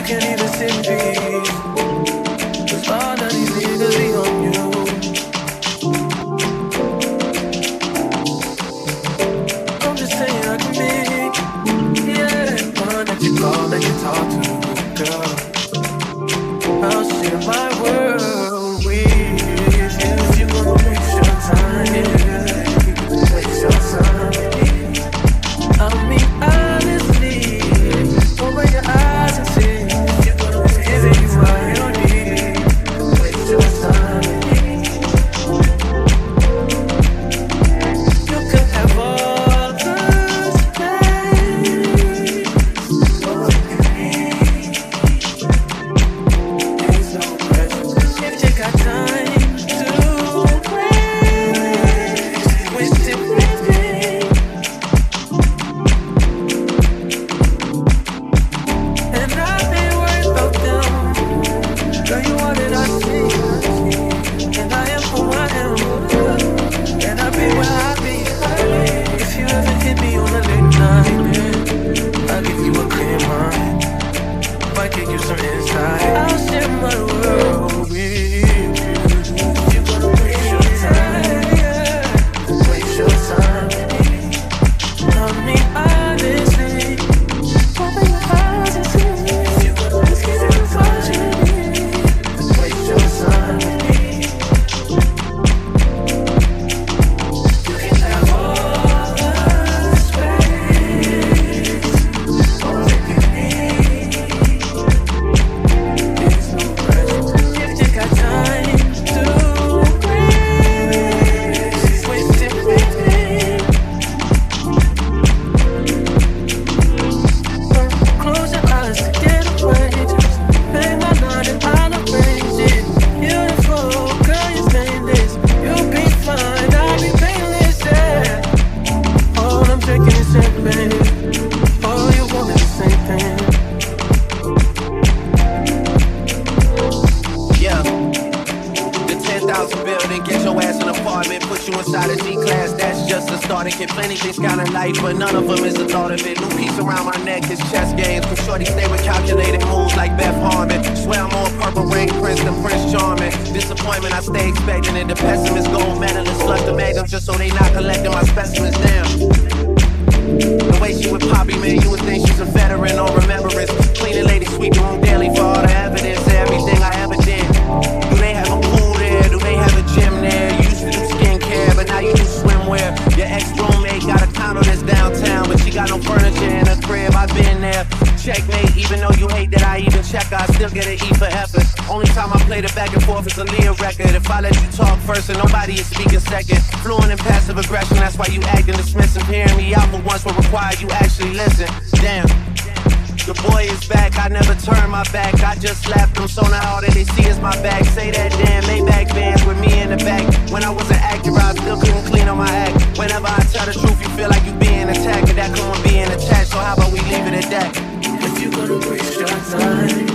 can't even sit in peace. 'Cause all of these niggas be on you. I'm just saying I can be, yeah, one that you call, that you talk to, girl. I'll share my world with you. If you gonna waste your time, yeah, waste your time. I mean, honestly, open your eyes and see. If you're gonna give it, you are your need. Waste your time. You could have all the space. All you need. There's no pressure. If you got time to waste it with me. And I ain't worried about them. Girl, you are that I see. And I am who I am. And I be where I be. If you ever hit me on a late night, yeah, I'll give you a clear mind. Might give you some insight. I'll share my world with you. If you're gonna waste your time, yeah, waste your time. I mean, honestly, open your eyes and see. If you're gonna give it what you need, waste your time. You can have all the space. All that you need. There's no pressure. If you got time to waste it with me. Close your eyes to get away. Just pay my night and I'll arrange it. Beautiful, girl, you're stainless. You'll be fine, I'll be painless, yeah. All I'm drinking is champagne. All you want is the same thing. Yeah, the 10,000 building, get your ass an apartment, put you inside a G-class, that's just a start. It can plenty things kind of life, but none of them is the thought of it. New piece around my neck is chess games, cause shorty stay with calculated moves like Beth Harmon. Swear I'm more purple rain prince than Prince Charming. Disappointment I stay expecting, and the pessimist gold medalist flush the magnum just so they not collecting my specimens down. The way she with Poppy, man, you would think she's a veteran on remembrance. Cleaning lady, sweep the room daily for all the evidence of everything I ever did. Do they have a pool there? Do they have a gym there? You used to do skincare, but now you do swimwear. Your ex-roommate got a condo that's downtown, but she got no furniture in her crib. I've been there. Checkmate, even though you hate that I even check, I still get an E for effort. Only time I play the back and forth is a Leah record. If I let you talk first and nobody is speaking second. Fluent in passive aggression, that's why you acting dismissive. Hearing me out for once will require you actually listen. Damn. The boy is back, I never turn my back. I just slapped him, so now all that they see is my back. Say that damn Maybach bands with me in the back. When I wasn't accurate, I still couldn't clean on my act. Whenever I tell the truth, you feel like you being attacked. And that couldn't be attached, so how about we leave it at that? If you gonna waste your time,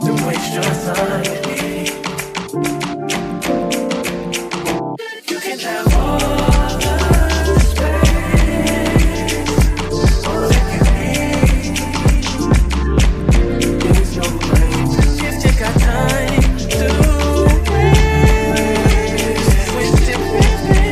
then waste your time. You can have all the space, all that you need. There's no break. If you got time to waste it with me.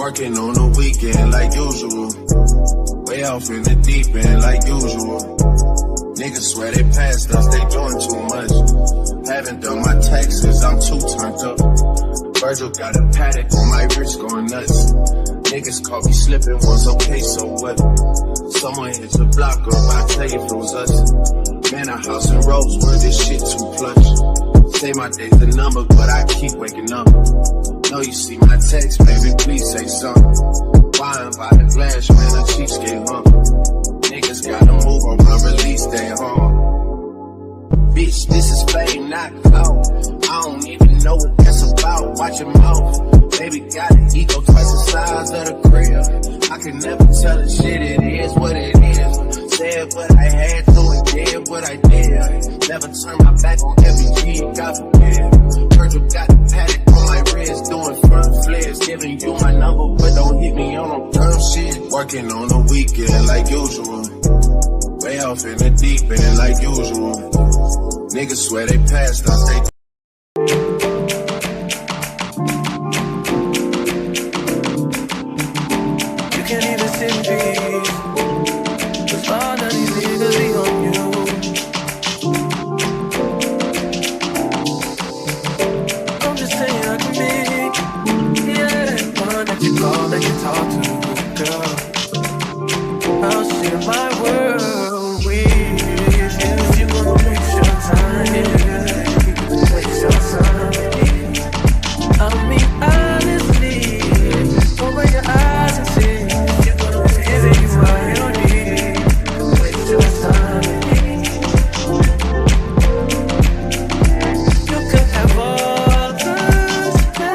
Working on the weekend like usual. Way off in the deep end like usual. Niggas swear they passed us, they doing too much. Haven't done my taxes, I'm too turned up. Virgil got a paddock on my wrist going nuts. Niggas caught me slipping once, okay, so what? Someone hit the block up, I tell you if it was us. Man, a house in Rosewood, this shit too plush. Say my day's a number, but I keep waking up. Know you see my text, baby, please say something. Wine by the glass, man, a cheapskate, huh? Niggas gotta move on my release day, huh? Bitch, this is fame, not clout. I don't even know what that's about. Watch your mouth. Baby got an ego twice the size of the crib. I can never tell a shit, it is what it is. Said what I had to and did what I did. Never turn my back on every G, God forbid. Virgil got the paddock on my wrist, doing front flips. Giving you my number, but don't hit me on no dumb shit. Working on the weekend like usual. Way off in the deep end like usual. Niggas swear they passed us, they You can't even sit in peace. Cause all of these niggas be on you. I'm just saying I can be, yeah, one that you call, that you talk to, girl. I'll share my world with you. If you wanna waste your time, yeah, waste your time. I mean, honestly, open your eyes and see. Is it you I don't need? Waste your time. You could have all the space.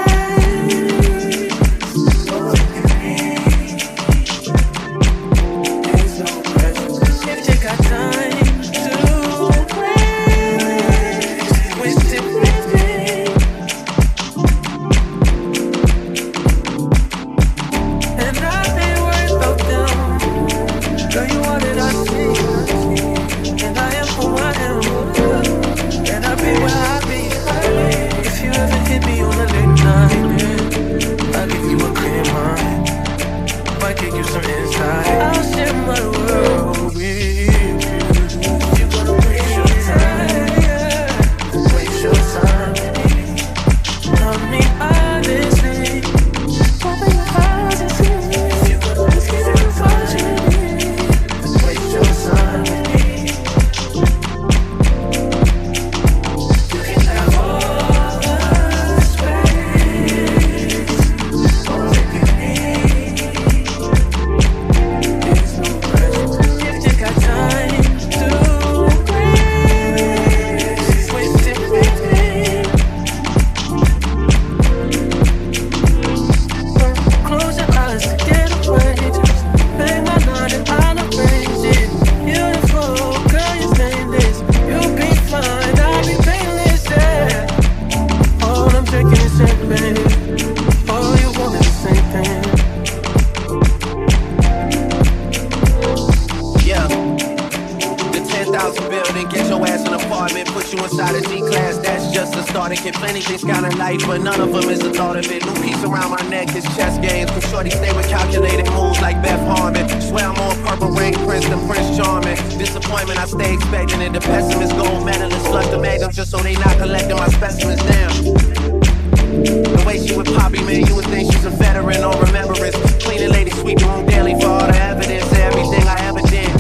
There's no pressure. If you got time to waste it with me. And I've been worried about them. Girl, you are that I see. And I am who I am. And I be where I be. If you ever hit me on a late night, yeah, I'll give you a clear mind. Might give you some insight. I'll share my world with you. You're gonna waste your time, yeah. Waste your time. I mean, honestly, open your eyes and see. You're gonna waste your time. Waste your time. You can have all the space. All that you need. There's no pressure. If you got time to waste it with me. Close your eyes to get away. Just pay my night and I'll arrange it. Beautiful, girl, you're stainless. You'll be fine, I'll be painless, yeah. All I'm taking is champagne. All you want is the same thing. Yeah. The 10,000 building, get your ass an apartment, put you inside a G-class, that's just a start. It can plenty things kind of life, but none of them is the thought of it. New piece around my neck is chess games, cause shorty stay with calculated moves like Beth Harmon. Swear I'm more purple rain prince than Prince Charming. Disappointment I stay expecting, and the pessimist gold medalists flush the magnums just so they not collecting my specimens down. The way she with Poppy, man, you would think she's a veteran or remembrance. Cleaning lady, sweep the room daily for all the evidence of everything I ever did.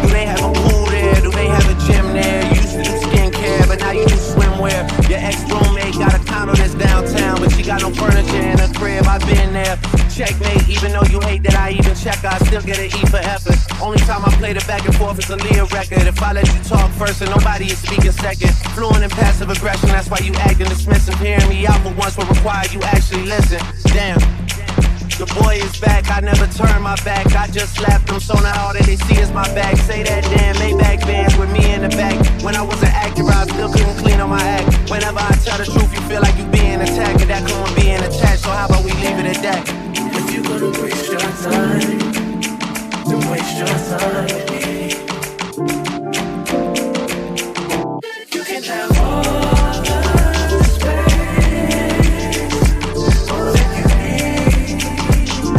Do they have a pool there? Do they have a gym there? You used to do skincare, but now you do swimwear. Your ex-roommate got a condo that's downtown, but she got no furniture in her crib. I've been there. Checkmate, even though you hate that I even check her, I still get an E for effort. Only time I play the back and forth is a Leah record. If I let you talk first and nobody is speaking second. Fluent in passive aggression, that's why you acting dismissive. Hearing me out for once will require you actually listen. Damn. The boy is back, I never turn my back. I just slapped him, so now all that they see is my back. Say that damn Maybach bands with me in the back. When I was an actor, I still couldn't clean on my act. Whenever I tell the truth, you feel like you being attacked. And that couldn't being attached, so how about we leave it at that? If you're gonna waste your time, then waste your time with me. You can have all the space, all that you need.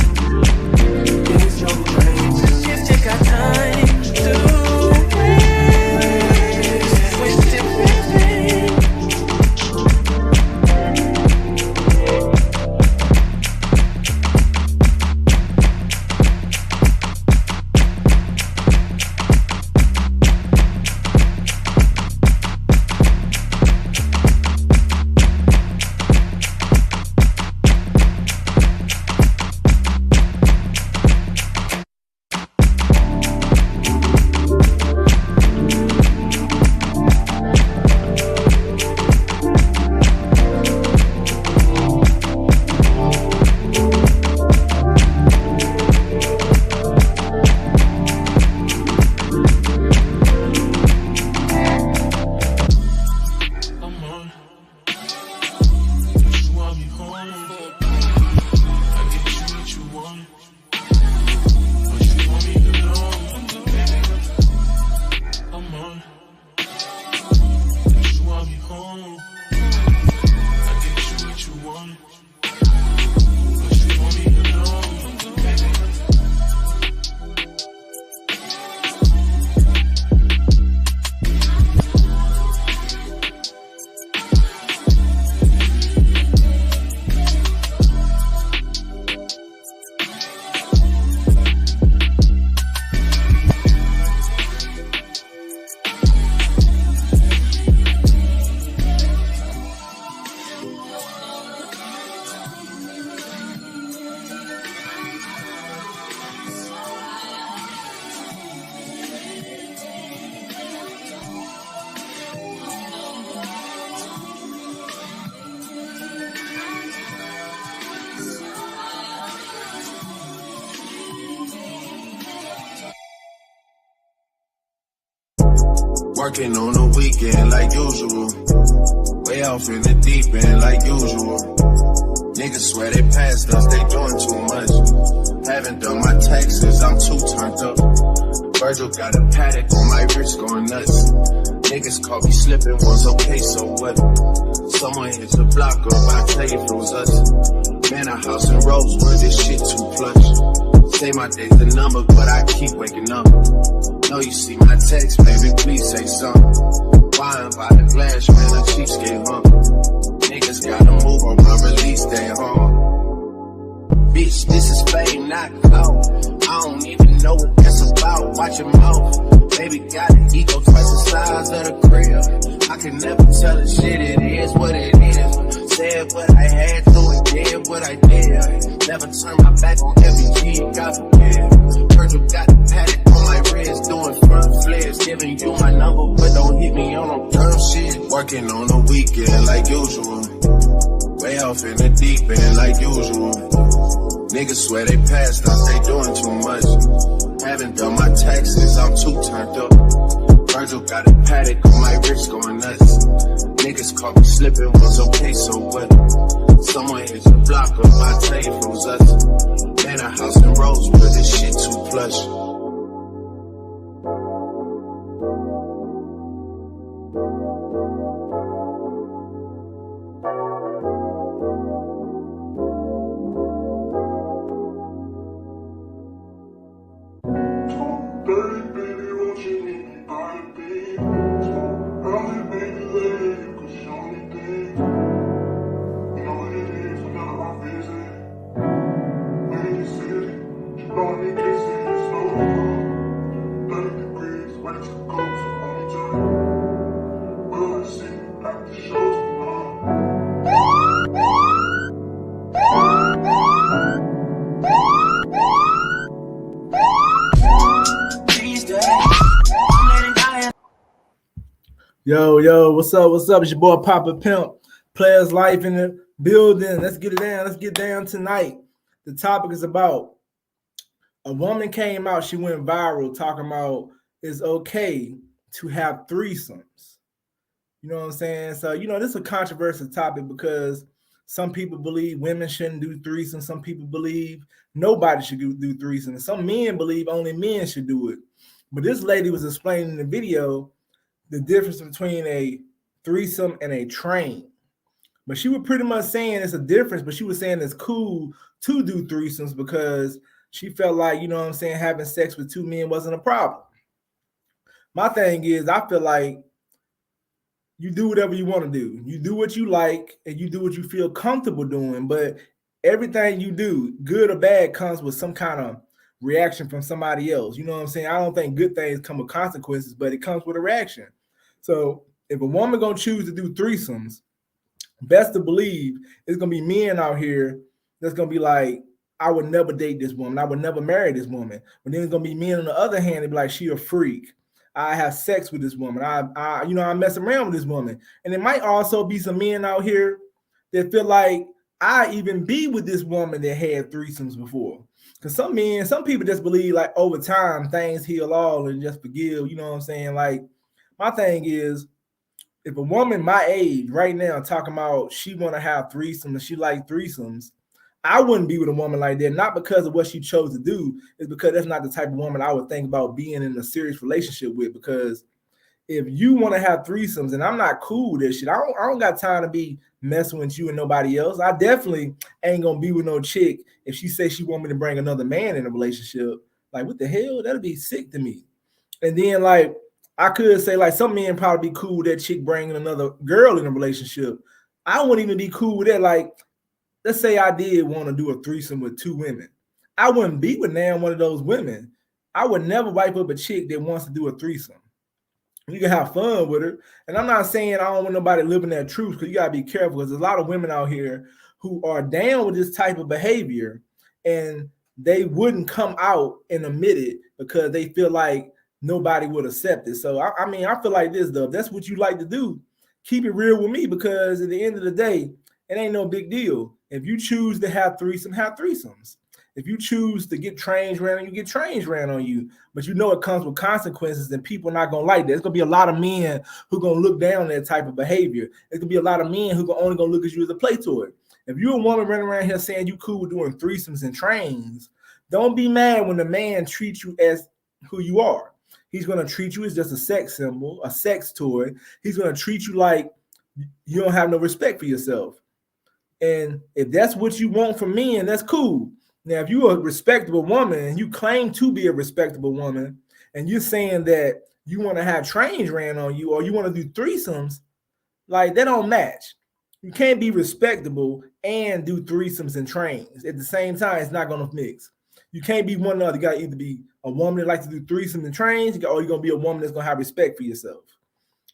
Working on the weekend like usual. Way off in the deep end like usual. Niggas swear they passed us, they doing too much. Haven't done my taxes, I'm too turned up. Virgil got a paddock on my wrist going nuts. Niggas caught me slipping once, okay, so what? Someone hit the block up, I tell you if it was us. Man, a house in Rosewood, this shit too plush. Say my day's the number, but I keep waking up. Know you see my text, baby, please say something. Wine by the glass, man, the cheapskate, huh? Niggas gotta move on my release day, huh? Bitch, this is fame, not clout. I don't even know what that's about. Watch your mouth. Baby got an ego twice the size of the crib. I can never tell a shit, it is what it is. Said what I had to and did what I did. Never turn my back on every G, God forbid. Virgil got the paddock on my wrist, doing front flips. Giving you my number, but don't hit me on no dumb shit. Working on the weekend like usual. Way off in the deep end like usual. Niggas swear they passed us, they doing too much. Haven't done my taxes, I'm too turned up. Virgil got a paddock on my wrist going nuts. Niggas caught me slipping once, okay, so what? Someone hit the block up, I tell you if it was us. Man, a house in Rosewood, this shit too plush. Yo, what's up? It's your boy Papa Pimp. Players Life in the building. Let's get it down. Let's get down tonight. The topic is about a woman came out. She went viral talking about it's okay to have threesomes. You know what I'm saying? So, this is a controversial topic because some people believe women shouldn't do threesomes. Some people believe nobody should do threesomes. Some men believe only men should do it. But this lady was explaining in the video the difference between a threesome and a train. But she was pretty much saying it's a difference, but she was saying it's cool to do threesomes because she felt like, having sex with two men wasn't a problem. My thing is, I feel like you do whatever you want to do. You do what you like and you do what you feel comfortable doing, but everything you do, good or bad, comes with some kind of reaction from somebody else. You know what I'm saying? I don't think good things come with consequences, but it comes with a reaction. So if a woman gonna choose to do threesomes, best to believe it's gonna be men out here that's gonna be like, I would never date this woman, I would never marry this woman. But then it's gonna be men on the other hand, they be like, she a freak. I have sex with this woman. I mess around with this woman. And it might also be some men out here that feel like I even be with this woman that had threesomes before. Because some people just believe like over time things heal all and just forgive. You know what I'm saying? Like, my thing is, if a woman my age right now talking about she want to have threesomes and she like threesomes, I wouldn't be with a woman like that, not because of what she chose to do, it's because that's not the type of woman I would think about being in a serious relationship with. Because if you want to have threesomes and I'm not cool with this shit, I don't got time to be messing with you and nobody else. I definitely ain't gonna be with no chick if she says she want me to bring another man in a relationship. Like, what the hell? That'll be sick to me. And then, like, I could say, like, some men probably be cool with that chick bringing another girl in a relationship. I wouldn't even be cool with that. Like, let's say I did want to do a threesome with two women. I wouldn't be with now one of those women. I would never wipe up a chick that wants to do a threesome. You can have fun with her. And I'm not saying I don't want nobody living that truth, because you got to be careful, because there's a lot of women out here who are down with this type of behavior and they wouldn't come out and admit it because they feel like nobody would accept it. So, I feel like this, though. If that's what you like to do, keep it real with me, because at the end of the day, it ain't no big deal. If you choose to have threesomes, If you choose to get trains ran on you, get trains ran on you. But you know it comes with consequences, and people are not gonna like that. It's gonna be a lot of men who gonna look down on that type of behavior. It's gonna be a lot of men who only gonna look at you as a play toy. If you're a woman running around here saying you cool with doing threesomes and trains, don't be mad when the man treats you as who you are. He's gonna treat you as just a sex symbol, a sex toy. He's gonna treat you like you don't have no respect for yourself. And if that's what you want from men, that's cool. Now, if you're a respectable woman and you claim to be a respectable woman, and you're saying that you want to have trains ran on you or you want to do threesomes, like that don't match. You can't be respectable and do threesomes and trains at the same time. It's not gonna mix. You can't be one or the other. You gotta either be a woman that likes to do threesomes and trains, or you're gonna be a woman that's gonna have respect for yourself.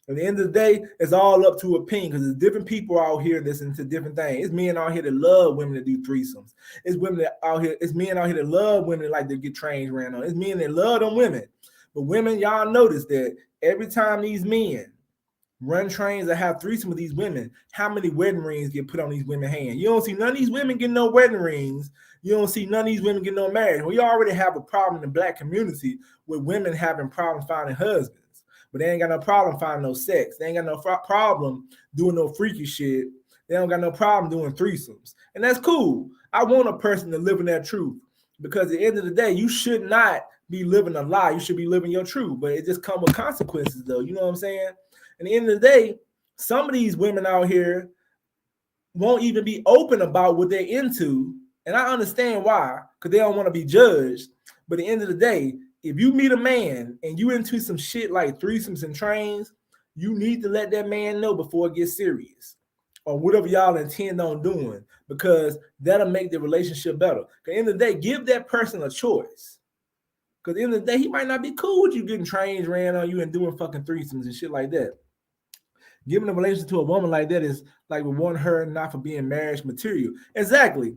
At the end of the day, it's all up to opinion because there's different people out here listening to different things. It's men out here that love women that do threesomes. It's women that out here, it's men out here that love women that like to get trains ran on. It's men that love them women. But women, y'all notice that every time these men run trains or have threesome with these women, how many wedding rings get put on these women's hands? You don't see none of these women getting no wedding rings. You don't see none of these women getting no marriage. We already have a problem in the black community with women having problems finding husbands. But they ain't got no problem finding no sex. They ain't got no problem doing no freaky shit. They don't got no problem doing threesomes. And that's cool. I want a person to live in that truth because at the end of the day, you should not be living a lie. You should be living your truth. But it just comes with consequences, though. You know what I'm saying? At the end of the day, some of these women out here won't even be open about what they're into. And I understand why, because they don't want to be judged. But at the end of the day, if you meet a man and you into some shit like threesomes and trains, you need to let that man know before it gets serious or whatever y'all intend on doing, because that'll make the relationship better. At the end of the day, give that person a choice. Because at the end of the day, he might not be cool with you getting trains ran on you and doing fucking threesomes and shit like that. Giving a relationship to a woman like that is like we want her not for being marriage material. Exactly.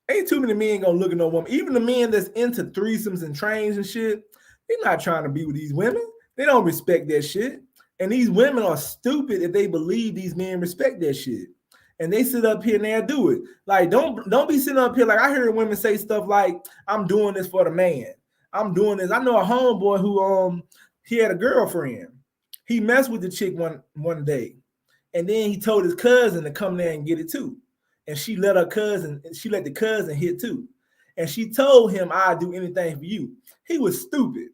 Ain't too many men gonna look at no woman. Even the men that's into threesomes and trains and shit, they're not trying to be with these women. They don't respect that shit. And these women are stupid if they believe these men respect that shit. And they sit up here and they'll do it. Like, don't be sitting up here like I heard women say stuff like, I'm doing this for the man. I'm doing this. I know a homeboy who he had a girlfriend. He messed with the chick one day. And then he told his cousin to come there and get it too. And she let the cousin hit too. And she told him, I'll do anything for you. He was stupid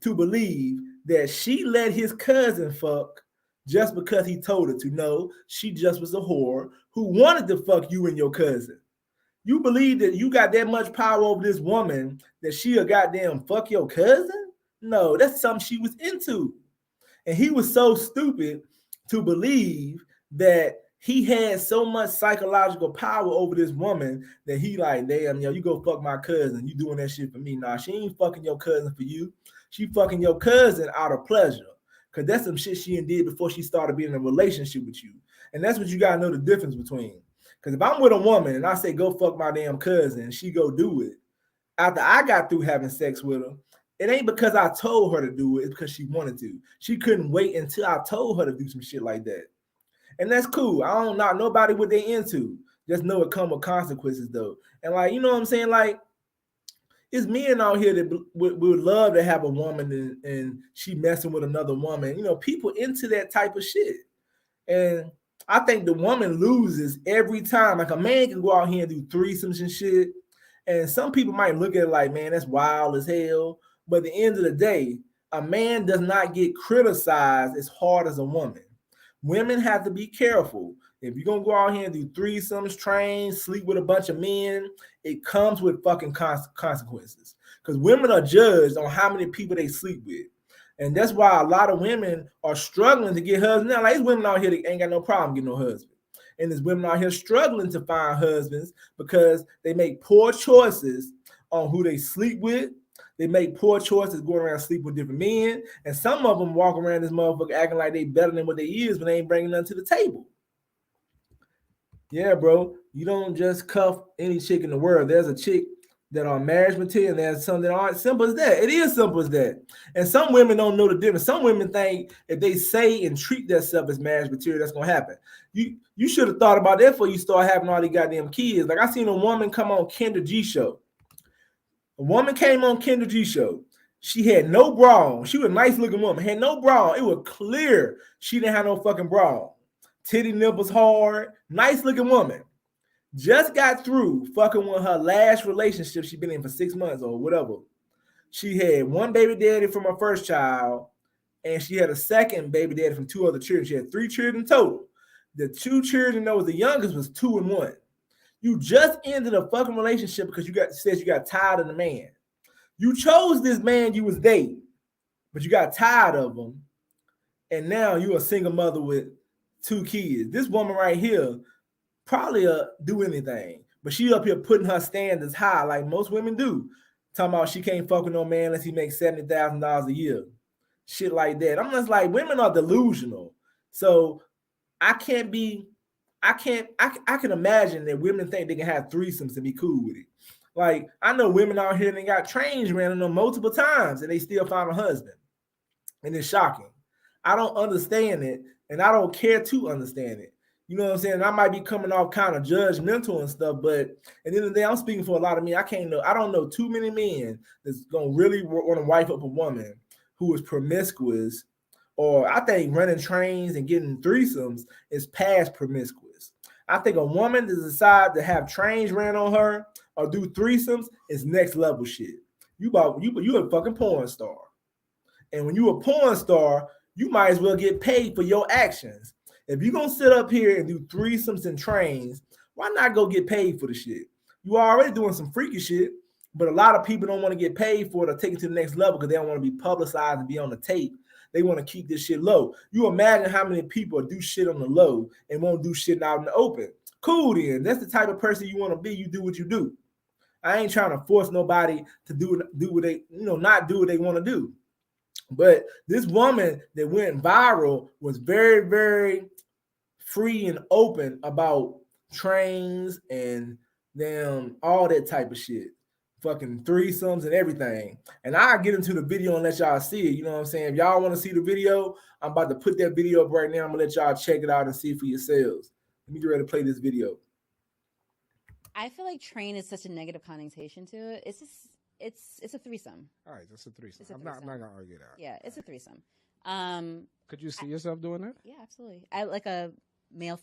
to believe that she let his cousin fuck just because he told her to. No, she just was a whore who wanted to fuck you and your cousin. You believe that you got that much power over this woman that she'll goddamn fuck your cousin? No, that's something she was into. And he was so stupid to believe that he had so much psychological power over this woman that he like, damn, yo, you go fuck my cousin. You doing that shit for me. Nah, she ain't fucking your cousin for you. She fucking your cousin out of pleasure. Because that's some shit she did before she started being in a relationship with you. And that's what you got to know the difference between. Because if I'm with a woman and I say, go fuck my damn cousin, and she go do it, after I got through having sex with her, it ain't because I told her to do it. It's because she wanted to. She couldn't wait until I told her to do some shit like that. And that's cool. I don't know nobody what they into. Just know it come with consequences though. And like, you know what I'm saying? Like, it's men out here that would love to have a woman and she messing with another woman. You know, people into that type of shit. And I think the woman loses every time. Like a man can go out here and do threesomes and shit. And some people might look at it like, man, that's wild as hell. But at the end of the day, a man does not get criticized as hard as a woman. Women have to be careful. If you're going to go out here and do threesomes, trains, sleep with a bunch of men, it comes with fucking consequences. Because women are judged on how many people they sleep with. And that's why a lot of women are struggling to get husbands. Now, like, there's women out here that ain't got no problem getting no husband. And there's women out here struggling to find husbands because they make poor choices on who they sleep with. They make poor choices going around sleeping with different men. And some of them walk around this motherfucker acting like they better than what they is when they ain't bringing nothing to the table. Yeah, bro. You don't just cuff any chick in the world. There's a chick that are marriage material and there's some that aren't. Simple as that. It is simple as that. And some women don't know the difference. Some women think if they say and treat themselves as marriage material, that's going to happen. You should have thought about that before you start having all these goddamn kids. Like I seen a woman come on Kendra G show. A woman came on Kendra G show. She had no bra on. She was a nice looking woman. Had no bra on. It was clear she didn't have no fucking bra on. Titty nipples hard. Nice looking woman. Just got through fucking with her last relationship she been in for 6 months or whatever. She had one baby daddy from her first child, and she had a second baby daddy from 2 other children. She had 3 children total. The 2 children that was the youngest was 2 and 1. You just ended a fucking relationship because you got tired of the man. You chose this man you was dating, but you got tired of him, and now you're a single mother with 2 kids. This woman right here probably do anything, but she up here putting her standards high like most women do. Talking about she can't fuck with no man unless he makes $70,000 a year. Shit like that. I'm just like, women are delusional. So I can imagine that women think they can have threesomes and be cool with it. Like, I know women out here that got trains ran on them multiple times and they still found a husband. And it's shocking. I don't understand it, and I don't care to understand it. You know what I'm saying? I might be coming off kind of judgmental and stuff, but at the end of the day, I'm speaking for a lot of men. I don't know too many men that's gonna really want to wife up a woman who is promiscuous, or I think running trains and getting threesomes is past promiscuous. I think a woman that decide to have trains ran on her or do threesomes is next level shit. You a fucking porn star. And when you a porn star, you might as well get paid for your actions. If you're going to sit up here and do threesomes and trains, why not go get paid for the shit? You are already doing some freaky shit, but a lot of people don't want to get paid for it or take it to the next level because they don't want to be publicized and be on the tape. They want to keep this shit low. You imagine how many people do shit on the low and won't do shit out in the open. Cool then. That's the type of person you want to be. You do what you do. I ain't trying to force nobody to do what they, not do what they want to do. But this woman that went viral was very, very free and open about trains and them, all that type of shit. Fucking threesomes and everything. And I'll get into the video and let y'all see it. You know what I'm saying? If y'all want to see the video, I'm about to put that video up right now. I'm going to let y'all check it out and see it for yourselves. Let me get ready to play this video. I feel like train is such a negative connotation to it. It's a threesome. All right, that's a threesome. I'm not gonna argue that. Yeah, it's a threesome. Could you see yourself doing that? Yeah, absolutely. I like a male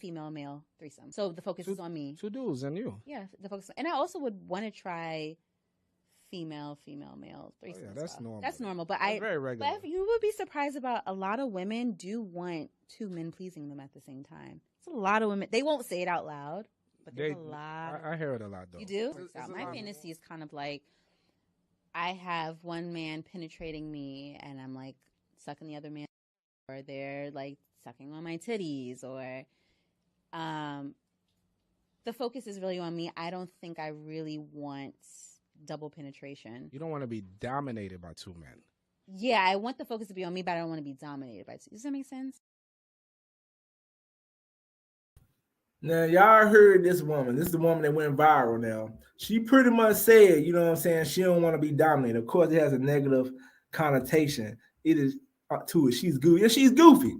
threesome. So the focus is on me. 2 dudes and you. Yeah, the focus. And I also would want to try female, male threesome. Oh, yeah, that's normal. That's normal. But that's very regular. But you would be surprised about a lot of women do want 2 men pleasing them at the same time. It's a lot of women. They won't say it out loud, but there's a lot. I hear it a lot though. You do? My fantasy is kind of like I have one man penetrating me and I'm like sucking the other man, or they're like sucking on my titties, or the focus is really on me. I don't think I really want double penetration. You don't want to be dominated by 2 men. Yeah, I want the focus to be on me, but I don't want to be dominated by 2. Does that make sense? Now, y'all heard this woman. This is the woman that went viral now. She pretty much said, you know what I'm saying, she don't want to be dominated. Of course, it has a negative connotation. It is to it. She's goofy. Yeah, she's goofy.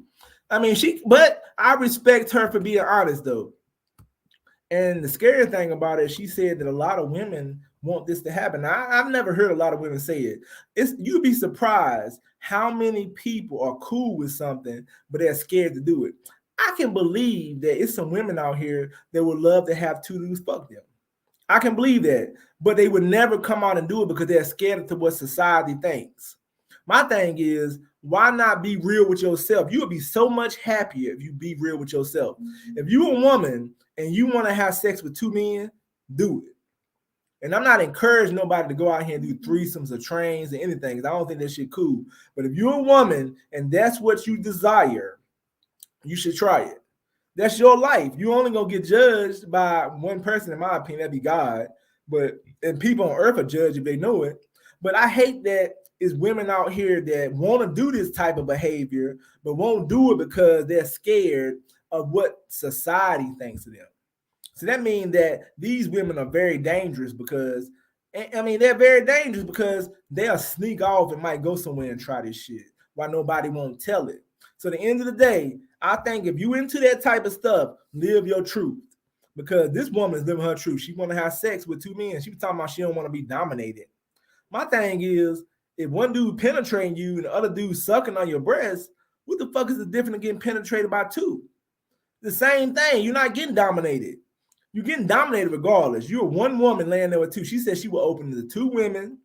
I mean, but I respect her for being honest, though. And the scary thing about it, she said that a lot of women want this to happen. Now, I've never heard a lot of women say it. You'd be surprised how many people are cool with something, but they're scared to do it. I can believe that it's some women out here that would love to have 2 dudes fuck them. I can believe that, but they would never come out and do it because they're scared of what society thinks. My thing is, why not be real with yourself? You would be so much happier if you be real with yourself. If you're a woman and you want to have sex with 2 men, do it. And I'm not encouraging nobody to go out here and do threesomes or trains or anything, because I don't think that shit cool. But if you're a woman and that's what you desire, you should try it. That's your life. You only gonna get judged by one person, in my opinion, that'd be God. And people on earth are judged if they know it. But I hate that it's women out here that want to do this type of behavior, but won't do it because they're scared of what society thinks of them. So that means that these women are very dangerous because, they're very dangerous because they'll sneak off and might go somewhere and try this shit while nobody won't tell it. So at the end of the day, I think if you into that type of stuff, live your truth. Because this woman is living her truth. She want to have sex with 2 men. She was talking about she don't want to be dominated. My thing is, if one dude penetrating you and the other dude sucking on your breast, what the fuck is the difference of getting penetrated by two? The same thing. You're not getting dominated. You're getting dominated regardless. You're one woman laying there with two. She said she will open to two women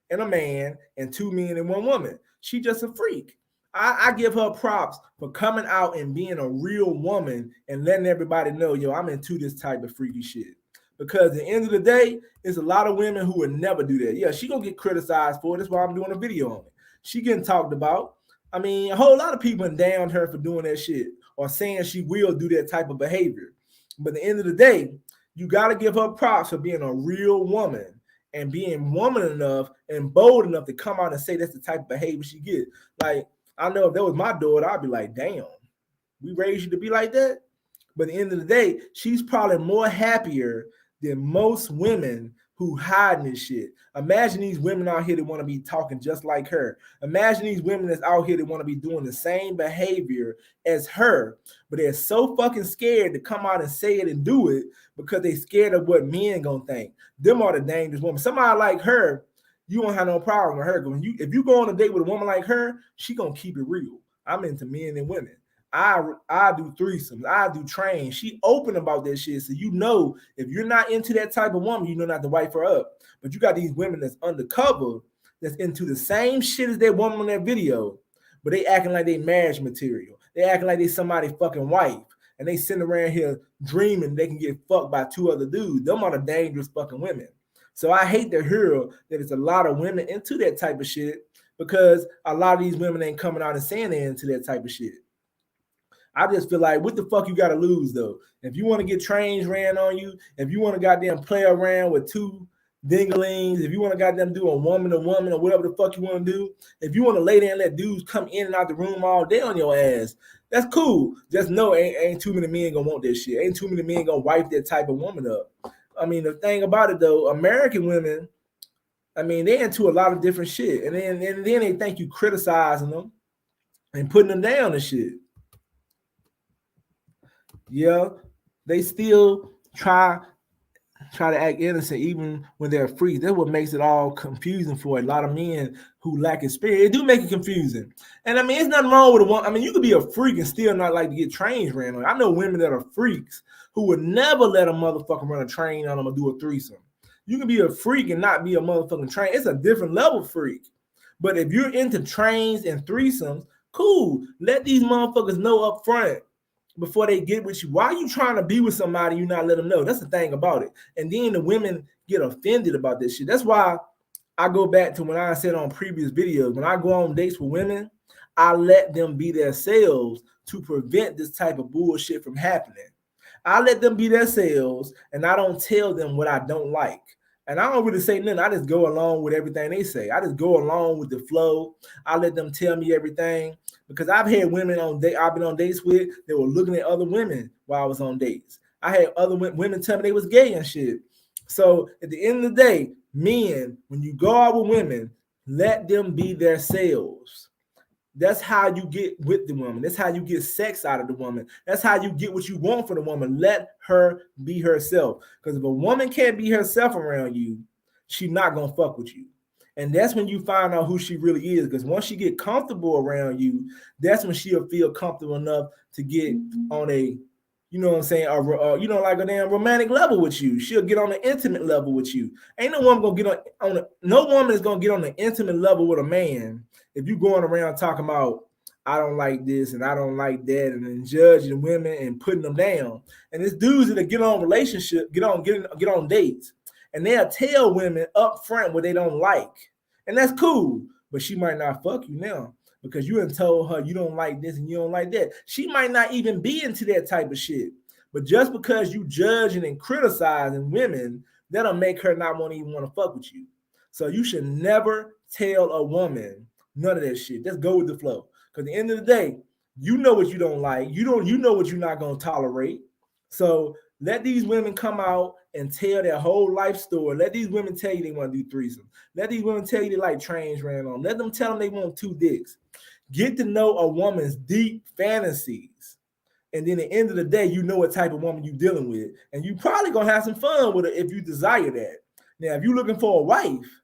and a man and two men and one woman. She just a freak. I give her props for coming out and being a real woman and letting everybody know, yo, I'm into this type of freaky shit. Because at the end of the day, there's a lot of women who would never do that. Yeah, she gonna get criticized for it. That's why I'm doing a video on it. She getting talked about. I mean, a whole lot of people downed her for doing that shit or saying she will do that type of behavior. But at the end of the day, you got to give her props for being a real woman and being woman enough and bold enough to come out and say that's the type of behavior she get. Like, I know if that was my daughter, I'd be like, damn, we raised you to be like that? But at the end of the day, she's probably more happier than most women who hiding this shit. Imagine these women out here that want to be talking just like her. Imagine these women that's out here that want to be doing the same behavior as her, but they're so fucking scared to come out and say it and do it because they scared of what men gonna think. Them are the dangerous women. Somebody like her, you don't have no problem with her. If you go on a date with a woman like her, she gonna keep it real. I'm into men and women. I do threesomes. I do trains. She open about that shit. So you know if you're not into that type of woman, you know not to wife her up. But you got these women that's undercover, that's into the same shit as that woman on that video, but they acting like they marriage material. They acting like they somebody fucking wife. And they sitting around here dreaming they can get fucked by two other dudes. Them are the dangerous fucking women. So I hate to hear that it's a lot of women into that type of shit because a lot of these women ain't coming out and saying they're into that type of shit. I just feel like, what the fuck you got to lose, though? If you want to get trains ran on you, if you want to goddamn play around with two dinglings, if you want to goddamn do a woman to woman or whatever the fuck you want to do, if you want to lay there and let dudes come in and out the room all day on your ass, that's cool. Just know ain't too many men gonna want that shit. Ain't too many men gonna wife that type of woman up. I mean, the thing about it, though, American women, I mean, they're into a lot of different shit. And then they think you criticizing them and putting them down and shit. Yeah, they still try to act innocent even when they're free. That's what makes it all confusing for a lot of men who lack experience. It do make it confusing. And I mean, it's nothing wrong with a woman. I mean, you could be a freak and still not like to get trains ran on. I know women that are freaks who would never let a motherfucker run a train on them or do a threesome. You can be a freak and not be a motherfucking train. It's a different level freak. But if you're into trains and threesomes, cool. Let these motherfuckers know up front before they get with you. Why are you trying to be with somebody you not let them know? That's the thing about it. And then the women get offended about this shit. That's why I go back to when I said on previous videos, when I go on dates with women, I let them be themselves to prevent this type of bullshit from happening. I let them be themselves and I don't tell them what I don't like. And I don't really say nothing. I just go along with everything they say. I just go along with the flow. I let them tell me everything. Because I've had women I've been on dates with, they were looking at other women while I was on dates. I had other women tell me they was gay and shit. So at the end of the day, men, when you go out with women, let them be themselves. That's how you get with the woman. That's how you get sex out of the woman. That's how you get what you want from the woman. Let her be herself. Because if a woman can't be herself around you, she's not going to fuck with you. And that's when you find out who she really is. Because once she get comfortable around you, that's when she'll feel comfortable enough to get on a, you know what I'm saying, like a damn romantic level with you. She'll get on an intimate level with you. Ain't no woman gonna get no woman is gonna get on the intimate level with a man if you going around talking about I don't like this and I don't like that, and then judging women and putting them down. And it's dudes that get on relationship, get on dates, and they'll tell women up front what they don't like. And that's cool, but she might not fuck you now because you done told her you don't like this and you don't like that. She might not even be into that type of shit. But just because you judging and criticizing women, that'll make her not even want to fuck with you. So you should never tell a woman none of that shit. Just go with the flow. Because at the end of the day, you know what you don't like. You know what you're not going to tolerate. So let these women come out and tell their whole life story. Let these women tell you they want to do threesome. Let these women tell you they like trains ran on. Let them tell them they want two dicks. Get to know a woman's deep fantasies. And then at the end of the day, you know what type of woman you're dealing with. And you probably going to have some fun with her if you desire that. Now, if you're looking for a wife,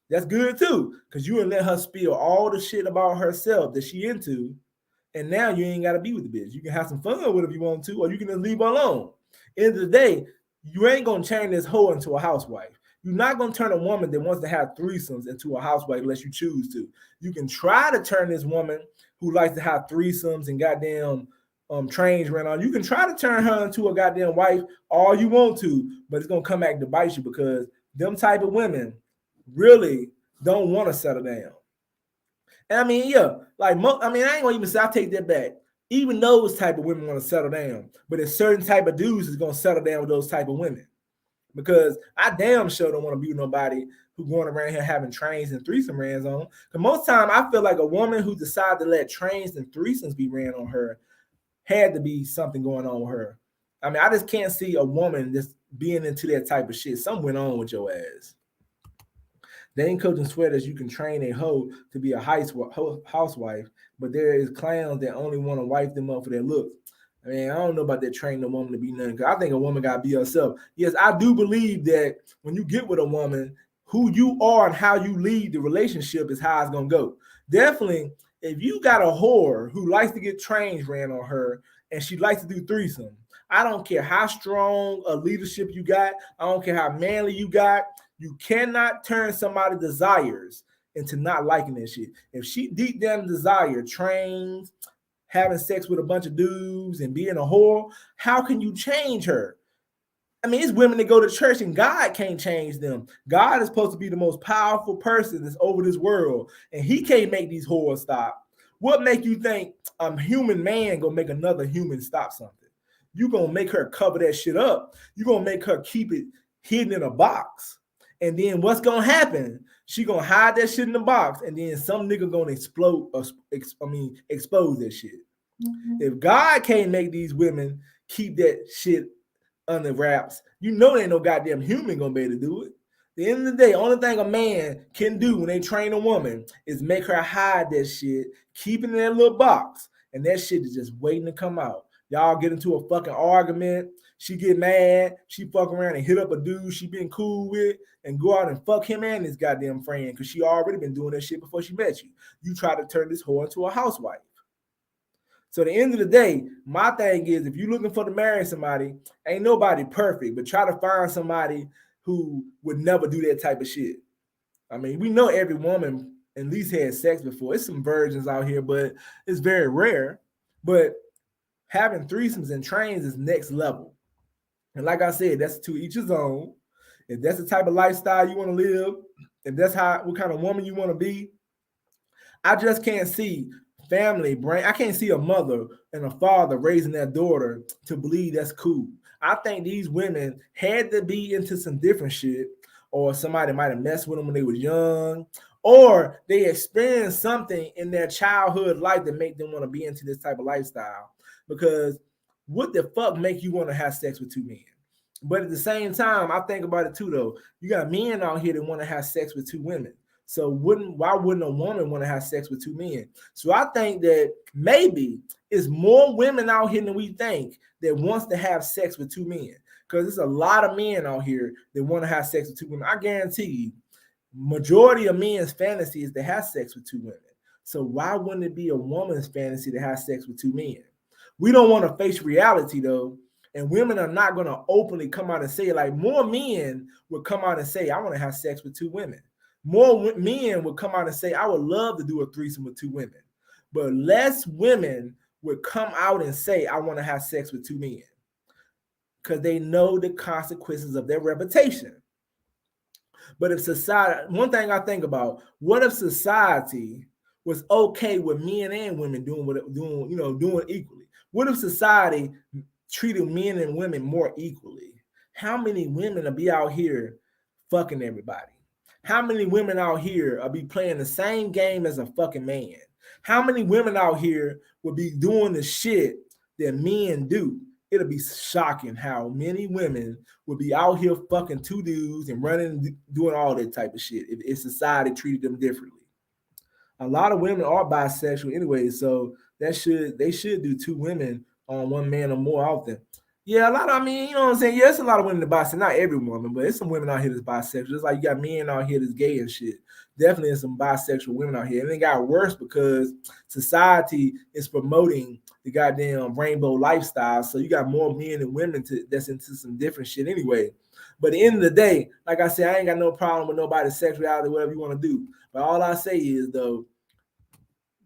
That's good too, because you and let her spill all the shit about herself that she into, and now you ain't gotta be with the bitch. You can have some fun with her if you want to, or you can just leave her alone. End of the day, you ain't gonna turn this hoe into a housewife. You're not gonna turn a woman that wants to have threesomes into a housewife unless you choose to. You can try to turn this woman who likes to have threesomes and goddamn trains ran on. You can try to turn her into a goddamn wife all you want to, but it's gonna come back to bite you because them type of women really don't want to settle down. And I mean, yeah, like I ain't gonna even say I take that back. Even those type of women want to settle down, but there's certain type of dudes is gonna settle down with those type of women. Because I damn sure don't want to be with nobody who going around here having trains and threesome rans on. Because most time I feel like a woman who decided to let trains and threesomes be ran on her had to be something going on with her. I mean, I just can't see a woman just being into that type of shit. Something went on with your ass. They ain't coaching sweaters. You can train a hoe to be a housewife, but there is clowns that only want to wife them up for their looks. I mean, I don't know about that training a woman to be nothing. Cause I think a woman gotta be herself. Yes, I do believe that when you get with a woman, who you are and how you lead the relationship is how it's gonna go. Definitely, if you got a whore who likes to get trains ran on her and she likes to do threesome, I don't care how strong a leadership you got. I don't care how manly you got. You cannot turn somebody's desires into not liking that shit. If she deep down desire trains, having sex with a bunch of dudes and being a whore, how can you change her? I mean, it's women that go to church and God can't change them. God is supposed to be the most powerful person that's over this world, and he can't make these whores stop. What make you think a human man gonna make another human stop something? You gonna make her cover that shit up. You gonna make her keep it hidden in a box. And then what's gonna happen? She gonna hide that shit in the box, and then some nigga gonna expose that shit. Mm-hmm. If God can't make these women keep that shit under wraps, you know there ain't no goddamn human gonna be able to do it. At the end of the day, only thing a man can do when they train a woman is make her hide that shit, keep it in that little box, and that shit is just waiting to come out. Y'all get into a fucking argument. She get mad. She fuck around and hit up a dude she been cool with and go out and fuck him and his goddamn friend because she already been doing that shit before she met you. You try to turn this whore into a housewife. So at the end of the day, my thing is if you're looking for to marry somebody, ain't nobody perfect, but try to find somebody who would never do that type of shit. I mean, we know every woman at least had sex before. It's some virgins out here, but it's very rare. But having threesomes and trains is next level. And like I said, that's to each his own. If that's the type of lifestyle you want to live, if that's what kind of woman you want to be, I just can't see family brain. I can't see a mother and a father raising their daughter to believe that's cool. I think these women had to be into some different shit, or somebody might have messed with them when they was young, or they experienced something in their childhood life that made them want to be into this type of lifestyle. Because what the fuck make you want to have sex with two men? But at the same time, I think about it too, though. You got men out here that want to have sex with two women. So why wouldn't a woman want to have sex with two men? So I think that maybe it's more women out here than we think that wants to have sex with two men. Because there's a lot of men out here that want to have sex with two women. I guarantee you, majority of men's fantasy is to have sex with two women. So why wouldn't it be a woman's fantasy to have sex with two men? We don't want to face reality, though. And women are not going to openly come out and say it. Like more men would come out and say, I want to have sex with two women. More men would come out and say, I would love to do a threesome with two women. But less women would come out and say, I want to have sex with two men. Because they know the consequences of their reputation. But if society, one thing I think about, what if society was okay with men and women doing equally? What if society treated men and women more equally? How many women will be out here fucking everybody? How many women out here will be playing the same game as a fucking man? How many women out here will be doing the shit that men do? It'll be shocking how many women will be out here fucking two dudes and running, doing all that type of shit if society treated them differently. A lot of women are bisexual anyway, so they should do two women on one man or more often. Yeah, a lot of, I mean, you know what I'm saying? Yeah, it's a lot of women that bisexual. Not every woman, but it's some women out here that's bisexual. Just like you got men out here that's gay and shit. Definitely some bisexual women out here. And it got worse because society is promoting the goddamn rainbow lifestyle. So you got more men and women that's into some different shit anyway. But at the end of the day, like I said, I ain't got no problem with nobody's sexuality, whatever you want to do. But all I say is, though,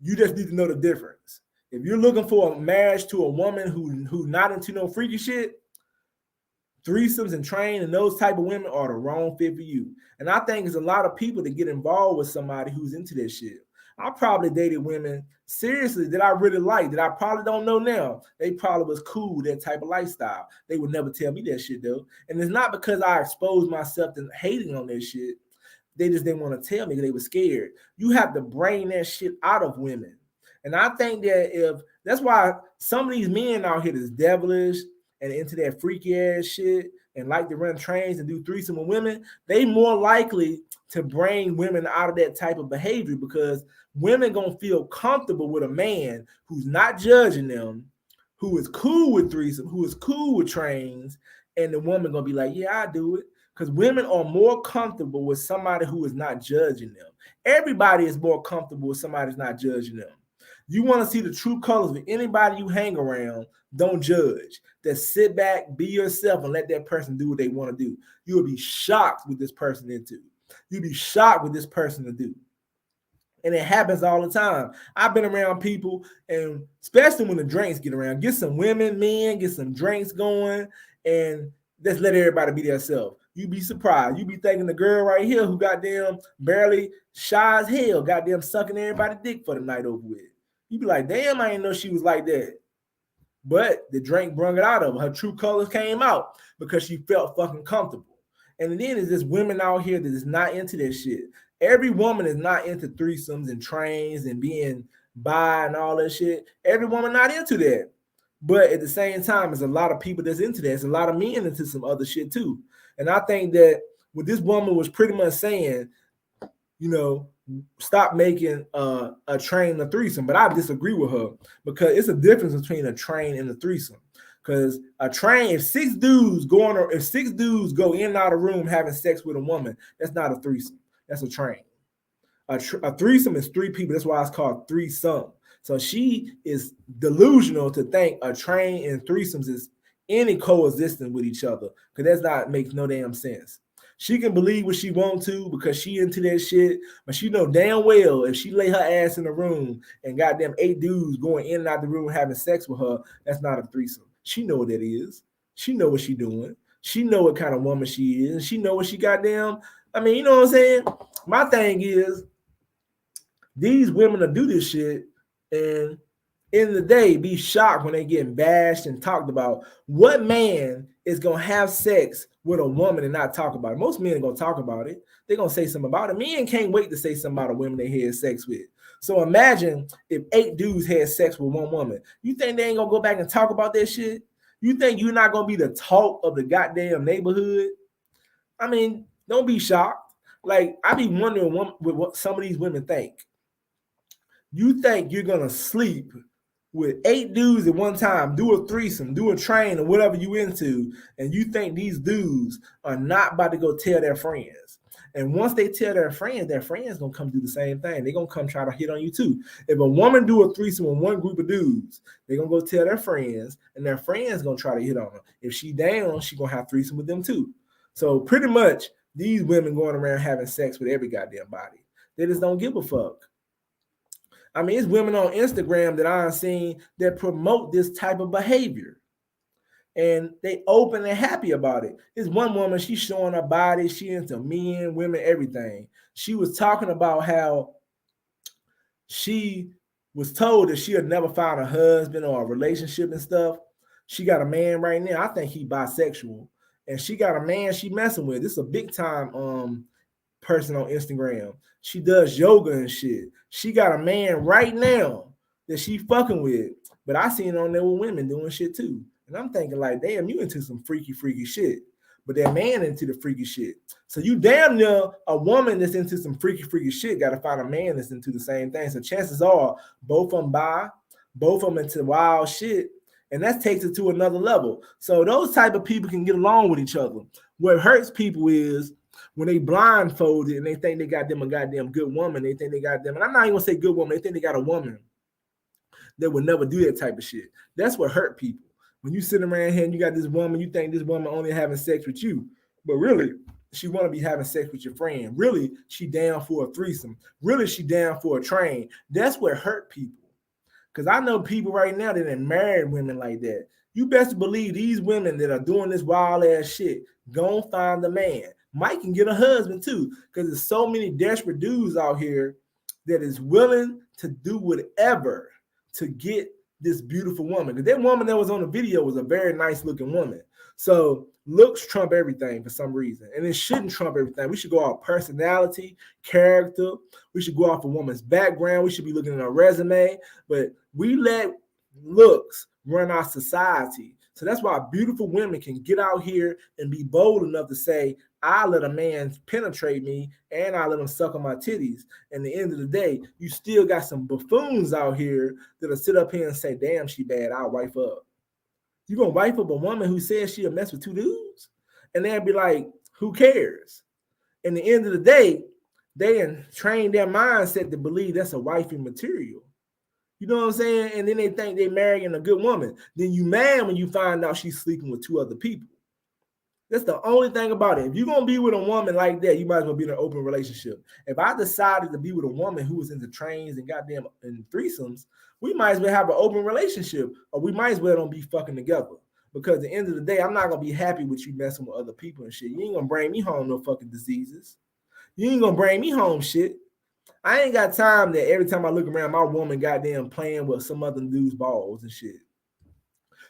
you just need to know the difference. If you're looking for a marriage to a woman who's not into no freaky shit, threesomes and train and those type of women are the wrong fit for you. And I think there's a lot of people that get involved with somebody who's into this shit. I probably dated women seriously that I really liked that I probably don't know now. They probably was cool with that type of lifestyle. They would never tell me that shit though. And it's not because I exposed myself to hating on that shit. They just didn't want to tell me because they were scared. You have to bring that shit out of women. And I think that that's why some of these men out here is devilish and into that freaky ass shit and like to run trains and do threesome with women, they more likely to bring women out of that type of behavior because women gonna feel comfortable with a man who's not judging them, who is cool with threesome, who is cool with trains, and the woman gonna be like, yeah, I do it. Because women are more comfortable with somebody who is not judging them. Everybody is more comfortable with somebody who's not judging them. You want to see the true colors of anybody you hang around, don't judge. Just sit back, be yourself, and let that person do what they want to do. You will be shocked with this person into. You'll be shocked with this person to do. And it happens all the time. I've been around people, and especially when the drinks get around, get some women, men, get some drinks going, and just let everybody be themselves. You be surprised. You be thinking the girl right here who goddamn barely shy as hell, goddamn sucking everybody's dick for the night over with. You be like, damn, I didn't know she was like that. But the drink brung it out of her. Her true colors came out because she felt fucking comfortable. And then there's this women out here that is not into this shit. Every woman is not into threesomes and trains and being bi and all that shit. Every woman not into that. But at the same time, there's a lot of people that's into that. There's a lot of men into some other shit too. And I think that what this woman was pretty much saying, you know, stop making a train a threesome. But I disagree with her because it's a difference between a train and a threesome. Because a train, if six dudes go in and out of the room having sex with a woman, that's not a threesome. That's a train. A threesome is three people. That's why it's called threesome. So she is delusional to think a train and threesomes is any coexisting with each other, because makes no damn sense. She can believe what she wants to because she into that shit, but she know damn well if she lay her ass in the room and goddamn 8 dudes going in and out the room having sex with her, that's not a threesome. She know what that is. She know what she doing. She know what kind of woman she is. She know what she goddamn. I mean, you know what I'm saying? My thing is, these women will do this shit and in the day be shocked when they get bashed and talked about. What man is gonna have sex with a woman and not talk about it? Most men are gonna talk about it. They're gonna say something about it. Men can't wait to say something about a woman they had sex with. So imagine if 8 dudes had sex with one woman. You think they ain't gonna go back and talk about that shit? You think you're not gonna be the talk of the goddamn neighborhood? I mean, don't be shocked. Like, I be wondering what some of these women think. You think you're gonna sleep with 8 dudes at one time, do a threesome, do a train, or whatever you into, and you think these dudes are not about to go tell their friends. And once they tell their friends gonna come do the same thing. They're gonna come try to hit on you too. If a woman do a threesome with one group of dudes, they're gonna go tell their friends, and their friends gonna try to hit on her. If she down, she gonna have threesome with them too. So pretty much these women going around having sex with every goddamn body. They just don't give a fuck. I mean, it's women on Instagram that I've seen that promote this type of behavior. And they open and happy about it. It's one woman, she's showing her body. She into men, women, everything. She was talking about how she was told that she'll never find a husband or a relationship and stuff. She got a man right now. I think he bisexual. And she got a man she messing with. This is a big time person on Instagram. She does yoga and shit. She got a man right now that she fucking with. But I seen on there with women doing shit too. And I'm thinking like, damn, you into some freaky shit. But that man into the freaky shit. So you damn near a woman that's into some freaky shit got to find a man that's into the same thing. So chances are both of them bi, both of them into wild shit. And that takes it to another level. So those type of people can get along with each other. What hurts people is when they blindfolded and they think they got them a goddamn good woman. They think they got them, and I'm not even gonna say good woman. They think they got a woman that would never do that type of shit. That's what hurt people. When you sit around here and you got this woman, you think this woman only having sex with you, but really she want to be having sex with your friend. Really, she down for a threesome. Really, she down for a train. That's what hurt people. Because I know people right now that are married women like that. You best believe these women that are doing this wild ass shit gonna find a man. Might can get a husband too, because there's so many desperate dudes out here that is willing to do whatever to get this beautiful woman. Because that woman that was on the video was a very nice looking woman. So looks trump everything for some reason. And it shouldn't trump everything. We should go off personality, character. We should go off a woman's background. We should be looking at her resume. But we let looks run our society. So that's why beautiful women can get out here and be bold enough to say, I let a man penetrate me and I let him suck on my titties. And at the end of the day, you still got some buffoons out here that'll sit up here and say, damn, she bad, I'll wife her up. You gonna wife up a woman who says she'll mess with two dudes? And they'll be like, who cares? And at the end of the day, they train their mindset to believe that's a wifey material. You know what I'm saying? And then they think they're marrying a good woman. Then you mad when you find out she's sleeping with two other people. That's the only thing about it. If you're going to be with a woman like that, you might as well be in an open relationship. If I decided to be with a woman who was into trains and goddamn and threesomes, we might as well have an open relationship, or we might as well don't be fucking together. Because at the end of the day, I'm not going to be happy with you messing with other people and shit. You ain't going to bring me home no fucking diseases. You ain't going to bring me home shit. I ain't got time that every time I look around, my woman goddamn playing with some other dude's balls and shit.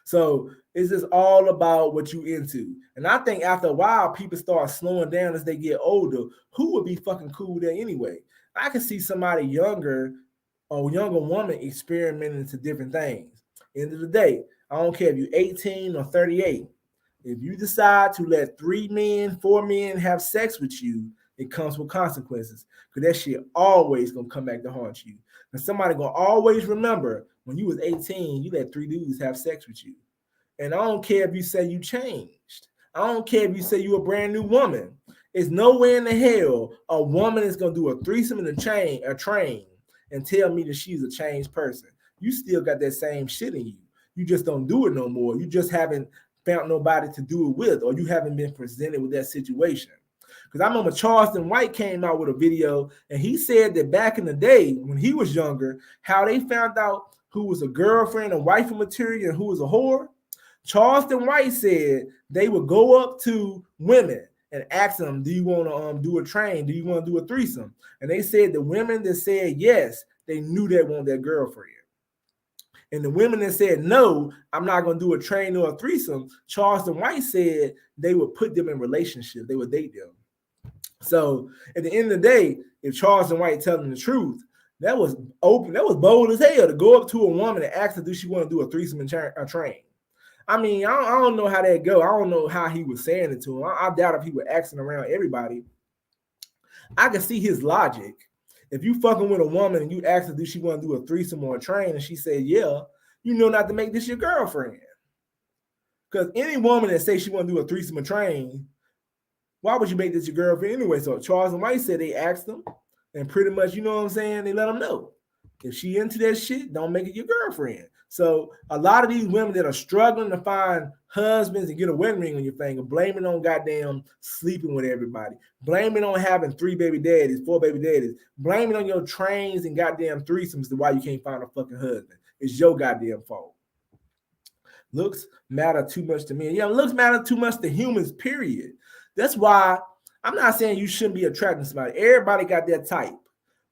So it's just all about what you into. And I think after a while, people start slowing down as they get older. Who would be fucking cool there anyway? I can see somebody younger or younger woman experimenting into different things. End of the day, I don't care if you're 18 or 38. If you decide to let 3 men, 4 men have sex with you, it comes with consequences. Because that shit always gonna come back to haunt you. And somebody gonna always remember when you was 18, you let 3 dudes have sex with you. And I don't care if you say you changed. I don't care if you say you a brand new woman. It's nowhere in the hell a woman is gonna do a threesome in a train and tell me that she's a changed person. You still got that same shit in you. You just don't do it no more. You just haven't found nobody to do it with, or you haven't been presented with that situation. Because I remember Charleston White came out with a video and he said that back in the day when he was younger, how they found out who was a girlfriend and wifey material and who was a whore. Charleston White said they would go up to women and ask them, do you want to do a train? Do you want to do a threesome? And they said the women that said yes, they knew they wanted their girlfriend. And the women that said, no, I'm not going to do a train or a threesome, Charleston White said they would put them in relationships. They would date them. So at the end of the day, if Charleston White telling the truth, that was open. That was bold as hell to go up to a woman and ask her, do she want to do a threesome and a train? I mean, I don't know how that go. I don't know how he was saying it to him. I doubt if he was asking around everybody. I can see his logic. If you fucking with a woman and you ask her, do she want to do a threesome or a train, and she said, yeah, you know not to make this your girlfriend. Because any woman that says she want to do a threesome or train, why would you make this your girlfriend anyway? So Charles and White said they asked them, and pretty much, you know what I'm saying, they let them know. If she into that shit, don't make it your girlfriend. So a lot of these women that are struggling to find husbands and get a wedding ring on your finger, blame it on goddamn sleeping with everybody. Blame it on having 3 baby daddies, 4 baby daddies. Blame it on your trains and goddamn threesomes to why you can't find a fucking husband. It's your goddamn fault. Looks matter too much to me. Yeah, looks matter too much to humans, period. That's why I'm not saying you shouldn't be attracting somebody. Everybody got that type.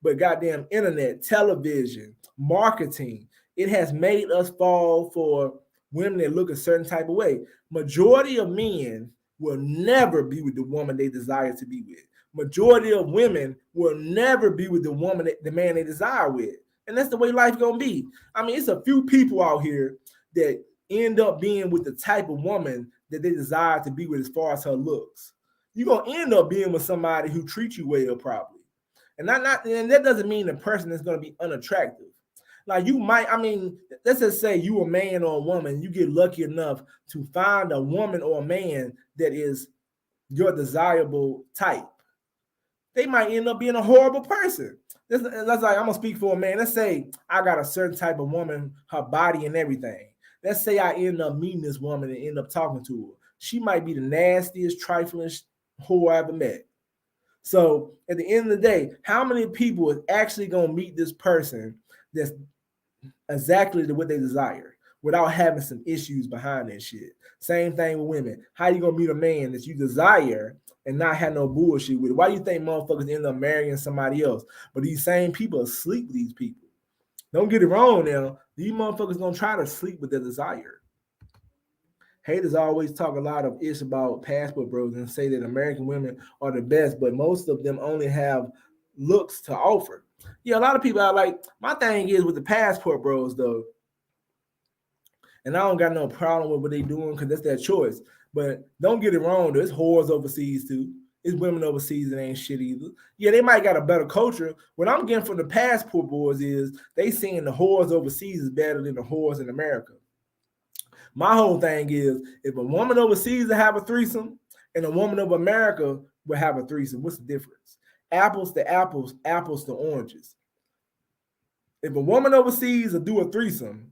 But goddamn internet, television, marketing, it has made us fall for women that look a certain type of way. Majority of men will never be with the woman they desire to be with. Majority of women will never be with the man they desire with. And that's the way life gonna be. I mean, it's a few people out here that end up being with the type of woman that they desire to be with as far as her looks. You're gonna end up being with somebody who treats you well, probably. And that doesn't mean the person is gonna be unattractive. Like you might, I mean, let's just say you a man or a woman, you get lucky enough to find a woman or a man that is your desirable type. They might end up being a horrible person. That's like I'm gonna speak for a man. Let's say I got a certain type of woman, her body and everything. Let's say I end up meeting this woman and end up talking to her. She might be the nastiest, trifling whore I ever met. So at the end of the day, how many people is actually gonna meet this person that's exactly what they desire without having some issues behind that shit? Same thing with women. How you gonna meet a man that you desire and not have no bullshit with it? Why do you think motherfuckers end up marrying somebody else? But these same people sleep with these people. Don't get it wrong now. These motherfuckers gonna try to sleep with their desire. Haters always talk a lot of ish about passport bros and say that American women are the best, but most of them only have looks to offer. Yeah, a lot of people are like, my thing is with the passport bros though, and I don't got no problem with what they doing because that's their choice. But don't get it wrong, there's whores overseas too. It's women overseas that ain't shit either. Yeah, they might got a better culture. What I'm getting from the passport boys is they saying the whores overseas is better than the whores in America. My whole thing is if a woman overseas will have a threesome and a woman of America will have a threesome, what's the difference? Apples to apples, apples to oranges. If a woman overseas will do a threesome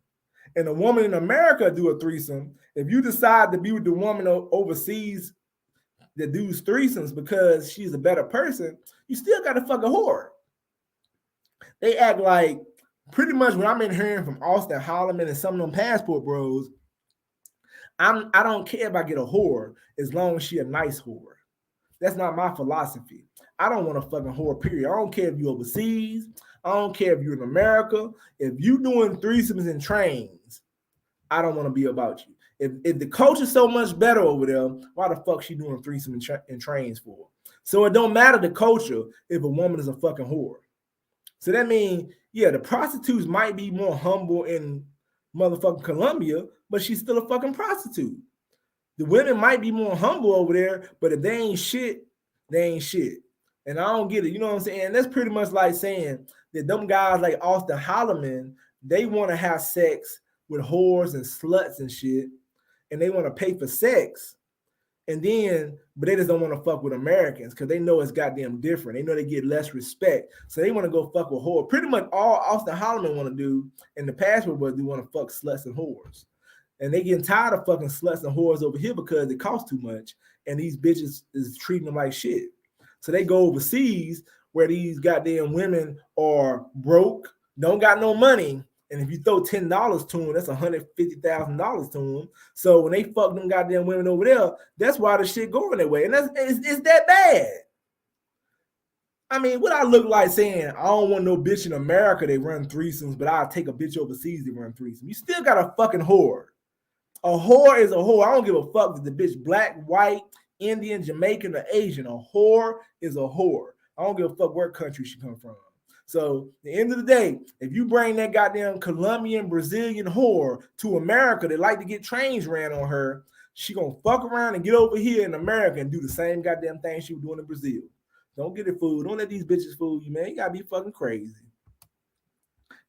and a woman in America do a threesome, if you decide to be with the woman overseas that does threesomes because she's a better person, you still got to fuck a whore. They act like pretty much what I'm hearing from Austin Holloman and some of them passport bros, I don't care if I get a whore as long as she a nice whore. That's not my philosophy. I don't want a fucking whore, period. I don't care if you overseas. I don't care if you're in America. If you doing threesomes and trains, I don't want to be about you. If the coach is so much better over there, why the fuck she doing threesome and trains for? So it don't matter the culture if a woman is a fucking whore. So that means, yeah, the prostitutes might be more humble in motherfucking Colombia, but she's still a fucking prostitute. The women might be more humble over there, but if they ain't shit, they ain't shit. And I don't get it. You know what I'm saying? And that's pretty much like saying that them guys like Austin Holloman, they want to have sex with whores and sluts and shit, and they want to pay for sex. And then, but they just don't want to fuck with Americans because they know it's goddamn different. They know they get less respect. So they want to go fuck with whores. Pretty much all Austin Holloman want to do, and the passport boys do want to fuck sluts and whores. And they getting tired of fucking sluts and whores over here because it costs too much. And these bitches is treating them like shit. So they go overseas where these goddamn women are broke, don't got no money. And if you throw $10 to them, that's $150,000 to them. So when they fuck them goddamn women over there, that's why the shit going that way. And it's that bad. I mean, what I look like saying, I don't want no bitch in America that run threesomes, but I'll take a bitch overseas that run threesomes. You still got a fucking whore. A whore is a whore. I don't give a fuck if the bitch black, white, Indian, Jamaican, or Asian. A whore is a whore. I don't give a fuck where country she come from. So at the end of the day, if you bring that goddamn Colombian, Brazilian whore to America that like to get trains ran on her, she gonna fuck around and get over here in America and do the same goddamn thing she was doing in Brazil. Don't get it fooled. Don't let these bitches fool you, man. You gotta be fucking crazy.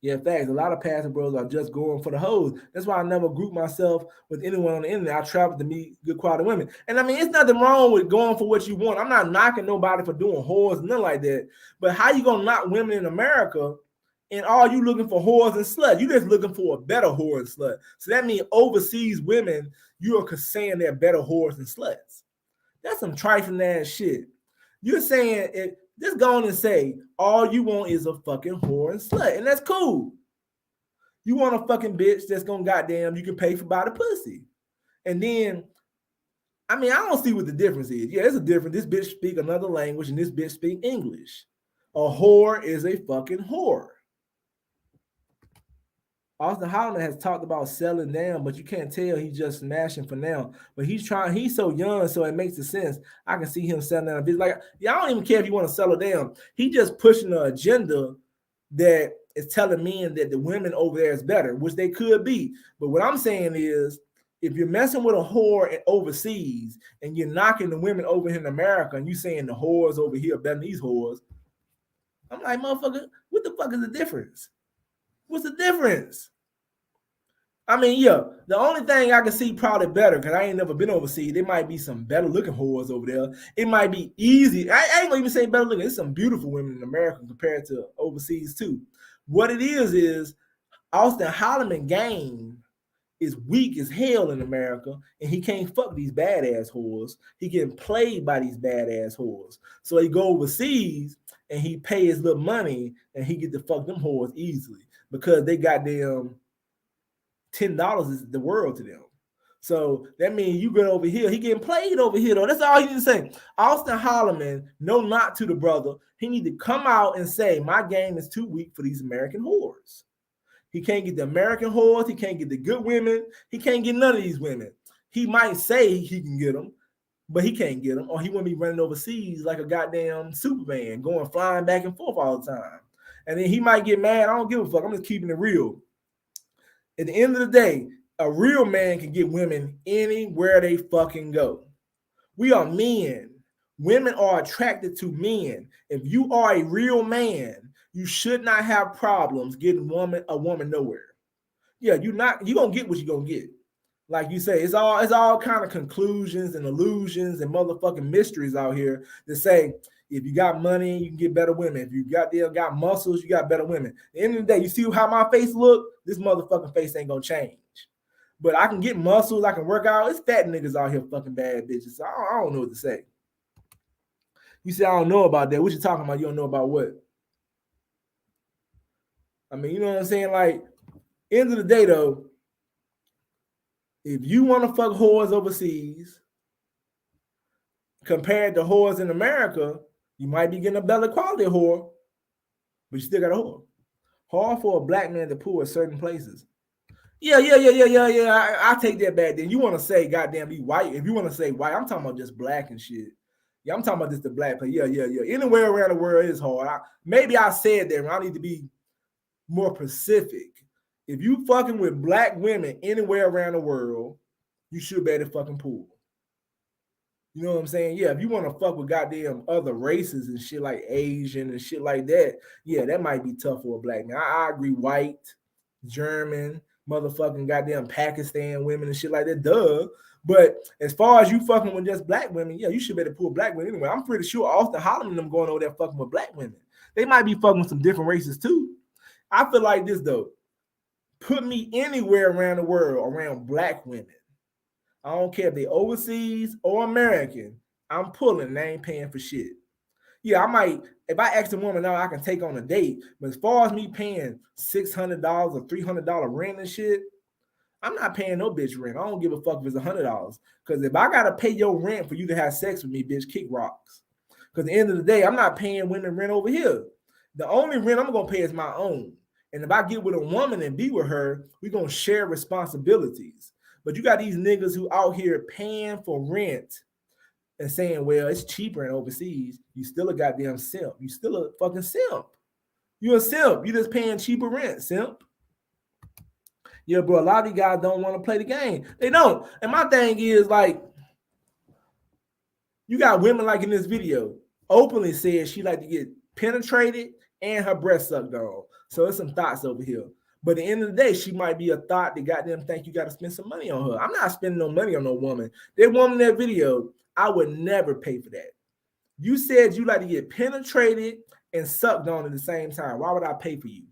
Yeah, facts. A lot of passing bros are just going for the hoes. That's why I never group myself with anyone on the internet. I travel to meet good quality women. And I mean, it's nothing wrong with going for what you want. I'm not knocking nobody for doing whores, nothing like that. But how you gonna knock women in America and all you looking for whores and sluts? You just looking for a better whore and slut. So that means overseas women, you are saying they're better whores and sluts. That's some trifling ass shit. You're saying it. Just go on and say, all you want is a fucking whore and slut. And that's cool. You want a fucking bitch that's gonna goddamn, you can pay for by the pussy. And then, I mean, I don't see what the difference is. Yeah, there's a difference. This bitch speak another language and this bitch speak English. A whore is a fucking whore. Austin Holloman has talked about selling down, but you can't tell he's just smashing for now. But he's so young, so it makes sense. I can see him selling down a bitch. Like, yeah, I don't even care if you want to sell it down. He just pushing an agenda that is telling men that the women over there is better, which they could be. But what I'm saying is, if you're messing with a whore overseas and you're knocking the women over here in America and you saying the whores over here are better than these whores, I'm like, motherfucker, what the fuck is the difference? What's the difference? I mean, yeah, the only thing I can see probably better, because I ain't never been overseas, there might be some better looking whores over there. It might be easy. I ain't gonna even say better looking. There's some beautiful women in America compared to overseas too. What it is Austin Holloman game is weak as hell in America, and he can't fuck these badass whores. He getting played by these badass whores. So he go overseas and he pay his little money and he get to fuck them whores easily because they got them $10 is the world to them. So that means you get over here. He getting played over here though. That's all he need to say. Austin Holloman, no, not to the brother. He need to come out and say my game is too weak for these American whores. He can't get the American whores. He can't get the good women. He can't get none of these women. He might say he can get them, but he can't get them, or he won't be running overseas like a goddamn Superman, going flying back and forth all the time. And then he might get mad. I don't give a fuck. I'm just keeping it real. At the end of the day, a real man can get women anywhere they fucking go. We are men. Women are attracted to men. If you are a real man, you should not have problems getting a woman nowhere. Yeah, you gonna get what you gonna get. Like you say, it's all kind of conclusions and illusions and motherfucking mysteries out here that say if you got money, you can get better women. If you got muscles, you got better women. At the end of the day, you see how my face look? This motherfucking face ain't gonna change. But I can get muscles, I can work out. It's fat niggas out here fucking bad bitches. So I don't know what to say. You say I don't know about that. What you talking about? You don't know about what? I mean, you know what I'm saying? Like, end of the day, though, if you want to fuck whores overseas compared to whores in America, you might be getting a better quality whore, but you still got a whore. Hard for a black man to pull at certain places. Yeah. I take that back. Then you want to say, goddamn, be white. If you want to say white, I'm talking about just black and shit. Yeah, I'm talking about just the black place. Yeah. Anywhere around the world is hard. Maybe I said that. I need to be more specific. If you fucking with black women anywhere around the world, you should be able to fucking pull. You know what I'm saying? Yeah, if you want to fuck with goddamn other races and shit like Asian and shit like that, yeah, that might be tough for a black man. I agree. White, German, motherfucking goddamn Pakistan women and shit like that, duh. But as far as you fucking with just black women, yeah, you should be able to pull black women anyway. I'm pretty sure Austin Holloman them going over there fucking with black women. They might be fucking with some different races too. I feel like this though. Put me anywhere around the world around black women. I don't care if they overseas or American. I'm pulling and I ain't paying for shit. Yeah, I might, if I ask a woman now, I can take on a date. But as far as me paying $600 or $300 rent and shit, I'm not paying no bitch rent. I don't give a fuck if it's $100. Because if I gotta pay your rent for you to have sex with me, bitch, kick rocks. Because at the end of the day, I'm not paying women rent over here. The only rent I'm gonna pay is my own. And if I get with a woman and be with her, we're gonna share responsibilities. But you got these niggas who out here paying for rent and saying, well, it's cheaper in overseas. You still a goddamn simp. You still a fucking simp. You a simp. You just paying cheaper rent, simp. Yeah, bro, a lot of these guys don't want to play the game. They don't. And my thing is, like, you got women like in this video openly said she like to get penetrated and her breast sucked on. So there's some thoughts over here. But at the end of the day, she might be a thought that goddamn think you got to spend some money on her. I'm not spending no money on no woman. That woman in that video, I would never pay for that. You said you like to get penetrated and sucked on at the same time. Why would I pay for you?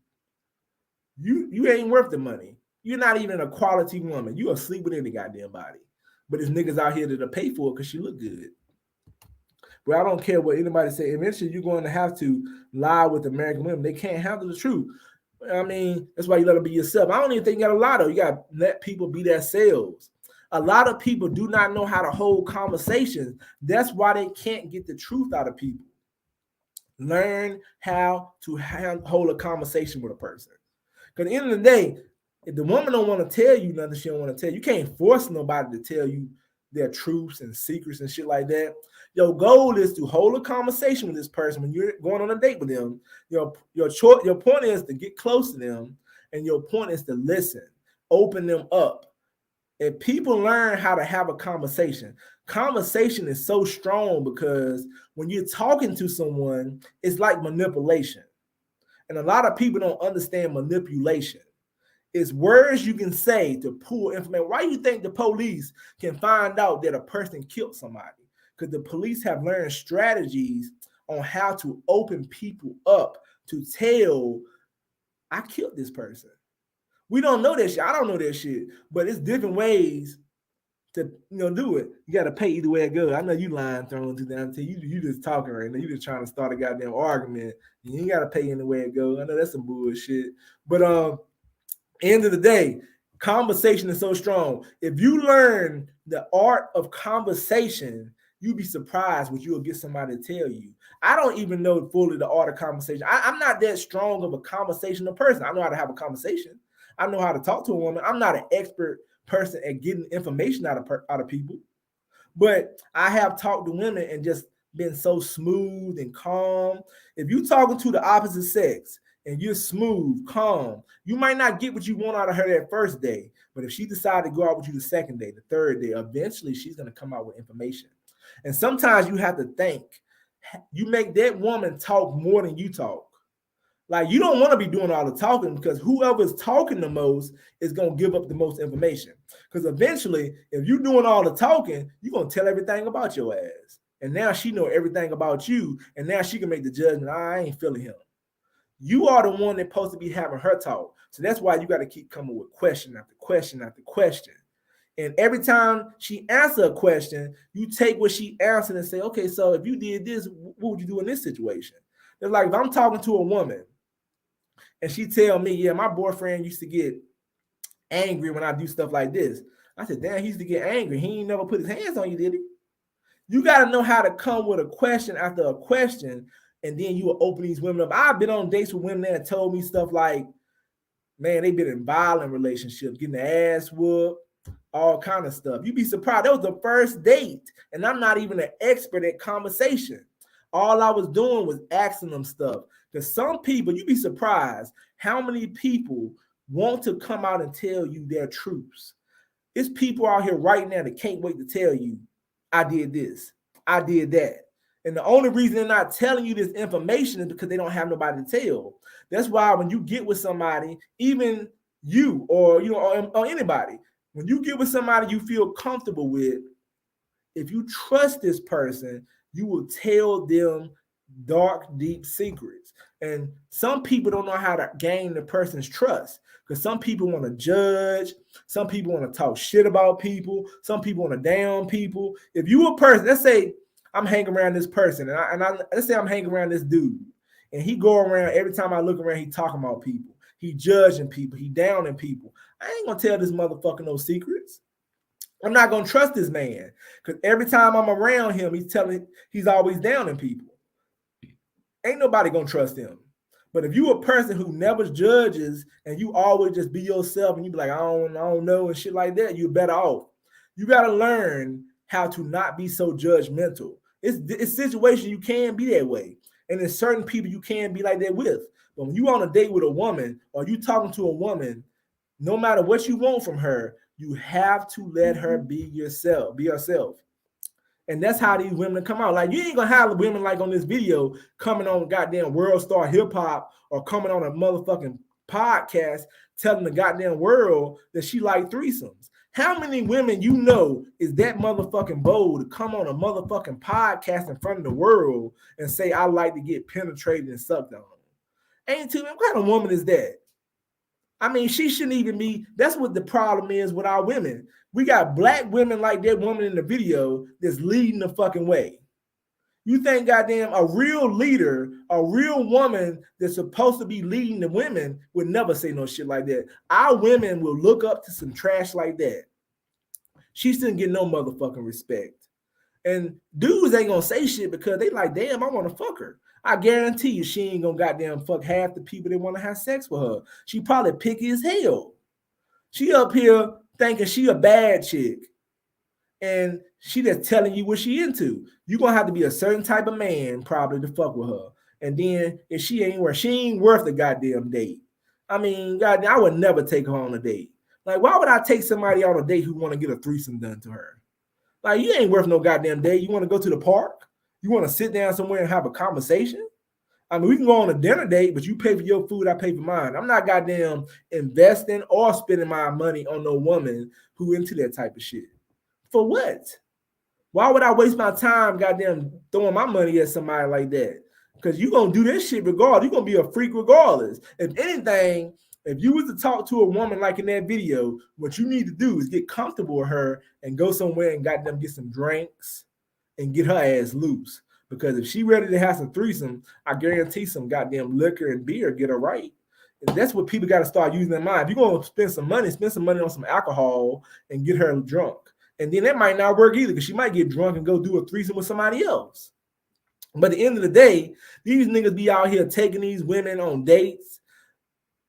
You ain't worth the money. You're not even a quality woman. You asleep with any goddamn body. But there's niggas out here that'll pay for it because she look good. But I don't care what anybody say. Eventually, you're going to have to lie with American women. They can't handle the truth. I mean, that's why you let them be yourself. I don't even think you got to lie, though. You got to let people be themselves. A lot of people do not know how to hold conversations. That's why they can't get the truth out of people. Learn how to hold a conversation with a person. Because at the end of the day, if the woman don't want to tell you nothing, she don't want to tell you. You can't force nobody to tell you their truths and secrets and shit like that. Your goal is to hold a conversation with this person when you're going on a date with them. Your point is to get close to them, and your point is to listen, open them up. If people learn how to have a conversation is so strong because when you're talking to someone, it's like manipulation. And a lot of people don't understand manipulation. It's words you can say to pull information. Why do you think the police can find out that a person killed somebody? Because the police have learned strategies on how to open people up to tell, I killed this person. We don't know that shit. I don't know that shit. But it's different ways to do it. You got to pay either way it goes. I know you lying throwing to them. You just talking right now. You just trying to start a goddamn argument. You ain't got to pay any way it goes. I know that's some bullshit. But end of the day, conversation is so strong. If you learn the art of conversation, you'd be surprised what you'll get somebody to tell you. I don't even know fully the art of conversation. I'm not that strong of a conversational person. I know how to have a conversation. I know how to talk to a woman. I'm not an expert person at getting information out of people, but I have talked to women and just been so smooth and calm. If you're talking to the opposite sex and you're smooth, calm, you might not get what you want out of her that first day, but if she decided to go out with you the second day, the third day, eventually she's going to come out with information. And sometimes you have to think, you make that woman talk more than you talk. Like, you don't want to be doing all the talking, because whoever's talking the most is going to give up the most information. Because eventually, if you're doing all the talking, you're going to tell everything about your ass. And now she know everything about you, and now she can make the judgment, I ain't feeling him. You are the one that's supposed to be having her talk. So that's why you got to keep coming with question after question after question. And every time she answers a question, you take what she answered and say, okay, so if you did this, what would you do in this situation? It's like if I'm talking to a woman and she tell me, yeah, my boyfriend used to get angry when I do stuff like this. I said, damn, he used to get angry. He ain't never put his hands on you, did he? You got to know how to come with a question after a question, and then you will open these women up. I've been on dates with women that told me stuff like, man, they've been in violent relationships, getting their ass whooped, all kind of stuff. You'd be surprised. That was the first date, and I'm not even an expert at conversation. All I was doing was asking them stuff. Because some people, you'd be surprised how many people want to come out and tell you their truths. It's people out here right now that can't wait to tell you, I did this, I did that. And the only reason they're not telling you this information is because they don't have nobody to tell. That's why when you get with somebody, even you or anybody, when you get with somebody you feel comfortable with, if you trust this person, you will tell them dark, deep secrets. And some people don't know how to gain the person's trust, because some people want to judge, some people want to talk shit about people, some people want to down people. If you a person, let's say I'm hanging around this person, and let's say I'm hanging around this dude, and he go around, every time I look around, he talking about people, he judging people, he downing people. I ain't gonna tell this motherfucker no secrets. I'm not gonna trust this man, because every time I'm around him, he's always downing people. Ain't nobody gonna trust him. But if you a person who never judges and you always just be yourself and you be like, I don't know and shit like that, you're better off. You gotta learn how to not be so judgmental. It's situations you can be that way, and there's certain people you can be like that with. But when you on a date with a woman or you talking to a woman, no matter what you want from her, you have to let her be yourself, be herself. And that's how these women come out. Like, you ain't gonna have women like on this video coming on goddamn World Star Hip Hop or coming on a motherfucking podcast telling the goddamn world that she like threesomes. How many women you know is that motherfucking bold to come on a motherfucking podcast in front of the world and say, I like to get penetrated and sucked on? Ain't too many. What kind of woman is that? I mean, she shouldn't even be. That's what the problem is with our women. We got black women like that woman in the video that's leading the fucking way. You think goddamn a real leader, a real woman that's supposed to be leading the women would never say no shit like that. Our women will look up to some trash like that. She shouldn't get no motherfucking respect. And dudes ain't gonna say shit because they like, damn, I want to fuck her. I guarantee you she ain't gonna goddamn fuck half the people that want to have sex with her. She probably picky as hell. She up here thinking she a bad chick, and she just telling you what she into. You're gonna have to be a certain type of man probably to fuck with her. And then if she ain't worth the goddamn date. I mean, goddamn, I would never take her on a date. Like, why would I take somebody on a date who want to get a threesome done to her? Like, you ain't worth no goddamn date. You want to go to the park? You want to sit down somewhere and have a conversation? I mean, we can go on a dinner date, but you pay for your food, I pay for mine. I'm not goddamn investing or spending my money on no woman who into that type of shit. For what? Why would I waste my time goddamn throwing my money at somebody like that? Because you're going to do this shit regardless. You're going to be a freak regardless. If anything, if you was to talk to a woman like in that video, what you need to do is get comfortable with her and go somewhere and goddamn get some drinks and get her ass loose. Because if she ready to have some threesome, I guarantee some goddamn liquor and beer get her right. And that's what people got to start using their mind. If you're going to spend some money on some alcohol and get her drunk. And then that might not work either because she might get drunk and go do a threesome with somebody else. But at the end of the day, these niggas be out here taking these women on dates,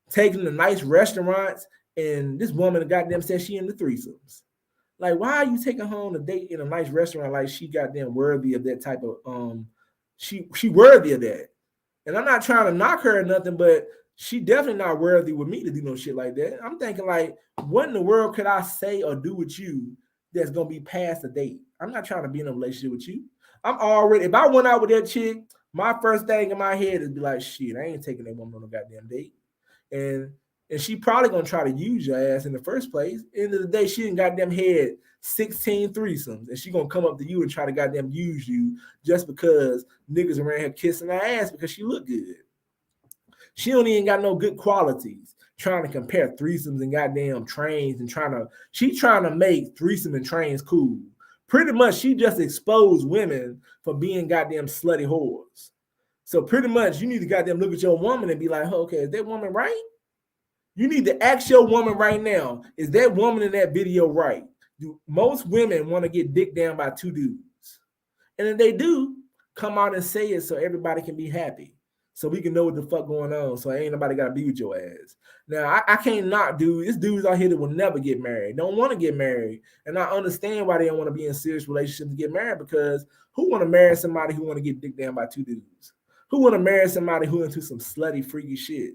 taking them to nice restaurants, and this woman goddamn says she into threesomes. Like, why are you taking her on a date in a nice restaurant like she goddamn worthy of that type of she worthy of that. And I'm not trying to knock her or nothing, but she definitely not worthy with me to do no shit like that. I'm thinking like, what in the world could I say or do with you that's gonna be past a date? I'm not trying to be in a relationship with you. I'm already, if I went out with that chick, my first thing in my head is be like, shit, I ain't taking that woman on a goddamn date. And she probably gonna try to use your ass in the first place. End of the day, she didn't goddamn had 16 threesomes, and she gonna come up to you and try to goddamn use you just because niggas around here kissing her ass because she look good. She don't even got no good qualities. Trying to compare threesomes and goddamn trains and trying to make threesome and trains cool. Pretty much, she just exposed women for being goddamn slutty whores. So pretty much, you need to goddamn look at your woman and be like, okay, is that woman right? You need to ask your woman right now, is that woman in that video right? Do most women want to get dicked down by two dudes? And if they do, come out and say it so everybody can be happy. So we can know what the fuck going on. So ain't nobody got to be with your ass. Now, I can't knock dudes. It's dudes out here that will never get married, don't want to get married. And I understand why they don't want to be in serious relationships to get married, because who want to marry somebody who want to get dicked down by two dudes? Who want to marry somebody who into some slutty, freaky shit?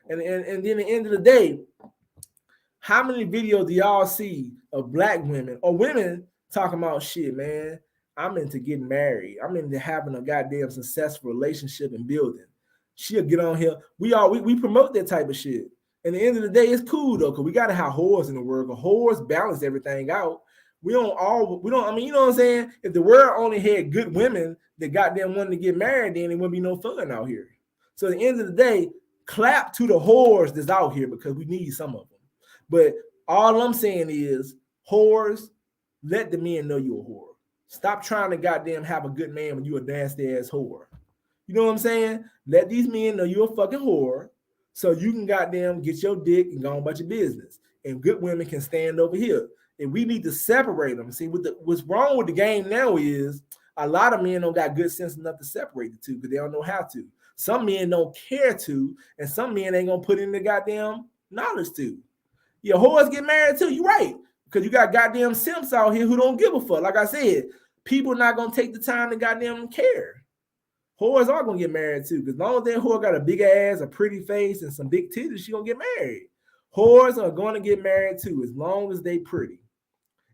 And then at the end of the day, how many videos do y'all see of black women or women talking about shit, man? I'm into getting married. I'm into having a goddamn successful relationship and building. She'll get on here. We promote that type of shit. And at the end of the day, it's cool though, because we gotta have whores in the world. Because whores balance everything out. I mean, you know what I'm saying? If the world only had good women that goddamn wanted to get married, then it wouldn't be no fun out here. So at the end of the day, clap to the whores that's out here because we need some of them. But all I'm saying is, whores, let the men know you're a whore. Stop trying to goddamn have a good man when you a nasty ass whore. You know what I'm saying? Let these men know you're a fucking whore so you can goddamn get your dick and go on about your business. And good women can stand over here. And we need to separate them. See, what's wrong with the game now is a lot of men don't got good sense enough to separate the two because they don't know how to. Some men don't care to, and some men ain't gonna put in the goddamn knowledge to. Your whores get married too. You're right. Because you got goddamn simps out here who don't give a fuck. Like I said, people are not gonna take the time to goddamn care. Whores are gonna get married too. Because as long as that whore got a big ass, a pretty face, and some big titties, she gonna get married. Whores are gonna get married too, as long as they pretty.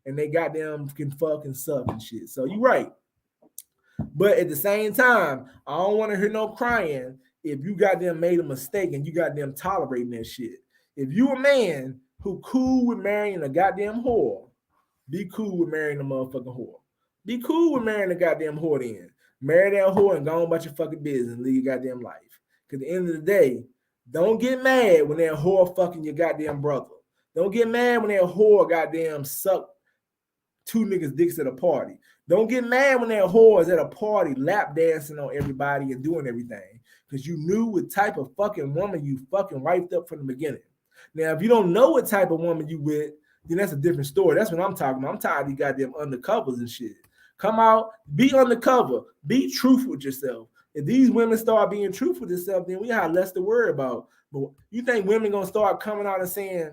And they goddamn can fuck and suck and shit. So you're right. But at the same time, I don't want to hear no crying if you goddamn made a mistake and you goddamn tolerating that shit. If you a man who cool with marrying a goddamn whore, be cool with marrying a motherfucking whore. Be cool with marrying a goddamn whore then. Marry that whore and go on about your fucking business and live your goddamn life. Because at the end of the day, don't get mad when that whore fucking your goddamn brother. Don't get mad when that whore goddamn suck two niggas' dicks at a party. Don't get mad when that whore is at a party lap dancing on everybody and doing everything. Because you knew what type of fucking woman you fucking wiped up from the beginning. Now, if you don't know what type of woman you with, then that's a different story. That's what I'm talking about. I'm tired of these goddamn undercovers and shit. Come out, be undercover, be truthful with yourself. If these women start being truthful with themselves, then we have less to worry about. But you think women gonna start coming out and saying,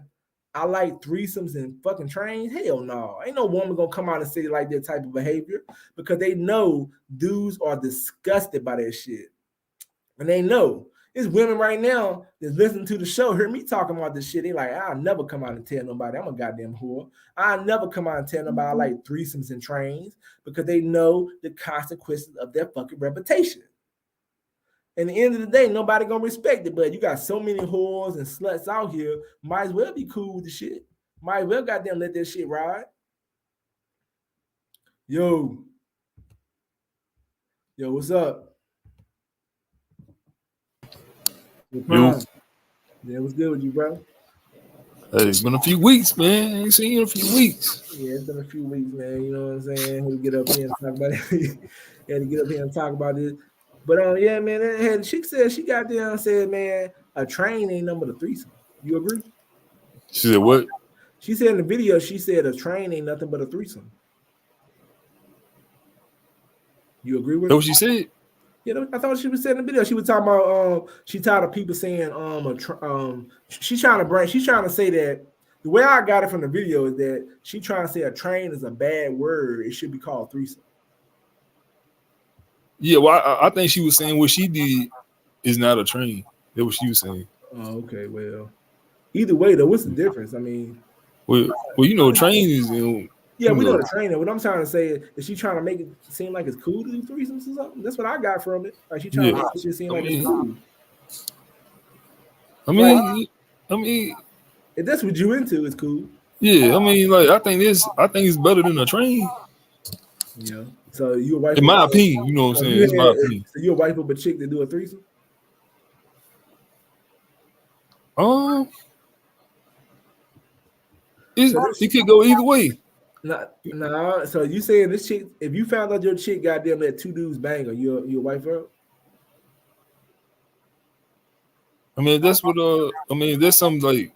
I like threesomes and fucking trains? Hell no. Ain't no woman gonna come out and say like that type of behavior because they know dudes are disgusted by that shit. And they know. It's women right now that's listening to the show, hear me talking about this shit. They like, I'll never come out and tell nobody I'm a goddamn whore. I'll never come out and tell nobody I like threesomes and trains because they know the consequences of their fucking reputation. at the end of the day, nobody gonna respect it. But you got so many whores and sluts out here, might as well be cool with the shit. Might as well goddamn let that shit ride. Yo, what's up? Yo. Yeah, what's good with you, bro? Hey, it's been a few weeks, man. I ain't seen you in a few weeks. Yeah, it's been a few weeks, man. You know what I'm saying? Had to get up here and talk about it. Had to get up here and talk about this. But yeah, man. She said she got there and said, man, a train ain't nothing but a threesome. You agree? She said what? She said in the video, she said a train ain't nothing but a threesome. You agree with that? What she said? Yeah, I thought she was saying in the video. She was talking about she tired of people saying she's trying to say that the way I got it from the video is that she trying to say a train is a bad word. It should be called threesome. Yeah, well, I think she was saying what she did is not a train. That's what she was saying. Oh, okay. Well, either way though, what's the difference? I mean, well, you know, a train is yeah, we know the trainer. What I'm trying to say is she trying to make it seem like it's cool to do threesomes or something? That's what I got from it. Like she trying to make it seem like it's cool. I mean, if that's what you into, it's cool. Yeah, I mean, like I think it's better than a train. Yeah. So you a wife? In my opinion, you know what I'm saying. It's my opinion. So you a wife of a chick that do a threesome? It could go either way. Nah. So you saying this chick? If you found out your chick goddamn let two dudes bang her, you a wife her? I mean, that's what. I mean, that's something like.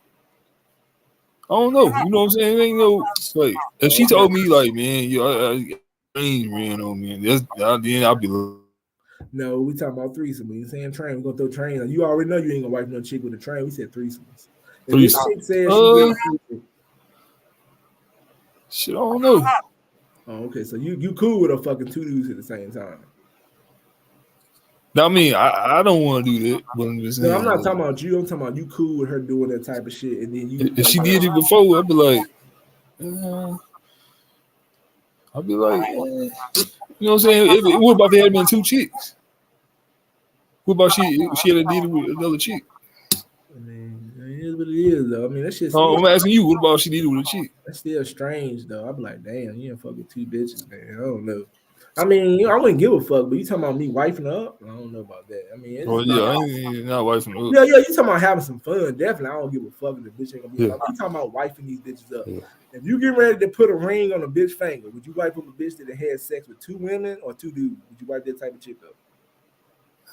I don't know. You know what I'm saying? It ain't no like. If she told me like, man, I ran on me, then I'll be. No, we talking about threesome. We ain't saying train. We're gonna throw trains. You already know you ain't gonna wife no chick with a train. We said threesomes. If this chick says shit, I don't know. Oh, okay. So you cool with a fucking two dudes at the same time? I mean, I don't want to do that, but I'm just saying. No, I'm not talking about you. I'm talking about you cool with her doing that type of shit, and then you. If she did it before, I'd be like, you know what I'm saying? What about if there had been two chicks? What about she had did it with another chick? I mean, it is what it is, though. I mean, that shit. I'm asking you, what about if she did it with a chick? That's still strange, though. I'm like, damn, you ain't fucking two bitches, man. I don't know. I mean, I wouldn't give a fuck, but you talking about me wifing up? I don't know about that. I mean, I ain't not wifing up. Yeah, you talking about having some fun? Definitely, I don't give a fuck if the bitch ain't gonna be. You talking about wifing these bitches up? Yeah. If you get ready to put a ring on a bitch finger, would you wife up a bitch that had sex with two women or two dudes? Would you wife that type of chick up?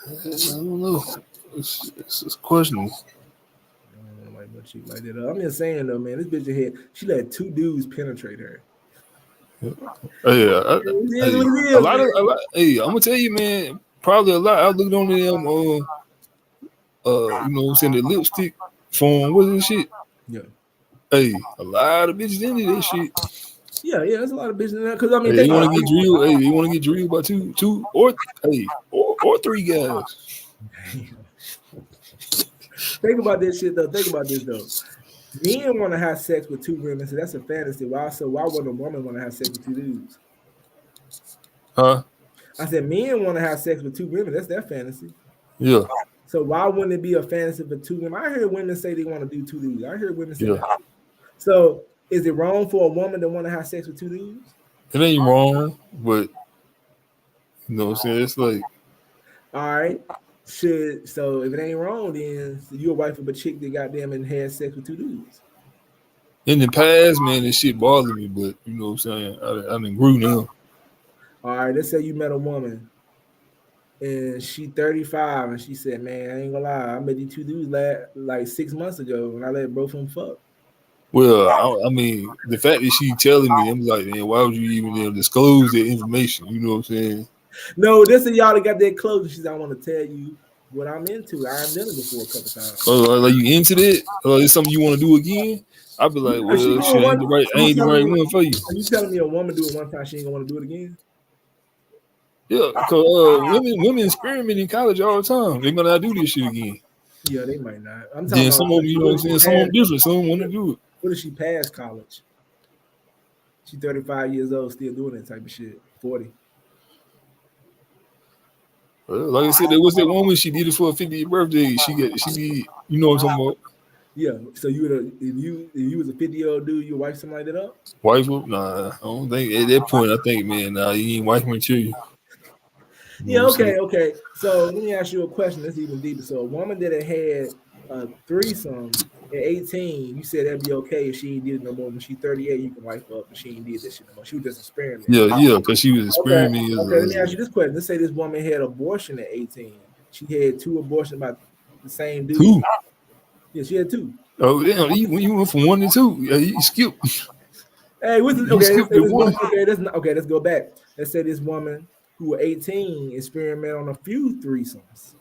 I don't know. It's questions. I don't like no chick like that. I'm just saying though, man, this bitch she let two dudes penetrate her. I'm gonna tell you, man. Probably a lot. I looked on them, you know what I'm saying, the lipstick form. What is this shit? Yeah. Hey, a lot of bitches into this shit. Yeah, there's a lot of bitches in there. Cause I mean, they want to get drilled. Hey, they want to get drilled by two or three guys. Think about this shit though. Think about this though. Men want to have sex with two women, so that's a fantasy. Why would a woman want to have sex with two dudes? Huh? I said men want to have sex with two women. That's their fantasy. Yeah. So why wouldn't it be a fantasy for two women? I heard women say they want to do two dudes. I heard women say that. So is it wrong for a woman to want to have sex with two dudes? It ain't wrong, but you know what I'm saying? It's like, all right. So if it ain't wrong, then you're a wife of a chick that got them and had sex with two dudes. In the past, man, this shit bothered me, but you know what I'm saying? I done grew now. All right, let's say you met a woman and she 35 and she said, man, I ain't gonna lie, I met these two dudes like 6 months ago and I let both of them fuck. Well, I mean, the fact that she telling me, I'm like, man, why would you even disclose that information? You know what I'm saying? No, this is y'all that got that close. She said, I want to tell you what I'm into. I've done it before a couple times. Like you into that? It's something you want to do again? I'd be like, well, shit, ain't the right one for you. Are you telling me a woman do it one time, she ain't gonna want to do it again? Yeah, because women experiment in college all the time. They might not do this shit again. Yeah, they might not. I'm talking about some of them, you know what I'm saying? Some of them different. Some want to do it. What if she passed college? She 35 years old, still doing that type of shit. 40. Like I said, there was that woman. She did it for her 50th birthday. She did. You know what I'm talking about? Yeah. So you would if you was a 50-year-old dude, you wife something like that up? Wife? Nah, I don't think at that point. I think, man, nah, you ain't wife material. Yeah, okay. So let me ask you a question that's even deeper. So a woman that had a threesome at 18, you said that'd be okay if she ain't did it no more. When she's 38, you can wife her up, but she ain't did that shit no more. She was just experimenting. Yeah, because she was experimenting. Okay, let me ask you this question. Let's say this woman had abortion at 18. She had 2 abortions by the same dude. 2? Yeah, she had 2. Oh, damn, when you went from 1 to 2, you skip. Hey, what's You skipped the one. Let's go back. Let's say this woman who was 18 experimented on a few threesomes.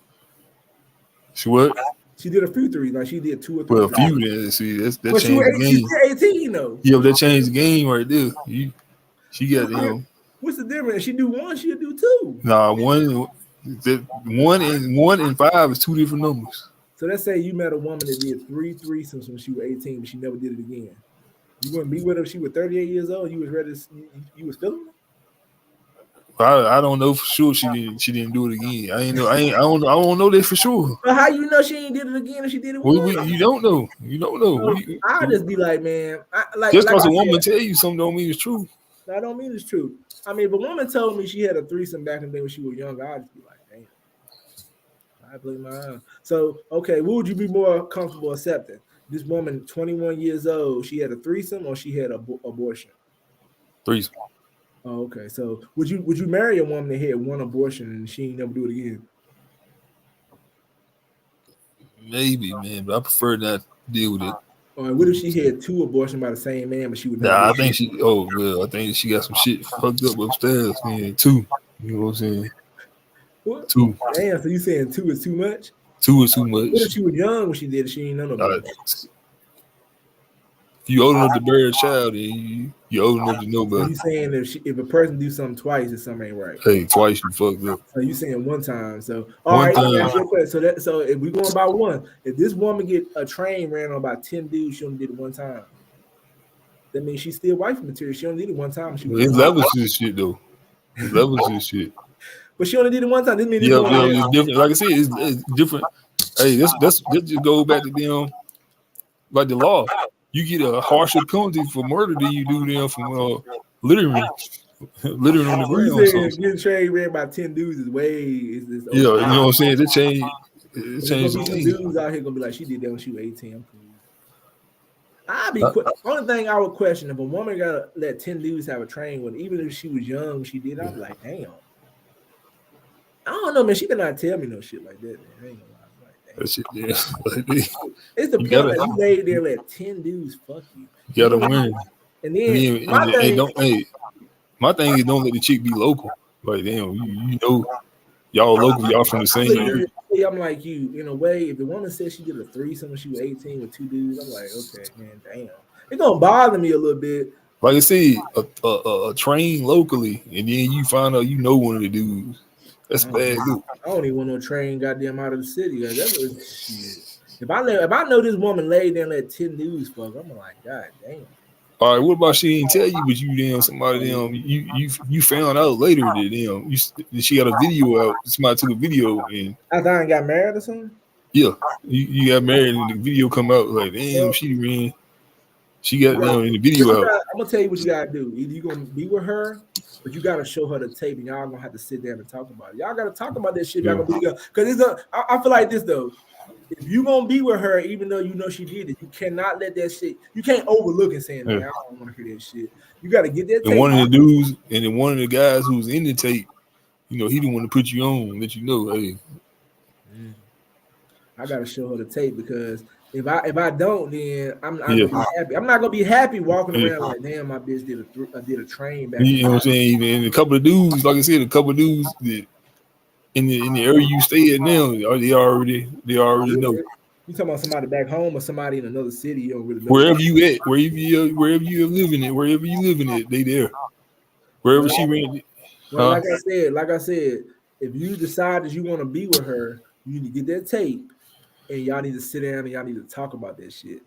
She what? She did a few threes, like she did 2 or 3. Well, a few then. See, that changed the game. She's 18 though. Yeah, but that changed the game right there. She got What's the difference? If she do 1, she'll do 2. Nah, 1 and 5 is 2 different numbers. So let's say you met a woman that did 3 threesomes when she was 18, but she never did it again. You wouldn't be with her if she was 38 years old. You was ready. You was feeling her? I don't know for sure she didn't do it again. I don't know that for sure. But how you know she ain't did it again if she did it once? You don't know. I'll just be like, man, just because a woman tell you something don't mean it's true. I don't mean it's true. I mean, if a woman told me she had a threesome back in the day when she was younger, I'd just be like, damn. I believe my eyes. So, okay, what would you be more comfortable accepting? This woman, 21 years old, she had a threesome or she had an abortion? Threesome. Oh, okay. So would you marry a woman that had 1 abortion and she ain't never do it again? Maybe, man, but I prefer not to deal with it. Or what if she had 2 abortions by the same man, but she would? Nah, I think she got some shit fucked up upstairs, man. 2, you know what I'm saying? What? 2. Damn. So you saying 2 is too much? 2 is too much. What if she was young when she did it? She ain't know nobody. If you old enough to bear a child, then you old enough to know better. So you saying if a person do something twice, then something ain't right? Hey, twice you fucked up. So you saying 1 time? So all right. So if we going by 1, if this woman get a train ran on about 10 dudes, she only did it 1 time. That means she's still wife material. She only did it 1 time. It's levels to this shit though. It's levels to this shit. But she only did it 1 time. This means it's different. Like I said, it's different. Hey, this just go back to them, like the law. You get a harsher penalty for murder than you do them from littering on the ground. You saying getting trained ran by 10 dudes is way you know what I'm saying? They changed. It changed the game. Dudes out here gonna be like, she did that when she was 18. I'm cool. I'd be only thing I would question if a woman gotta let 10 dudes have a train with, even if she was young when she did it, I'd be like, damn. I don't know, man. She better not tell me no shit like that, man. I ain't gonna lie. That shit, yeah. It's the point that you laid there let 10 dudes fuck you. You gotta win. And then my thing is don't let the chick be local. Like, damn, you know, y'all local, y'all from the same area. I'm like you, in a way. If the woman said she did a threesome when she was 18 with 2 dudes, I'm like, okay, man, damn. It's gonna bother me a little bit. Like I said, a train locally, and then you find out you know one of the dudes. That's bad. I don't even want no train goddamn out of the city. Like, that was shit. If I know this woman laid there and let 10 dudes fuck, I'm like, god damn. All right, what about she didn't tell you, but you damn somebody damn you found out later that damn she got a video out. Somebody took a video and I thought I got married or something. Yeah, you got married and the video come out like damn she got down in the video out. I'm gonna tell you what you gotta do. Either you gonna be with her, but you gotta show her the tape, and y'all gonna have to sit down and talk about it. Y'all gotta talk about this shit. Y'all gonna be together. Because I feel like this though. If you gonna be with her, even though you know she did it, you cannot let that shit. You can't overlook and saying, "Man, I don't want to hear that shit." You gotta get that. And one of the dudes, and then one of the guys who's in the tape, he didn't want to put you on, let you know, hey. I gotta show her the tape because if I don't, then I'm not gonna be happy. I'm not gonna be happy walking around like, damn, my bitch did a train back. You know what I'm saying? And a couple of dudes, like I said, that in the area you stay at now, they already know. You talking about somebody back home or somebody in another city? You don't really know. Wherever you at, wherever you living at, they there. Wherever she ran. Well, like I said, if you decide that you want to be with her, you need to get that tape, and y'all need to sit down and y'all need to talk about that shit.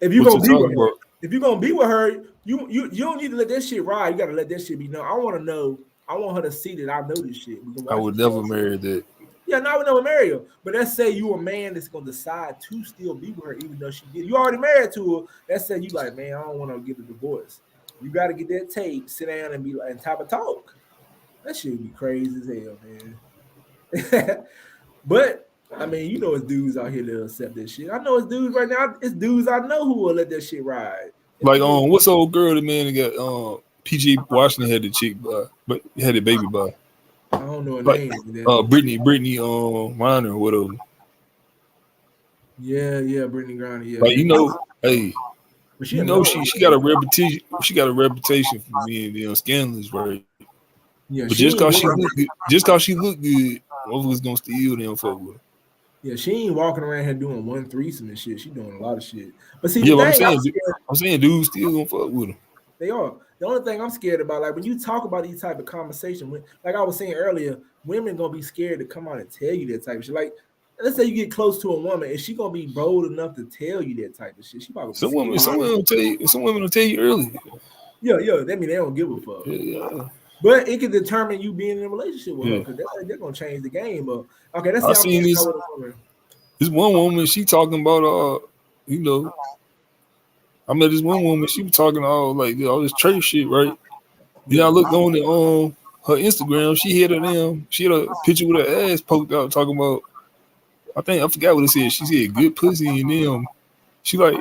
If you're gonna be with her, you don't need to let that shit ride. You gotta let that shit be known. I want to know I want her to see that I know this shit. We can watch I would the never show. marry that. Yeah, no, I would never marry her. But let's say you a man that's gonna decide to still be with her, even though she did. You already married to her. Let's say you like, man, I don't want to get a divorce. You got to get that tape, sit down, and be like, and type of talk. That shit would be crazy as hell, man. But I mean, you know, it's dudes out here that accept that shit. I know it's dudes right now. It's dudes I know who will let that shit ride. Like, what's the old girl, the man that got PG Washington had the chick by, but had the baby by. I don't know her like, name. Brittany Minor or whatever. Yeah, Brittany Griner. Yeah, like, you know, hey, but you know, she got a reputation. She got a reputation for being scandalous, right? Yeah, but just cause she looked good, motherfuckers gonna steal them fuck with her. Yeah, she ain't walking around here doing one threesome and shit. She doing a lot of shit. But see, yeah, the I'm saying dudes still gonna fuck with her. They are. The only thing I'm scared about, like when you talk about these type of conversations, like I was saying earlier, women gonna be scared to come out and tell you that type of shit. Like, let's say you get close to a woman, is she gonna be bold enough to tell you that type of shit? She probably some women will tell you early. Yeah, that mean they don't give a fuck. Yeah. But it can determine you being in a relationship with her because they're gonna change the game. But okay, let's see. This one woman, she talking about you know, I met this one woman. She was talking all like all this church shit, right? Then I looked on her Instagram. She had a picture with her ass poked out, talking about. I forgot what it said. She said good pussy and them. She like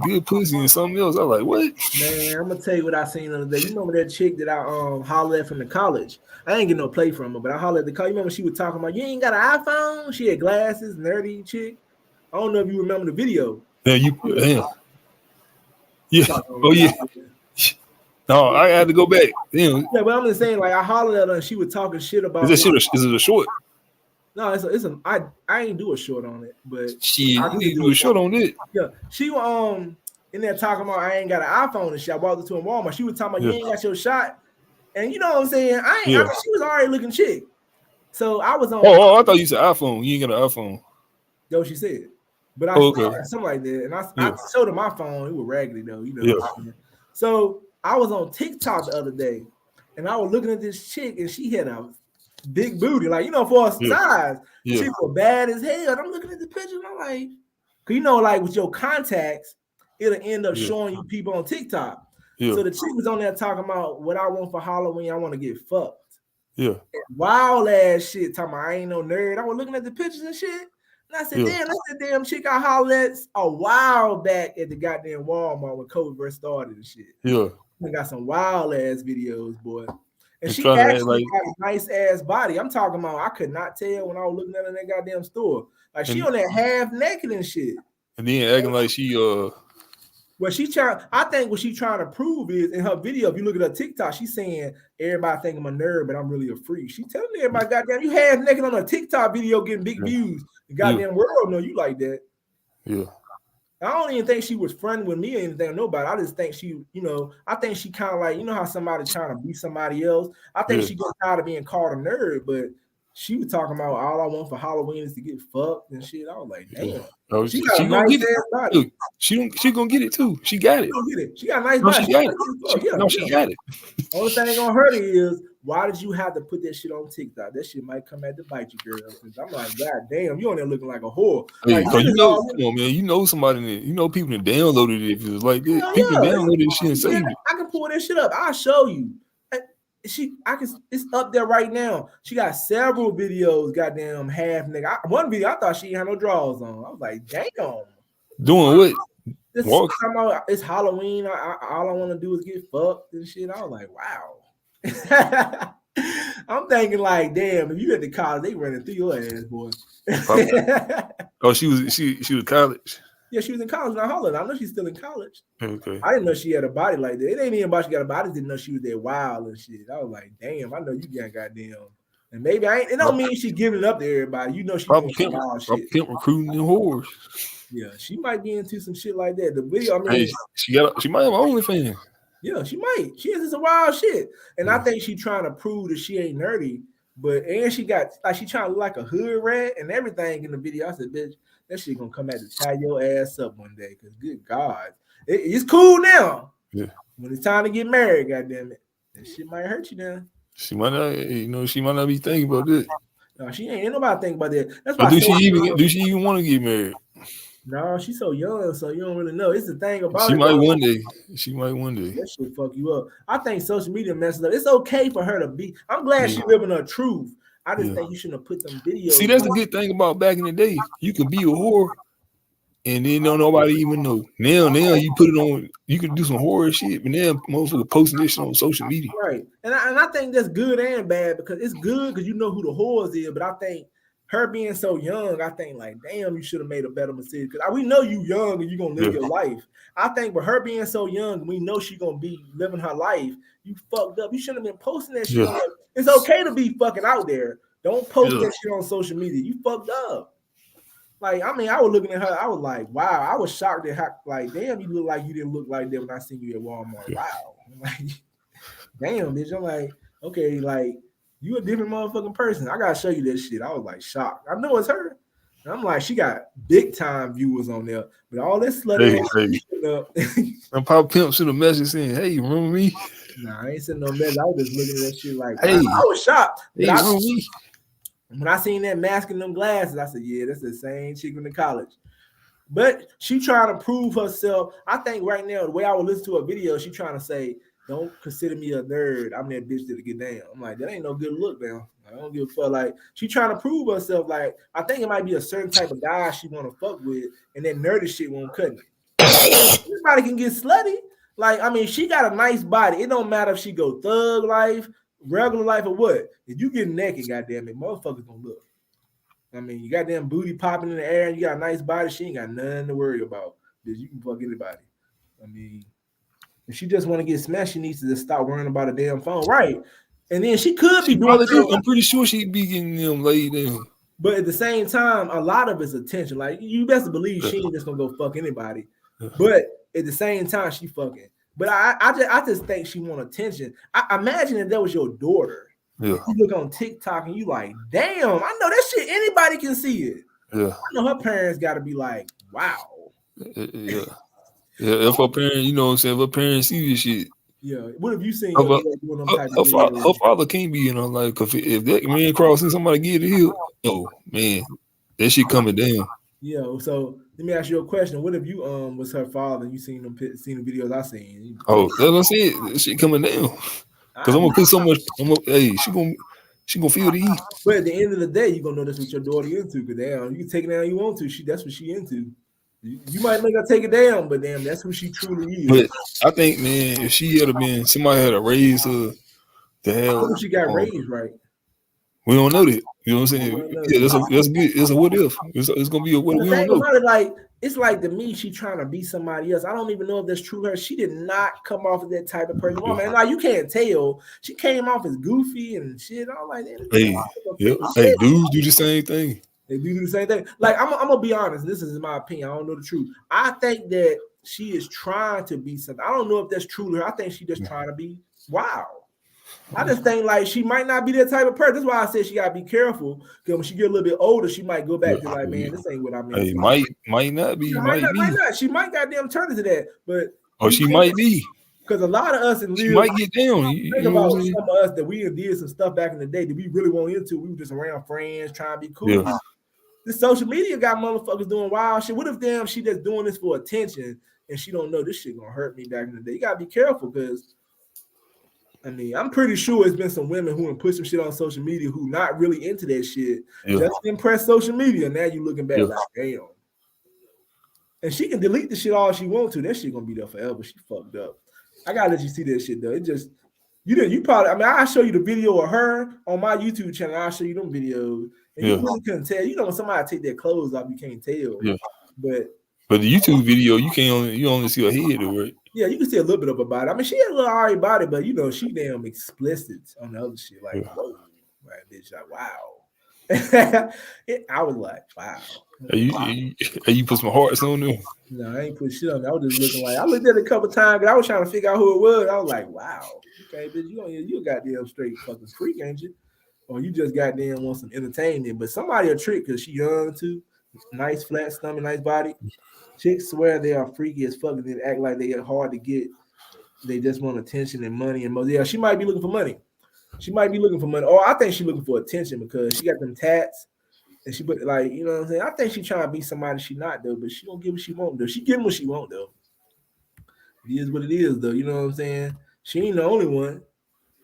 good pussy and something else. I was like, what? Man, I'm gonna tell you what I seen the other day. You remember that chick that I hollered at from the college? I ain't get no play from her, but I hollered at the college. You remember she was talking about you ain't got an iPhone? She had glasses, nerdy chick. I don't know if you remember the video. Yeah. Oh yeah. No, I had to go back. Damn. Yeah, but I'm just saying, like I hollered at her and she was talking shit about. Is it a short? No, I ain't do a short on it, but you need to do a short on it. Yeah, she in there talking about I ain't got an iPhone and shit. I walked into a Walmart. She was talking about you ain't got your shot, and you know what I'm saying. She was already looking chick. So I was on. Oh, I thought you said iPhone. You ain't got an iPhone. Yo, she said, but I something like that, and I showed her my phone. It was raggedy though, you know. Yeah. So I was on TikTok the other day, and I was looking at this chick, and she had a big booty, like, you know, for her size. She was bad as hell. And I'm looking at the picture, and I'm like, cause you know, like with your contacts, it'll end up showing you people on TikTok. So the chick was on there talking about what I want for Halloween. I want to get fucked. Yeah. Wild ass shit. Talking about I ain't no nerd. I was looking at the pictures and shit. And I said, damn, that's the damn chick I hollered at a while back at the goddamn Walmart when COVID first started and shit. Yeah. We got some wild ass videos, boy. And she actually got a nice ass body. I'm talking about I could not tell when I was looking at her in that goddamn store. Like she on that half naked and shit. And then acting like she I think what she trying to prove is in her video, if you look at her TikTok, she's saying everybody think I'm a nerd, but I'm really a freak. She telling everybody, goddamn, you half naked on a TikTok video getting big views. The goddamn world know you like that. Yeah. I don't even think she was friendly with me or anything or nobody. I just think she, you know, I think she kind of like, you know how somebody trying to be somebody else. I think she got tired of being called a nerd, but she was talking about all I want for Halloween is to get fucked and shit. I was like, damn. Oh, she gonna get it. Body. She gonna get it too. She got it. She got a nice body. She got it. She got it. Only thing gonna hurt her is why did you have to put that shit on TikTok? That shit might come at to bite you, girl. I'm like, God damn, you on there looking like a whore. Hey, like, you know, come on, man. You know somebody that you know people that downloaded it. If it was like this, people downloaded this shit and saved it. I can pull this shit up. I'll show you. It's up there right now. She got several videos, goddamn half nigga. One video I thought she had no drawers on. I was like, damn. Doing what? It's Halloween. All I want to do is get fucked and shit. I was like, wow. I'm thinking like, damn, if you at the college, they running through your ass, boy. Oh, she was college. Yeah, she was in college. Now, hold on. I know she's still in college. Okay. I didn't know she had a body like that. It ain't even about she got a body. I just didn't know she was that wild and shit. I was like, damn, I know you got goddamn. And maybe it don't mean she giving it up to everybody. You know she doing some wild shit. Pimp recruiting them whores. Yeah, she might be into some shit like that. The video, I mean, she might have OnlyFans. Yeah, she might. She is some wild shit. And I think she trying to prove that she ain't nerdy. And she got like she trying to look like a hood rat and everything in the video. I said, bitch, that shit gonna come out to tie your ass up one day. Cause good God, it's cool now. Yeah. When it's time to get married, goddamn it, that shit might hurt you now. She might not, she might not be thinking about that. No, she ain't nobody think about that. That's why. Do she even want to get married? No, she's so young, so you don't really know. It's the thing about She it. might one day. She might one day. That shit fuck you up. I think social media messes up. It's okay for her to be. I'm glad she living her truth. I just think you shouldn't have put them videos. See, that's the good thing about back in the day. You could be a whore, and then don't nobody even know. Now you put it on. You can do some horror shit, but now motherfuckers posting this shit on social media. Right, and I think that's good and bad because it's good because you know who the whores is, but I think her being so young, I think like, damn, you should have made a better mistake because we know you young and you're gonna live your life. I think with her being so young, we know she's gonna be living her life. You fucked up. You shouldn't have been posting that shit. It's okay to be fucking out there. Don't post that shit on social media. You fucked up. Like, I mean, I was looking at her. I was like, wow. I was shocked at how, like, damn, you look like you didn't look like that when I seen you at Walmart. Wow. I'm like, damn, bitch. I'm like, okay, like, you a different motherfucking person. I gotta show you this shit. I was like shocked. I know it's her. And I'm like, she got big time viewers on there, but all this slutty and Pop Pimp sent a message saying, "Hey, you remember me?" Nah, I ain't sending no message. I was just looking at that shit like, hey, I was shocked. Hey, when I seen that mask and them glasses, I said, yeah, that's the same chick from the college. But she trying to prove herself. I think right now, the way I would listen to a video, she trying to say, don't consider me a nerd. I'm that bitch that'll get down. I'm like, that ain't no good look now. I don't give a fuck. Like, she trying to prove herself. Like, I think it might be a certain type of guy she want to fuck with, and that nerdy shit won't cut it. Everybody can get slutty. Like, I mean, she got a nice body. It don't matter if she go thug life, regular life, or what. If you get naked, goddamn it, motherfuckers gonna look. I mean, you got damn booty popping in the air, and you got a nice body. She ain't got nothing to worry about. Because you can fuck anybody. I mean, if she just want to get smashed, she needs to just stop worrying about a damn phone, right? And then she could be doing. I'm pretty sure she'd be getting them laid down. But at the same time, a lot of it's attention. Like, you best believe she ain't just gonna go fuck anybody. But at the same time, she fucking. But I just think she want attention. I imagine if that was your daughter. Yeah. You look on TikTok and you like, damn, I know that shit. Anybody can see it. Yeah. I know her parents got to be like, wow. Yeah. Yeah, if her parents, you know what I'm saying, if her parents see this shit. Yeah, what have you seen? Her father can't be in her life, because if that man crossing somebody get it, oh man, that shit coming down. Yeah, so let me ask you a question. What if you was her father and you seen the videos I seen? Oh, that's what I said. That shit coming down. Because I'm gonna put so much. Hey, she gonna feel the heat. But at the end of the day, you gonna know that's what your daughter into. Because damn, you can take it down you want to. That's what she into. You might make her take it down, but damn, that's who she truly is. But I think, man, if she had been, somebody had to raise her to have. She got raised right. We don't know that. You know what I'm saying? Yeah, that's good. It's a what if. It's gonna be a what if. We don't know. About it, like, it's like to me, she trying to be somebody else. I don't even know if that's true. Her, she did not come off as that type of person. Oh, man, like, you can't tell. She came off as goofy and shit. I'm like, hey, hey, dudes do the same thing. They do the same thing. Like, I'm gonna be honest. This is my opinion. I don't know the truth. I think that she is trying to be something. I don't know if that's true to her. I think she just trying to be wild. I just think like she might not be that type of person. That's why I said she gotta be careful. Because when she get a little bit older, she might go back to like, man, this ain't what I mean. Hey, might not be. Might not. She might goddamn turn into that. But she might be. Because a lot of us in she might get down. Think about some of us that we did some stuff back in the day that we really want into. We were just around friends trying to be cool. Yeah. This social media got motherfuckers doing wild shit. What if damn she just doing this for attention and she don't know this shit gonna hurt me back in the day? You gotta be careful because I mean I'm pretty sure it's been some women who put some shit on social media who not really into that shit just to impress social media. Now you looking back like damn. And she can delete the shit all she wants to. That shit gonna be there forever. She fucked up. I gotta let you see that shit though. It just you probably. I mean, I'll show you the video of her on my YouTube channel. I'll show you them videos. And you really couldn't tell. You know, when somebody take their clothes off, you can't tell. Yeah. But the YouTube video, you only see her head, right? Yeah, you can see a little bit of her body. I mean, she had a little alright body, but you know, she damn explicit on the other shit. Like, whoa, right, bitch, like, wow. I was like, wow. You put some hearts on them? No, I ain't put shit on them. I was just looking like I looked at it a couple times, but I was trying to figure out who it was. I was like, wow, okay, bitch, you a goddamn straight fucking freak, ain't you? Or you just goddamn want some entertainment. But somebody a trick because she young too. Nice flat stomach, nice body. Chicks swear they are freaky as fuck and they act like they are hard to get. They just want attention and money and money. Yeah, she might be looking for money. She might be looking for money, or I think she's looking for attention because she got them tats. And she put like, you know what I'm saying? I think she trying to be somebody she not though, but she don't get what she want though. She getting what she want though. It is what it is though. You know what I'm saying? She ain't the only one.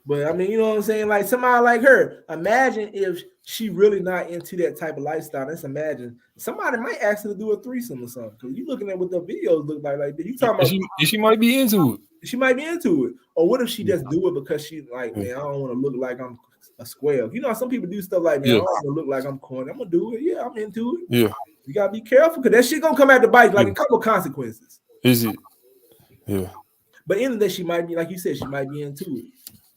But I mean, you know what I'm saying? Like somebody like her. Imagine if she really not into that type of lifestyle. Let's imagine somebody might ask her to do a threesome or something. Because you looking at what the videos look like you talking about she might be into it. She might be into it. Or what if she just do it because she like, man, I don't want to look like I'm a square. You know, some people do stuff like, man, I don't want to look like I'm corny. I'm gonna do it. Yeah, I'm into it. Yeah. You gotta be careful because that shit gonna come out the bite, like a couple consequences. Is it? Yeah. But in the day, she might be, like you said, she might be into it.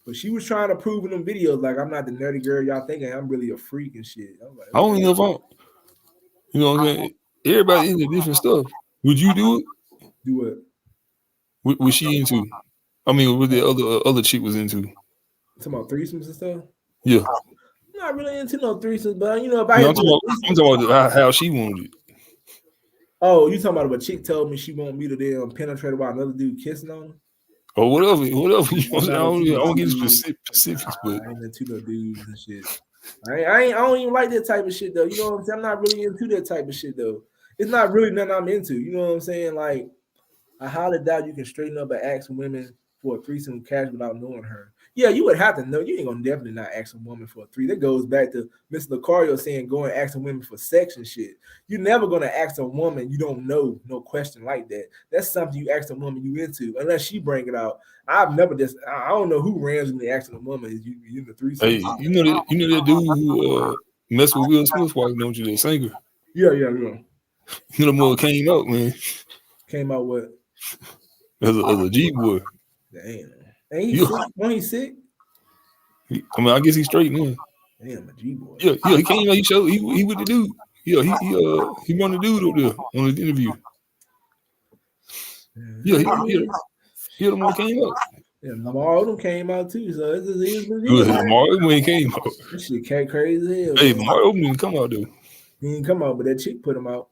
But she was trying to prove in them videos, like, I'm not the nerdy girl y'all thinking. I'm really a freak and shit. I'm like, I don't even know if I'm, you know what I'm saying? Everybody into different stuff. Would you do it? Do what? Was she into? I mean, what the other chick was into? Talking about threesomes and stuff? Yeah. I'm not really into no threesomes, but you know, if I'm talking about how she wanted it. Oh, you talking about if a chick told me she want me to damn penetrate while another dude kissing on her? Or whatever. You know what I'm saying? I don't get specifics, but I ain't into no dudes and shit. I don't even like that type of shit though. You know what I'm saying? I'm not really into that type of shit though. It's not really nothing I'm into. You know what I'm saying? Like, I highly doubt you can straighten up and ask women for a threesome cash without knowing her. Yeah, you would have to know. You ain't gonna definitely not ask a woman for a threesome. That goes back to Mr. Lucario saying go and ask a women for sex and shit. You're never gonna ask a woman you don't know, no question like that. That's something you ask a woman you into, unless she bring it out. I've never just I don't know who randomly asking a woman is you in the threesome. Hey, you know that dude who messed with Will Smith's wife, don't you? That singer. Yeah. You know the mother came out, man. Came out what? As a G boy. Damn. Ain't he sick? When he sick? I mean, I guess he's straight now. Damn, a G boy. Yeah, he came out. He showed he with the dude. Yeah, he run the dude up there on his interview. Yeah, he the one came out. Yeah, Lamar Odom came out too, so it's just is what it Good, is. Lamar Odom ain't came out. That shit came crazy as hell. Hey, Lamar Odom didn't come out though. He didn't come out, but that chick put him out.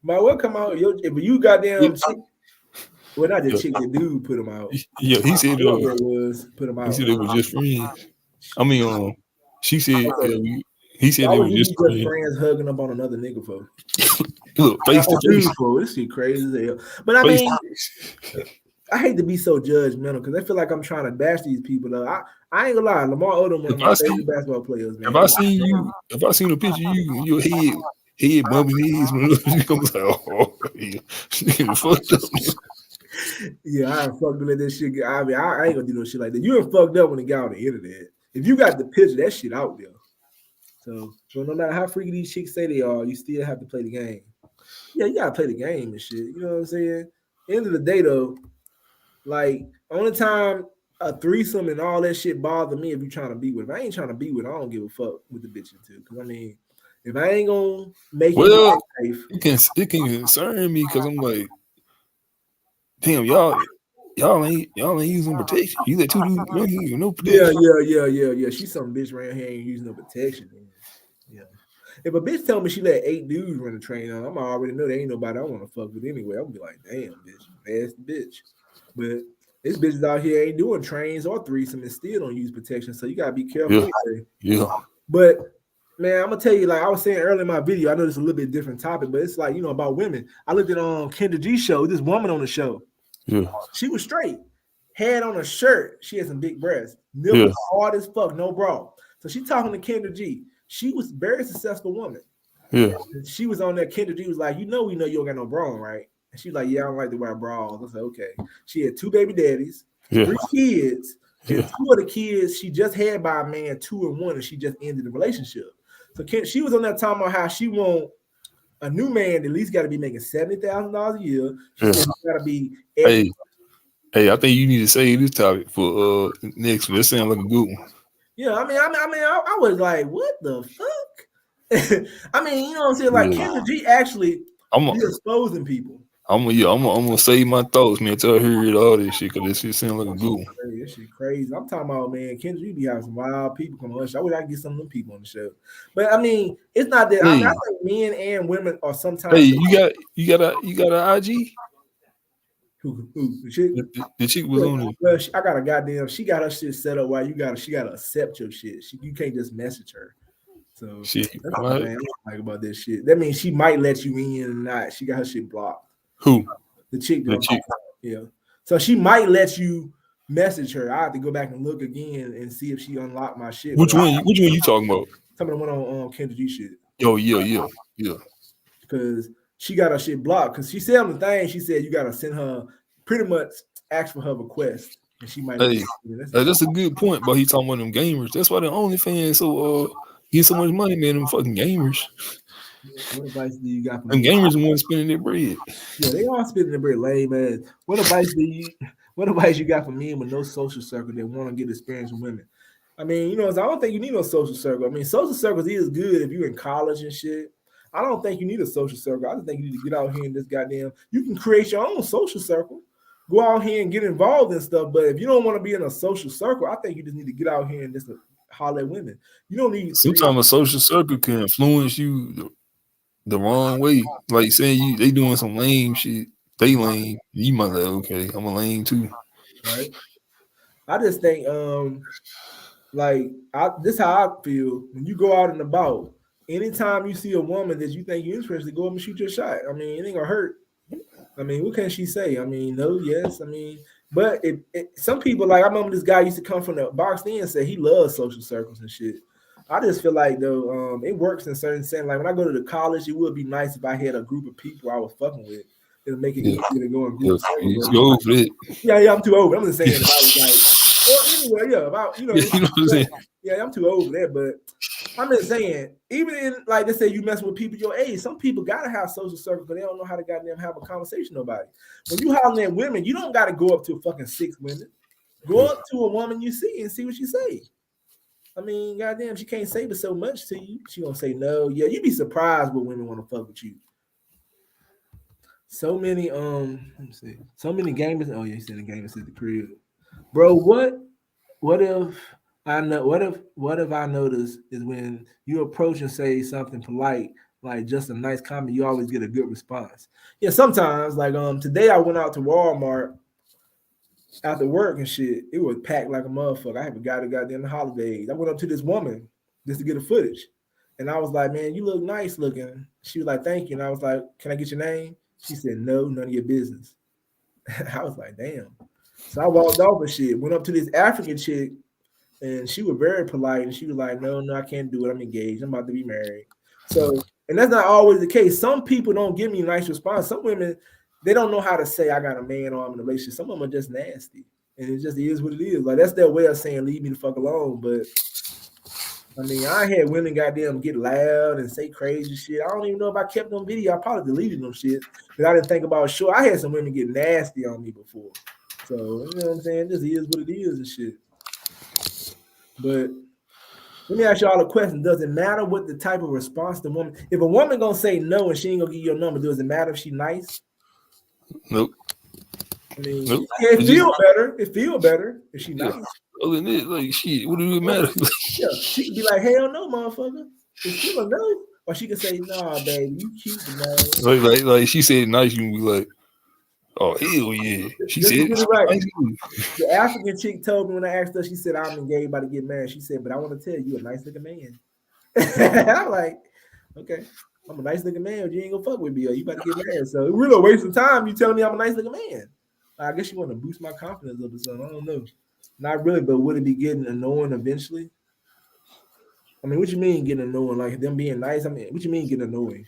Might well come out. If you goddamn chick. Well, not the chick, the dude put him out. Yeah, he said it was put him out. He said it was just friends. I mean, she said he said they it was just friends hugging up on another nigga for. Look, face to face. This shit crazy as hell. But I mean, I hate to be so judgmental because I feel like I'm trying to bash these people. Though I ain't gonna lie, Lamar Odom one of my favorite basketball players. Man. If I seen a picture of you, your head bumping his, you come like, oh, yeah, fucked up. Yeah, I fucked to let that shit get. I mean, I ain't gonna do no shit like that. You ain't fucked up when it got on the internet. If you got the picture, that shit out there. So no matter how freaky these chicks say they are, you still have to play the game. Yeah, you gotta play the game and shit. You know what I'm saying? End of the day, though, like only time a threesome and all that shit bother me if you trying to be with. If I ain't trying to be with, I don't give a fuck with the bitch too. Because I mean, if I ain't gonna make it can concern me because I'm like. Damn, y'all ain't using protection. You let two dudes run here, no protection. Yeah. She's some bitch around here ain't using no protection. Yeah. If a bitch tell me she let 8 dudes run the train on, I'm already know there ain't nobody I want to fuck with anyway. I'm gonna be like, damn, bitch, nasty bitch. But this bitches out here ain't doing trains or threesome and still don't use protection. So you gotta be careful. Yeah. But man, I'm gonna tell you, like I was saying earlier in my video, I know this is a little bit different topic, but it's like, about women. I looked at Kendra G's show, this woman on the show. Yeah. She was straight, had on a shirt. She had some big breasts. Nipples hard as fuck, no bra. So she talking to Kendra G. She was a very successful woman. Yeah. And she was on there. Kendra G was like, we know you don't got no bra on, right? And she's like, yeah, I don't like to wear bras. I said, okay. She had 2 baby daddies, 3 kids, and 2 of the kids she just had by a man, 2 and 1, and she just ended the relationship. So she was on that talking about how she want a new man at least got to be making $70,000 a year. She got to be. Hey, I think you need to say this topic for next one. That sounds like a good one. Yeah, I mean, I was like, what the fuck? I mean, you know what I'm saying? Like Kendra G actually exposing people. I'm gonna save my thoughts, man, until I hear all this shit, because this shit sounds like a good one. This shit crazy. I'm talking about, man, Kendra G be having some wild people come on the show. I wish I could get some of them people on the show. But I mean, it's not that. I think men and women are sometimes. Hey, you got an IG? Who the chick? The chick was on it. Well, I got a goddamn. She got her shit set up. While she got to accept your shit. You can't just message her. So Shit, that's what? the thing I don't like about this shit. That means she might let you in or not. She got her shit blocked. Who? The chick. The chick. Yeah. So she might let you message her. I have to go back and look again and see if she unlocked my shit. Which one you talking about? Some of the one on Kendra G shit. Oh yeah. Because she got her shit blocked. Because she said on the thing, she said you gotta send her pretty much ask for her request. And she might that's a good point, but he talking about them gamers. That's why the OnlyFans get so much money, man, them fucking gamers. What advice do you got for them gamers the ones spending their bread? Yeah, they are spending their bread, lame ass. What advice you got for men with no social circle that want to get experience with women? I mean, I don't think you need no social circle. I mean, social circles is good if you're in college and shit. I don't think you need a social circle. I just think you need to get out here and this goddamn. You can create your own social circle. Go out here and get involved in stuff. But if you don't want to be in a social circle, I think you just need to get out here and just holler at women. You don't need. Sometimes a social circle can influence you the wrong way. Like saying they doing some lame shit. They lame. You might like, okay, I'm a lame too. Right. I just think this is how I feel when you go out and about. Anytime you see a woman that you think you're interested, go up and shoot your shot. I mean, it ain't gonna hurt. I mean, what can she say? I mean, no, yes. I mean, but some people, like I remember this guy used to come from the box in and say he loves social circles and shit. I just feel like though, it works in certain sense. Like when I go to the college, it would be nice if I had a group of people I was fucking with. It'll make it easier to go in groups. Yeah, I'm too old. I'm just saying if I was like, well, anyway, yeah, I'm too old for that, but I'm just saying, even in like they say you messing with people your age, some people gotta have social circles, but they don't know how to goddamn have a conversation with nobody. When you hollering at women, you don't gotta go up to fucking 6 women. Go up to a woman you see and see what she say. I mean, goddamn, she can't say but so much to you. She gonna say no. Yeah, you'd be surprised what women want to fuck with you. So many let me see. So many gamers. Oh yeah, you said the gamers at the crib. Bro, what if I notice is when you approach and say something polite, like just a nice comment, you always get a good response. Yeah, sometimes like today I went out to Walmart after work and shit. It was packed like a motherfucker. I haven't got it goddamn the holidays. I went up to this woman just to get a footage. And I was like, man, you look nice looking. She was like, thank you. And I was like, can I get your name? She said, no, none of your business. I was like, damn. So I walked off and shit, went up to this African chick, and she was very polite. And she was like, no, I can't do it. I'm engaged. I'm about to be married. So, and that's not always the case. Some people don't give me a nice response. Some women, they don't know how to say I got a man or I'm in a relationship. Some of them are just nasty. And it just is what it is. Like, that's their way of saying leave me the fuck alone. But I mean, I had women goddamn get loud and say crazy shit. I don't even know if I kept them video. I probably deleted them shit because I didn't think about it. Sure, I had some women get nasty on me before. So, you know what I'm saying? This is what it is and shit. But let me ask y'all a question. Does it matter what the type of response the woman, if a woman gonna say no and she ain't gonna give you your number, does it matter if she nice? Nope. I mean, nope. It feel better if she nice. Other than that, like shit, what do it matter? Yeah, she could be like, hell no, motherfucker. It's still a no. Or she could say, nah, baby, you cute, man. Like she said nice, you can be like, oh hell yeah. She said right. Nice. The African chick told me when I asked her, she said, I'm engaged, about to get married. She said, but I want to tell you, a nice looking man. I'm like, okay, I'm a nice looking man, but you ain't gonna fuck with me, or you about to get married. So it really a waste of time. You telling me I'm a nice looking man. I guess you want to boost my confidence up or something. I don't know. Not really, but would it be getting annoying eventually? I mean, what you mean getting annoying? Like them being nice? I mean, what you mean getting annoying?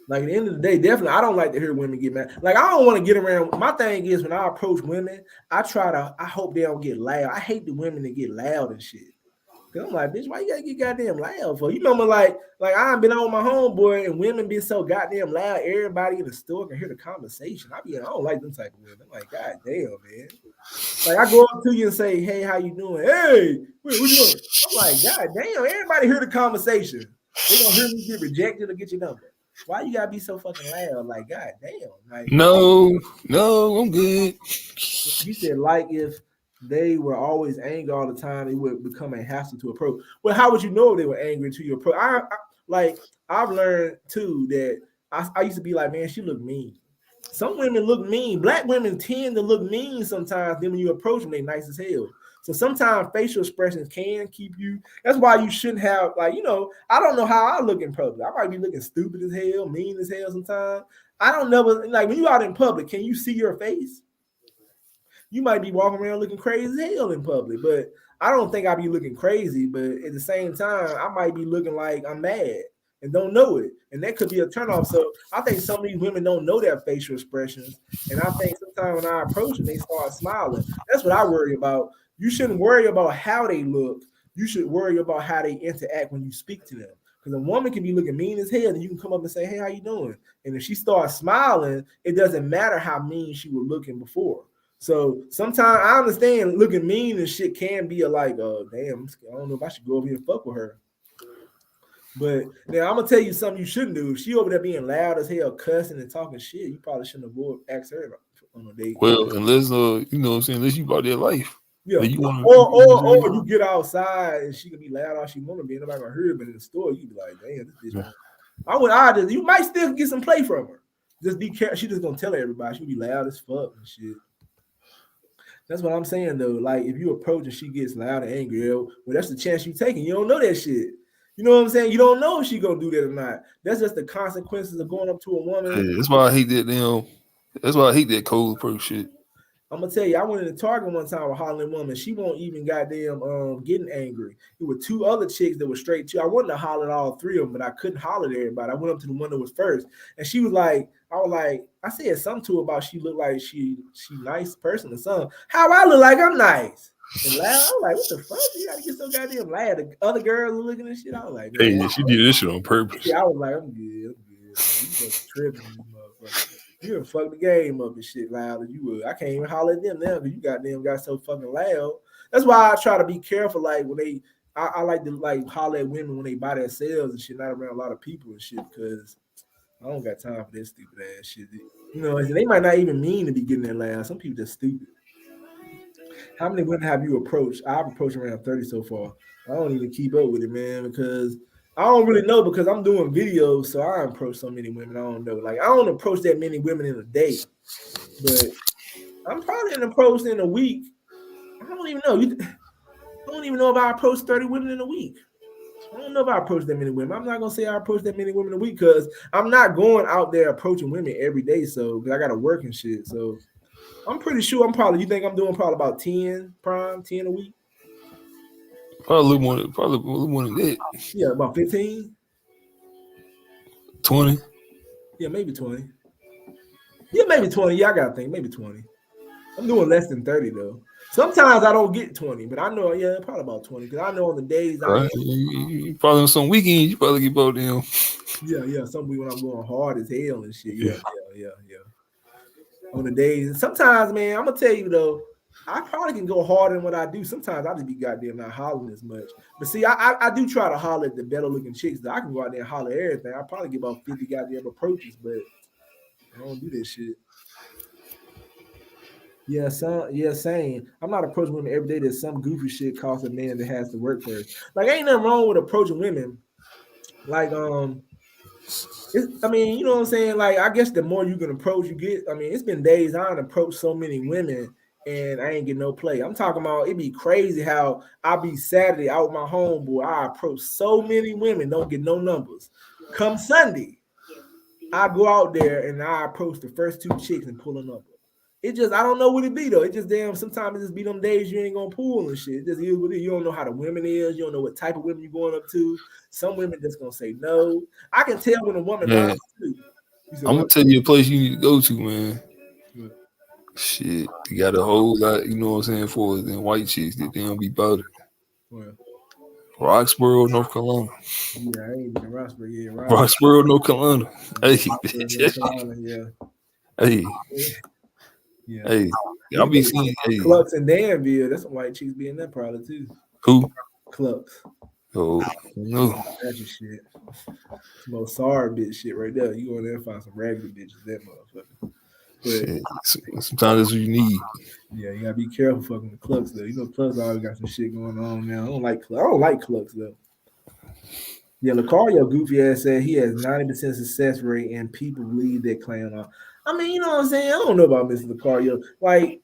Like at the end of the day, definitely, I don't like to hear women get mad. Like I don't want to get around. My thing is when I approach women, I hope they don't get loud. I hate the women that get loud and shit. Cause I'm like, bitch, why you gotta get goddamn loud for? You remember like I've been on my homeboy and women be so goddamn loud. Everybody in the store can hear the conversation. I don't like them type of women. I'm like, god damn, man. Like I go up to you and say, hey, how you doing? Hey, what you doing? I'm like, god damn, everybody hear the conversation. They gonna hear me get rejected or get your number. Why you gotta be so fucking loud? Like, god damn. Like, no, I'm good. You said like if they were always angry all the time, it would become a hassle to approach. Well, how would you know if they were angry to your approach? I've learned too that I used to be like, man, she look mean. Some women look mean. Black women tend to look mean sometimes. Then when you approach them, they nice as hell. So sometimes facial expressions can keep you. That's why you shouldn't have like I don't know how I look in public. I might be looking stupid as hell, mean as hell sometimes. I don't know, but like when you out in public, can you see your face? You might be walking around looking crazy as hell in public, but I don't think I be looking crazy. But at the same time, I might be looking like I'm mad and don't know it, and that could be a turnoff. So I think some of these women don't know their facial expressions, and I think sometimes when I approach them, they start smiling. That's what I worry about. You shouldn't worry about how they look. You should worry about how they interact when you speak to them. Because a woman can be looking mean as hell, and you can come up and say, "Hey, how you doing?" And if she starts smiling, it doesn't matter how mean she was looking before. So sometimes I understand looking mean and shit can be a like, oh damn, I don't know if I should go over here and fuck with her. But now I'm gonna tell you something you shouldn't do. If she over there being loud as hell, cussing and talking shit, you probably shouldn't avoid ask her on a date. Well, unless you know what I'm saying, unless you about their life. Yeah. Like or you get outside and she can be loud all she want to be, and nobody gonna hear her, but in the store you be like, damn, this bitch. You might still get some play from her. Just be careful. She just gonna tell everybody she'll be loud as fuck and shit. That's what I'm saying though. Like if you approach and she gets loud and angry, well, that's the chance you taking. You don't know that shit. You know what I'm saying? You don't know if she gonna do that or not. That's just the consequences of going up to a woman. Yeah, that's why I hate that that's why I hate that cold approach shit. I'm gonna tell you, I went in the Target one time with a hollering woman. She won't even goddamn getting angry. It were two other chicks that were straight too. I wanted to holler at all three of them, but I couldn't holler at everybody. I went up to the one that was first, and she was like, I said something to her about she looked like she nice person or something. How I look like I'm nice and loud. I was like, what the fuck? You gotta get so goddamn loud. The other girls were looking at shit. I was like, hey, she did this shit on purpose. Yeah, I was like, I'm good. Man. You just tripping, motherfucker. You done fuck the game up and shit louder. You would. I can't even holler at them now because you got so fucking loud. That's why I try to be careful. Like when I like to like holler at women when they buy their sales and shit, not around a lot of people and shit, because I don't got time for this stupid ass shit. You know, they might not even mean to be getting that loud. Some people just stupid. How many women have you approached? I've approached around 30 so far. I don't even keep up with it, man, because I don't really know because I'm doing videos, so I approach so many women. I don't know. Like I don't approach that many women in a day, but I'm probably approached in a week. I don't even know. I don't even know if I approach 30 women in a week. I don't know if I approach that many women. I'm not gonna say I approach that many women a week because I'm not going out there approaching women every day. So because I gotta work and shit. So I'm pretty sure you think I'm doing probably about 10 a week? Probably a little more than that. Yeah, about 15. 20. Yeah, maybe 20. Yeah, maybe 20. Yeah, I gotta think, maybe 20. I'm doing less than 30 though. Sometimes I don't get 20, but I know, yeah, probably about 20. Because I know on the days you probably on some weekends, you probably get about them. Yeah. Some week when I'm going hard as hell and shit. Yeah. On the days. Sometimes, man, I'm gonna tell you though, I probably can go harder than what I do. Sometimes I just be goddamn not hollering as much. But see, I do try to holler at the better looking chicks. Though. I can go out there and holler at everything. I probably get about 50 goddamn approaches, but I don't do this shit. Yeah, same. I'm not approaching women every day. There's some goofy shit costs a man that has to work first. Like, ain't nothing wrong with approaching women. Like, you know what I'm saying? Like, I guess the more you can approach, you get. I mean, it's been days I done approached so many women and I ain't get no play. I'm talking about it be crazy how I be Saturday out with my homeboy. I approach so many women, don't get no numbers. Come Sunday, I go out there and I approach the first two chicks and pull a number. It just, I don't know what it be though. It just sometimes it just be them days you ain't gonna pull and shit. It just is what it is. You don't know how the women is. You don't know what type of women you going up to. Some women just gonna say no. I can tell when a woman lies too. I'm gonna tell you a place you need to go to, man. Shit, you got a whole lot, you know what I'm saying, for them white chicks that they don't be bothered. Roxborough, North Carolina. Yeah, I ain't been in Roxborough yet. Roxborough, North Carolina. Hey, Hey, I'll be seeing Clucks and Danville. That's some white chicks be in that probably too. Who? Clucks. Oh no. That's your shit. Some old sorry bitch shit right there. You go in there and find some raggedy bitches, that motherfucker. But sometimes that's what you need. Yeah, you gotta be careful fucking with Clucks though. You know Clucks always got some shit going on now. I don't like Clucks though. Yeah, Lucario goofy ass said he has 90% success rate and people believe that claim. I mean, you know what I'm saying? I don't know about Mr. Lucario. Like,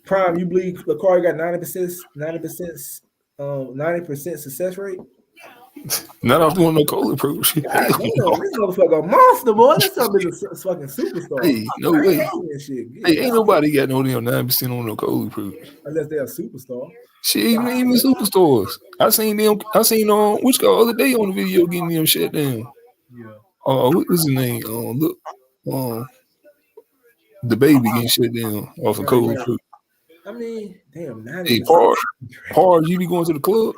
Prime, you believe Lucario got 90% success rate? Not off doing no cold approach. God damn, this motherfucker a monster, boy. This something is a fucking superstar. Hey, no I way. ain't hating this shit. Hey, ain't nobody got no damn 9% on no cold approach. Unless they're a superstar. Shit, even superstars. I seen them. Which the other day on the video getting them shut down. Yeah. What was his name? Look, the baby getting shut down off of cold approach. I mean, damn, 90%. Hey, Par, you be going to the club?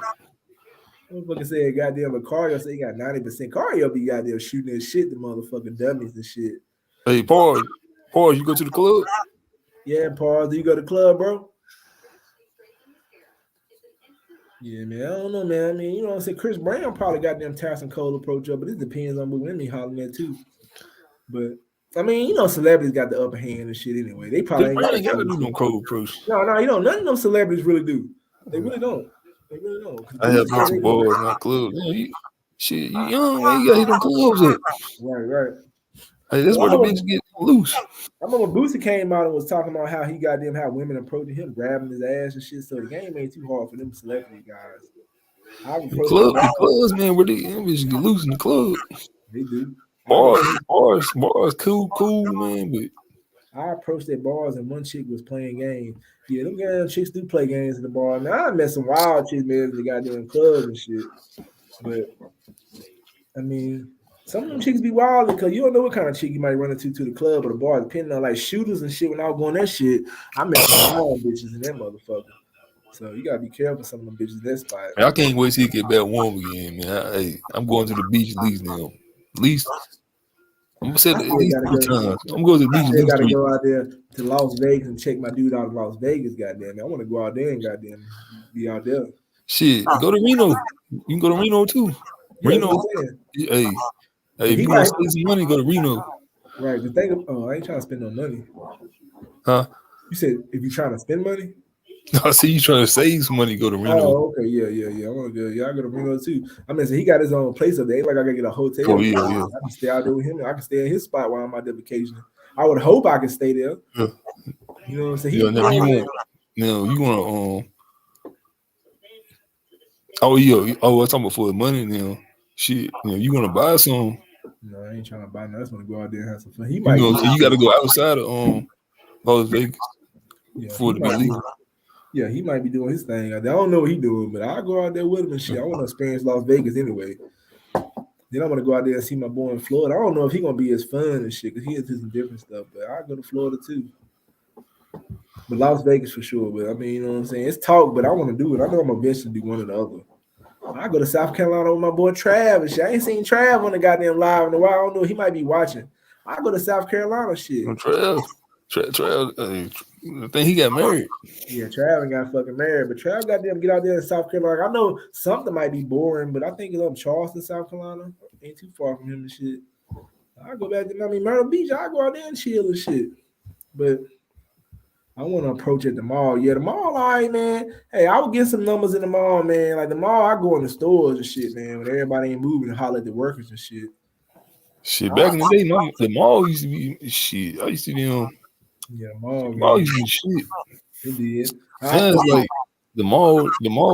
Motherfucker said goddamn Lucario said he got 90%. Lucario be goddamn shooting his shit, the motherfucking dummies and shit. Hey, Par, you go to the club? Yeah, Par, do you go to the club, bro? Yeah, man. I don't know, man. I mean, you know what I'm saying? Chris Brown probably got them Tyson Cole approach up, but it depends on what women he hollering at too. But I mean, you know, celebrities got the upper hand and shit anyway. They probably ain't got to do no cold approach. No, you know, none of them celebrities really do. They really don't. They really don't. I have some boys in my club. Shit, you young, man. You got to hit them clubs up. Right. Hey, that's where the bitches get loose. I remember Boosie came out and was talking about how he got them, how women approaching him, grabbing his ass and shit. So the game ain't too hard for them celebrity guys. The clubs, man, where they bitches get loose in the club. They do. Bars, cool, man. But I approached at bars and one chick was playing games. Yeah, them goddamn chicks do play games in the bar. Now I met some wild chicks, man, in the goddamn clubs and shit. But I mean, some of them chicks be wild because you don't know what kind of chick you might run into to the club or the bar, depending on like shooters and shit. When I was going that shit, I met some wild bitches in that motherfucker. So you gotta be careful some of them bitches in that spot. I can't wait till you get back warm again, man. I'm going to the beach at least now. At least I'm gonna say at least 3 times. I'm going to the beach at least 3 times. I gotta go out there to Las Vegas and check my dude out in Las Vegas. Goddamn, I want to go out there and goddamn be out there. Shit, go to Reno. You can go to Reno too. Yeah, Reno. Hey, if you want to save some money, go to Reno. Right. The thing of, I ain't trying to spend no money. Huh? You said if you're trying to spend money? No, I see you trying to save some money, go to Reno. Oh, okay. Yeah. I want to go. Yeah, I go to Reno too. I mean, so he got his own place up there. Ain't like I gotta get a hotel. Oh, yeah. I can stay out there with him. I can stay in his spot while I'm out there vacationing. I would hope I can stay there. Yeah. You know what I'm saying? You want I'm talking about for the money now. Shit, you want to buy some? No, I ain't trying to buy. No, I just want to go out there and have some fun. He might. You got to go outside of Las Vegas for the legal. Yeah, he might be doing his thing. I don't know what he's doing, but I'll go out there with him and shit. I want to experience Las Vegas anyway. Then I want to go out there and see my boy in Florida. I don't know if he's going to be as fun and shit because he into some different stuff, but I'll go to Florida too. But Las Vegas for sure. But I mean, you know what I'm saying? It's talk, but I want to do it. I know I'm eventually do one or the other. I go to South Carolina with my boy Trav and shit. I ain't seen Trav on the goddamn live in a while. I don't know. He might be watching. I go to South Carolina shit. Trav, I think he got married. Yeah, Trav got fucking married, but Trav got them get out there in South Carolina. I know something might be boring, but I think it's up Charleston, South Carolina. Ain't too far from him and shit. I go back to Myrtle Beach. I go out there and chill and shit. But I want to approach at the mall. Yeah, the mall, all right, man. Hey, I would get some numbers in the mall, man. Like the mall, I go in the stores and shit, man. When everybody ain't moving and holler at the workers and shit. Shit, back in the day, the mall used to be shit. I used to be on. Yeah, the mall used to be shit. It did. It's like the mall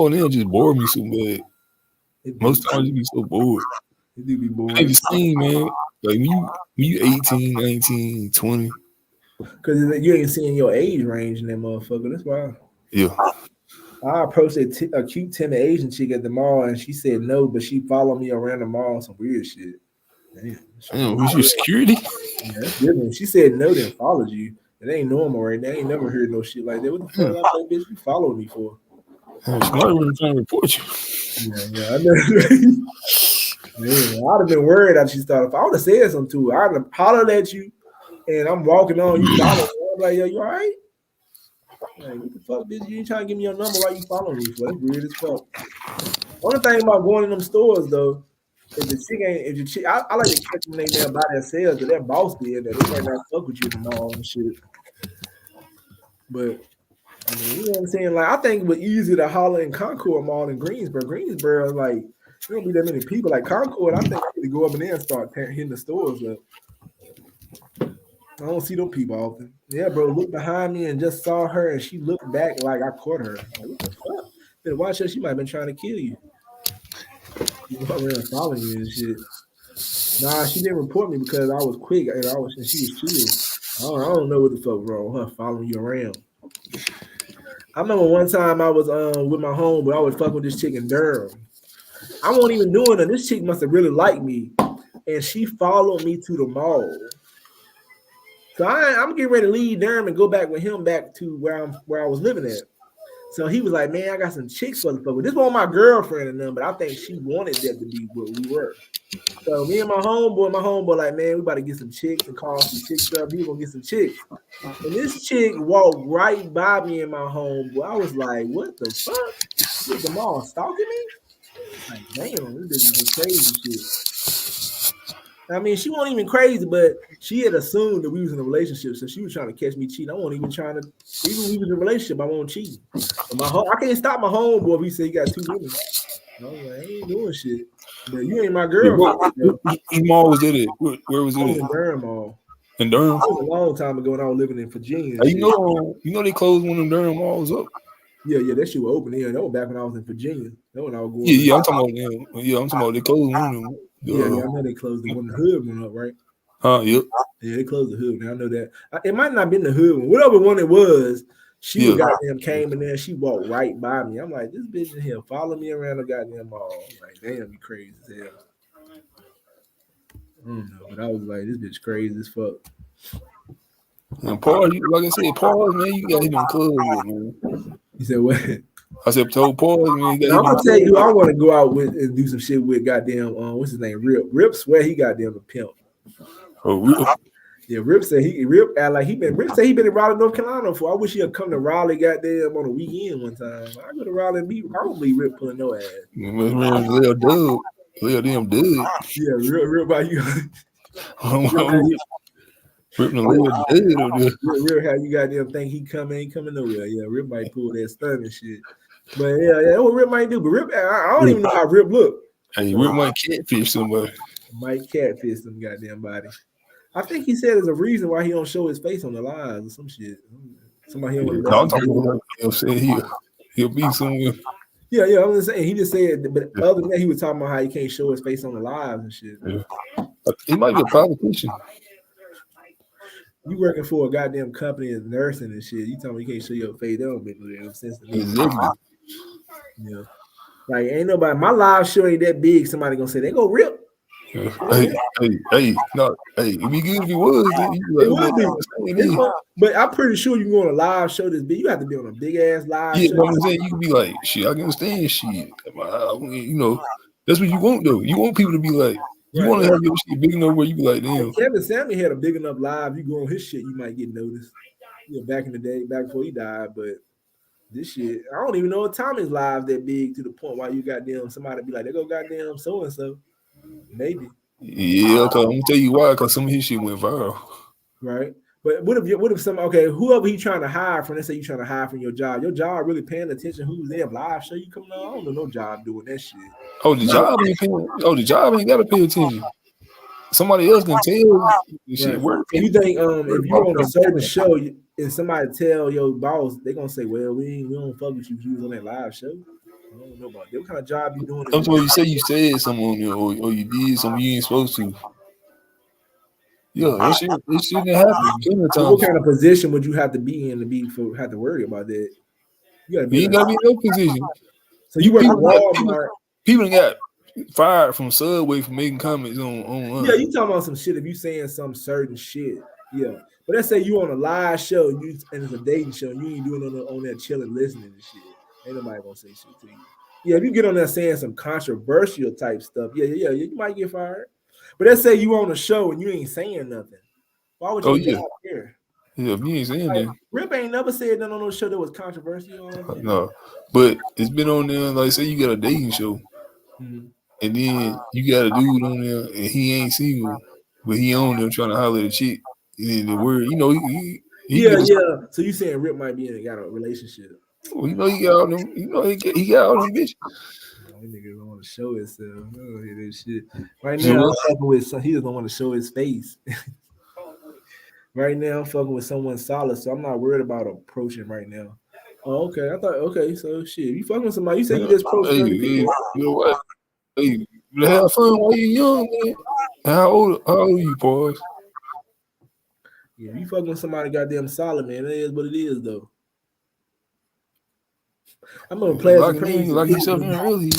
now just bored me so bad. Most times you be so bored. It do be bored. Ain't the same, man. Like when you 18, 19, 20. Because you ain't seeing your age range in that motherfucker. That's why. Yeah. I approached a cute, timid Asian chick at the mall, and she said no, but she followed me around the mall on some weird shit. Damn, was your security? Yeah, that's different. She said no, then followed you. It ain't normal right now. I ain't never heard no shit like that. What the fuck that bitch you following me for? Somebody was trying to report you. Yeah, I know. Man, I'd have been worried that she started. I would have said something to her. I'd have hollered at you, and I'm walking on you. I'm like, yo, you all right? Like, what the fuck, bitch? You ain't trying to give me your number. Why you following me for? That's weird as fuck. Only thing about going in them stores, though, if the chick, I like to catch them when they there by themselves, but their boss be in there. They might not fuck with you in the mall and shit. But I mean, you know what I'm saying? Like, I think it was easier to holler in Concord Mall than Greensboro. Greensboro, like, there don't be that many people. Like Concord, I think I need to go up in there and start hitting the stores up. I don't see them people often. Yeah, bro, look behind me and just saw her, and she looked back like I caught her. Like, what the fuck? Better watch her. She might have been trying to kill you. She was around following you and shit. Nah, she didn't report me because I was quick and she was chill. I don't know what the fuck wrong with her following you around. I remember one time I was with my home, but I was fucking with this chick in Durham. I wasn't even doing it. This chick must have really liked me, and she followed me to the mall. So I'm getting ready to leave Durham and go back with him back to where I was living at. So he was like, "Man, I got some chicks for the fuck with." This wasn't my girlfriend and them, but I think she wanted that to be what we were. So me and my homeboy, like, man, we about to get some chicks and call some chicks up. We gonna get some chicks. And this chick walked right by me and my homeboy. I was like, what the fuck? Is the mall stalking me? Like, damn, this bitch is crazy shit. I mean, she wasn't even crazy, but she had assumed that we was in a relationship, so she was trying to catch me cheating. I wasn't even trying to, even when we was in a relationship, I wasn't cheating. I can't stop my homeboy if he said he got 2 women. I was like, I ain't doing shit. But you ain't my girl. What mall was that at? Where was it at? In Durham Mall. In Durham? That was a long time ago when I was living in Virginia. You know they closed one of them Durham malls up. Yeah, that shit was open. Yeah, that was back when I was in Virginia. That when I was going. Yeah, I'm talking about. Yeah, I'm talking about they closed one of them. Yeah, I know they closed the one. The hood went up, right? Yep. Yeah, they closed the hood. Now I know that. It might not have been the hood one. Whatever one it was, she goddamn came in there. She walked right by me. I'm like, this bitch in here following me around the goddamn mall. I'm like, damn, you crazy as hell. I don't know, but I was like, this bitch crazy as fuck. And Paul, like I said, Paul, man, you got him in club, man. You said what? I said, told Paul, man. I'm gonna tell you, I want to go out with and do some shit with goddamn. What's his name? Rip. Rip swear he goddamn a pimp. Oh, Rip. Yeah, Rip said Rip said he been in Raleigh, North Carolina for. I wish he had come to Raleigh, goddamn, on a weekend one time. I go to Raleigh and I don't believe Rip pulling no ass. Man, Lil Dub. Lil damn Dub. Yeah, real about you. Rip the Lil Dub. Real how you goddamn think he ain't coming nowhere. Yeah, Rip might pull that stunt and shit. But yeah, that's what Rip might do. But Rip, I don't even know how Rip look. Hey, Rip might catfish somebody. Might catfish some goddamn body. I think he said there's a reason why he don't show his face on the lives or some shit. Somebody I'm talking about him saying he'll be somewhere. Yeah, I'm just saying. He just said, but other than that, he was talking about how he can't show his face on the lives and shit. Yeah. He might be a politician. You working for a goddamn company as nursing and shit. You tell me you can't show your face. That don't make no sense to me. Exactly. Yeah. Like, ain't nobody, my live show ain't that big. Somebody gonna say, they go Rip. Yeah. Hey, it'd be good if it was. It would be. But I'm pretty sure you can go on a live show this big. You have to be on a big ass live show. Yeah, but I'm saying you can be like, shit, I can understand shit. You know, that's what you want though. You want people to be like, you want to have your shit big enough where you be like, damn. Kevin Samuel had a big enough live. You go on his shit, you might get noticed. You know, back in the day, back before he died. But this shit, I don't even know if Tommy's live that big to the point why you goddamn somebody be like, they go goddamn so and so. Maybe. Yeah, cause I'm gonna tell you why. Cause some of his shit went viral. Right. But what if whoever he trying to hire from, let's say you trying to hire from your job really paying attention who's there live show you coming on? I don't know no job doing that shit. Oh, the job ain't gotta pay attention. Somebody else can tell the shit work. You think if you're on a certain show and somebody tell your boss, they gonna say, well, we don't fuck with you if you was on that live show. I don't know about that. What kind of job you doing? That's what you say. You said something on there, or you did something you ain't supposed to. Yeah, that shouldn't happen. What kind of position would you have to be in to have to worry about that? You ain't gotta be in no position. So you work at Walmart. People got fired from Subway for making comments on. Yeah, you talking about some shit if you saying some certain shit. Yeah, but let's say you on a live show and it's a dating show and you ain't doing on that chilling listening and shit. Ain't nobody gonna say shit to you. Yeah, if you get on there saying some controversial type stuff, yeah, you might get fired. But let's say you on a show and you ain't saying nothing. Why would you get out here? Yeah, if you ain't saying that. Rip ain't never said nothing on no show that was controversial. No, but it's been on there. Like, say you got a dating show, and then you got a dude on there and he ain't single, but he on there trying to holler at a chick. And the word, you know, So you saying Rip might be got a relationship? Well, you know, he got all them. You know, he got all them bitches. That nigga don't want to show himself. I don't hear that shit. Right now, I'm talking with he just don't want to show his face. Right now, I'm fucking with someone solid, so I'm not worried about approaching right now. Oh, okay. I thought, okay, so shit, you fucking with somebody. You say you just approached Hey, other people. you know what? Hey, you have fun while you're young, man. How old are you, boys? Yeah, you fucking with somebody goddamn solid, man. It is what it is, though. I'm gonna players and praise Like and you said earlier.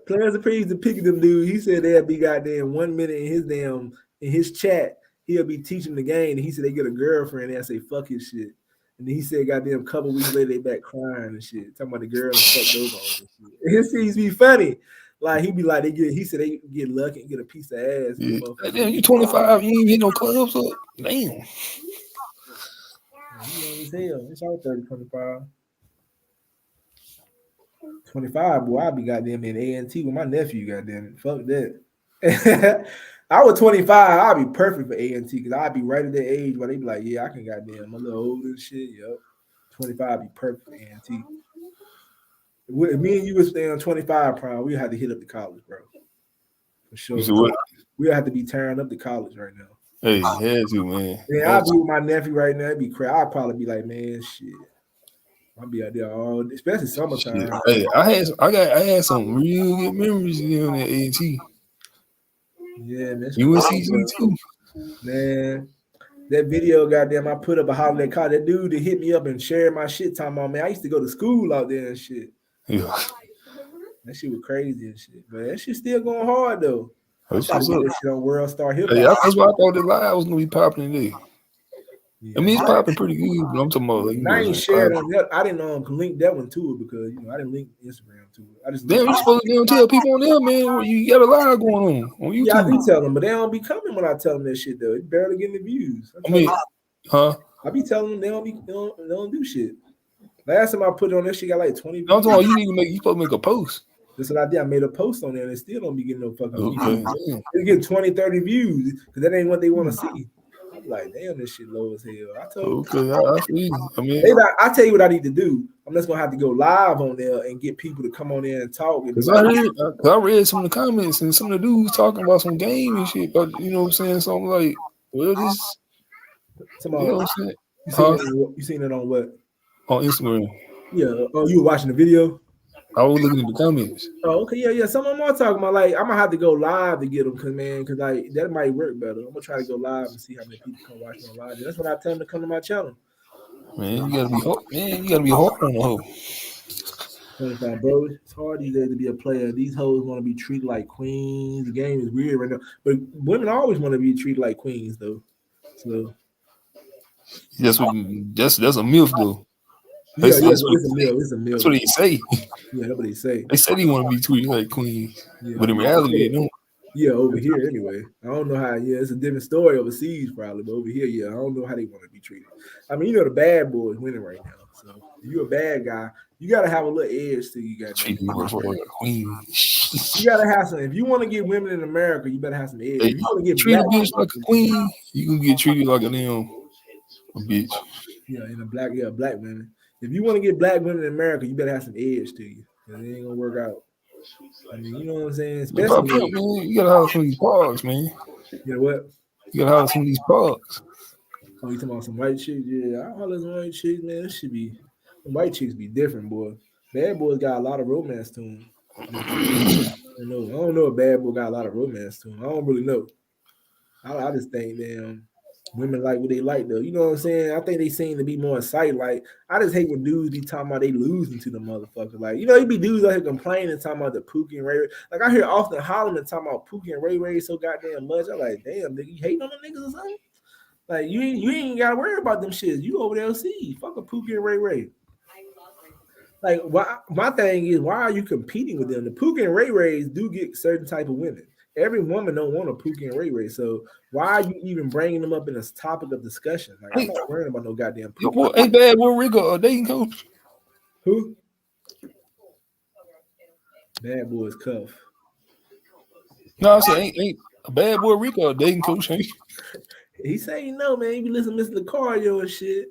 Players and praise and picking them dude. He said they'll be goddamn 1 minute in his chat. He'll be teaching the game, and he said they get a girlfriend. And I say fuck his shit. And then he said, goddamn, couple weeks later they back crying and shit, talking about the girl and fuck those hoes and shit. His scenes be funny. Like he be like he said they get lucky and get a piece of ass. Yeah. Damn, you 25, you ain't hit no clubs up. Damn. You young as hell. It's all 30, 25. 25, boy, I'll be goddamn in A&T with my nephew, goddamn it. Fuck that. I was 25, I'll be perfect for A&T because I'll be right at that age where they be like, yeah, I can goddamn, I'm a little older and shit. Yep. 25 be perfect for A&T. Me and you would stay on 25 prime, we had to hit up the college, bro. For sure. We have to be tearing up the college right now. Hey, had to, man. Yeah, I'll be with my nephew right now. It'd be crazy. I'll probably be like, man, shit. I'll be out there all, especially summertime. Hey, I had some real good memories down at A&T. Yeah, man. UNCG too. Man, that video, goddamn, I put up a holiday card. That dude that hit me up and shared my shit, talking about, man, I used to go to school out there and shit. Yeah. That shit was crazy and shit. But that shit still going hard though. That's I get that shit on World Star Hip Hop. Hey, that's why I thought the live was gonna be popping today. Yeah. I mean, it's popping pretty good, but I'm talking about like, I ain't shared on that. I didn't link that one to it because I didn't link Instagram to it. I just damn, you supposed to tell people on there, man. You got a live going on YouTube. Yeah, I do tell them, but they don't be coming when I tell them that shit though. It's barely getting the views. I be telling them they don't do shit. Last time I put it on that shit got like 20 views. I'm talking about you supposed to make a post. That's what I did. I made a post on there and it still don't be getting no fucking views. They get 20, 30 views because that ain't what they want to see. I'm like, damn, this shit low as hell. I told I tell you what I need to do. I'm just gonna have to go live on there and get people to come on there and talk. Because I read some of the comments and some of the dudes talking about some game and shit, but you know what I'm saying? So I'm like, well, this. You know what I'm saying? You seen it on what? On Instagram. Yeah. Oh, you were watching the video? I was looking at the comments. Oh, okay, yeah. Some of them are talking about like I'm gonna have to go live to get them, because like that might work better. I'm gonna try to go live and see how many people come watch me live. That's what I tell them to come to my channel. Man, you gotta be hard on the hoe. Bro, it's hard these days to be a player. These hoes want to be treated like queens. The game is weird right now, but women always want to be treated like queens, though. So that's a myth, though. It's a myth. That's what they say. Yeah, that's what they say. They said they want to be treated like queens, but in reality, they don't. Yeah, over here anyway. I don't know how. Yeah, it's a different story overseas probably, but over here, yeah, I don't know how they want to be treated. I mean, the bad boys winning right now. So if you're a bad guy, you gotta have a little edge to you. Treat you like a queen. You gotta have some. If you want to get women in America, you better have some edge. Hey, if you want to get treat a bitch like a queen, you can get treated like a bitch. Yeah, black women. If you want to get black women in America, you better have some edge to you. It ain't gonna work out. I mean, you know what I'm saying? Especially, man, you gotta have some of these pogs, man. You know what? You gotta have some of these pogs. Oh, you talking about some white chicks? Yeah, I holler some white chicks, man. This should be white chicks be different, boy. Bad boys got a lot of romance to them. I don't know if bad boy got a lot of romance to them. I don't really know. I just think women like what they like though. You know what I'm saying? I think they seem to be more excited. Like, I just hate when dudes be talking about they losing to the motherfucker. Like, you be dudes out here complaining, talking about the Pookie and Ray Ray. Like, I hear Austin Holloman talking about Pookie and Ray Ray so goddamn much. I'm like, damn, nigga, you hating on them niggas or something? Like, you ain't gotta worry about them shits. You over there see. Fuck a Pookie and Ray Ray. Like, my thing is, why are you competing with them? The Pookie and Ray Rays do get certain type of women. Every woman don't want a Pookie and Ray Ray. So why are you even bringing them up in this topic of discussion? Like, I'm not worrying about no goddamn Pookie. Ain't Bad Boy Rico a dating coach? Who? Bad Boy's cuff. No, I said ain't a Bad Boy Rico a dating coach? He say no, man. He be listening to Mr. Lucario and shit.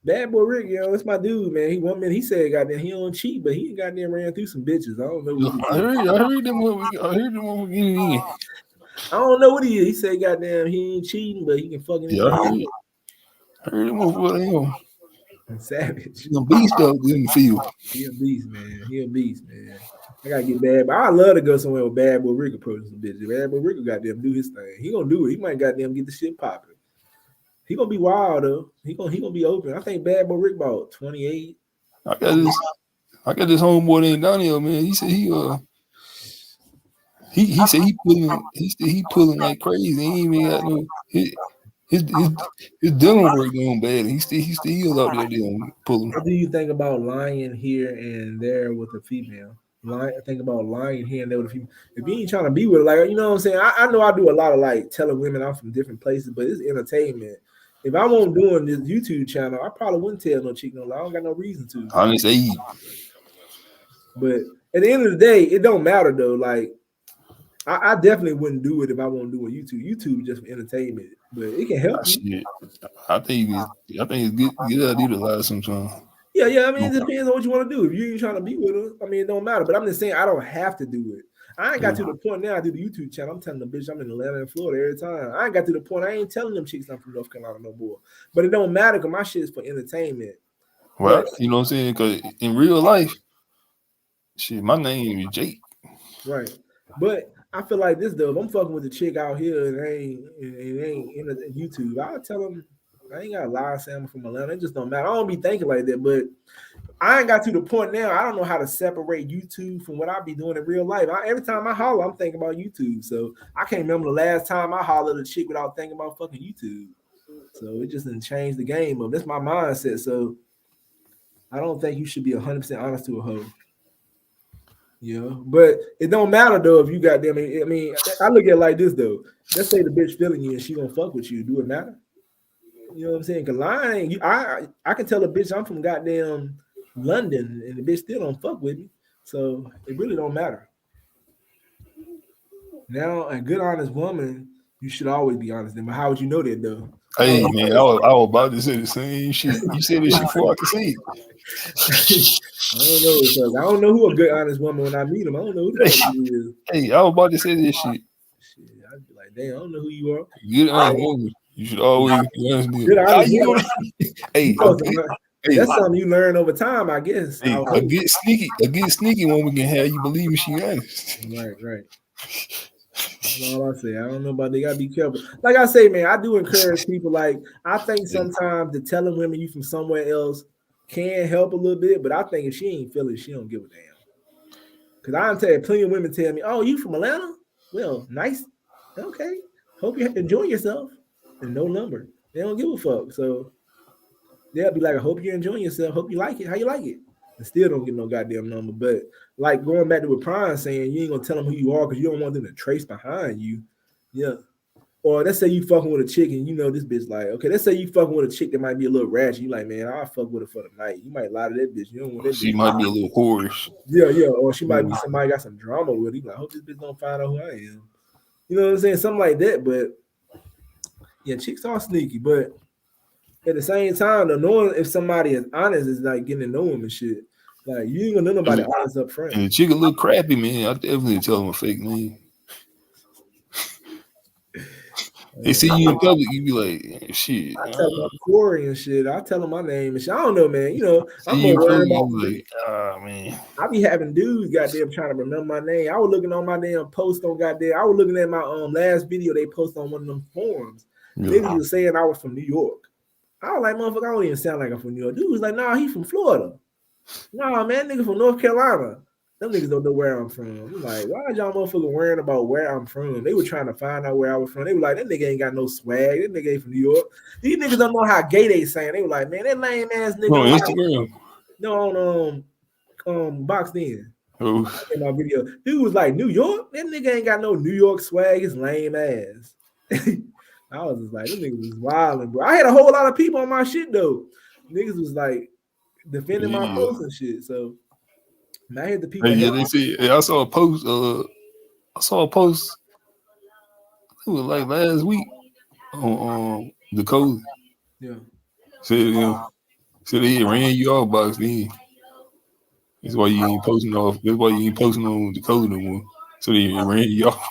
Bad Boy Rick, it's my dude, man. He said goddamn he don't cheat, but he goddamn ran through some bitches. I don't know what I heard them when we getting in. I don't know what he is. He said, goddamn, he ain't cheating, but he can fucking Yeah, I heard him over there. Savage. The beast up in the field. He a beast, man. He a beast, man. I gotta get bad, but I love to go somewhere with Bad Boy Rick approaching some bitches. Bad Boy Rick goddamn do his thing. He gonna do it. He might goddamn get the shit popping. He gonna be wild though. He gonna be open. I think Bad Boy Rick about 28. I got this homeboy named Daniel, man. He said he said he pulling like crazy. He ain't even got no his dental work going bad. He still out there pulling. What do you think about lying here and there with a female? Think about lying here and there with a female. If you ain't trying to be with her, like, you know what I'm saying? I know I do a lot of like telling women I'm from different places, but it's entertainment. If I wasn't doing this YouTube channel, I probably wouldn't tell no chick no lie. I don't got no reason to. Honestly. But at the end of the day, it don't matter though. Like, I definitely wouldn't do it if I wasn't doing YouTube. YouTube is just for entertainment, but it can help you. I think it's good idea to lie sometimes. Yeah. I mean, it depends on what you want to do. If you ain't trying to be with her, I mean, it don't matter. But I'm just saying, I don't have to do it. I ain't got to the point now. I do the YouTube channel. I'm telling the bitch I'm in Atlanta and Florida every time. I ain't got to the point. I ain't telling them chicks I'm from North Carolina no more. But it don't matter because my shit is for entertainment. Right? You know what I'm saying? Because in real life, shit, my name is Jake. Right. But I feel like this though. If I'm fucking with a chick out here and it ain't in YouTube, I'll tell them I ain't got to lie, say I'm from Atlanta. It just don't matter. I don't be thinking like that, but I ain't got to the point now. I don't know how to separate YouTube from what I be doing in real life. Every time I holler, I'm thinking about YouTube. So I can't remember the last time I hollered at a chick without thinking about fucking YouTube. So it just didn't change the game. That's my mindset. So I don't think you should be 100% honest to a hoe. Yeah, but it don't matter though if you got them. I mean, I look at it like this though. Let's say the bitch feeling you and she gonna fuck with you. Do it matter? You know what I'm saying? Cause lying, I can tell a bitch I'm from goddamn London and the bitch still don't fuck with me. So it really don't matter. Now, a good honest woman, you should always be honest. But how would you know that though? Hey man, I was about to say the same shit. You said this shit before I could say it. I don't know who a good honest woman when I meet him. I don't know who the fuck he is. Hey, I was about to say this shit. I'd be like, damn, I don't know who you are. Good honest woman. You should always be honest. Good honest woman. Hey, that's something you learn over time, I guess. Hey, a good sneaky one we can have you believe she honest. Right. That's all I say. I don't know about they gotta be careful. Like I say, man, I do encourage people. Like I think sometimes the telling women you from somewhere else can help a little bit, but I think if she ain't feeling, she don't give a damn. Cause I'm telling plenty of women tell me, "Oh, you from Atlanta? Well, nice. Okay. Hope you enjoy yourself." And no number. They don't give a fuck. So they'll be like, "I hope you're enjoying yourself. Hope you like it. How you like it?" And still don't get no goddamn number. But like going back to what Prime saying, you ain't gonna tell them who you are because you don't want them to trace behind you. Yeah. Or let's say you fucking with a chick and you know this bitch like, okay, let's say you fucking with a chick that might be a little ratchet. You like, man, I'll fuck with her for the night. You might lie to that bitch. You don't want that She bitch. might be a little whorish. Yeah. Or she might be somebody got some drama with. You like, I hope this bitch don't find out who I am. You know what I'm saying? Something like that. But yeah, chicks are sneaky. But at the same time, though, knowing if somebody is honest is like getting to know them and shit. Like you ain't gonna know nobody honest up front. And the chick a little crappy, man. I definitely tell them a fake name. They see you in public, you be like, shit. I tell them I'm Corey and shit. I tell them my name and shit. I don't know, man. You know, I'm more worried about like, man. I be having dudes goddamn trying to remember my name. I was looking on my damn post on goddamn. I was looking at my last video they posted on one of them forums. They was saying I was from New York. I was like, motherfucker, I don't even sound like I'm from New York. Dude was like, nah, he's from Florida. Nah, man, nigga from North Carolina. Them niggas don't know where I'm from. I'm like, why is y'all motherfucker worrying about where I'm from? They were trying to find out where I was from. They were like, that nigga ain't got no swag. That nigga ain't from New York. These niggas don't know how gay they saying. They were like, man, that lame ass nigga. On Instagram. No, on Boxed In. Oh. In my video. Dude was like, New York? That nigga ain't got no New York swag. His lame ass. I was just like, them niggas was wilding, bro. I had a whole lot of people on my shit, though. Niggas was like defending my post and shit. So, I had the people. Hey, they see. I saw a post. It was like last week on the code. Yeah. Said they ran you off Boxed In. That's why you ain't posting off. That's why you ain't posting on the code no more. So they ran you off.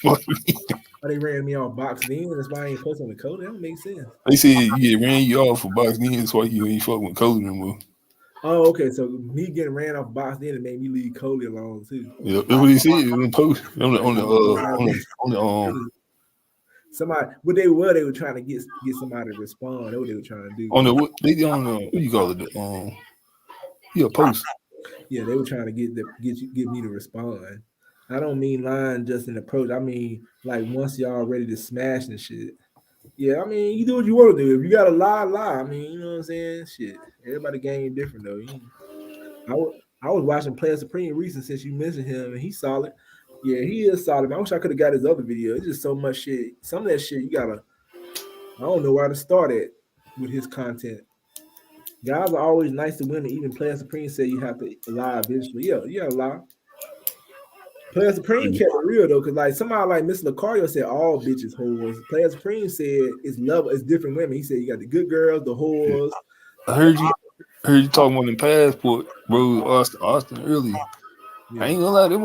they ran me off boxing in. That's why I ain't posting with Cody. That don't make sense. They said you get ran you off for boxing in, that's why you ain't fucking with Cody no more. Oh, okay. So me getting ran off boxing in, it made me leave Cody alone too. Yeah, that's what he said in the post on the somebody what they were trying to get somebody to respond. That's what they were trying to do. on the what you call it post. Yeah, they were trying to get me to respond. I don't mean lying just in approach. I mean like once y'all ready to smash and shit. Yeah, I mean you do what you want to do. If you gotta lie. I mean, you know what I'm saying? Shit. Everybody game different though. I was watching Player Supreme recent since you mentioned him, and he's solid. Yeah, he is solid. I wish I could have got his other video. It's just so much shit. Some of that shit you gotta. I don't know where to start at with his content. Guys are always nice to women. Even Player Supreme said you have to lie eventually. Yeah, you gotta lie. Player Supreme kept it real though, because like somebody like Miss Lucario said all bitches whores. Player Supreme said it's different women. He said you got the good girls, the whores. I heard you talking about the passport, bro. Austin earlier. Yeah. I ain't gonna lie, them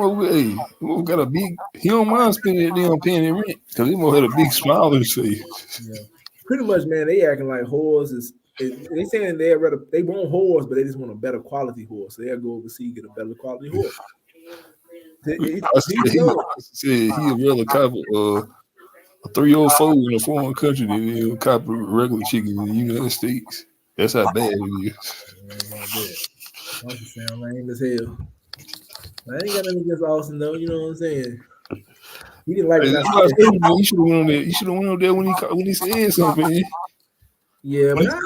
got a big. He don't mind spending it on paying rent because he had a big smile on his face. Yeah, pretty much, man. They acting like whores they saying they want whores, but they just want a better quality horse. So they'll go overseas get a better quality horse. He a real cop a 304 in a foreign country than he'll cop a regular chicken in the United States. That's how bad it is. Austin sound lame as hell. I ain't got nothing against Austin though. You know what I'm saying? He didn't like it. You should have went on there. You should have went on there when he said something. Yeah, but I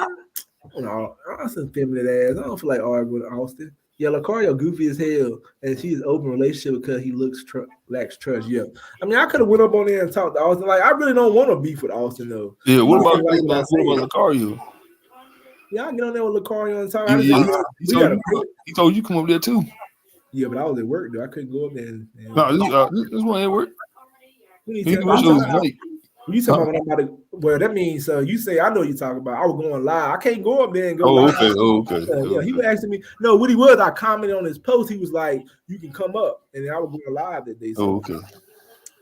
don't know. Austin's feminine ass. I don't feel like arguing with Austin. Yeah, Lucario goofy as hell, and she's open relationship because he lacks trust. Yeah, I mean, I could have went up on there and talked to Austin. Like, I really don't want to beef with Austin though. Yeah, what about Lucario? Yeah, I get on there with Lucario and talk. He told you come up there too. Yeah, but I was at work though. I couldn't go up there. This one at work. You talking about well, that means you say I know you talking about. I was going live. I can't go up there and go live. Okay. Yeah, he was asking me. No, what he was, I commented on his post. He was like, "You can come up," and then I was going live that day. So. Okay.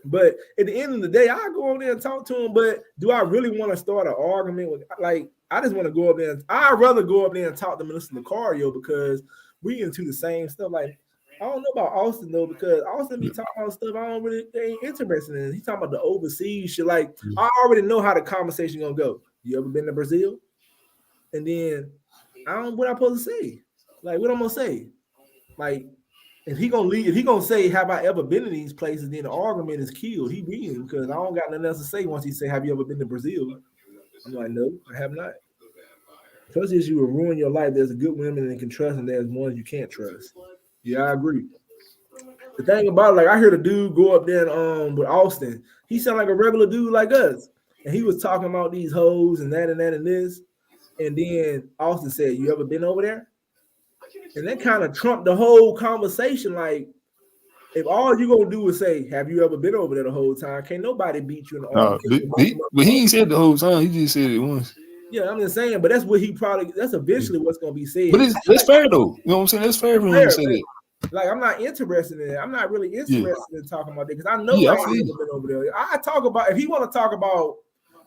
But at the end of the day, I go over there and talk to him. But do I really want to start an argument with I just want to go up there. I'd rather go up there and talk to Mr. Lucario because we into the same stuff. Like, I don't know about Austin though, because Austin be talking about stuff I don't really ain't interested in. He's talking about the overseas shit. Like, I already know how the conversation gonna go. You ever been to Brazil? And then what I supposed to say? Like, what I'm gonna say? Like, if he gonna say, "Have I ever been to these places?" Then the argument is killed. He wins because I don't got nothing else to say once he say, "Have you ever been to Brazil?" I'm like, no, I have not. Trust issues will ruin your life. There's good women you can trust, and there's ones you can't trust. Yeah, I agree. The thing about it, like I heard a dude go up there with Austin. He sounded like a regular dude like us, and he was talking about these hoes and that and that and this. And then Austin said, "You ever been over there?" And that kind of trumped the whole conversation. Like, if all you gonna do is say, "Have you ever been over there?" the whole time, can't nobody beat you in the argument. But he ain't said the whole time. He just said it once. Yeah, I'm just saying. But that's what that's eventually what's gonna be said. But that's fair though. You know what I'm saying? That's fair for him to say that. Like, I'm not interested in it. I'm not really interested in talking about that because I know I ain't never been over there. I talk about if he want to talk about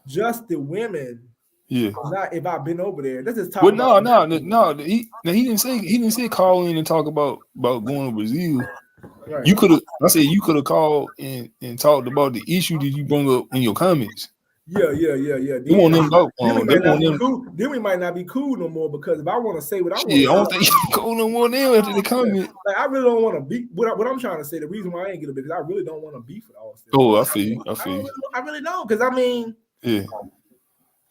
just the women. Yeah. Not if I've been over there. This is talking. But no. He didn't say call in and talk about going to Brazil. Right. You could have called and talked about the issue that you brought up in your comments. Yeah. Then we might not be cool no more because if I want to say what I want, I don't think you're cool no more now after the comment. Like, I really don't want to beef. What I'm trying to say, the reason why I ain't get it because I really don't want to beef with Austin. Oh, I feel. I really don't because I mean, yeah.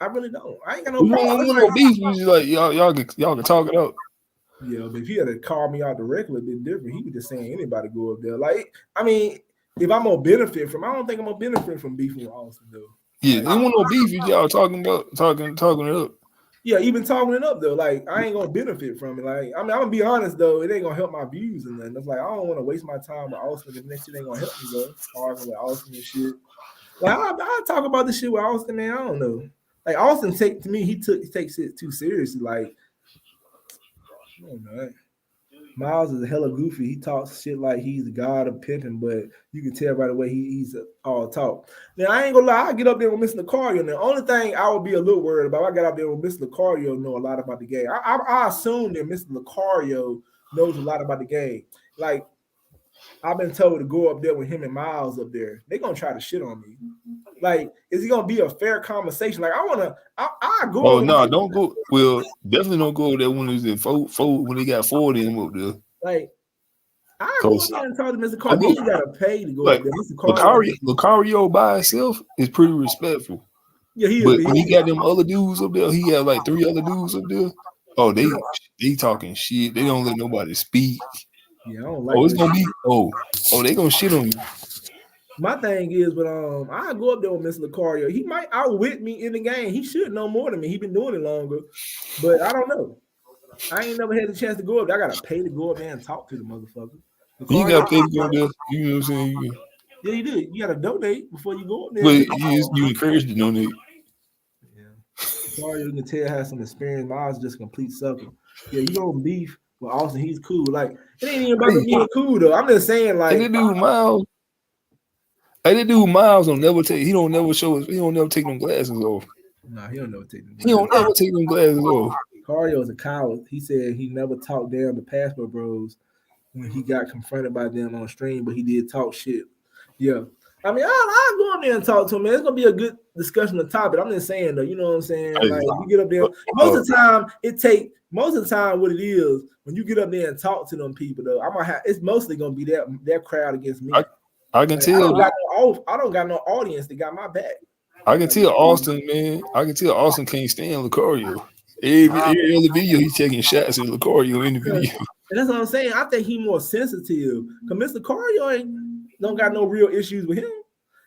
I really don't. I ain't got no problem. No beef. Like y'all can talk it out. Yeah, but if he had to call me out directly, it'd be different. He was just saying anybody go up there. Like, I mean, if I'm gonna benefit from, I don't think I'm gonna benefit from beefing with Austin though. Yeah, they want no beef. Y'all talking it up. Yeah, even talking it up though. Like, I ain't gonna benefit from it. Like, I mean, I'm gonna be honest though, it ain't gonna help my views and nothing. It's like I don't want to waste my time with Austin if next shit ain't gonna help me though. Arguing with Austin and shit. Like, I talk about this shit with Austin, man. I don't know. Like Austin he takes it too seriously. Like, I don't know. Miles is hella goofy. He talks shit like he's the god of pimping, but you can tell right away he's all talk. Now I ain't gonna lie, I get up there with Mr. Lucario. Now the only thing I would be a little worried about, I got up there with Mr. Lucario know a lot about the game. I assume that Mr. Lucario knows a lot about the game. Like I've been told to go up there with him and Miles up there. They gonna try to shit on me. Like, is it gonna be a fair conversation? Like, I go. Oh no, don't go. Well, definitely don't go there when it's in four when they got 4 of them up there. Like, I go up there and talk to Mr. Carr. You gotta pay to go up there. Mr. Lucario by himself is pretty respectful. Yeah, but when he got them other dudes up there, he had like 3 other dudes up there. Oh, they talking shit. They don't let nobody speak. Yeah, I don't like. It's gonna be they gonna shit on you. My thing is, but I go up there with Mr. Lucario. He might outwit me in the game. He should know more than me. He been doing it longer, but I don't know. I ain't never had the chance to go up there. I gotta pay to go up there and talk to the motherfucker. You gotta pay to go up there. You know what I'm saying? Yeah, you do. You gotta donate before you go up there. But you encouraged to donate. Yeah, Lucario, you can tell has some experience. Miles just complete sucker. Yeah, you don't beef with Austin. He's cool. Like it ain't even about being cool though. I'm just saying like. And that dude Miles don't never take. He don't never take them glasses off. Nah, he don't never take them. He don't never take them glasses off. Lucario is a coward. He said he never talked down to Passport Bros when he got confronted by them on stream, but he did talk shit. Yeah. I mean, I'll go up there and talk to him, man. It's gonna be a good discussion of topic. I'm just saying though, you know what I'm saying? Like you get up there, most of the time what it is when you get up there and talk to them people though, it's mostly gonna be that crowd against me. I can tell. I don't got no audience that got my back. I can tell Austin, man. I can tell Austin can't stand Lucario. Every other video, he's taking shots at Lucario in the video. And that's what I'm saying. I think he's more sensitive. Cause Mr. Lucario don't got no real issues with him.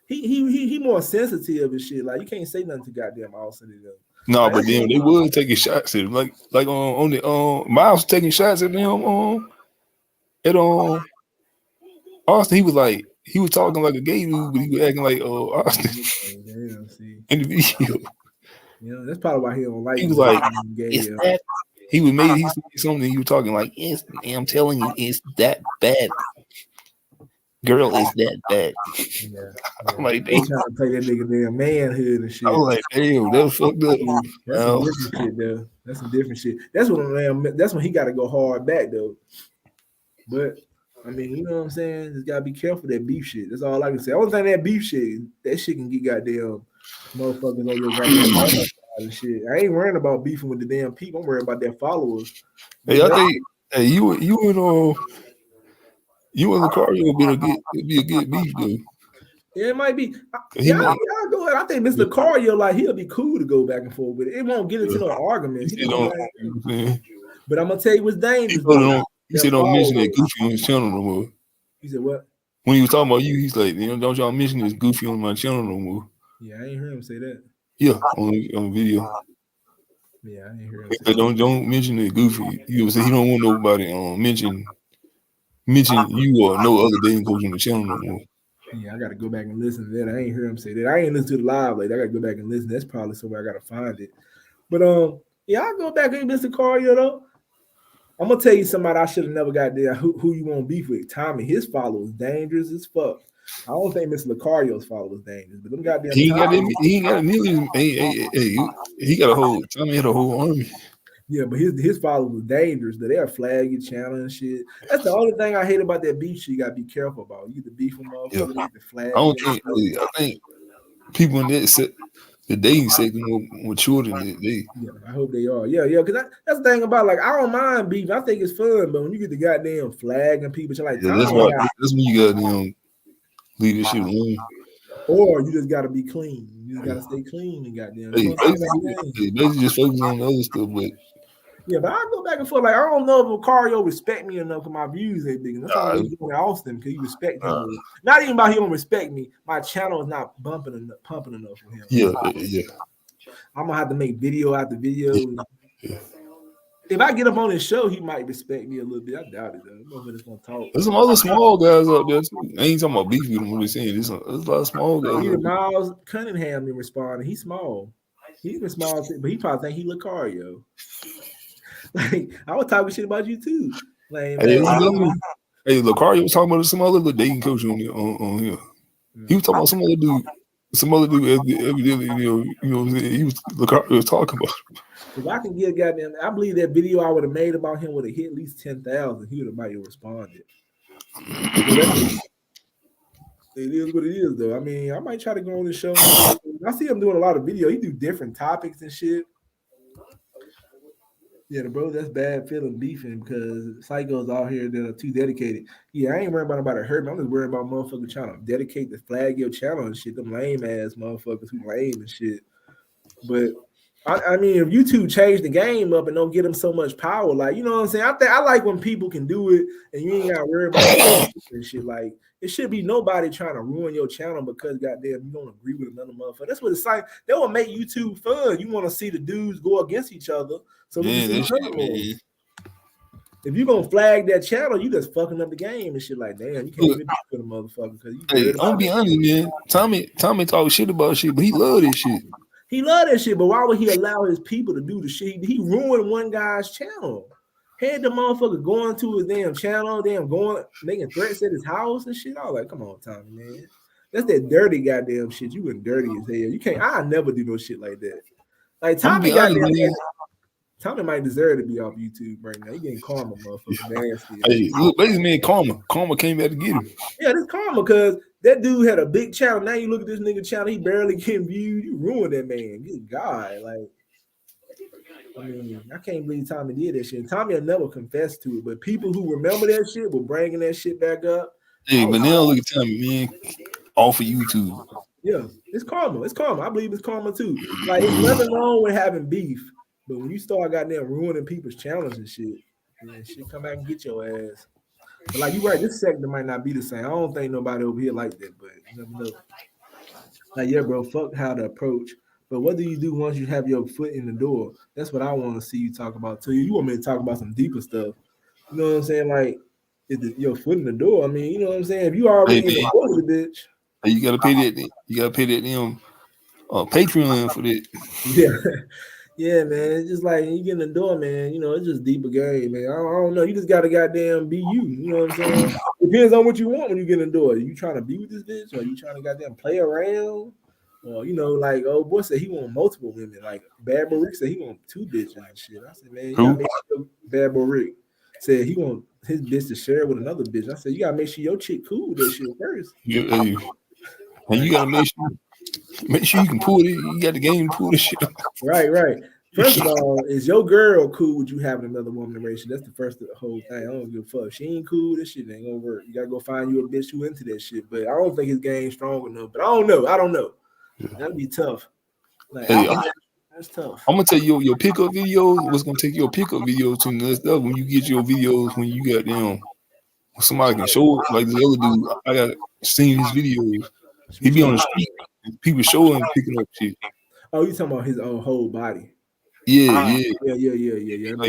He more sensitive and shit. Like you can't say nothing to goddamn Austin to them. No, but then they was taking shots at him. Like on the Miles taking shots at them Austin. He was talking like a gay dude, but he was acting like Austin in the video. Yeah, that's probably why he don't like. He was like, he was made. He said something. He was talking like, I'm telling you, it's that bad. Girl, it's that bad. Yeah. I'm like, they trying to take that nigga damn manhood and shit. I was like, damn, that was fucked up. That's some different shit, though. That's some different shit. That's when he got to go hard back, though. But I mean, you know what I'm saying? Just gotta be careful that beef shit. That's all I can say. Only thing that beef shit, that shit can get goddamn motherfuckers on your goddamn and shit. I ain't worrying about beefing with the damn people. I'm worried about their followers. Hey, I think you and Lucario would be a good beef though. Yeah, it might be. I'll go ahead. I think Mr. Lucario, like he'll be cool to go back and forth with it. It won't get into no argument. But I'm gonna tell you what's dangerous. He said don't mention that Goofy on his channel no more. He said what? When he was talking about you, he's like, don't y'all mention this Goofy on my channel no more. Yeah, I ain't heard him say that. Yeah, on video. Yeah, I ain't heard him say that. Don't mention it Goofy. He don't want nobody mention you or no other dating coach on the channel no more. Yeah, I gotta go back and listen to that. I ain't heard him say that. I ain't listen to the live like I gotta go back and listen. That's probably somewhere I gotta find it. But yeah, I'll go back and Mr. Lucario though. I'm gonna tell you somebody I should have never got there. Who you want beef with? Tommy, his followers dangerous as fuck. I don't think Mr. Lucario's followers dangerous, but them goddamn he ain't got a million. He got a whole. Tommy had a whole army. Yeah, but his followers are dangerous. They'll flag your channel and shit. That's the only thing I hate about that beef shit. You gotta be careful about. You get the beef from motherfuckers, you get the flag. I think people in that the dating sector more mature than they. Yeah, I hope they are. Yeah, because that's the thing about, like, I don't mind beef. I think it's fun, but when you get the goddamn flag and people, you're like, that's when you goddamn leave this shit alone. Or you just gotta be clean. You just gotta stay clean and goddamn. They just focus on the other stuff, but. Yeah, but I go back and forth. Like, I don't know if Lucario respect me enough for my views that big. That's why I'm doing Austin, because he respect him. Not even about he don't respect me. My channel is not pumping enough for him. Yeah. I'm gonna have to make video after video. Yeah. If I get up on his show, he might respect me a little bit. I doubt it though. I'm just gonna talk. There's some other small guys out there too. I ain't talking about beef with them. What saying? There's a lot of small guys. Miles Cunningham been responding. He's small. He's been small, but he probably think he Lucario. Like, I was talking shit about you too. Lame Hey, ass. Lucario was talking about some other little dating coach on here. He was talking about some other dude. Evidently, you know what I'm saying? Lucario was talking about. If I can get goddamn, I believe that video I would have made about him would have hit at least 10,000. He would have might have responded. It is what it is, though. I mean, I might try to go on the show. I see him doing a lot of video. He do different topics and shit. Yeah, bro, that's bad feeling beefing because psychos out here that are too dedicated. Yeah, I ain't worried about nobody hurt me. I'm just worried about motherfuckers trying to dedicate the flag your channel and shit. Them lame ass motherfuckers who lame and shit. But I mean, if YouTube changed the game up and don't get them so much power, like you know what I'm saying. I like when people can do it and you ain't got to worry about and shit. Like it should be nobody trying to ruin your channel because goddamn you don't agree with another motherfucker. That's what it's like. That will make YouTube fun. You want to see the dudes go against each other, so we can see. If you gonna flag that channel, you just fucking up the game and shit. Like damn, you can't even beat with a motherfucker because you. Hey, I'm gonna be honest, man. Tommy talk shit about shit, but he love this shit. He love that shit, but why would he allow his people to do the shit? He ruined one guy's channel. Had the motherfucker going to his damn channel, going making threats at his house and shit. I was like, come on, Tommy, man. That's that dirty goddamn shit. You been dirty as hell. You can't. I never do no shit like that. Like Tommy Tommy might deserve to be off YouTube right now. He getting karma, motherfucker. Nasty. Hey, look, basically, man, karma came back to get him. Yeah, this karma because that dude had a big channel. Now you look at this nigga channel, he barely getting viewed. You ruined that man. Good God. Like, I mean, I can't believe Tommy did that shit. Tommy will never confess to it, but people who remember that shit were bringing that shit back up. Hey, but now look at Tommy, man. Off of YouTube. Yeah, it's karma. It's karma. I believe it's karma too. Like, it's nothing wrong with having beef, but when you start goddamn ruining people's channels and shit, man, shit come back and get your ass. But like you're right, this sector might not be the same. I don't think nobody over here like that, but you never know. Like, yeah, bro, fuck how to approach. But what do you do once you have your foot in the door? That's what I want to see you talk about too. You want me to talk about some deeper stuff. You know what I'm saying? Like, your foot in the door. I mean, you know what I'm saying? If you already in the door with the bitch. You gotta pay that. You gotta pay that damn Patreon for that. Yeah. Yeah, man. It's just like you get in the door, man. You know, it's just deeper game, man. I don't know. You just gotta goddamn be you. You know what I'm saying? Depends on what you want when you get in the door. Are you trying to be with this bitch, or are you trying to goddamn play around? Or you know, like old boy said he want multiple women. Like Bad Boy Rick said he want 2 bitches and shit. I said, man, you gotta make sure Bad Boy Rick said he want his bitch to share with another bitch. I said, you gotta make sure your chick cool with that shit first. And you gotta make sure you can pull it. You got the game to pull this shit. Right. First of all, is your girl cool with you having another woman in the relationship? That's the first of the whole thing. I don't give a fuck. If she ain't cool, this shit ain't gonna work. You gotta go find you a bitch who into that shit. But I don't think his game's strong enough. But I don't know. That'd be tough. Like, that's tough. I'm gonna tell you your pickup videos. What's gonna take your pickup videos to the next level when you get your videos when you got them. Somebody can show it, like the other dude. I got seen his videos. He be on the street. And people show him picking up shit. Oh, you talking about his own whole body? Yeah. Like,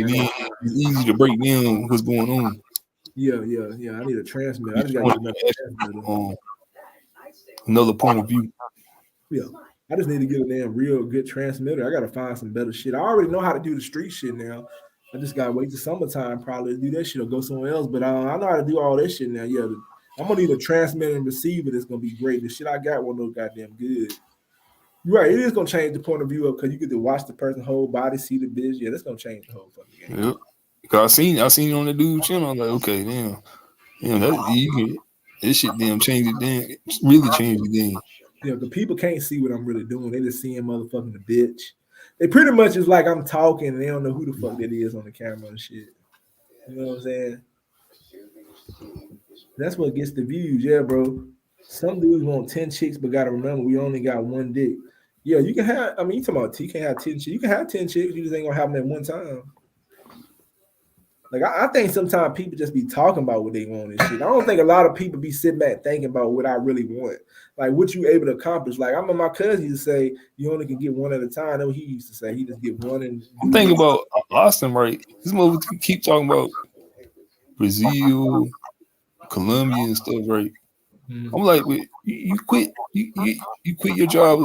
man, it's easy to break down what's going on. Yeah. I need a transmitter. I just got another transmitter. Another point of view. Yeah. I just need to get a damn real good transmitter. I gotta find some better shit. I already know how to do the street shit now. I just gotta wait till summertime probably to do that shit or go somewhere else. But I know how to do all that shit now. Yeah, I'm gonna need a transmitter and receiver that's gonna be great. The shit I got won't no goddamn good. You're right, it is gonna change the point of view of because you get to watch the person's whole body, see the bitch. Yeah, that's gonna change the whole fucking game. Yep. Because I seen it on the dude's channel. I'm like, okay, damn, this shit damn changed it. Damn, really changed the game. Yeah, the people can't see what I'm really doing. They just seeing motherfucking the bitch. They pretty much is like I'm talking and they don't know who the fuck that is on the camera and shit. You know what I'm saying? That's what gets the views, yeah, bro. Some dudes want 10 chicks, but gotta remember we only got 1 dick. Yeah, you can have. I mean, you talking about you can have 10 chicks. You can have 10 chicks. You just ain't gonna have them at one time. Like I think sometimes people just be talking about what they want and shit. I don't think a lot of people be sitting back thinking about what I really want. Like what you able to accomplish. Like I remember my cousin used to say you only can get one at a time. That's what he used to say. He just get one and I'm thinking about Austin, right? This mother keep talking about Brazil, Colombia and stuff, right? I'm like, you quit your job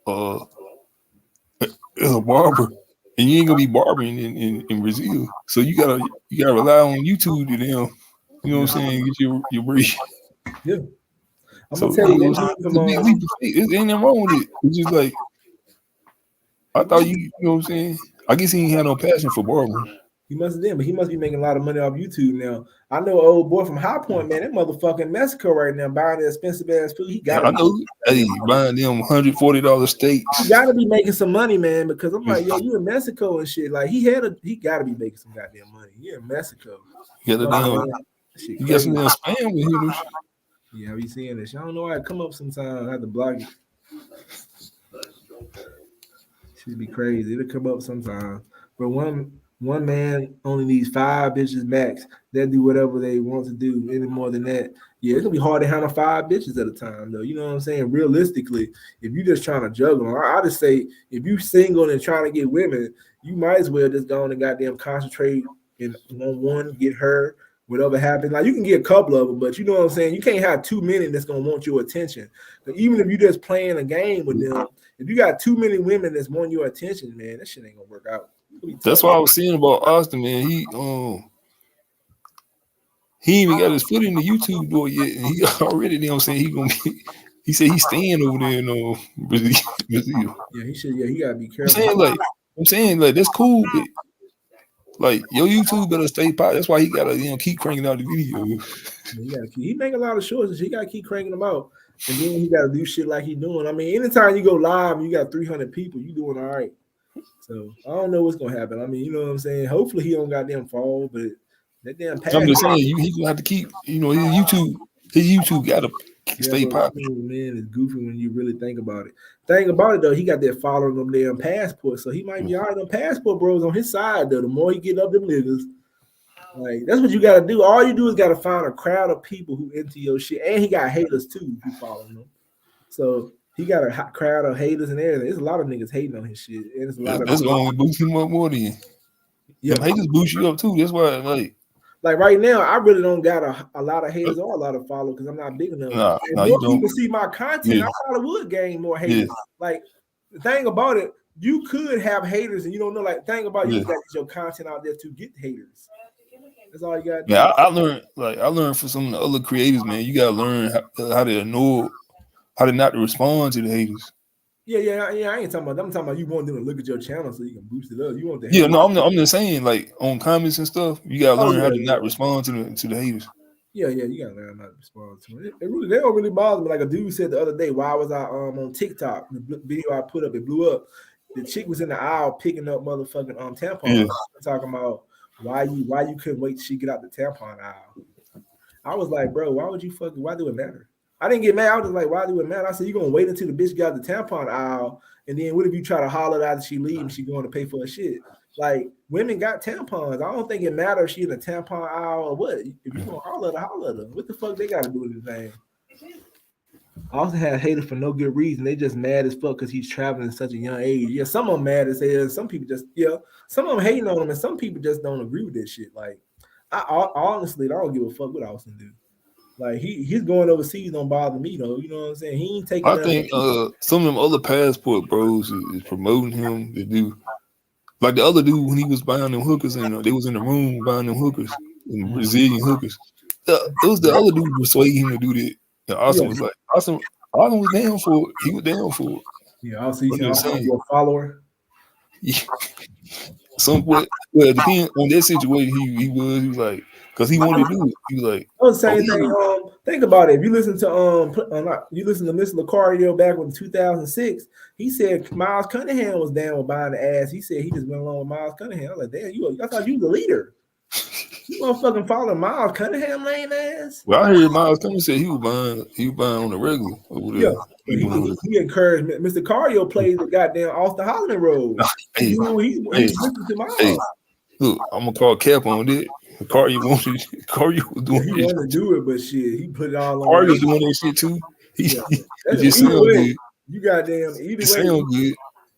as a barber and you ain't gonna be barbering in Brazil. So you gotta rely on YouTube to them. You know what I'm saying? Get your breed. Yeah. I'm So gonna tell you you know, that dude it's from a big leap of faith. It ain't nothing wrong with it. It's just like I thought you know what I'm saying. I guess he ain't had no passion for barbering. he must have been, but he must be making a lot of money off YouTube now. I know an old boy from High Point, man. That motherfucker in Mexico right now buying the expensive ass food. He Yeah, gotta I be, know. Hey, buying them $140 he steaks. gotta be making some money, man. Because I'm like, yo, you in Mexico and shit. Like he gotta be making some goddamn money. He in Mexico. You got the damn. That shit You got some crazy. damn spam with hitters. Yeah, I be seeing this. I don't know why it come up sometimes. I have to block it. Should be crazy. It'll come up sometimes. But one man only needs 5 bitches max. They do whatever they want to do. Any more than that, yeah, it's gonna be hard to handle 5 bitches at a time, though. You know what I'm saying? Realistically, if you're just trying to juggle, I just say if you single and trying to get women, you might as well just go on and goddamn concentrate on one, get her. Whatever happens, like you can get a couple of them, but you know what I'm saying. You can't have too many that's gonna want your attention. But even if you're just playing a game with them, if you got too many women that's wanting your attention, man, that shit ain't gonna work out. That's what I was saying about Austin, man. He ain't even got his foot in the YouTube door yet, and he already, you know what I'm saying, he gonna be. He said he's staying over there in Brazil. Yeah, he should. Yeah, he gotta be I'm careful. saying like that's cool, but like your YouTube better stay pop. That's why he gotta keep cranking out the videos. He make a lot of shorts. He gotta keep cranking them out, and then he gotta do shit like he doing. I mean, anytime you go live, and you got 300 people. You doing all right. So I don't know what's gonna happen. I mean, you know what I'm saying. Hopefully he don't got them fall, but that damn pass. I'm just saying he gonna have to keep. His YouTube gotta stay popping. Man, it's goofy when you really think about it. Thing about it though, he got that following them damn passport, so he might be all right. Them passport bros on his side though. The more he get up them niggas, like that's what you gotta do. All you do is gotta find a crowd of people who into your shit, and he got haters too who following him. So he got a hot crowd of haters and everything. There's a lot of niggas hating on his shit, and there's a lot that's gonna boost him up more than. Yeah, haters boost you up too. That's why like right now, I really don't got a lot of haters or a lot of followers because I'm not big enough. If more people see my content, I probably would gain more haters. Like the thing about it, you could have haters and you don't know. Like the thing about you got to get your content out there to get haters. That's all you got to do. Yeah, I learned from some of the other creators, man. You gotta learn how to ignore, how to not respond to the haters. Yeah. I ain't talking about. I'm talking about you want them to look at your channel so you can boost it up. You want the haters. No, I'm just saying, like on comments and stuff, you gotta learn how to not respond to the haters. Yeah, you gotta learn how to respond to it. They don't really bother me. Like a dude said the other day, why was I on TikTok? The video I put up, it blew up. The chick was in the aisle picking up motherfucking tampons. Talking about why you couldn't wait till she get out the tampon aisle. I was like, bro, why do it matter? I didn't get mad. I was just like, why do it matter? I said, you gonna wait until the bitch got the tampon aisle, and then what if you try to holler after she leaves and she going to pay for her shit? Like women got tampons. I don't think it matters if she in a tampon aisle or what. If you gonna holler at her. What the fuck they gotta do with anything? I also had haters for no good reason. They just mad as fuck because he's traveling at such a young age. Yeah, some of them mad as hell. Some people just some of them hating on him, and some people just don't agree with this shit. Like I honestly don't give a fuck what Austin do. Like he's going overseas don't bother me though. You know what I'm saying? He ain't taking. I think some of them other passport bros is promoting him to do. Like the other dude when he was buying them hookers and they was in the room buying them hookers, them Brazilian hookers. It was the other dude persuading him to do that. And Austin was like, Austin was down for it. He was down for it. Yeah, also he's a follower. Yeah. Well, it depends on that situation. He was like, because he wanted to do it. He was like, oh, the same thing. Think about it. If you listen to Mr. Lucario back in 2006, he said Miles Cunningham was down with buying the ass. He said he just went along with Miles Cunningham. I was like, damn, I thought you was the leader. You motherfucking following Miles Cunningham lame ass? Well, I heard Miles Cunningham say he was buying on the regular over there. Yeah, he encouraged Mr. Cario plays the goddamn Austin Holland road. He listened to Miles. Look, I'm gonna call Cap on it. Cario was doing he wanted to do it, but shit, he put it all on. Cario's doing that shit too. He just sound good. You goddamn good.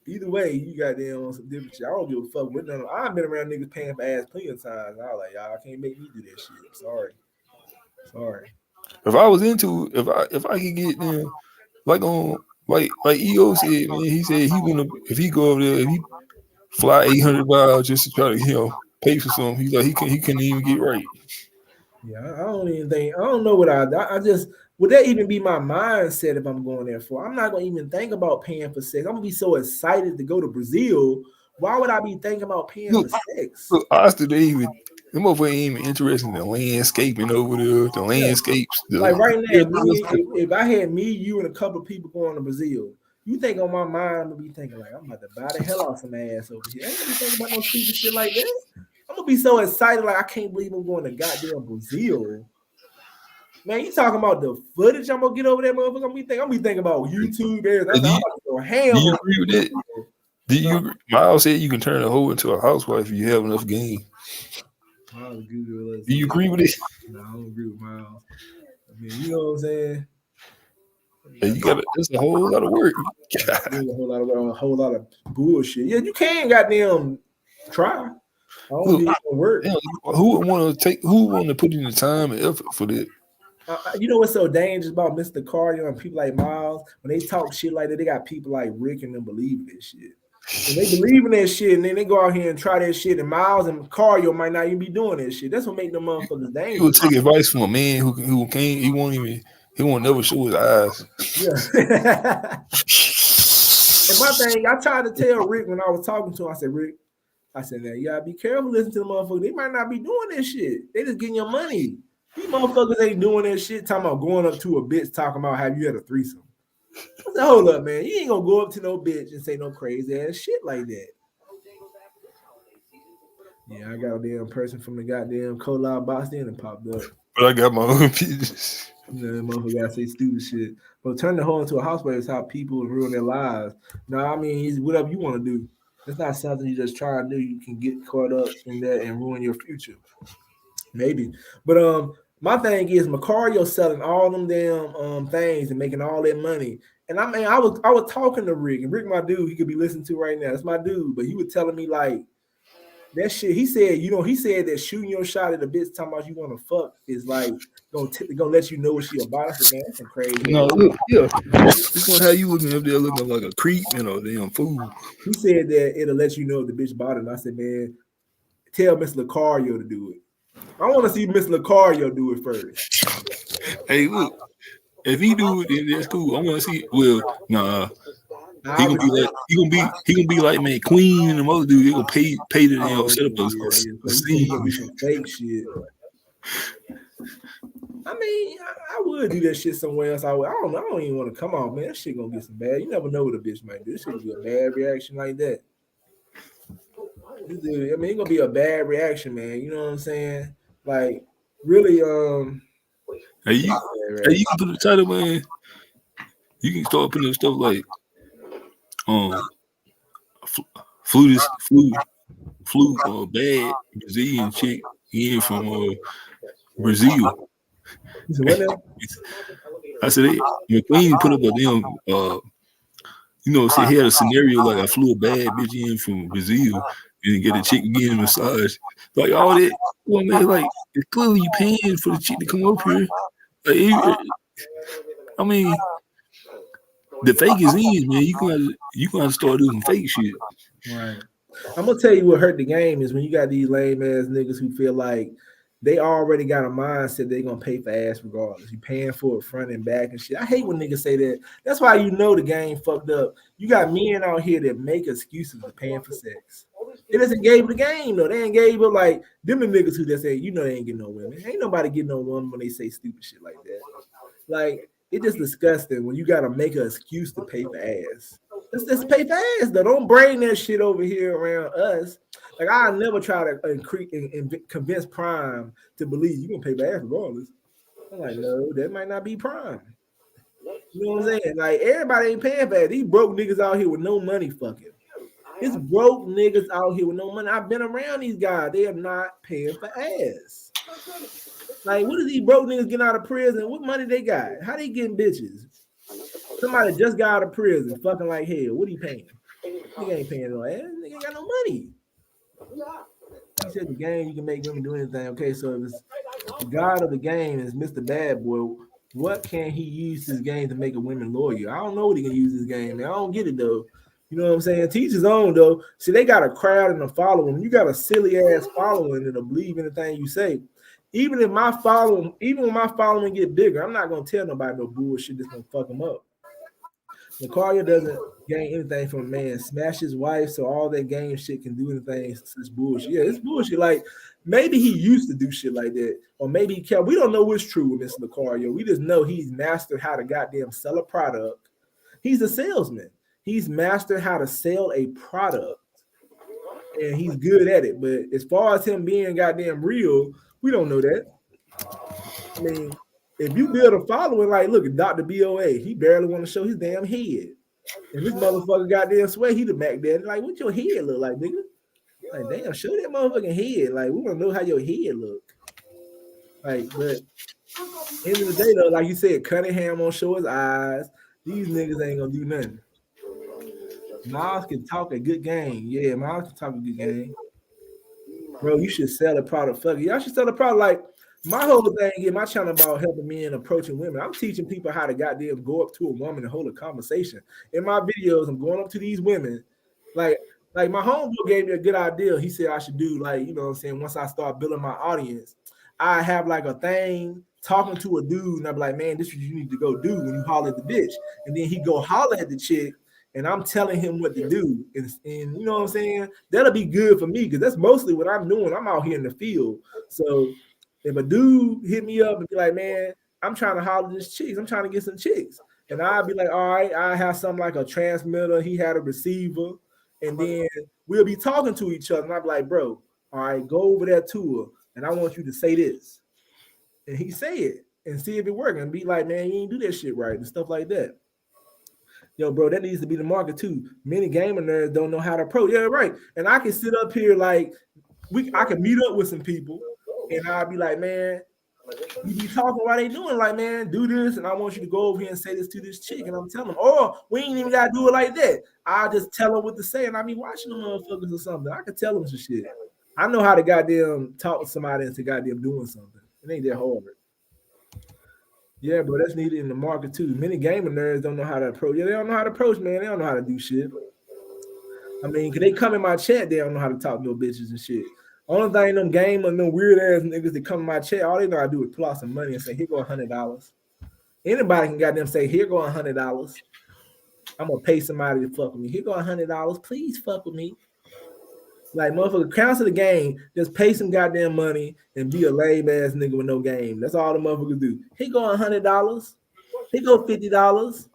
Either way, you goddamn on some different shit. I don't give a fuck with none. I've been around niggas paying for ass plenty of times. I was like, y'all can't make me do that shit. Sorry. If I was into it, if I could get them like EO said, man, he said he gonna if he go over there, fly 800 miles just to try to pay for something. He's like he couldn't even get right. Yeah, I don't even think I don't know what I just would that even be my mindset if I'm going there for? I'm not gonna even think about paying for sex. I'm gonna be so excited to go to Brazil. Why would I be thinking about paying for sex? Look, Austin, them motherfuckers ain't even interested in the landscaping over there, the landscapes. Like right now, if I had me, you, and a couple of people going to Brazil, you think on my mind, I'm gonna be thinking like I'm about to buy the hell out some ass over here. I ain't gonna be thinking about no stupid shit like that. I'm gonna be so excited, like I can't believe I'm going to goddamn Brazil. Man, you talking about the footage I'm gonna get over there, motherfucker? I'm gonna be thinking about YouTube. I'm about to go ham. Do you agree with that? Do you? Miles said you can turn a hoe into a housewife if you have enough game. Miles, do you agree with it? No, I don't agree with Miles. I mean, you know what I'm saying? Yeah, you got it's a whole lot of work. a whole lot of bullshit. Yeah, you can goddamn try. I don't think it's gonna work. Who would want to put in the time and effort for that? You know what's so dangerous about Mr. Cardio and people like Miles? When they talk shit like that, they got people like Rick and them believe this shit. And they believe in that shit, and then they go out here and try that shit. And Miles and Cardio might not even be doing that shit. That's what make them motherfuckers dangerous. You would take advice from a man who can't. He won't never show his eyes. Yeah. And my thing, I tried to tell Rick when I was talking to him. I said, Rick, now you gotta be careful listening to the motherfuckers. They might not be doing this shit. They just getting your money. These motherfuckers ain't doing that shit. Talking about going up to a bitch talking about have you had a threesome. I said, hold up, man. You ain't gonna go up to no bitch and say no crazy ass shit like that. Yeah, I got a damn person from the goddamn collab box then and popped up. But I got my own pieces. Motherfucker gotta say stupid shit. But turn the hoe into a housewife is how people ruin their lives. No, I mean, whatever you want to do. It's not something you just try to do. You can get caught up in that and ruin your future. Maybe. But my thing is Macario selling all them damn things and making all that money. And I mean, I was talking to Rick, and Rick, my dude, he could be listening to right now. That's my dude, but he was telling me like that shit. He said, he said that shooting your shot at a bitch talking about you want to fuck is like gonna let you know what she about. I said, man, that's some crazy. No, look, yeah, this one how you looking up there looking like a creep, damn fool. He said that it'll let you know if the bitch bought it. And I said, man, tell Miss Lucario to do it. I want to see Miss Lucario do it first. Hey, look, if he do it, then that's cool. I want to see. Well, nah. He gonna be like man, Queen and the other dude. They gonna pay to set up a scene. Fake shit. I mean, I would do that shit somewhere else. I don't know. I don't even want to come on, man. That shit gonna get some bad. You never know what a bitch might do. This shit gonna be a bad reaction like that. I mean, it's gonna be a bad reaction, man. You know what I'm saying? Like, really, Hey, you can put the title, man. You can start putting stuff like, flew bad Brazilian chick in from Brazil. I said, McQueen put up a damn, he had a scenario like I flew a bad bitch in from Brazil and get a chick getting a massage. Like all that, well, man, like it's clearly you paying for the chick to come up here. Like, I mean, the fake is in, man. You gonna start doing fake shit. Right. I'm gonna tell you what hurt the game is when you got these lame ass niggas who feel like they already got a mindset they're gonna pay for ass regardless. You paying for it front and back and shit. I hate when niggas say that. That's why you know the game fucked up. You got men out here that make excuses for paying for sex. They just gave the game though. They ain't gave it like them the niggas who just say, they ain't getting no women. Ain't nobody getting no woman when they say stupid shit like that. Like it's just disgusting when you gotta make an excuse to pay for ass. Let's pay for ass though. Don't bring that shit over here around us. Like I never try to convince Prime to believe you gonna pay for ass regardless. I'm like, no, that might not be Prime. You know what I'm saying? Like everybody ain't paying for that. These broke niggas out here with no money fucking. It's broke niggas out here with no money. I've been around these guys. They are not paying for ass. Like, what is these broke niggas getting out of prison? What money they got? How they getting bitches? Somebody just got out of prison, fucking like hell. What are you paying? Nigga ain't paying no ass. Nigga ain't got no money. He said the game you can make women do anything. Okay, so if it's the god of the game is Mr. Bad Boy, what can he use his game to make a women loyal? I don't know what he can use his game. I don't get it though. You know what I'm saying? Teach his own though. See, they got a crowd and a following. You got a silly ass following that'll believe anything you say. Even when my following get bigger, I'm not gonna tell nobody no bullshit that's gonna fuck them up. Nicaria doesn't gain anything from a man. Smash his wife, so all that game shit can do anything. It's bullshit. Yeah, it's bullshit. Like maybe he used to do shit like that, or maybe he kept. We don't know what's true with Mr. Nicaria. We just know he's mastered how to goddamn sell a product. He's a salesman. He's mastered how to sell a product, and he's good at it. But as far as him being goddamn real, we don't know that. I mean, if you build a following, like look at Dr. BOA, he barely want to show his damn head. And this motherfucker goddamn swear he the Mac Daddy. Like, what your head look like, nigga? Like, damn, show that motherfucking head. Like, we want to know how your head look. Like, but end of the day though, like you said, Cunningham won't show his eyes. These niggas ain't gonna do nothing. Miles can talk a good game. Yeah, Miles can talk a good game. Bro, you should sell a product. Fuck it. Y'all should sell a product. Like, my whole thing in my channel about helping men approaching women. I'm teaching people how to goddamn go up to a woman and hold a conversation. In my videos, I'm going up to these women. Like my homeboy gave me a good idea. He said I should do, like, you know what I'm saying, once I start building my audience, I have like a thing talking to a dude, and I'm like, man, this is what you need to go do when you holler at the bitch. And then he go holler at the chick, and I'm telling him what to do. And you know what I'm saying? That'll be good for me because that's mostly what I'm doing. I'm out here in the field. So if a dude hit me up and be like, man, I'm trying to holler this chicks, I'm trying to get some chicks. And I'll be like, all right, I have something like a transmitter, he had a receiver, and then we'll be talking to each other. And I'll be like, bro, all right, go over there to her, and I want you to say this. And he say it and see if it works. And be like, man, you ain't do that shit right, and stuff like that. Yo, bro, that needs to be the market too. Many gamer nerds don't know how to approach. Yeah, right. And I can sit up here like I can meet up with some people. And I'll be like, man, you be talking while they doing, like, man, do this, and I want you to go over here and say this to this chick, and I'm telling them, oh, we ain't even gotta do it like that. I just tell them what to say, and I be watching them motherfuckers or something. I can tell them some shit. I know how to goddamn talk to somebody into goddamn doing something. It ain't that hard. Yeah, bro, that's needed in the market too. Many gamer nerds don't know how to approach. Yeah, they don't know how to approach, man. They don't know how to do shit. I mean, cause they come in my chat, they don't know how to talk to no bitches and shit. Only thing them gamer, no weird ass niggas that come in my chat, all they know how to do is pull out some money and say, here go $100. Anybody can goddamn say, here go $100. I'm gonna pay somebody to fuck with me. Here go $100. Please fuck with me. Like, motherfucker, cancel the game, just pay some goddamn money and be a lame ass nigga with no game. That's all the motherfuckers do. Here go $100. Here go $50.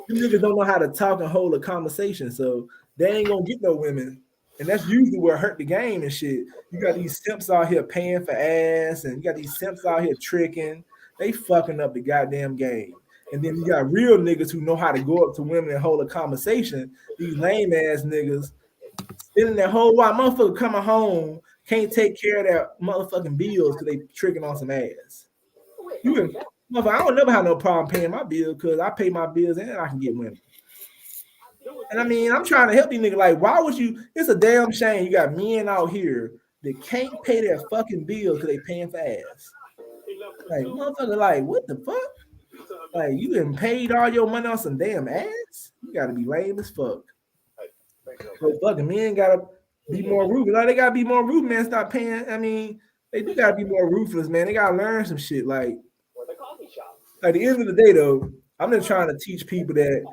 Them niggas don't know how to talk and hold a conversation, so they ain't gonna get no women. And that's usually where it hurt the game and shit. You got these simps out here paying for ass, and you got these simps out here tricking. They fucking up the goddamn game. And then you got real niggas who know how to go up to women and hold a conversation. These lame ass niggas spending their whole while motherfucker coming home can't take care of their motherfucking bills because they tricking on some ass. I don't never have no problem paying my bills because I pay my bills and I can get women. And I mean, I'm trying to help these niggas. Like, why would you? It's a damn shame you got men out here that can't pay their fucking bills because they paying for ass. Like, motherfucker, like, what the fuck? Like, you done paid all your money on some damn ass? You gotta be lame as fuck. So fucking men gotta be more ruthless. Like, they gotta be more ruthless, man. Stop paying. I mean, they do gotta be more ruthless, man. They gotta learn some shit. Like, at the end of the day, though, I'm just trying to teach people that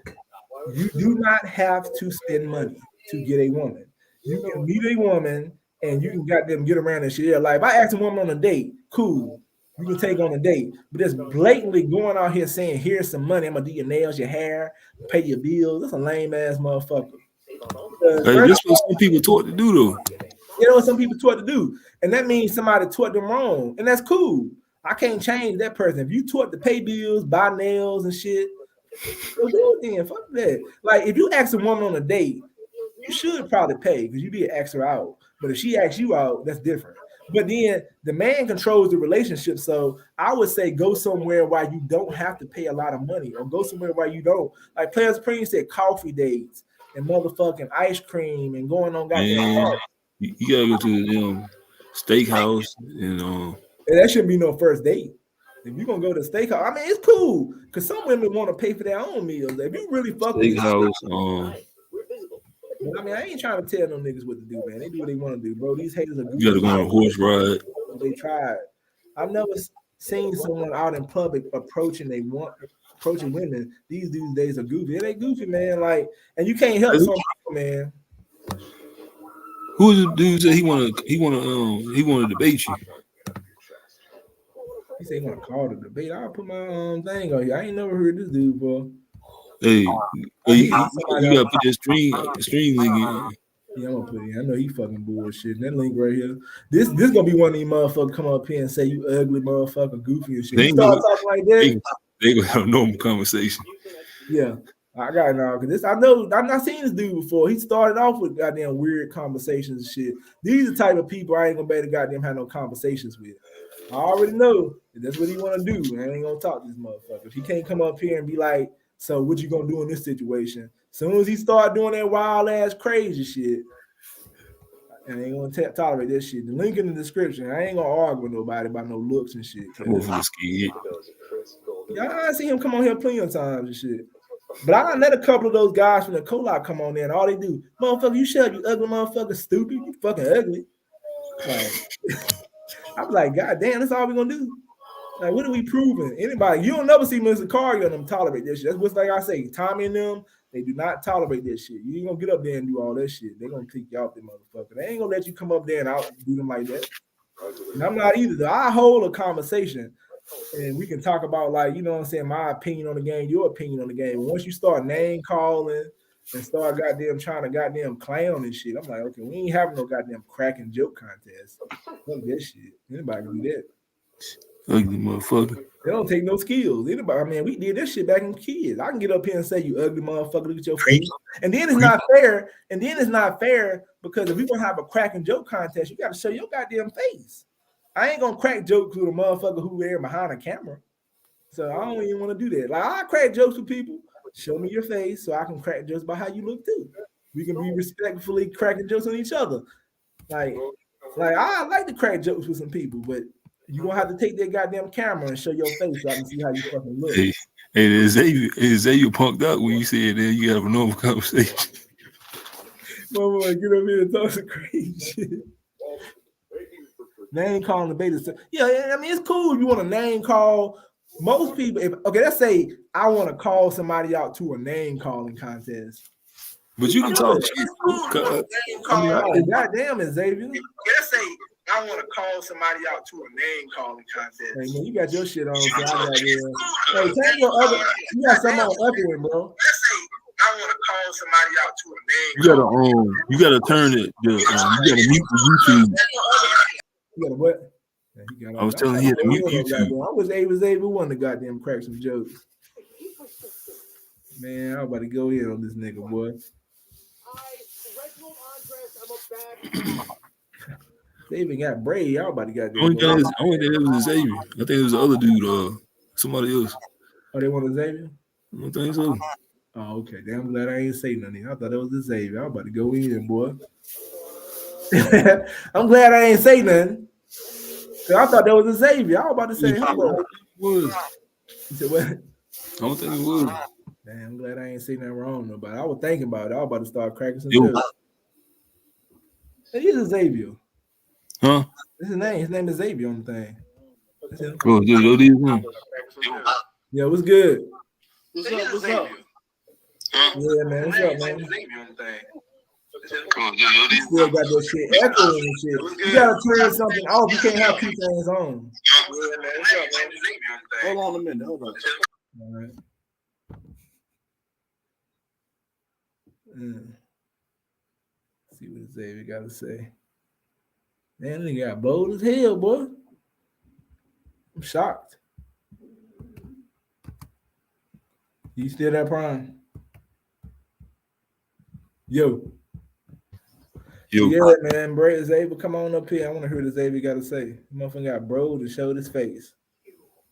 you do not have to spend money to get a woman. You can meet a woman and you can get around and shit. Like, if I ask a woman on a date, cool, you can take on a date. But just blatantly going out here saying, here's some money, I'm gonna do your nails, your hair, pay your bills. That's a lame ass motherfucker. Hey, this is what some people taught to do, though. You know what some people taught to do, and that means somebody taught them wrong, and that's cool. I can't change that person. If you taught to pay bills, buy nails and shit, go do it then. Fuck that. Like, if you ask a woman on a date, you should probably pay because you did ask her out. But if she asks you out, that's different. But then the man controls the relationship. So I would say go somewhere where you don't have to pay a lot of money, or go somewhere where you don't. Like Players Supreme said, coffee dates and motherfucking ice cream and going on goddamn. You gotta go to the steakhouse and And that shouldn't be no first date. If you're gonna go to the steakhouse, I mean, it's cool because some women want to pay for their own meals. If you really fuck with steakhouse, I mean, I ain't trying to tell no niggas what to do, man. They do what they want to do, bro. These haters are goofy. You got to go on a horse ride. They tried. I've never seen someone out in public approaching women. These days are goofy. They goofy, man. Like, and you can't help some people, man. Who's the dude that he wanna debate you? He said he want to call the debate. I'll put my thing on here. I ain't never heard this dude before. Hey, you gotta put that stream link in. Yeah, I'm gonna put it in. I know he fucking bullshit. That link right here. This gonna be one of these motherfuckers come up here and say you ugly motherfucker, goofy and shit. You start talking like that. They gonna have a normal conversation. Yeah, I got it now. Cause this, I know I've not seen this dude before. He started off with goddamn weird conversations and shit. These are the type of people I ain't gonna be able to goddamn have no conversations with. I already know that's what he want to do. I ain't gonna talk to this motherfucker. If he can't come up here and be like, so what you gonna do in this situation? As soon as he start doing that wild ass crazy shit, I ain't gonna tolerate that shit. The link in the description. I ain't gonna argue with nobody about no looks and shit. Yeah, I see him come on here plenty of times and shit. But I let a couple of those guys from the co-op come on there and all they do, motherfucker, you shut up, you ugly motherfucker, stupid, you fucking ugly. Like, I'm like, God damn, that's all we gonna do. Like, what are we proving? Anybody, you don't never see Mr. Carter and them tolerate this shit. That's what's like I say, Tommy and them, they do not tolerate that shit. You ain't gonna get up there and do all that shit. They gonna kick you off, them motherfucker. They ain't gonna let you come up there and outdo them like that. And I'm not either. Though. I hold a conversation and we can talk about, like, you know what I'm saying, my opinion on the game, your opinion on the game. Once you start name calling and start goddamn trying to goddamn clown and shit, I'm like, okay, we ain't having no goddamn cracking joke contest. Fuck that shit. Anybody can do that. Ugly motherfucker. They don't take no skills. Anybody, I mean, we did this shit back in kids. I can get up here and say, you ugly motherfucker, look at your face. And then it's not fair. And then it's not fair because if we gonna have a cracking joke contest, you gotta show your goddamn face. I ain't gonna crack jokes with a motherfucker who there behind a camera. So I don't even want to do that. Like, I crack jokes with people. Show me your face so I can crack jokes about how you look too. We can be respectfully cracking jokes on each other. Like I like to crack jokes with some people, but you gonna have to take that goddamn camera and show your face so I can see how you fucking look. Hey, Xavier punked out when you said that you have a normal conversation. Mama, get up here and talk some crazy shit. Name calling the beta. Yeah, I mean, it's cool if you want to name call. Most people, let's say I want to call somebody out to a name calling contest. But you can talk shit. Goddamn it, Xavier. Let's say I want to call somebody out to a name calling contest. Hey, man, you got your shit on. So I got hey, turn your other. You got something on echoing, bro. Let's say I want to call somebody out to a name. You gotta turn it. You gotta mute the YouTube. You gotta what? I was telling you to mute YouTube. I wish Xavier wanted to goddamn crack some jokes. Man, I'm about to go in on this nigga, boy. They even got Brady. Y'all about to got I only think it was Xavier. I think it was the other dude, somebody else. Oh, they want a Xavier? I don't think so. Oh, okay. Damn, I'm glad I ain't say nothing. I thought it was a Xavier. I'm about to go in, boy. I'm glad I ain't say nothing. I thought that was a Xavier. I was about to say, hello. You said what? I don't think it was. Damn, I'm glad I ain't saying nothing wrong, though. But I was thinking about it. I was about to start cracking some jokes. It is a Xavier. Huh? That's his name. His name is Xavier on the thing. Oh, yeah, what's good? What's up? Yeah, man. What's up, man? You still got that shit echoing and shit. You gotta turn something off. You can't have two things on. Yeah, man. What's up, man? Hold on a minute. Hold on. All right. See what Xavier got to say. Man, they got bold as hell, boy. I'm shocked. You still that Prime? Yo. Yeah, man. Xavier, come on up here. I want to hear what Xavier got to say. Motherfucker got bro to show his face.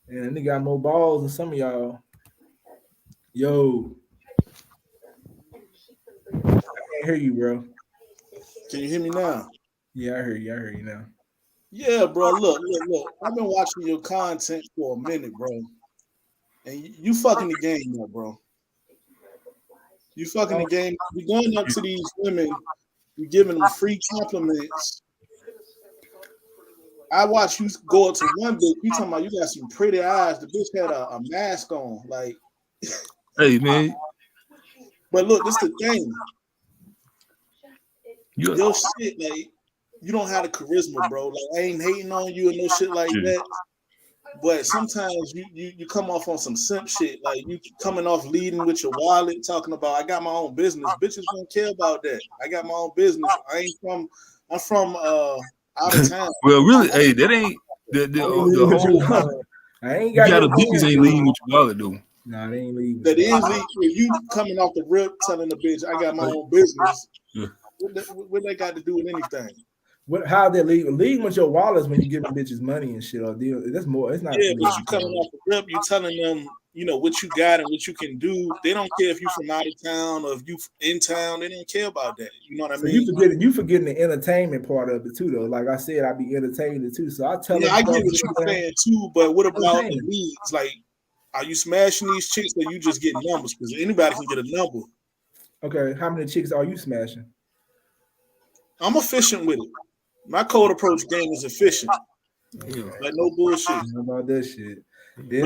And he got more balls than some of y'all. Yo. I can't hear you, bro. Can you hear me now? Yeah, I hear you now. Yeah, bro. Look. I've been watching your content for a minute, bro. And you fucking the game up, bro. You fucking the game. You going up to these women. You giving them free compliments. I watched you go up to one bitch. You talking about you got some pretty eyes. The bitch had a mask on. Like, hey man. But look, this the thing. Your shit, like, you don't have the charisma, bro. Like, I ain't hating on you and no shit like that. But sometimes you come off on some simp shit. Like, you coming off leading with your wallet, talking about, I got my own business. Bitches don't care about that. I got my own business. I'm from out of town. Well, really, hey, that ain't the whole. I ain't got a business ain't leading with your wallet though. Nah, they ain't leaving. That is if you coming off the rip telling the bitch I got my own business. Yeah. What that got to do with anything? How they leading with your wallets when you giving bitches money and shit or deal? That's more. It's not. Yeah, but you coming off the rip, you telling them, you know, what you got and what you can do. They don't care if you from out of town or if you in town. They don't care about that. You know what I mean? You forgetting the entertainment part of it too, though. Like I said, I be entertaining too. So I tell them. I get what you're saying too, but what about the leads? Like, are you smashing these chicks or you just getting numbers? Because anybody can get a number. Okay, how many chicks are you smashing? I'm efficient with it. My cold approach game is efficient. Yeah. Like, no bullshit. How about that shit? Yeah,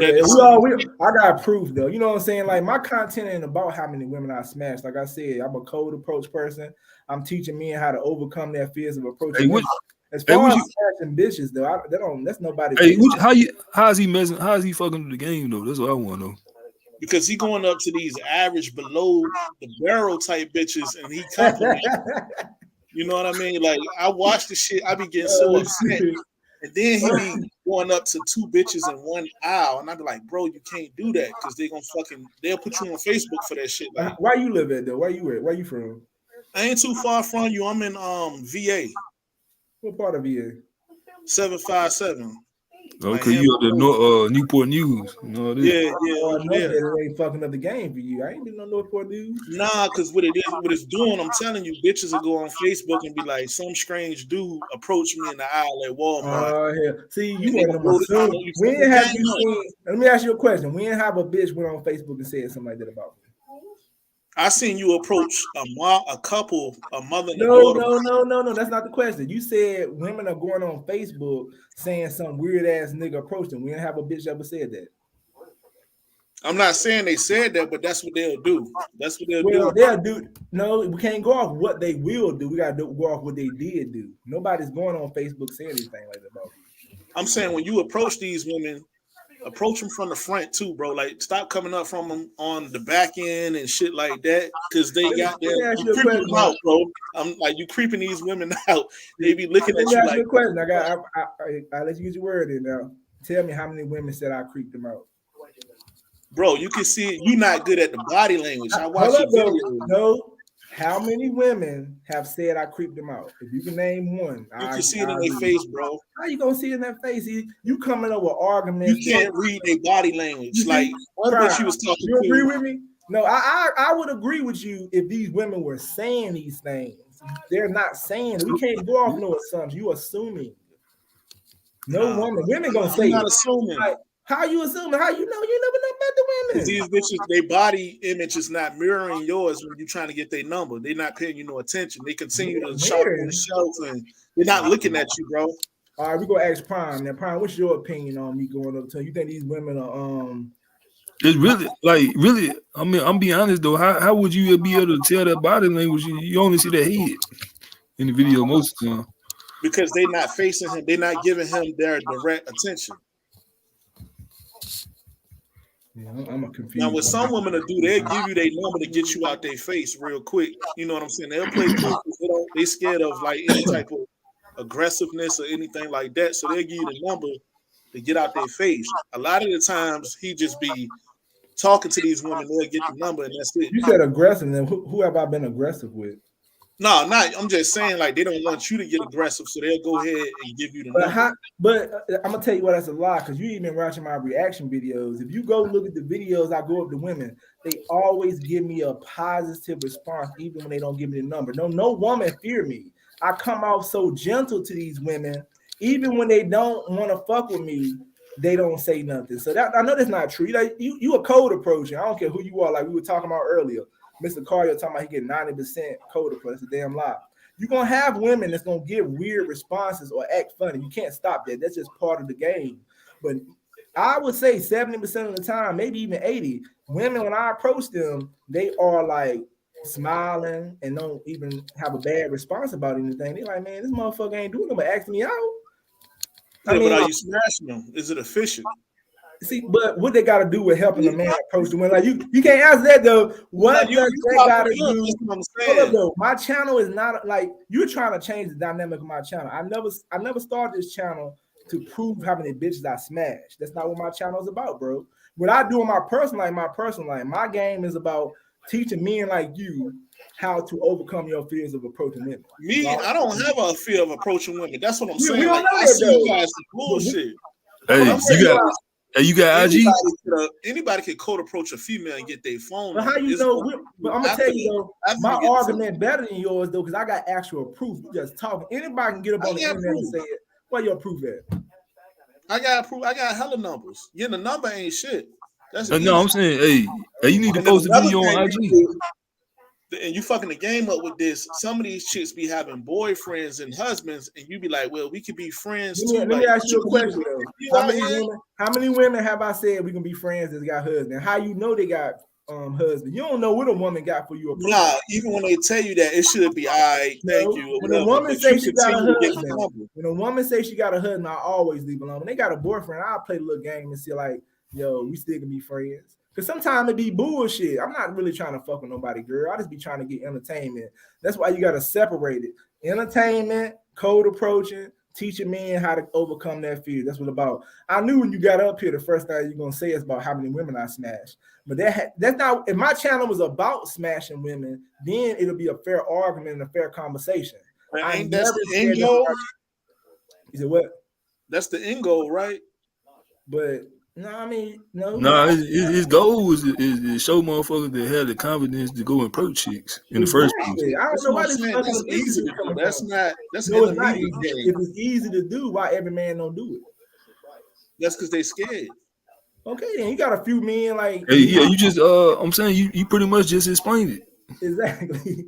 I got proof though. You know what I'm saying? Like, my content ain't about how many women I smash. Like I said, I'm a cold approach person. I'm teaching men how to overcome their fears of approaching women. As far as smashing bitches though, that's nobody. Hey, how's he messing? How's he fucking the game though? That's what I want to know. Because he going up to these average below the barrel type bitches and he complimenting. You know what I mean? Like, I watch the shit, I be getting so upset. And then he be going up to two bitches in one aisle, and I be like, bro, you can't do that because they'll put you on Facebook for that shit. Like, where you live at though? Where you at? Where you from? I ain't too far from you. I'm in VA. What part of VA? 757. Okay, you at the Newport News. You know what it is? Yeah. It ain't fucking up the game for you. I ain't been on Newport News. Nah, because what it's doing, I'm telling you, bitches will go on Facebook and be like, some strange dude approached me in the aisle at Walmart. Oh, yeah. See, you want them assuming. When have you seen? Let me ask you a question. When have a bitch went on Facebook and said something like that about me? I seen you approach a couple, a mother and a daughter. No. That's not the question. You said women are going on Facebook saying some weird ass nigga approached them. We didn't have a bitch ever said that. I'm not saying they said that, but that's what they'll do. That's what they'll do. They'll do. No, we can't go off what they will do. We gotta go off what they did do. Nobody's going on Facebook saying anything like that about you. I'm saying when you approach these women, approach them from the front too, bro. Like, stop coming up from them on the back end and shit like that, because they got their you creeping them out, bro. I'm like, you creeping these women out. They be looking at you like. A question. I let you get your word in now. Tell me how many women said I creeped them out. Bro, you can see it. You're not good at the body language. I watch your video. No. How many women have said I creeped them out? If you can name one, you can see it in their face, bro. How you gonna see it in their face? You coming up with arguments. You can't read their body language. Like, one bitch she was talking to. You agree with me? No, I would agree with you if these women were saying these things. They're not saying. We can't go off no assumptions. You assuming. No woman. Women gonna say. I'm not assuming. Like, how you assuming? How you know? You never know about the women. These bitches, their body image is not mirroring yours when you're trying to get their number. They're not paying you no attention. They continue to shop on the shelf and they're not looking at you, bro. All right, we gonna ask Prime. Now, Prime, what's your opinion on me going up to you? Think these women are It's really. I mean, I'm being honest though. How would you be able to tell that body language? You only see that head in the video most of the time. Because they're not facing him. They're not giving him their direct attention. Yeah, I'm confused. Now, what some women will do, they'll give you their number to get you out their face real quick. You know what I'm saying? They'll play cool. They scared of like any type of aggressiveness or anything like that. So they'll give you the number to get out their face. A lot of the times, he just be talking to these women. They'll get the number and that's it. You said aggressive. Then who have I been aggressive with? No, not. I'm just saying, like, they don't want you to get aggressive, so they'll go ahead and give you the number. But I'm gonna tell you what, that's a lie, because you even watching my reaction videos. If you go look at the videos, I go up to women, they always give me a positive response, even when they don't give me the number. No woman fear me. I come out so gentle to these women, even when they don't want to fuck with me. they don't say nothing. So that I know that's not true. Like you a code approaching. I don't care who you are. Like we were talking about earlier. Mr. Carter talking about he get 90% code approach. That's a damn lie. You're gonna have women that's gonna give weird responses or act funny. You can't stop that. That's just part of the game. But I would say 70% of the time, maybe even 80, women when I approach them, they are like smiling and don't even have a bad response about anything. They're like, man, this motherfucker ain't doing nothing but asking me out. Yeah, but are you smashing them? Is it efficient? See, but what they got to do with helping a man approach the women? Like you can't answer that though. What does they got to do? Hold up, though. My channel is not like you're trying to change the dynamic of my channel. I never started this channel to prove how many bitches I smash. That's not what my channel is about, bro. What I do in my personal life, my game is about teaching men like you how to overcome your fears of approaching women. Me, I don't have a fear of approaching women. That's what I'm saying. We don't know I that, see though. you guys some bullshit. Hey, you got IG? Anybody can code approach a female and get their phone. But how you know? But I'm gonna tell you though, my argument better than yours though, because I got actual proof. You just talking. Anybody can get up on the internet and say it. Where your proof at? I got proof. I got hella numbers. Yeah, the number ain't shit. That's no, I'm saying, hey, you need to post a video on IG. And you fucking the game up with this. Some of these chicks be having boyfriends and husbands, and you be like, well, we could be friends too. Let me ask you a question though. How many women have I said we can be friends that's got husbands? How you know they got husband? You don't know what a woman got for you. Nah, even when they tell you that, it should be all right, thank you. When a woman says she got a husband, when a woman says she got a husband, I always leave alone. When they got a boyfriend, I'll play the little game and see like, yo, we still can be friends. Because sometimes it be bullshit. I'm not really trying to fuck with nobody, girl. I just be trying to get entertainment. That's why you got to separate it. Entertainment, code approaching, teaching men how to overcome their fear. That's what it's about. I knew when you got up here, the first thing you're going to say is about how many women I smashed. But that's not, if my channel was about smashing women, then it'll be a fair argument and a fair conversation. Ain't that's the end goal? Is it what? That's the end goal, right? But no, I mean, no. His goal is to show motherfuckers that have the confidence to go and approach chicks in the first place. I don't know why this that's easy to do. That's not easy. If it's easy to do, why every man don't do it? That's because they scared. Okay, then you got a few men like. Hey, yeah, you just I'm saying you pretty much just explained it. Exactly.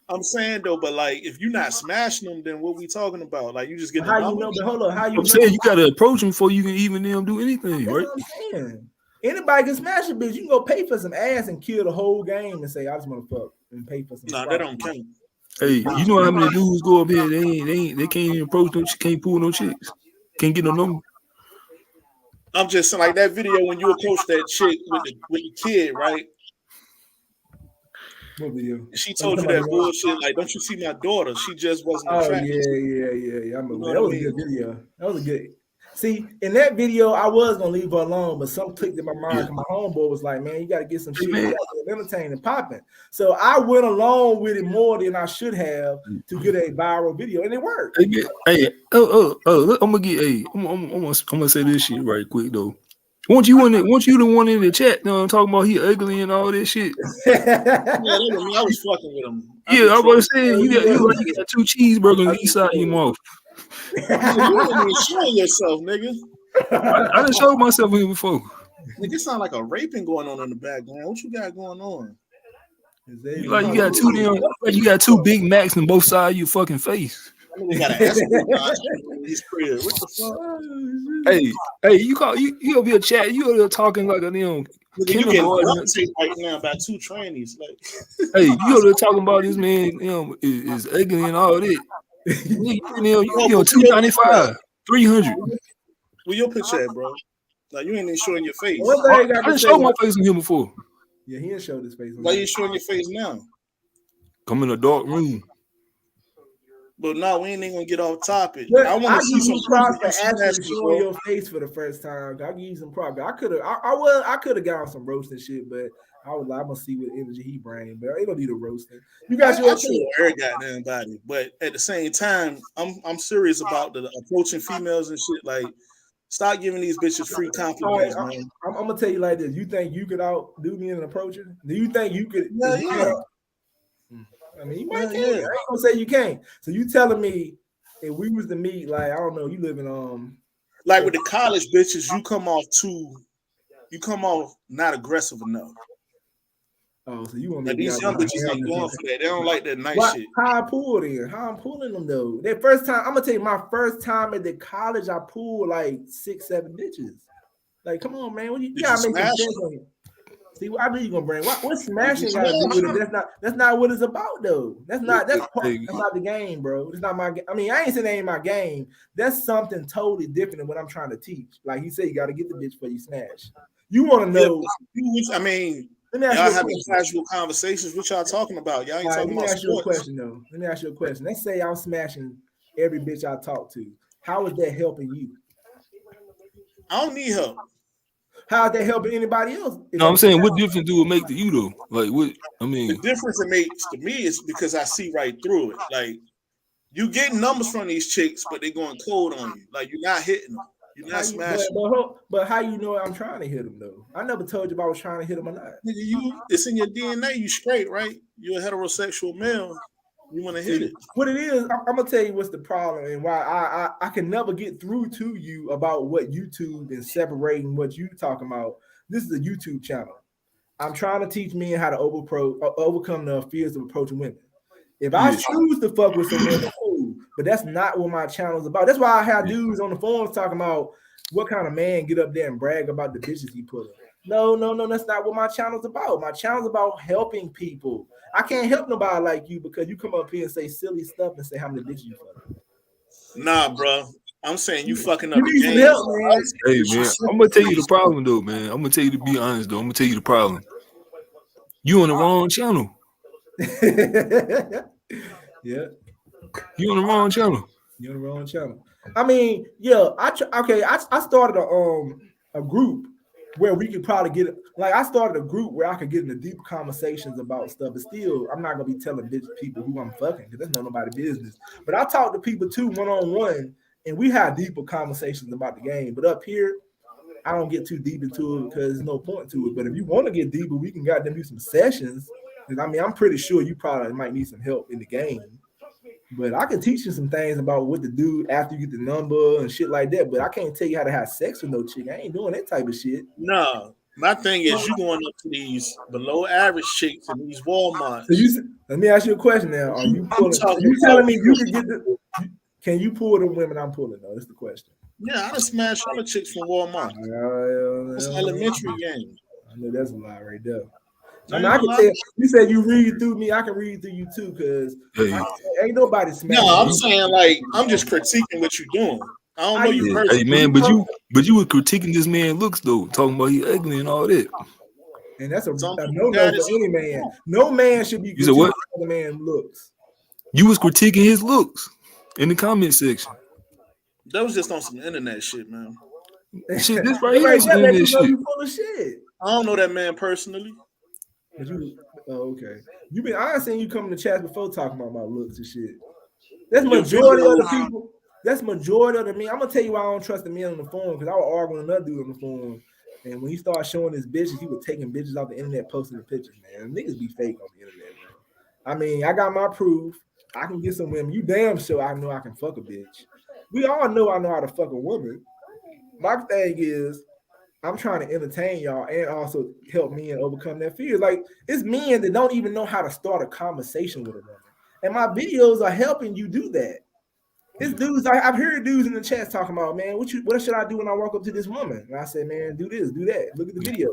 I'm saying though, but like if you're not smashing them, then what we talking about? Like you just get how you know? But hold on, how you? I'm saying you gotta approach them before you can even them do anything, right? What I'm saying. Anybody can smash a bitch. You can go pay for some ass and kill the whole game and say I just want to fuck and pay for some. No, that don't count. Hey, you know how many dudes go up here? They can't even approach no, can't pull no chicks, can't get no number. I'm just saying, like that video when you approach that chick with the kid, right? She told you that bullshit. Like, don't you see my daughter? She just wasn't attracted. Yeah. I remember that was a good video. That was a good. See, in that video, I was gonna leave her alone, but some clicked in my mind. Yeah. My homeboy was like, "Man, you got to get some shit, entertaining, popping." So I went along with it more than I should have to get a viral video, and it worked. Hey, I'm gonna say this shit right quick though. Want you the one in the chat? Talking about he ugly and all this shit. I was fucking with him. Yeah, I was saying you got 2 cheeseburgers on each side of your mouth. You ain't even showing yourself, nigga. I done showed myself here before. Nigga, it sound like a raping going on in the background. What you got going on? You got 2 Big Macs on both sides of your fucking face. He's what the fuck? Hey, you over here chat, you over here talking like a you getting right now about 2 trainees. Like, hey, you over there talking about this man, is ugly and all that. You 295, 300. Where your picture at, bro? Like you ain't even showing your face. I didn't show my face on him before. Yeah, he didn't show his face. Why you showing your face now? Come in a dark room. But no, we ain't even gonna get off topic. But I want to see some props for actually showing your face for the first time. I give you some props. I could have got on some roasting shit, but I'm gonna see what energy he brings. But it don't need a roasting. You got your every goddamn body, but at the same time, I'm serious about the approaching females and shit. Like, stop giving these bitches free compliments, man. I'm gonna tell you like this. You think you could outdo me in approaching? Do you think you could? Yeah. I mean, you might can. I ain't gonna say you can't. So you telling me if we was to meet, like I don't know, you live in Like with the college bitches, you come off not aggressive enough. Oh, so you want me Like to be these out young there bitches ain't going for that. They don't like that nice what, shit. how I pulled in? How I'm pulling them though? That first time, I'm gonna tell you, my first time at the college, I pulled like 6-7 bitches. Like, come on, man, what you Did gotta you make some smash sense them? on it. See, I knew you gonna bring what Did you smashing got to do smash with it. them? That's not what it's about though. That's not Hey, the game, bro. It's not my. I mean, I ain't saying that ain't my game. That's something totally different than what I'm trying to teach. Like he said, you got to get the bitch before you smash. You want to Yeah, know? I mean, Let me ask y'all you a having question. casual conversations. What y'all talking about? Y'all ain't All right, talking let me about ask you a sports. question though. Let me ask you a question. Let's say I'm smashing every bitch I talk to. How is that helping you? I don't need help. How is that helping anybody else? no, I'm saying, what difference do it make to you though? Like, what? I The mean, difference it makes to me is because I see right through it. Like you getting numbers from these chicks, but they going cold on you. Like you're not hitting them. You're How not you, smashing them. but how you know I'm trying to hit them though? I never told you if I was trying to hit them or not. Nigga, it's in your DNA. You straight, right? You're a heterosexual male. You want to hit it. What it is, I'm gonna tell you what's the problem and why I can never get through to you about what YouTube and separating what you talking about. This is a YouTube channel. I'm trying to teach men how to overcome the fears of approaching women. If I choose to fuck with some women, cool, but that's not what my channel is about. That's why I have dudes on the forums talking about what kind of man get up there and brag about the bitches he put up. No, that's not what my channel's about. My channel's about helping people. I can't help nobody like you because you come up here and say silly stuff and say how many bitches you fuck. Nah, bro. I'm saying you fucking up You the need some game. help, man. hey man, I'm gonna tell you the problem though, man. I'm gonna tell you to be honest though. I'm gonna tell you the problem. You on the wrong channel. Yeah. You on the wrong channel. You're on the wrong channel. I mean, yeah, I started a group where we could probably get like I started a group where I could get into deep conversations about stuff, but still I'm not gonna be telling people who I'm fucking because that's not nobody's business. But I talk to people too one-on-one and we have deeper conversations about the game. But up here, I don't get too deep into it because there's no point to it. But if you want to get deeper, we can goddamn do some sessions. Because I mean, I'm pretty sure you probably might need some help in the game. But I can teach you some things about what to do after you get the number and shit like that. But I can't tell you how to have sex with no chick. I ain't doing that type of shit. No, my thing is you going up to these below average chicks in these Walmarts. So let me ask you a question now. Are you pulling? You telling me you can get the? Can you pull the women I'm pulling? Though that's the question. Yeah, I done smashed all the chicks from Walmart. It's elementary game. I know that's a lie right there. I mean, I can tell you said you read through me. I can read through you too, because ain't nobody smashing. No, I'm saying like I'm just critiquing what you're doing. I don't know you personally. Hey man, but you were critiquing this man looks though, talking about he ugly and all that. And that's a no-no for any man. No man should be critiquing other man looks. You was critiquing his looks in the comment section. That was just on some internet shit, man. Shit, this right here is some internet shit. You full of shit. I don't know that man personally. But okay. I seen you come in the chat before talking about my looks and shit. That's majority of the people. That's majority of the men. I'm gonna tell you why I don't trust the men on the phone because I was arguing with another dude on the phone, and when he started showing his bitches, he was taking bitches off the internet, posting the pictures. Man, niggas be fake on the internet, man. I mean, I got my proof. I can get some women. You damn sure I know I can fuck a bitch. We all know I know how to fuck a woman. My thing is, I'm trying to entertain y'all and also help men overcome their fears. Like, it's men that don't even know how to start a conversation with a woman. And my videos are helping you do that. It's dudes, I've heard dudes in the chat talking about, man, what should I do when I walk up to this woman? And I said, man, do this, do that. Look at the video.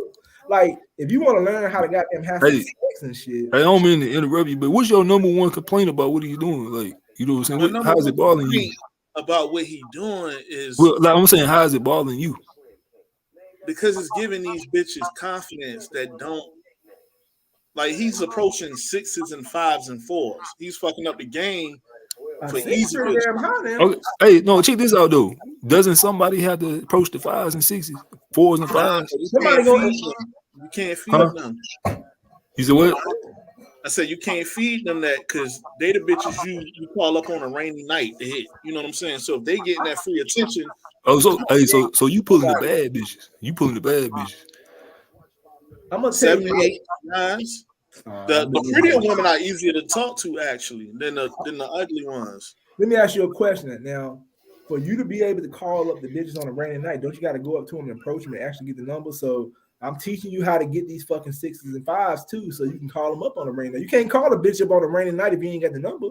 Like, if you want to learn how to goddamn have sex and shit. I don't mean to interrupt you, but what's your number one complaint about what are you doing? Like, you know what I'm saying? How is it bothering you? About what he doing is like I'm saying, how is it bothering you? Because it's giving these bitches confidence that don't like he's approaching 6s and 5s and 4s. He's fucking up the game for easy bitches. Okay. Hey, no, check this out though. Doesn't somebody have to approach the 5s and 6s, 4s and 5s? You can't feed them. You said what? I said you can't feed them that because they the bitches you call up on a rainy night to hit. You know what I'm saying? So if they getting that free attention. Oh, so you pulling the bad bitches. You pulling the bad bitches. I'm gonna tell 7, 8, 9s. The prettier women are easier to talk to actually than the ugly ones. Let me ask you a question now. for you to be able to call up the bitches on a rainy night, don't you got to go up to them and approach them and actually get the number? So I'm teaching you how to get these fucking 6s and 5s too, so you can call them up on a rainy night. You can't call a bitch up on a rainy night if you ain't got the number.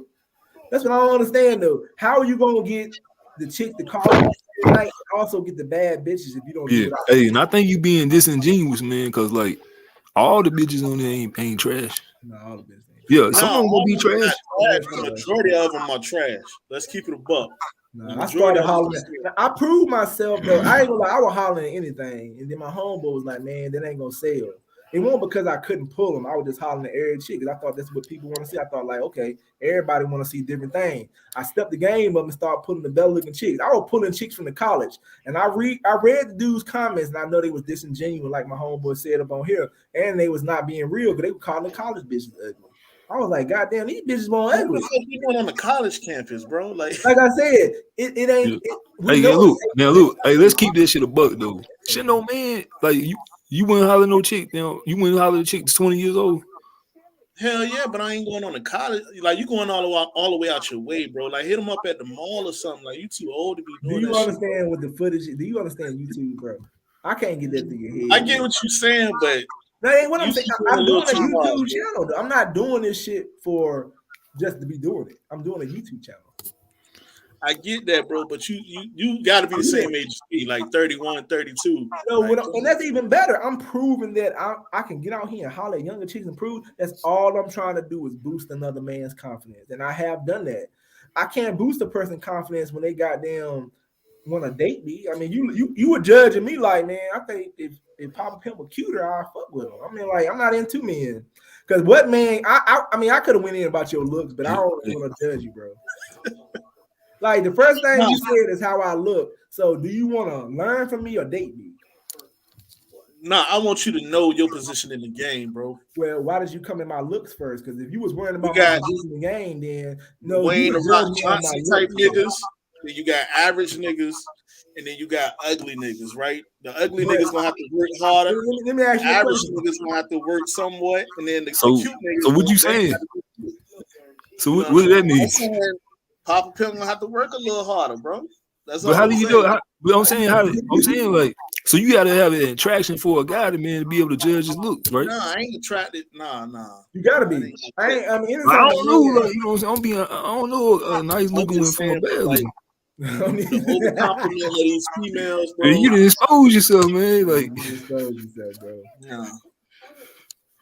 That's what I don't understand though. How are you gonna get the chick to call you at night and also get the bad bitches if you don't do it? Hey, and I think you being disingenuous, man, because like all the bitches on there ain't trash. No, all the bitches ain't. Yeah, some of them gonna be trash. The majority of them are trash. Let's keep it a buck. I started hollering. I proved myself though. I ain't gonna lie, I was hollering at anything, and then my homeboy was like, "Man, that ain't gonna sell." It wasn't because I couldn't pull them. I was just hollering at every chick because I thought that's what people want to see. I thought like, okay, everybody want to see different things. I stepped the game up and started pulling the better looking chicks. I was pulling chicks from the college, and I read the dude's comments, and I know they was disingenuous, like my homeboy said up on here, and they was not being real because they were calling the college bitches ugly. I was like, God damn, these bitches more ugly. What the fuck you doing on the college campus, bro? Like I said, it ain't. Hey, look. Hey, let's keep this shit a buck though. Shit, no man, like you wouldn't holler no chick, you know, you wouldn't holler a chick that's 20 years old. Hell yeah, but I ain't going on to college. Like you going all the way out your way, bro. Like hit them up at the mall or something. Like you too old to be doing. Do you understand what the footage? Do you understand YouTube, bro? I can't get that through your head. I get what you're saying, but that ain't what I'm saying. I'm doing a YouTube channel. Though. I'm not doing this shit for just to be doing it. I'm doing a YouTube channel. I get that, bro, but you got to be the same age as me, like 31, 32. No, and that's even better. I'm proving that I can get out here and holler at younger chicks and prove that's all I'm trying to do is boost another man's confidence, and I have done that. I can't boost a person's confidence when they goddamn want to date me. I mean, you were judging me like, man, I think if Papa Pimp was cuter, I'd fuck with him. I mean, like, I'm not into men. Because what man, I mean, I could have went in about your looks, but I don't want to judge you, bro. Like, the first thing you said is how I look. So, do you want to learn from me or date me? Nah, I want you to know your position in the game, bro. Well, why did you come in my looks first? Because if you was worrying about my position in the game, then no. Wayne the Rock Johnson type niggas. Then you got average niggas, and then you got ugly niggas, right? The ugly niggas gonna have to work harder. Let me ask you average niggas gonna have to work somewhat, and then the cute niggas. So what you saying? So what does that mean? Papa Pimp gonna have to work a little harder, bro. That's but how do you do it? I'm saying like, so you gotta have an attraction for a guy to man to be able to judge his looks, right? Nah, I ain't attracted. Nah. You gotta be. I mean, I don't know. Like, you know what I'm saying? I don't know a nice looking one from a bad one. The compliment of these females, bro. You didn't expose yourself, man. Like, bro. Yeah.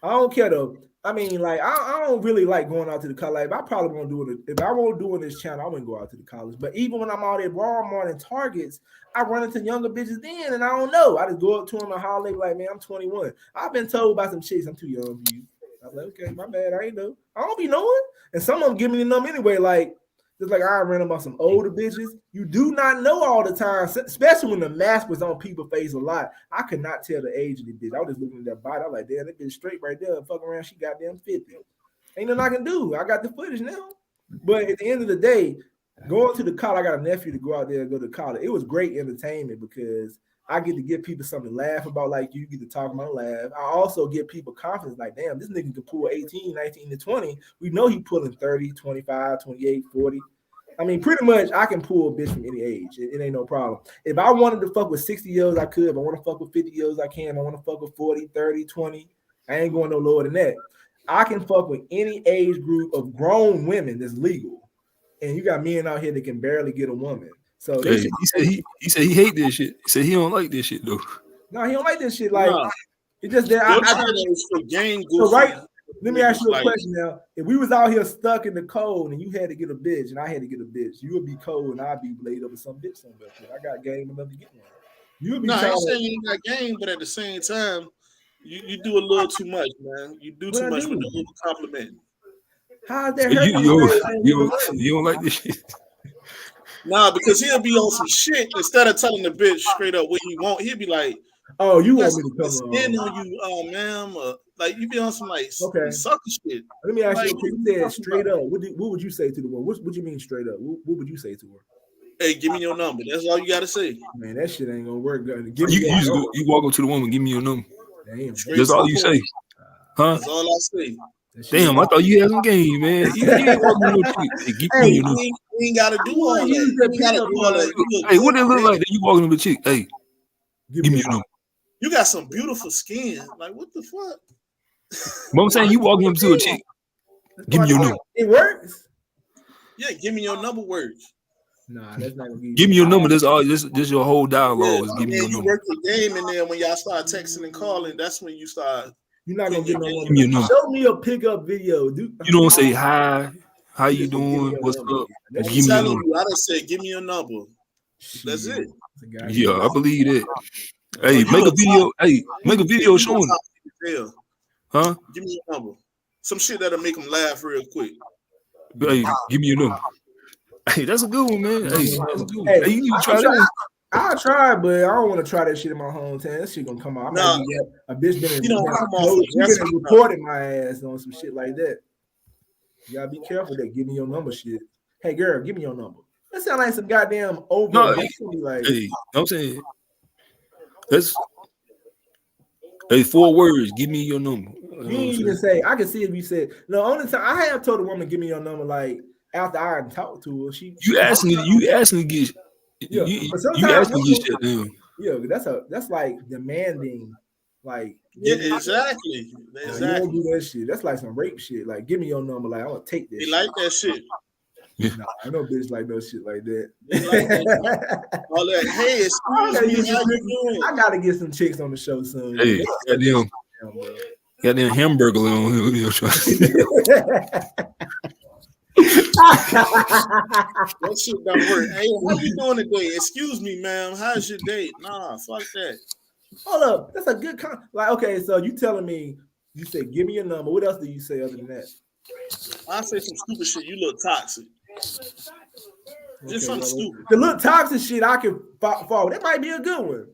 I don't care though. I mean, like, I don't really like going out to the college. Like, I probably won't do it. If I won't do it this channel, I wouldn't go out to the college. But even when I'm out at Walmart and Targets, I run into younger bitches then, and I don't know. I just go up to them and holler like, man, I'm 21. I've been told by some chicks I'm too young for you. I was like, okay, my bad. I ain't know. I don't be knowing. And some of them give me the number anyway. Like, just like I ran about some older bitches. You do not know all the time, especially when the mask was on people's face a lot. I could not tell the age of the bitch. I was just looking at that body. I was like, damn, that bitch straight right there. Fuck around, she goddamn 50. Ain't nothing I can do. I got the footage now. But at the end of the day, going to the college, I got a nephew to go out there and go to college. It was great entertainment because I get to give people something to laugh about, like you get to talk about, laugh. I also give people confidence, like, damn, this nigga can pull 18, 19 to 20. We know he pulling 30, 25, 28, 40. I mean, pretty much I can pull a bitch from any age. It ain't no problem. If I wanted to fuck with 60-year-olds, I could. If I want to fuck with 50-year-olds, I can. If I want to fuck with 40, 30, 20. I ain't going no lower than that. I can fuck with any age group of grown women that's legal. And you got men out here that can barely get a woman. So he said he hate this shit. He said he don't like this shit though. No, he don't like this shit. Like it just that I for game so right. Let me ask you a question now. If we was out here stuck in the cold and you had to get a bitch and I had to get a bitch, you would be cold and I'd be laid up with some bitch somewhere. I got game enough to get one. You would be I ain't saying you ain't got game, but at the same time, you do a little too much, man. You do too much with the little compliment. How is that hurt? You don't like this shit. Nah, because he'll be on some shit instead of telling the bitch straight up what he want. He'll be like, "Oh, you want me to come on you, ma'am?" Like you be on some like sucker shit. Let me ask you. You said straight up. What would you say to the woman? What you mean straight up? What would you say to her? Hey, give me your number. That's all you gotta say. Man, that shit ain't gonna work. You walk up to the woman, give me your number. Damn, that's all you say, huh? That's all I say. Damn, I thought you had some game, man. You ain't walking no chick. Hey, give me your number. You ain't gotta do all that. You ain't gotta do all that. Hey, what it look like that you walking up a chick? Hey, give me your number. You got some beautiful skin. Like, what the fuck? But I'm saying you walking up to a chick. Give me your number. It works. Yeah, give me your number words. Nah, that's not gonna give me your number. That's all. This your whole dialogue. Yeah, give me your you number. work the game, and then when y'all start texting and calling, that's when you start. You're not gonna get no give me your number. Show me a pickup video. You don't say hi. How you doing? What's up? Give me your number. I done said, give me your number. That's it. Yeah, I believe it. Hey, make a video. Hey, make a video showing it. Huh? Give me your number. Some shit that'll make them laugh real quick. Hey, give me your number. Hey, that's a good one, man. Hey, that's a good one. Hey, you need to try that. I'll try, but I don't want to try that shit in my hometown. That shit gonna come out. A bitch been reported my ass on some shit like that. You gotta be careful that give me your number shit. Hey girl, give me your number. That sound like some goddamn over. No, like, hey, I'm saying that's 4 words. Give me your number. You ain't even say. I can see if you said no. Only time I have told a woman give me your number, like after I talked to her, you asking to get. Yeah, you asking to get shit down. Yeah, that's like demanding. Like exactly. You don't do that shit. That's like some rape shit. Like, give me your number. Like, I'm gonna take this. They like that shit. Nah, I know bitch like no shit like that. All that. Hey, excuse me, how you doing? I gotta get some chicks on the show soon. Hey, goddamn hamburger on here. That shit don't work. Hey, how you doing today? Excuse me, ma'am. How's your date? Nah, fuck that. Hold up, that's a good like. Okay, so you telling me you said give me your number. What else do you say other than that? I say some stupid shit. You look toxic. Just something stupid. The little toxic shit I can follow. That might be a good one.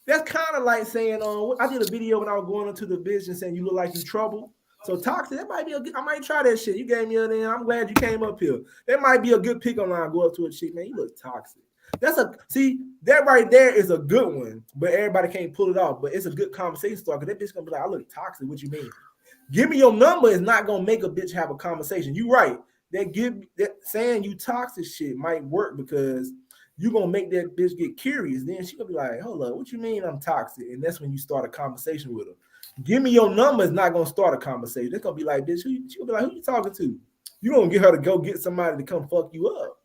That's kind of like saying, I did a video when I was going into the business saying you look like you trouble. So toxic, that might be a good. I might try that shit. You gave me a name. I'm glad you came up here. That might be a good pick on line. Go up to a chick, man. You look toxic. That right there is a good one, but everybody can't pull it off. But it's a good conversation starter. That bitch gonna be like, I look toxic. What you mean? Give me your number is not gonna make a bitch have a conversation. You right. That saying you toxic shit might work because you gonna make that bitch get curious. Then she gonna be like, hold up, what you mean I'm toxic? And that's when you start a conversation with her. Give me your number is not gonna start a conversation. It's gonna be like, bitch, she gonna be like, who you talking to? You gonna get her to go get somebody to come fuck you up.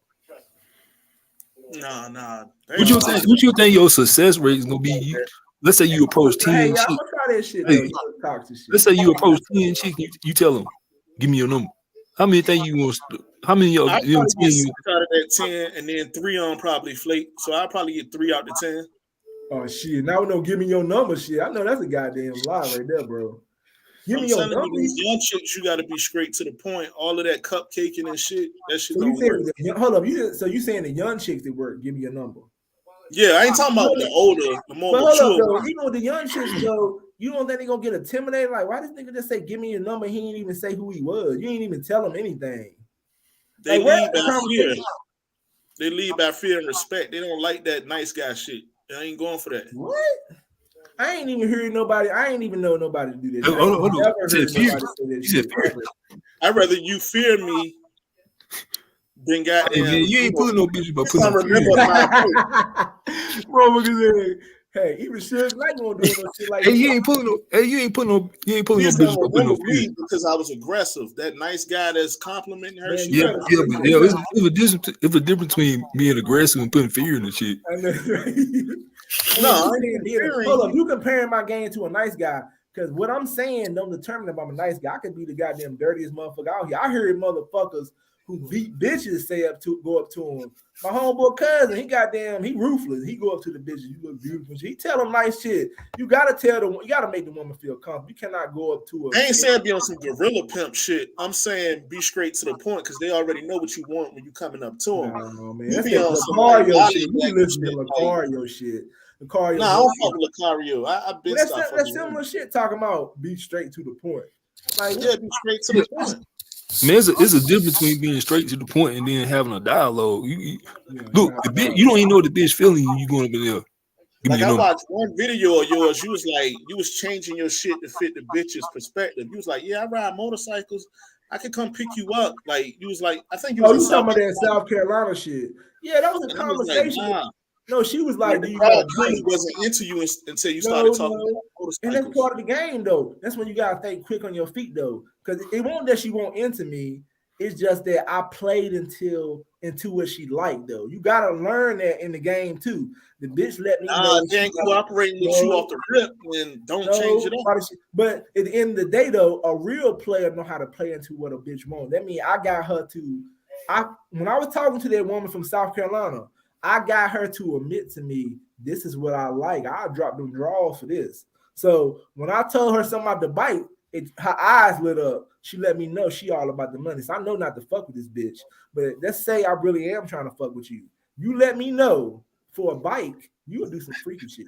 Nah. What you think your success rate is gonna be? Let's say you approach 10 chicks. Try that shit, toxic shit. Let's say you approach 10 chicks. You tell them, give me your number. How many think you want? How many of you started at 10, and then 3 on probably flake. So I'll probably get 3 out to 10. Oh shit! Now we don't give me your number. Shit, I know that's a goddamn lie right there, bro. Give me your number. These young chicks, you got to be straight to the point. All of that cupcaking and shit, that shit don't work. Hold up, so you saying the young chicks that work? Give me your number. Yeah, I ain't talking about the older, the more mature. Even with the young chicks, Joe, you don't think they gonna get intimidated? Like, why this nigga just say, "Give me your number"? He ain't even say who he was. You ain't even tell him anything. They lead by fear. They lead by fear and respect. They don't like that nice guy shit. I ain't going for that. What? I ain't even heard nobody. I ain't even know nobody to do this. I'd rather you fear me than goddamn. Hey, you ain't pulling no bitch but putting. I remember my hey, even Suge Knight won't do no shit like that. You ain't pulling no bitch but putting no fear. Because I was aggressive. That nice guy that's complimenting her. It's a difference between being aggressive and putting fear in the shit. No, hold up. You comparing my game to a nice guy because what I'm saying don't determine if I'm a nice guy. I could be the goddamn dirtiest motherfucker out here. I heard motherfuckers who beat bitches go up to him. My homeboy cousin, he ruthless. He go up to the bitches. You look beautiful. He tell them nice shit. You gotta make the woman feel comfortable. You cannot go up to her. I ain't saying be on some gorilla pimp shit. I'm saying be straight to the point because they already know what you want when you coming up to them. No, man. That's Lucario shit. You listen to Lucario shit. I don't fuck with Lucario. I've been that's similar shit talking about be straight to the point. Like, yeah, be straight to the point. Man, it's a difference between being straight to the point and then having a dialogue. Look, you don't even know the bitch feeling you going up in there. Give me Like your I number. watched one video of yours. You was like, you was changing your shit to fit the bitch's perspective. You was like, yeah, I ride motorcycles. I could come pick you up. Like you was like, I think you was Oh, in you talking South about that Carolina. South Carolina shit? Yeah, that was a And I was like, conversation. nah. No, she was Like like, the "Do you got crowd a clearly bike?" wasn't into you until you started No, talking no. about And that's motorcycles. part of the game, though. That's when you gotta think quick on your feet, though, because it won't that she won't into me. It's just that I played into what she liked, though. You gotta learn that in the game too. The bitch let me know. Nah, they ain't cooperating with you No, off the rip, and don't change it no, up. but at the end of the day, though, a real player know how to play into what a bitch wants. That means I got her to. When I was talking to that woman from South Carolina, I got her to admit to me, this is what I like. I'll drop them draws for this. So when I told her something about the bike, her eyes lit up. She let me know she all about the money. So I know not to fuck with this bitch. But let's say I really am trying to fuck with you. You let me know for a bike, you'll do some freaky shit.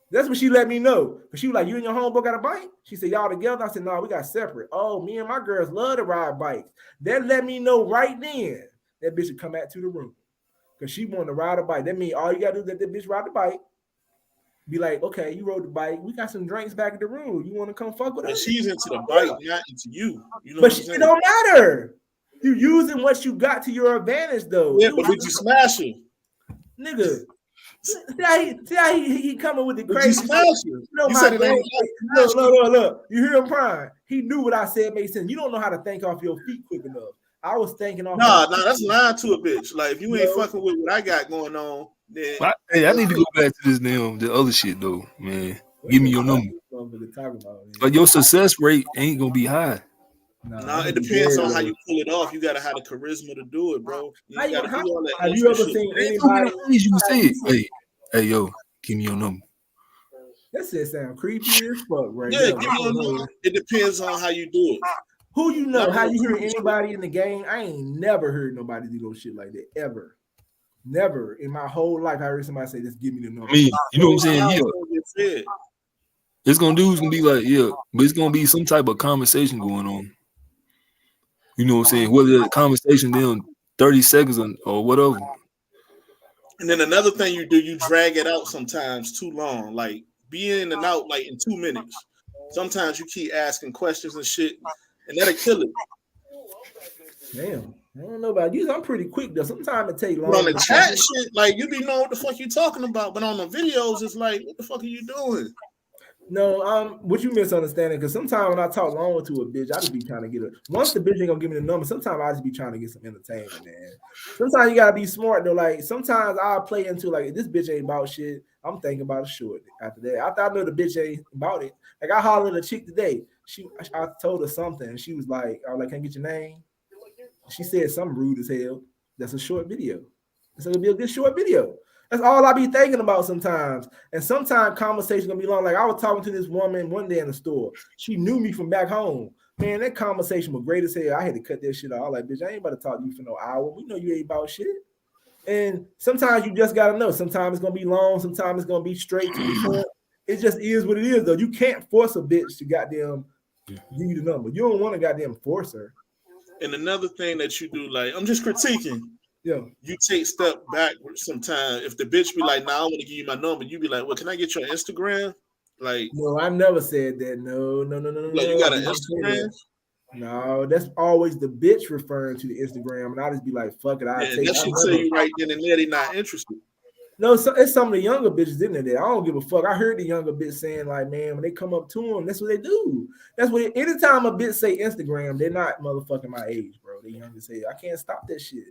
That's what she let me know. But she was like, you and your homeboy got a bike? She said, y'all together? I said, no, we got separate. Oh, me and my girls love to ride bikes. That let me know right then that bitch would come out to the room. Because she wanted to ride a bike. That means all you got to do is let that bitch ride the bike. Be like, okay, you rode the bike. We got some drinks back in the room. You want to come fuck with But us? she's into the bike, not into you. You know But what I'm saying? it don't matter. You using what you got to your advantage, though. Yeah, but did you smash her? Nigga. See how he coming with the Did you crazy smash shit. her? You know You my said it brain. ain't Look. You hear him crying. He knew what I said made sense. You don't know how to think off your feet quick enough. I was thinking off. Nah, that's lying to a bitch. Like if you ain't fucking with what I got going on, then I need to go back to this the other shit though, man. Give me your number. Like your success rate ain't gonna be high. Nah, it depends on how you pull it off. You gotta have the charisma to do it, bro. You gotta do all that. Have you ever shit. seen Anybody? You can say it. Hey, yo, give me your number. That shit sound creepy as fuck, right? Yeah, give me your number. It depends on how you do it. Who you know? How you hear anybody in the game? I ain't never heard nobody do no shit like that ever. Never in my whole life I heard somebody say, "Just give me the number." I mean, you know what I'm saying? Yeah. It's gonna be like, yeah, but it's gonna be some type of conversation going on. You know what I'm saying? Whether the conversation then 30 seconds or whatever. And then another thing you do, you drag it out sometimes too long. Like be in and out like in 2 minutes. Sometimes you keep asking questions and shit, and that'll kill it. Damn. I don't know about you. I'm pretty quick though. Sometimes it takes long. But on the chat shit, like you be knowing what the fuck you talking about, but on the videos, it's like, what the fuck are you doing? No, what you misunderstanding? Because sometimes when I talk long to a bitch, I just be trying to get it. Once the bitch ain't gonna give me the number, sometimes I just be trying to get some entertainment, man. Sometimes you gotta be smart though. Like sometimes I'll play into like, if this bitch ain't about shit, I'm thinking about a short after that. After I know the bitch ain't about it. Like I hollered at a chick today. I told her something, and she was like, I was like, can I get your name? She said something rude as hell. That's a short video. It's gonna be a good short video. That's all I be thinking about sometimes. And sometimes conversation gonna be long. Like I was talking to this woman one day in the store. She knew me from back home. Man, that conversation was great as hell. I had to cut that shit off. I was like, bitch, I ain't about to talk to you for no hour. We know you ain't about shit. And sometimes you just gotta know. Sometimes it's gonna be long. Sometimes it's gonna be straight to the point. It just is what it is, though. You can't force a bitch to goddamn give you the number. You don't want to goddamn force her. And another thing that you do, like, I'm just critiquing. Yeah. You take step backwards sometimes. If the bitch be like, nah, I want to give you my number, you be like, well, can I get your Instagram? Like, no, I never said that. No. Like, you got an Instagram? No, that's always the bitch referring to the Instagram, and I just be like, fuck it. I take that should tell you right then and there they not interested. No, it's some of the younger bitches in there. I don't give a fuck. I heard the younger bitch saying, like, man, when they come up to them, that's what they do. That's what anytime a bitch say Instagram, they're not motherfucking my age, bro. They young as hell. I can't stop that shit.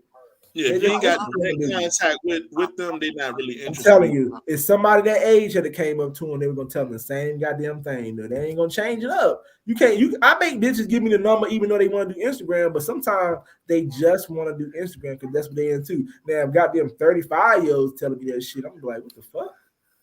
Yeah, if you ain't got direct contact with them, they're not really interested. I'm telling you, if somebody that age had came up to them, they were gonna tell them the same goddamn thing. No, they ain't gonna change it up. You can't. I make bitches give me the number even though they want to do Instagram, but sometimes they just want to do Instagram because that's what they into. Now, I've got them 35-year-olds telling me that shit. I'm like, what the fuck?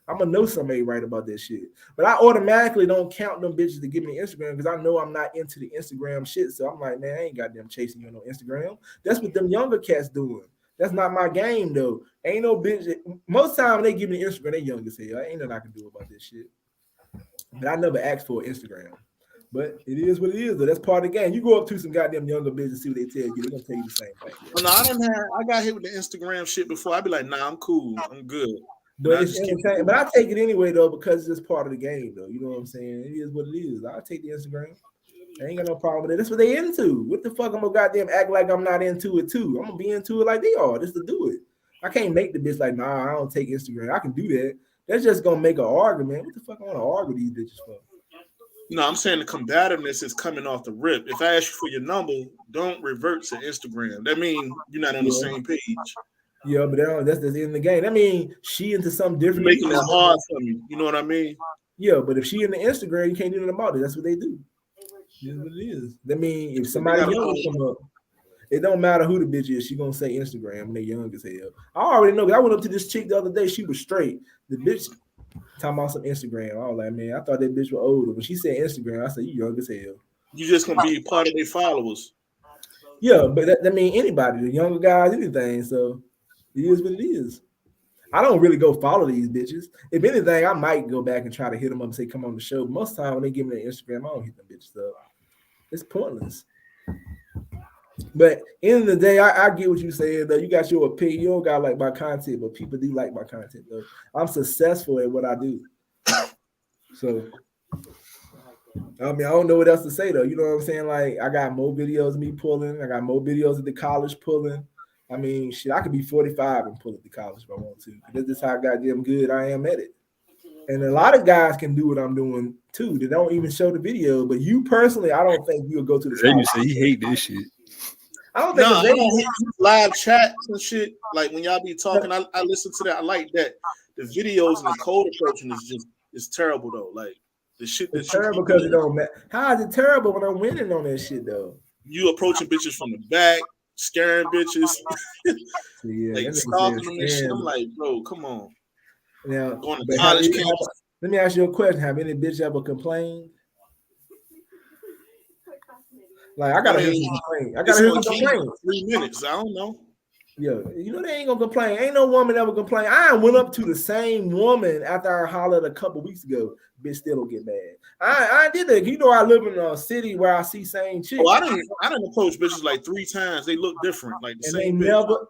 I'm gonna know somebody right about that shit. But I automatically don't count them bitches to give me Instagram because I know I'm not into the Instagram shit. So I'm like, man, I ain't got them chasing you on no Instagram. That's what them younger cats doing. That's not my game though. Ain't no bitch. Most time they give me Instagram, they young as hell. Ain't nothing I can do about this shit. But I never asked for Instagram. But it is what it is though. That's part of the game. You go up to some goddamn younger bitches and see what they tell you. They're gonna tell you the same thing. Yeah. No, I got hit with the Instagram shit before. I'd be like, nah, I'm cool. I'm good. But it's entertaining. But I take it anyway though because it's just part of the game though. You know what I'm saying? It is what it is. I take the Instagram. I ain't got no problem with it. That's what they into. What the fuck? I'm gonna goddamn act like I'm not into it too. I'm gonna be into it like they are, just to do it. I can't make the bitch like, nah, I don't take Instagram. I can do that. That's just gonna make an argument. What the fuck I want to argue with these bitches for? No, I'm saying the combativeness is coming off the rip. If I ask you for your number, don't revert to Instagram. That means you're not on the same page. Yeah, but that's the end of the game. That means she into something different. You're making it hard for me. You know what I mean? Yeah, but if she in the Instagram, you can't do nothing about it. That's what they do. That's what it is. That means if somebody young come up, it don't matter who the bitch is. She gonna say Instagram when they young as hell. I already know. I went up to this chick the other day. She was straight. The bitch talking about some Instagram. I was like, man, I thought that bitch was older. When she said Instagram, I said, you young as hell. You just gonna be part of their followers. Yeah, but that means anybody, the younger guys, anything. So it is what it is. I don't really go follow these bitches. If anything, I might go back and try to hit them up and say, come on the show. Most of the time when they give me their Instagram, I don't hit them bitches up. It's pointless. But end of the day, I get what you saying though. You got your opinion. You don't got like my content, but people do like my content though. I'm successful at what I do. So I mean, I don't know what else to say though. You know what I'm saying? Like I got more videos of me pulling. I got more videos of the college pulling. I mean, shit, I could be 45 and pull at the college if I want to. That's just how goddamn good I am at it. And a lot of guys can do what I'm doing too. They don't even show the video. But you personally, I don't think you'll go to the. They just say he hate this shit. I don't think they don't live chats and shit. Like when y'all be talking, I listen to that. I like that. The videos and the code approaching is terrible though. Like the shit that's terrible because it don't matter. How is it terrible when I'm winning on that shit though? You approaching bitches from the back, scaring bitches, like stalking them and shit. I'm like, bro, come on. Now, going to college campus. Let me ask you a question: have any bitch ever complained? Like I gotta hear some complaint. I gotta hear some complaint. 3 minutes. I don't know. Yeah, you know they ain't gonna complain. Ain't no woman ever complain. I went up to the same woman after I hollered a couple weeks ago. Bitch still don't get mad. I did that. You know I live in a city where I see same chicks. Oh, I didn't approach bitches like 3 times. They look different, like the same.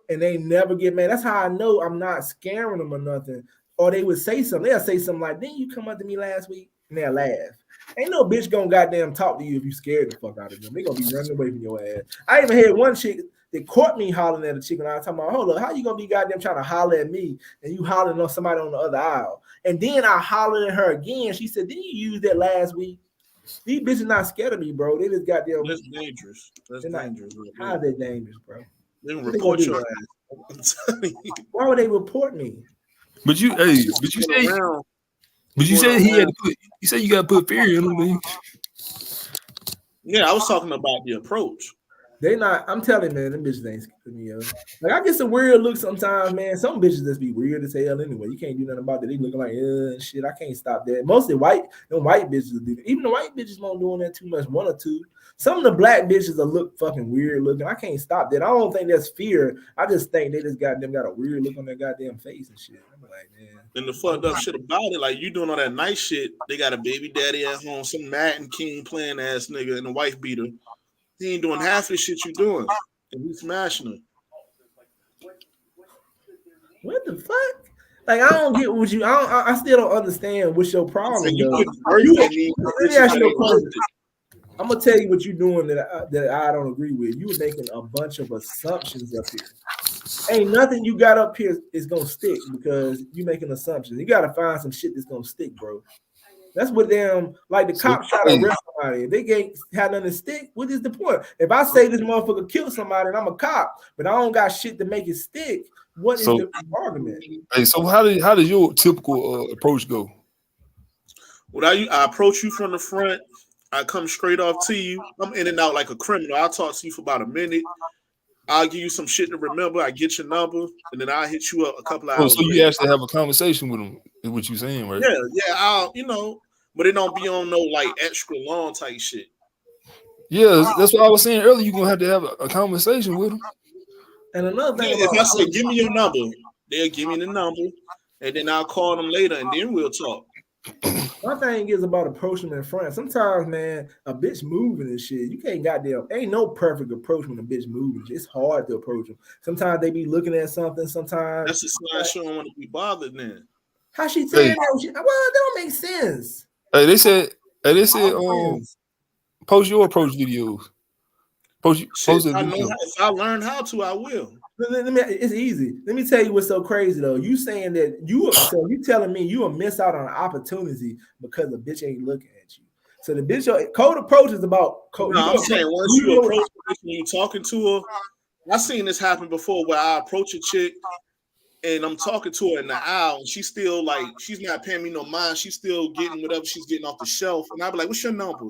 They never get mad. That's how I know I'm not scaring them or nothing. Or they would say something. They'll say something like, "Didn't you come up to me last week?" And they'll laugh. Ain't no bitch gonna goddamn talk to you if you scared the fuck out of them. They gonna be running away from your ass. I even had one chick that caught me hollering at a chick and I was talking about, hold up, how you gonna be goddamn trying to holler at me and you hollering on somebody on the other aisle? And then I hollered at her again. She said, "Didn't you use that last week?" These bitches not scared of me, bro. They just goddamn. That's dangerous. That's dangerous. How is that dangerous, bro? They gonna report your ass. Why would they report me? But you said he had to put. You said you got to put fear in him. Yeah, I was talking about the approach. They not. I'm telling you, man, them bitches ain't scaring me up. Like I get some weird looks sometimes, man. Some bitches just be weird as hell anyway. You can't do nothing about that. They looking like shit. I can't stop that. Mostly white bitches do that. Even the white bitches won't doing that too much. One or two. Some of the black bitches will look fucking weird looking. I can't stop that. I don't think that's fear. I just think they just got a weird look on their goddamn face and shit. I'm like, man. And the fucked up shit about it, like you doing all that nice shit. They got a baby daddy at home, some Madden King playing ass nigga, and a wife beater. He ain't doing half the shit you doing, and he smashing her. What the fuck? Like I don't get what you. I still don't understand what's your problem. I'm gonna tell you what you're doing that I don't agree with. You're making a bunch of assumptions up here. Ain't nothing you got up here is gonna stick because you making assumptions. You gotta find some shit that's gonna stick, bro. That's what them like the cops try to arrest somebody. If they can't have nothing to stick, what is the point? If I say this motherfucker killed somebody and I'm a cop, but I don't got shit to make it stick, what is the argument? Hey, so how does your typical approach go? Well, I approach you from the front. I come straight off to you. I'm in and out like a criminal. I'll talk to you for about a minute. I'll give you some shit to remember. I get your number, and then I'll hit you up a couple of hours. So you actually have a conversation with him, is what you're saying, right? Yeah. I'll, but it don't be on no like extra long type shit. Yeah, that's what I was saying earlier. You're gonna have a conversation with him. And another thing, if I say give me your number, they'll give me the number, and then I'll call them later, and then we'll talk. My thing is about approaching them in front. Sometimes, man, a bitch moving and shit, you can't goddamn. Ain't no perfect approach when a bitch moving. It's hard to approach them. Sometimes they be looking at something. Sometimes that's a sign she don't want to be bothered. Then How she saying that? Well, that don't make sense. Hey, they said, post your approach videos. Post If I learn how to, I will. It's easy. Let me tell you what's so crazy though. You saying that you telling me you will miss out on an opportunity because the bitch ain't looking at you. So the bitch code approach is about code. No, I'm saying once you approach the bitch when you talking to her, I've seen this happen before where I approach a chick and I'm talking to her in the aisle and she's still like, she's not paying me no mind. She's still getting whatever she's getting off the shelf. And I'll be like, what's your number?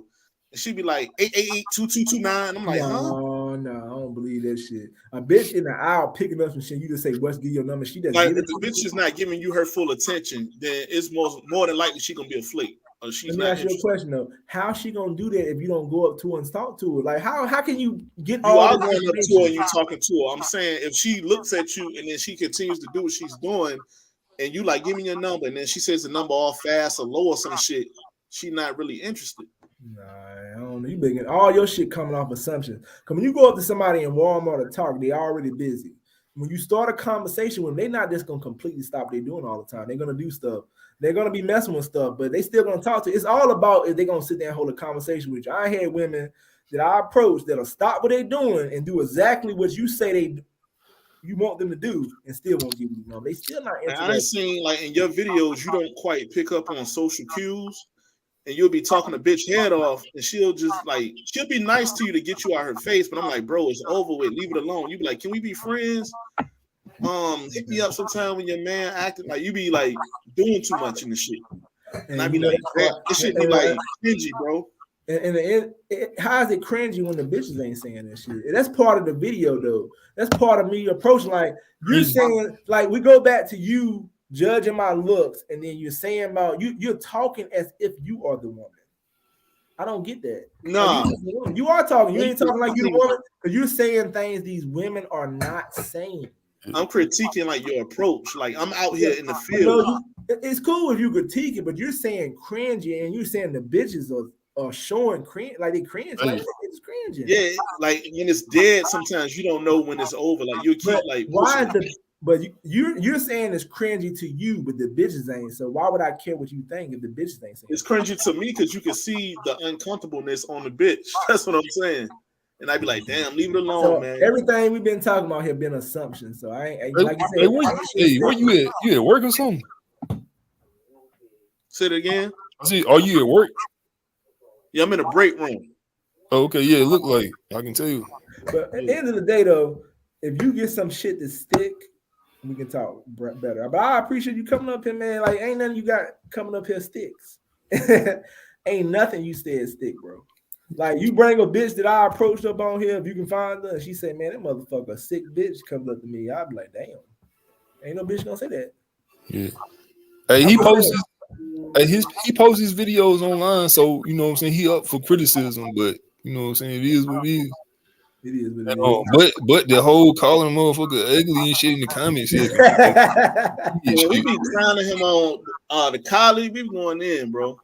And she'd be like 888-2229. I'm like, no, I don't believe that shit. A bitch in the aisle picking up some shit, you just say, "What's give your number?" She doesn't. Like, if the bitch is not giving you her full attention, then it's more than likely she's gonna be a flake. Let me ask you a question though. How's she gonna do that if you don't go up to her and talk to her? Like, how can you get you all going up to her and you talking to her? I'm saying if she looks at you and then she continues to do what she's doing, and you like, give me your number, and then she says the number all fast or low or some shit, she not really interested. Nah, I don't know. You making all your shit coming off assumptions. Because when you go up to somebody in Walmart or Target, they already busy. When you start a conversation with them, they're not just gonna completely stop what they're doing all the time. They're gonna do stuff. They're gonna be messing with stuff, but they still gonna talk to you. It's all about if they're gonna sit there and hold a conversation with you. I had women that I approach that'll stop what they're doing and do exactly what you say you want them to do and still won't give you number. They still not interested. I seen like in your videos, you don't quite pick up on social cues. And you'll be talking a bitch head off, and she'll be nice to you to get you out her face, but I'm like, bro, it's over with. Leave it alone. You be like, can we be friends? Hit me up sometime when your man acting like you be like doing too much in the shit. And I be like, it should be like cringy, bro. And how is it cringy when the bitches ain't saying that shit? That's part of the video, though. That's part of me approaching. Like you're saying, like we go back to you judging my looks, and then you're saying about you're talking as if you are the woman. I don't get that. No, you are talking. You ain't talking like you're the woman because you're saying things these women are not saying. I'm critiquing like your approach. Like I'm out here in the field. You know, it's cool if you critique it, but you're saying cringy, and you're saying the bitches are showing cringe, like they cringe. Like it's cringing. Yeah, like when it's dead, sometimes you don't know when it's over. Like you keep like why is the But you're saying it's cringy to you, but the bitches ain't. So why would I care what you think if the bitches ain't saying it's cringy to me because you can see the uncomfortableness on the bitch. That's what I'm saying. And I'd be like, damn, leave it alone, so man. Everything we've been talking about here been assumptions. So I ain't like you said. Where you at? You at work or something? Say it again. Are you at work? Yeah, I'm in a break room. Oh, okay, yeah, it look like I can tell you. But at the end of the day, though, if you get some shit to stick, we can talk better. But I appreciate you coming up here, man. Like, ain't nothing you got coming up here sticks. Ain't nothing you said stick, bro. Like, you bring a bitch that I approached up on here, if you can find her, and she said, man, that motherfucker, sick bitch comes up to me. I'd be like, damn. Ain't no bitch gonna say that. Yeah. Hey, he posts his videos online, so you know what I'm saying, he up for criticism, but you know what I'm saying, it is what it is. It is what it is. But the whole calling motherfucker ugly and shit in the comments. We be clowning him on the college. We be going in, bro.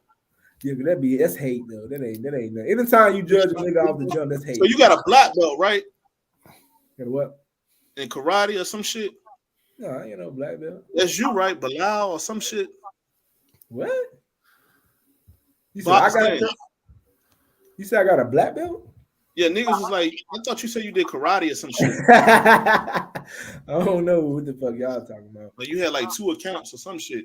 Yeah, but that's hate though. That ain't nothing. Anytime you judge a nigga off the jump, that's hate. So you got a black belt, right? Got a what? In karate or some shit? No, I ain't no black belt. That's you, right? Bilal or some shit. What? You said I got a black belt? Yeah, niggas was like, I thought you said you did karate or some shit. I don't know what the fuck y'all talking about. Like you had like 2 accounts or some shit.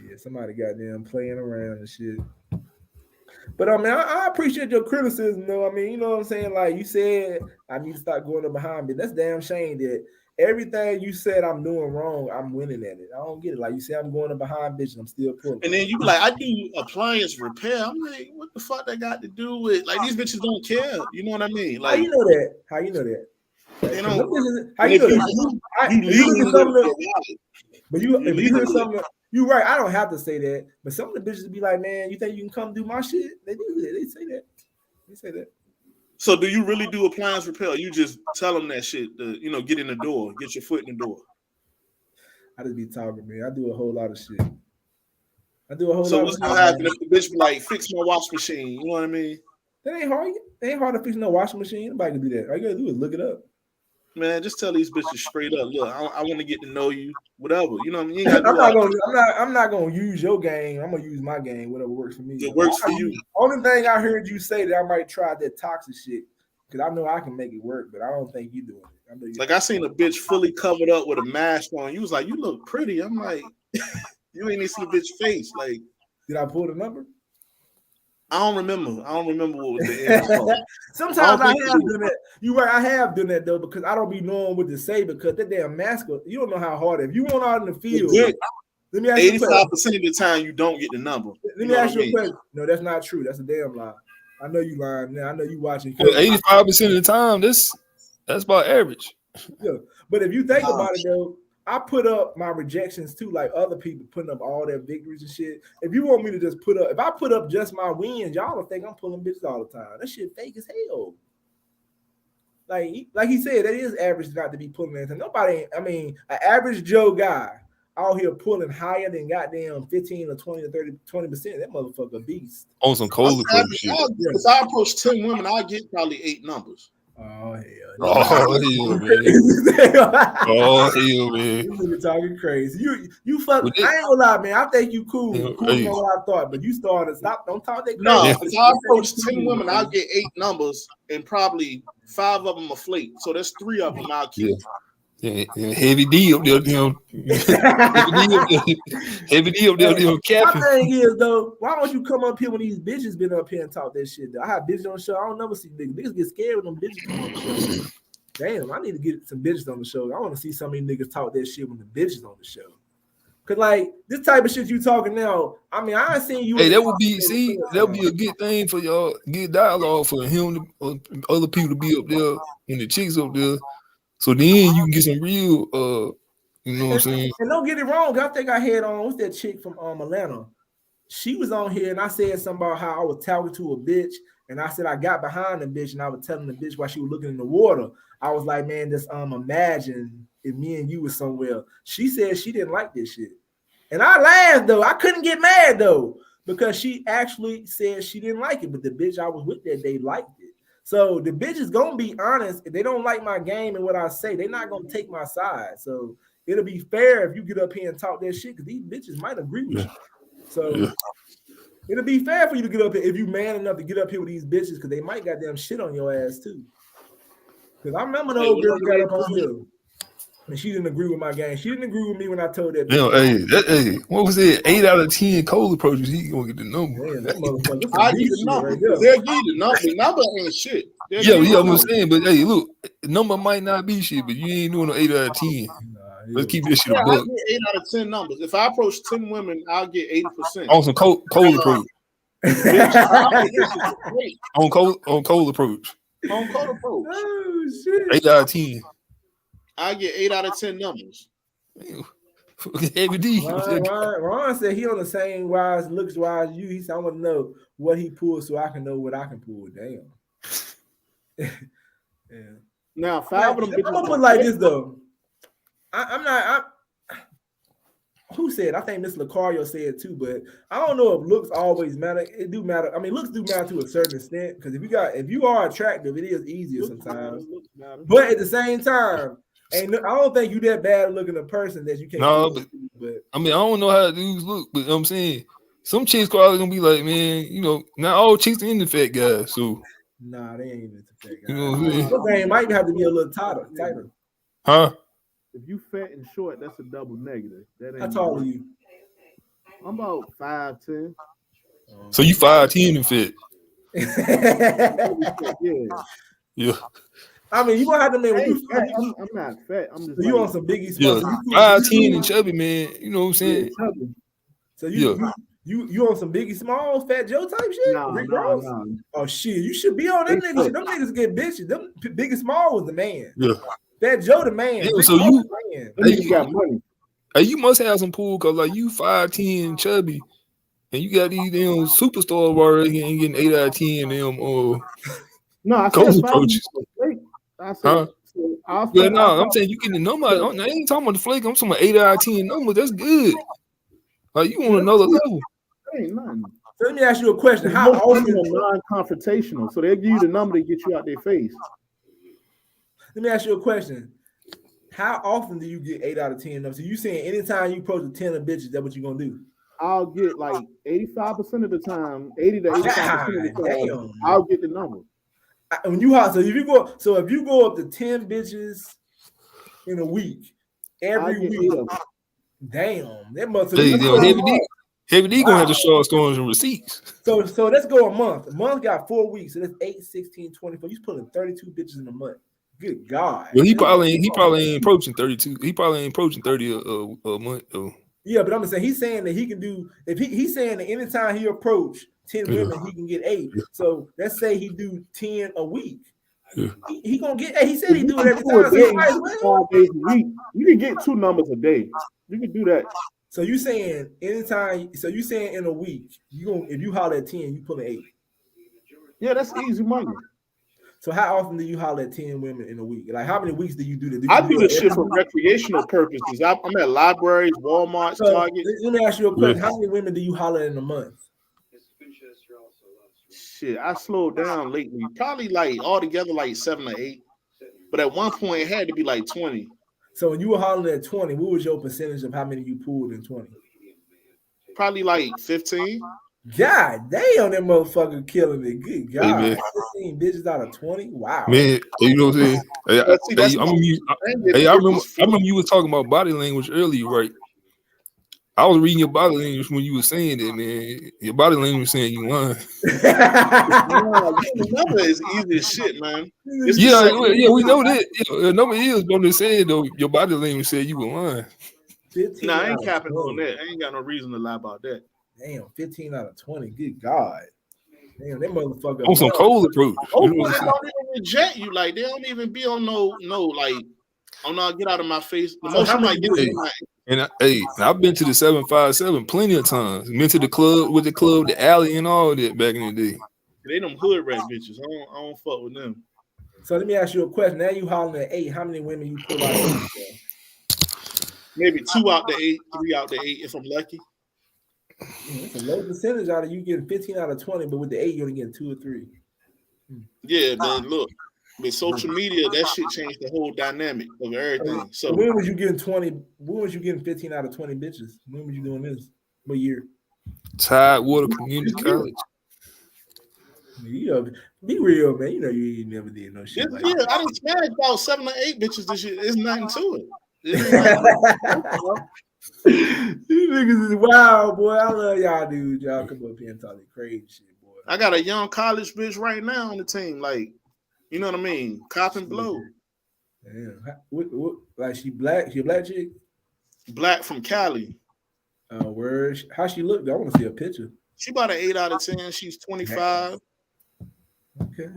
Yeah, somebody got them playing around and shit. But I mean, I appreciate your criticism, though. I mean, you know what I'm saying? Like you said, I need to start going up behind me. That's damn shame that everything you said I'm doing wrong, I'm winning at it. I don't get it. Like you said, I'm going up behind bitch and I'm still pulling. And then you be like, I do appliance repair. I'm like, what the fuck that got to do with like these bitches don't care? You know what I mean? Like, how you know that? How you know that? You know, how you know that? But you hear something. You're right. I don't have to say that. But some of the bitches be like, man, you think you can come do my shit? They do that. They say that. They say that. So do you really do appliance repair? You just tell them that shit to, you know, get in the door, get your foot in the door. I just be talking, man. I do a whole lot of shit. So what's gonna happen if the bitch be like, fix my wash machine? You know what I mean? That ain't hard. It ain't hard to fix no washing machine. Nobody can do that. All you gotta do is look it up. Man, just tell these bitches straight up. Look, I want to get to know you. Whatever, you know what I mean. You ain't I'm not gonna use your game. I'm gonna use my game. Whatever works for me. It works for you. Only thing I heard you say that I might try that toxic shit because I know I can make it work, but I don't think you doing it. I seen a bitch fully covered up with a mask on. You was like, you look pretty. I'm like, you ain't even see a bitch face. Like, did I pull the number? I don't remember what was the end. Sometimes I have done that. You right, I have done that though because I don't be knowing what to say because that damn mask. You don't know how hard. If you want out in the field, let me ask you 85% of the time you don't get the number. Let me ask you a question. No, that's not true. That's a damn lie. I know you lying now. I know you watching. 85% of the time, that's about average. Yeah, but if you think about it though, I put up my rejections too, like other people putting up all their victories and shit. If you want me to just put up, if I put up just my wins, y'all will think I'm pulling bitches all the time. That shit fake as hell. Like he said, that is average not to be pulling anything. Nobody, I mean, an average Joe guy out here pulling higher than goddamn 15 or 20 or 20%. That motherfucker beast. On some cold shit. If I approach 10 women, I get probably 8 numbers. Oh hell! Oh hell, man! Oh hell, man! You talking crazy? You fuck. I ain't gonna lie, man. I think you cool. Cool than what I thought, but you started. Stop! Don't talk that crazy. No, if I approach 10 women, I'll get 8 numbers, and probably 5 of them are flake. So there's 3 of them I'll keep. Yeah, heavy D up there, heavy D up there, capping. My thing is though, why don't you come up here when these bitches been up here and talk that shit? Though? I have bitches on the show. I don't never see niggas. Niggas get scared when them bitches come on the show. Damn, I need to get some bitches on the show. I want to see some of these niggas talk that shit when the bitches on the show. Cause like this type of shit you talking now, I mean, I ain't seen you. Hey, that would be a good thing for y'all, good dialogue for him, other people to be up there and the chicks up there. So then you can get some real, you know what I'm saying? And don't get it wrong. I think I had on, what's that chick from Atlanta? She was on here and I said something about how I was talking to a bitch. And I said I got behind the bitch and I was telling the bitch while she was looking in the water. I was like, man, just imagine if me and you was somewhere. She said she didn't like this shit. And I laughed though. I couldn't get mad though. Because she actually said she didn't like it. But the bitch I was with that day liked it. So the bitch is gonna be honest. If they don't like my game and what I say, they're not gonna take my side. So it'll be fair if you get up here and talk that shit because these bitches might agree with you. So it'll be fair for you to get up here if you man enough to get up here with these bitches because they might goddamn shit on your ass too. Because I remember the old girl got up on here and she didn't agree with my game. She didn't agree with me when I told that. Hey, what was it? 8 out of 10 cold approaches. He gonna get the number. Man, that motherfucker. I get the number. They'll get the number. The number ain't shit. I'm saying, but hey, look, the number might not be shit, but you ain't doing no 8 out of 10. Let's keep this shit a buck. I get 8 out of 10 numbers. If I approach 10 women, I'll get 80%. On some cold approach. on cold approach. On cold approach. Oh shit. 8 out of 10. I get 8 out of 10 numbers. Heavy D. Ron said he on the same looks wise you. He said I want to know what he pulled so I can know what I can pull. Damn. Yeah. Now 5 of them. I'm gonna put like this though. I'm not. Who said? I think Miss Lucario said too, but I don't know if looks always matter. It do matter. I mean, looks do matter to a certain extent because if you are attractive, it is easier sometimes. But at the same time, I don't think you that bad looking a person that you can't. No, but I mean, I don't know how dudes look, but I'm saying some chicks probably gonna be like, man, you know, not all chicks are into fat guys, so. Nah, they ain't into fat guys. You know what I'm saying? Your game might have to be a little tighter. Huh? If you fat and short, that's a double negative. That ain't. How tall are you? I'm about 5'10". So you 5'10" and fit. Yeah. I mean, you gonna have to make. I'm not fat. I'm just. You on some Biggie? Yeah, 5'10" and chubby, man. You know what I'm saying? So you on some Biggie Smalls, Fat Joe type shit? No. Oh shit, you should be on them niggas. Them niggas get bitches. Them Biggie Small was the man. Yeah. Fat Joe the man. Yeah, so you got money. Hey, you must have some pool because like you 5'10" chubby, and you got these damn superstars already and getting 8 out of 10 them no, I cold said approaches. I said, Huh? Yeah, no, I'm saying you getting the number. I ain't talking about the flake. I'm talking about 8 out of 10 numbers. That's good. Like you on another level. Ain't nothing. So let me ask you a question. How often non-confrontational? So they'll give you the number to get you out their face. Let me ask you a question. How often do you get 8 out of 10? So you saying anytime you approach a 10 of bitches, that's what you gonna do? I'll get like 85% of the time, 80 to 85% of the time, damn. I'll get the number. When you if you go up to 10 bitches in a week, every week, damn, that must have Heavy D gonna have to show us stories and receipts. So let's go a month. A month got 4 weeks, so that's 8, 16, 24. You're pulling 32 bitches in a month. Good God. Well, he probably ain't approaching 32. He probably ain't approaching 30 a month though. Yeah, but I'm saying he's saying that he can do if he's saying that anytime he approach 10 women, he can get 8. So let's say he do 10 a week. Yeah. He gonna get 8. He said he do it every time. So 5 days a week. You can get 2 numbers a day. You can do that. So you saying anytime? So you saying in a week, if you holler at 10, you pulling 8. Yeah, that's easy money. So how often do you holler at 10 women in a week? Like how many weeks do you do that? I do this shit for recreational purposes. I'm at libraries, Walmart, Target. Let me ask you a question. How many women do you holler in a month? Shit, I slowed down lately. Probably like altogether like 7 or 8. But at one point it had to be like 20. So when you were hollering at 20, what was your percentage of how many you pulled in 20? Probably like 15. God damn, that motherfucker killing it. Good God. Hey, 15 bitches out of 20? Wow. Man, you know what I'm saying? I remember you were talking about body language earlier, right? I was reading your body language when you were saying that, man. Your body language was saying you lying. The number is easy as shit, man. Yeah, we know that. The number is, but I'm just saying, though, your body language said you were lying. Nah, I ain't capping on that. I ain't got no reason to lie about that. Damn, 15 out of 20. Good God. Damn, that motherfucker. On some cold approach. Oh, they don't even reject you. Like, they don't even be on no, like, I'm not get out of my face. The motion might get in my. And I've been to the 757 plenty of times. Been to the club, the alley, and all that back in the day. They them hood rat bitches. I don't fuck with them. So let me ask you a question. Now you hollering at 8. How many women you pull out? Maybe 2 out the 8, 3 out the 8 if I'm lucky. It's a low percentage out of you getting 15 out of 20, but with the 8, you're only getting 2 or 3. Yeah, man. Look, with social media, that shit changed the whole dynamic of everything. So when was you getting 20? When was you getting 15 out of 20 bitches? When was you doing this? What year? Tidewater Community College. You be real, man. You know you ain't never did no shit. Like that. I done smashed about 7 or 8 bitches this year. There's nothing to it. You niggas is wild, boy. I love y'all, dude. Y'all come up here and talk that crazy shit, boy. I got a young college bitch right now on the team. Like, you know what I mean? Cop and blow. Damn. What, like she black? She a black chick? Black from Cali. Where? How she look? I want to see a picture. She about an 8 out of 10. She's 25. Okay.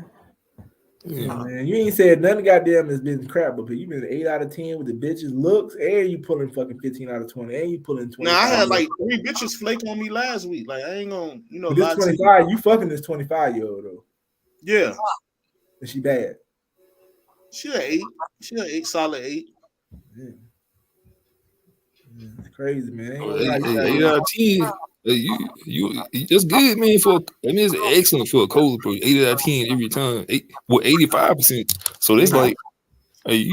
Yeah, man. You ain't said nothing goddamn has been crap, but you been 8 out of 10 with the bitches looks, and you pulling fucking 15 out of 20, and you pulling 20. Now I had like 3 bitches flake on me last week. Like I ain't gonna, this 25, you fucking this 25-year-old though. Yeah. Is she bad? She an 8. She an 8, solid 8. Yeah. It's crazy, man. 8 out of 10. You that's good, man. It's excellent for a cold approach. 8 out of 10 every time. 85%. So that's like, like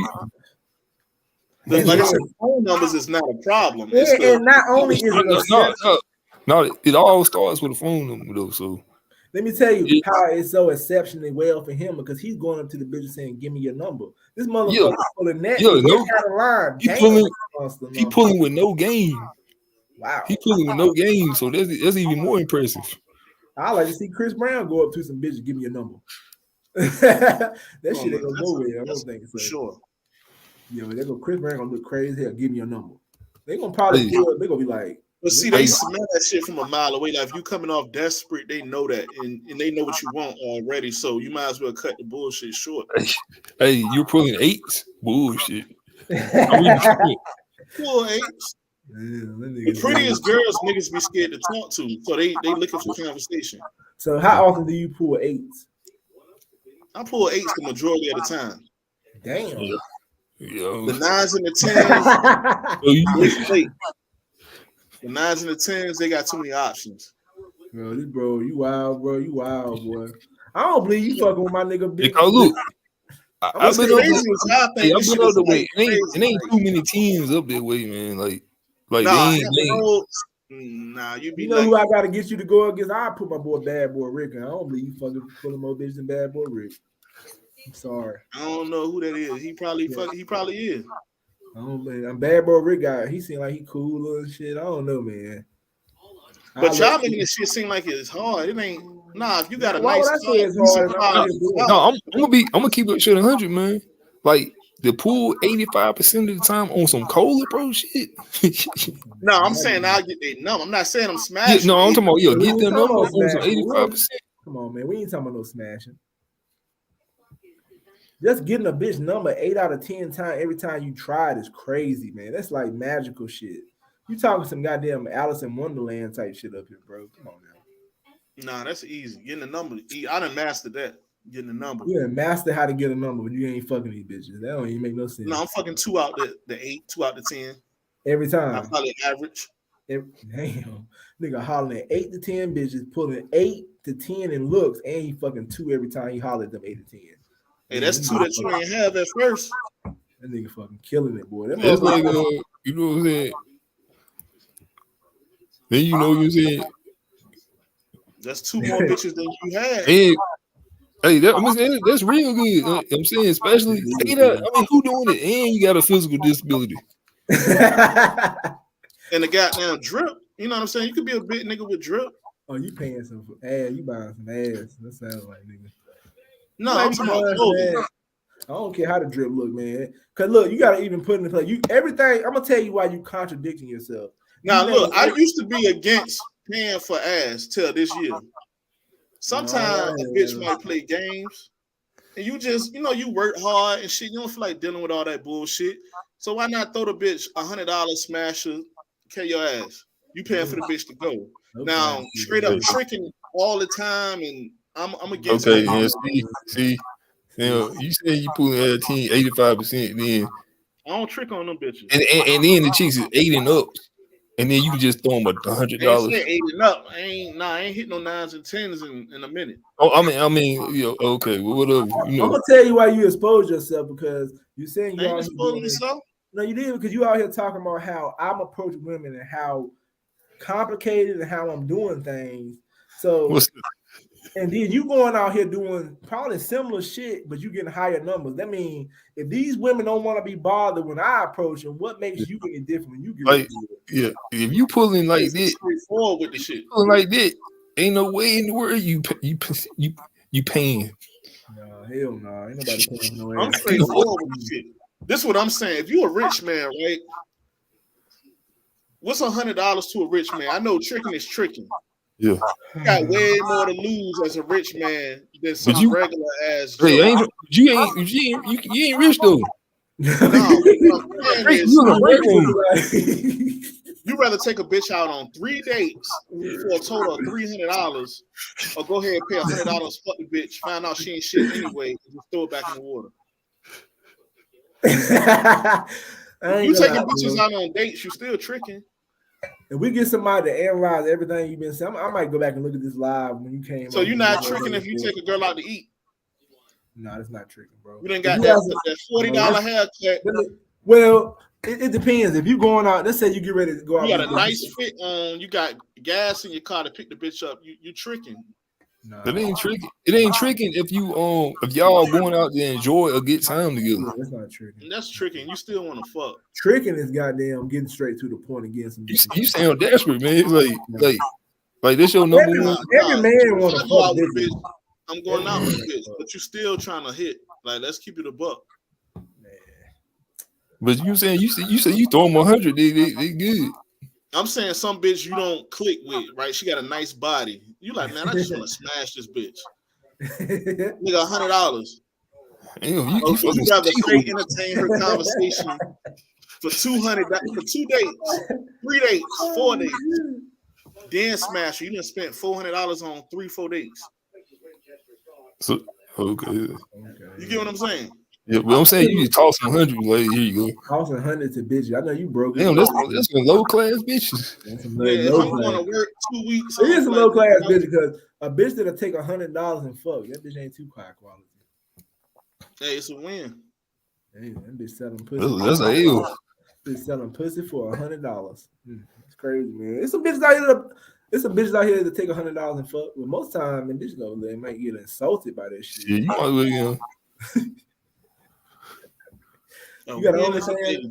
I said, phone numbers is not a problem. And not only is it no, it all starts with a phone number though. So let me tell you how it's so exceptionally well for him because he's going up to the bitch saying, "Give me your number." This motherfucker pulling that. He pulling with no game. Wow. He pulling with no game, so that's even more impressive. I like to see Chris Brown go up to some bitches, give me your number. That shit ain't gonna go nowhere. I don't think so. For sure. Yeah, they go Chris Brown gonna look crazy hell, give me your number. They gonna probably do it. They gonna be like, but see, they smell that shit from a mile away. Like if you coming off desperate, they know that, and they know what you want already. So you might as well cut the bullshit short. Hey, you're pulling 8s? Bullshit. Pull 8s. The prettiest girls niggas be scared to talk to, so they looking for conversation. So how often do you pull 8s? I pull 8s the majority of the time. Damn. Yeah. The 9s and the 10s. The 9s and the 10s, they got too many options. Bro, you wild, bro. You wild, boy. I don't believe you fucking with my nigga. Because look, I've been up the way. It ain't crazy. too many teams up that way, man. Like Nah, they ain't. Nah, you be You know like, who I gotta get you to go against? I put my boy Bad Boy Rick, and I don't believe you fucking pulling more bitches than Bad Boy Rick. I'm sorry. I don't know who that is. He probably is. I don't believe I'm Bad Boy Rick guy. He seem like he cool and shit. I don't know, man. But y'all making this shit seem like it's hard. It ain't. Nah, if you got a Why nice would I say it's hard? No, I'm gonna keep it shit 100, man. Like the pool 85% of the time on some cola, bro. Shit. No, I'm saying I'll get that number. I'm not saying I'm smashing. Yeah, no, I'm talking about get that number on some 85%. Come on, man. We ain't talking about no smashing. Just getting a bitch number 8 out of 10 times every time you try it is crazy, man. That's like magical shit. You talking some goddamn Alice in Wonderland type shit up here, bro. Come on now. Nah, that's easy. Getting the number. I done mastered that. Getting the number. You done master how to get a number, but you ain't fucking these bitches. That don't even make no sense. No, I'm fucking 2 out the 8, 2 out the 10. Every time. I probably average. Damn. Nigga hollering at 8 to 10 bitches, pulling 8 to 10 in looks, and he fucking 2 every time he holler at them 8 to 10. Hey, that's 2 that you ain't have at first. That nigga fucking killing it, boy. That's like, you know what I'm saying? Then you know what I'm saying? That's 2 more bitches than you had. Hey, that's real good. I'm saying, especially, who doing it? And you got a physical disability. And the goddamn drip. You know what I'm saying? You could be a big nigga with drip. Oh, you paying some ass? You buying some ass? That sounds like nigga. No, I'm talking about clothing. I don't care how the drip look, man. Cause look, you gotta even put in play. You everything. I'm gonna tell you why you contradicting yourself. Now look, I used to be against paying for ass till this year. Sometimes a bitch might play games, and you just, you work hard and shit. You don't feel like dealing with all that bullshit. So why not throw the bitch $100 smasher, carry your ass? You paying for the bitch to go. Now, straight up tricking all the time, and I'm against it. Okay, yeah, see, you say you pulling at 85%, then I don't trick on them bitches. And then the chicks is 8 and up. And then you can just throw them $100. I ain't 8 and up. I ain't hitting no 9s and 10s in a minute. Oh, I mean, okay, well, whatever. I'm gonna tell you why you expose yourself, because you saying you ain't exposing yourself. No, you did, because you out here talking about how I'm approaching women and how complicated and how I'm doing things. So, and then you going out here doing probably similar shit, but you getting higher numbers. That means if these women don't want to be bothered when I approach them, what makes you any different when you get like? Yeah, if you pulling like this, straightforward with the shit, pulling like that, ain't no way in the world you paying. No, hell no, ain't nobody paying no ass. I'm straightforward with the shit. This is what I'm saying. If you a rich man, right? What's $100 to a rich man? I know tricking is tricking. Yeah, you got way more to lose as a rich man than some regular ass. Hey, you ain't rich though. No, you rather take a bitch out on 3 dates for a total of $300, or go ahead and pay $100, fuck the bitch, find out she ain't shit anyway, and just throw it back in the water. You taking bitches out on dates, you still tricking. If we get somebody to analyze everything you've been saying, I might go back and look at this live when you came. So you're not tricking if you take a girl out to eat? No, that's not tricking, bro. You done got that $40 haircut. Well, it depends. If you going out, let's say you get ready to go out. You got a nice fit on. You got gas in your car to pick the bitch up. You tricking. No. It ain't tricking. It ain't tricking if y'all going out to enjoy a good time together. No, that's not tricking. And that's tricking. You still want to fuck. Tricking is goddamn getting straight to the point again. You sound desperate, man. It's like this your number one. Every man want to fuck this bitch. I'm going out with a bitch, but you still trying to hit. Like, let's keep it a buck. But you saying you throw them 100, they good. I'm saying some bitch you don't click with, right? She got a nice body. You like, man, I just want to smash this bitch. Nigga, $100. You rather straight entertain her conversation for $200 for 2 dates, 3 dates, 4 dates. Then smash her. You done spent $400 on 3-4 dates. So okay. You get what I'm saying? Yeah, but I'm saying you just toss some 100. Like, here you go. Tossing 100 to bitches. I know you broke. Damn, that's some low class bitches. If I'm going to work 2 weeks, it is a low class bitch, because a bitch that'll take $100 and fuck, that bitch ain't too high quality. Hey, it's a win. Hey, that bitch selling pussy. That's a L. Bitch selling pussy for $100. It's crazy, man. It's some bitches out here. It's some bitches out here that take $100 and fuck. But most time, and bitches they might get insulted by this shit. Yeah, you might well, you know. You got an OnlyFans?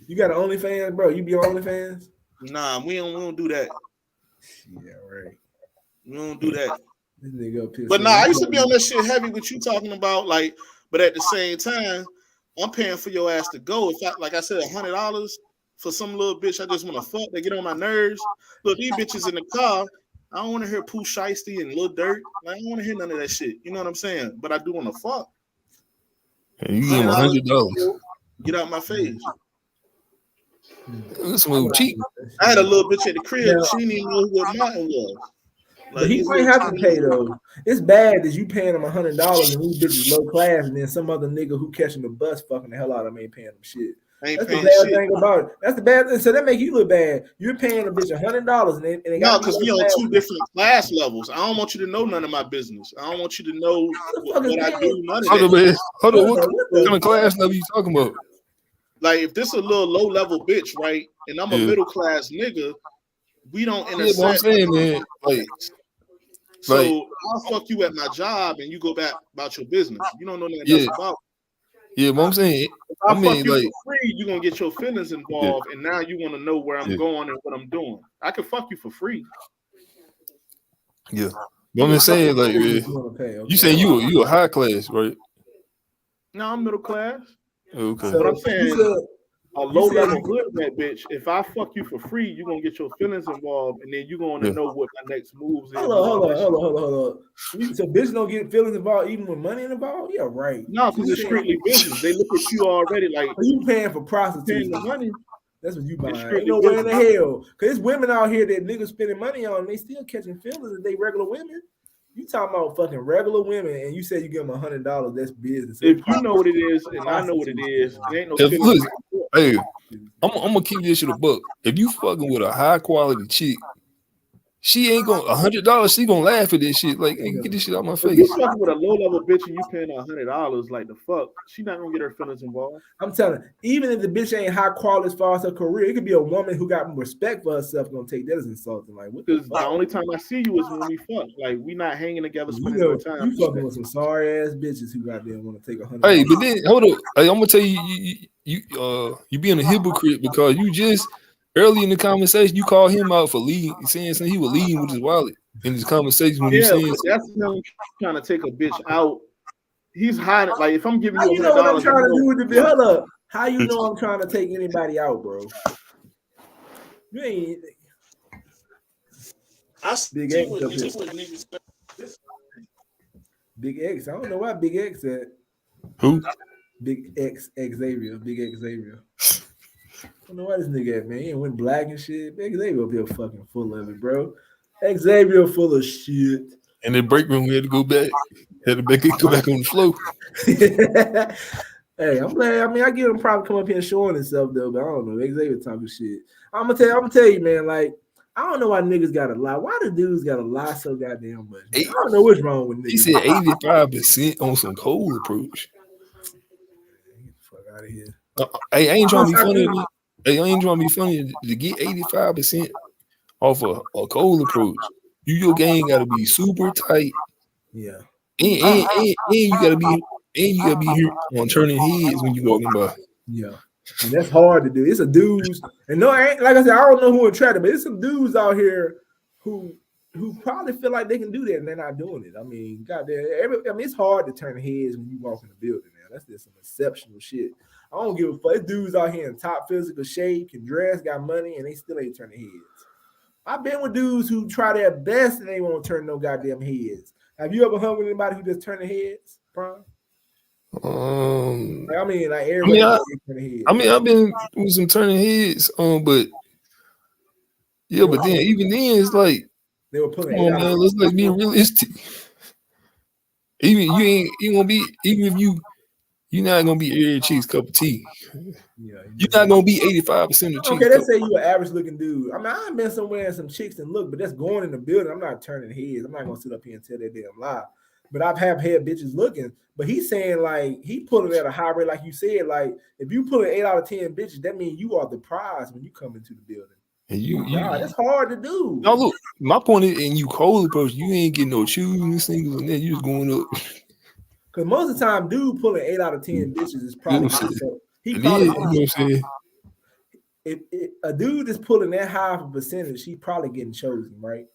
You got an OnlyFans, bro? You be on OnlyFans? Nah, we don't do that. Yeah, right. We don't do that. This nigga pissed. But nah, I used to be on that shit heavy. What you talking about? Like, but at the same time, I'm paying for your ass to go. If I, like I said, $100 for some little bitch I just want to fuck. They get on my nerves. Look, these bitches in the car. I don't want to hear Pooh Shiesty and Lil Durk. Like, I don't want to hear none of that shit. You know what I'm saying? But I do want to fuck. Hey, you give him $100. Get out my face. This one cheap. I had a little bitch at the crib. She didn't even know what mine was. Like, he might have to pay though. It's bad that you paying him $100 and these bitches low class, and then some other nigga who catching the bus fucking the hell out of him ain't paying them shit. That's the bad thing about it. That's the bad thing. So that make you look bad. You're paying a bitch $100 and they no, because we on two different class levels. I don't want you to know none of my business. I don't want you to know what I do. None of that. Hold on, what kind of class level you talking about? Like, if this a little low level bitch, right, and I'm a middle class nigga, we don't intersect. Yeah, what I'm saying, man. So I'll fuck you at my job and you go back about your business. You don't know nothing else about. Yeah, what I'm saying. If I fuck you for free, you're gonna get your feelings involved, and now you want to know where I'm going and what I'm doing. I can fuck you for free. Yeah, but I'm just saying, like, you saying you a high class, right? No, I'm middle class. Okay. But I'm saying a low level hood that bitch. If I fuck you for free, you're gonna get your feelings involved, and then you're gonna know what my next moves is. Hold on. So bitch don't get feelings involved even with money involved? Yeah, right. No, because it's strictly business. They look at you already like you paying for prostitutes. Paying the money. That's what you buying. Ain't no way in the hell. Because there's women out here that niggas spending money on, and they still catching feelings if they regular women. You talking about fucking regular women, and you say you give them $100? That's business. If you know what it is, and I know what it is, there ain't no. Look, hey, I'm gonna keep this shit a buck. If you fucking with a high quality chick, she ain't gonna $100. She gonna laugh at this shit. Like, hey, get this shit out my face. If you fucking with a low level bitch and you paying her $100, like the fuck, she not gonna get her feelings involved. I'm telling you, even if the bitch ain't high quality as far as her career, it could be a woman who got respect for herself gonna take that as insulting. Like, because the only time I see you is when we fuck. Like, we not hanging together spending no time. You fucking with some sorry ass bitches who got there and want to take $100. Hey, but then hold up. Hey, I'm gonna tell you being a hypocrite because you just early in the conversation you called him out for leading, saying he was leading with his wallet in his conversation when you saying that's him trying to take a bitch out. He's hiding. Like, if I'm giving you $100, you know what I'm trying to do with the bill? Hold up. How you know I'm trying to take anybody out, bro? You ain't. Big X up here. Big X. I don't know why Big X at. Who? Big X Xavier. Big Xavier. I don't know why this nigga at, man. He ain't went black and shit. Big Xavier up here fucking full of it, bro. Xavier full of shit. In the break room, we had to go back. Had to go back on the floor. Hey, I'm glad. I mean, I give him probably come up here and showing himself though, but I don't know. Xavier talking shit. I'm gonna tell you, man. Like, I don't know why niggas gotta lie. Why the dudes gotta lie so goddamn much? I don't know what's wrong with niggas. He said 85% on some cold approach. Get the fuck out of here. Hey, I ain't trying to be funny. Hey, I ain't trying to be funny to get 85% off a cold approach. Your game gotta be super tight. Yeah. And you gotta be here on turning heads when you walking by. Yeah. And that's hard to do. It's a dudes, and no, like I said, I don't know who attracted, but it's some dudes out here who probably feel like they can do that and they're not doing it. I mean, goddamn, it's hard to turn heads when you walk in the building. Now that's just some exceptional shit. I don't give a fuck. There's dudes out here in top physical shape, can dress, got money, and they still ain't turning heads. I've been with dudes who try their best and they won't turn no goddamn heads. Have you ever hung with anybody who just turn their heads, Prime? Like, I mean, everybody I've been with some turning heads, but yeah, but then even then it's like they were pulling. Come on, man, let's like be realistic. Even you ain't gonna be, even if you're not gonna be every chick's cup of tea. Yeah, you're not gonna be 85% of chicks. Okay, let's say you an average looking dude. I mean, I've been somewhere and some chicks and look, but that's going in the building. I'm not turning heads. I'm not gonna sit up here and tell that damn lie. but I've had bitches looking. But he's saying like he pulling at a high rate, like you said. Like if you pull an 8 out of 10 bitches, that means you are the prize when you come into the building. And that's hard to do. No, look, my point is, and you cold approach, you ain't getting no shoes, singles, and then you just going up. Because most of the time, dude pulling 8 out of 10 bitches is probably you know what I'm saying? If a dude is pulling that high of a percentage, he probably getting chosen, right?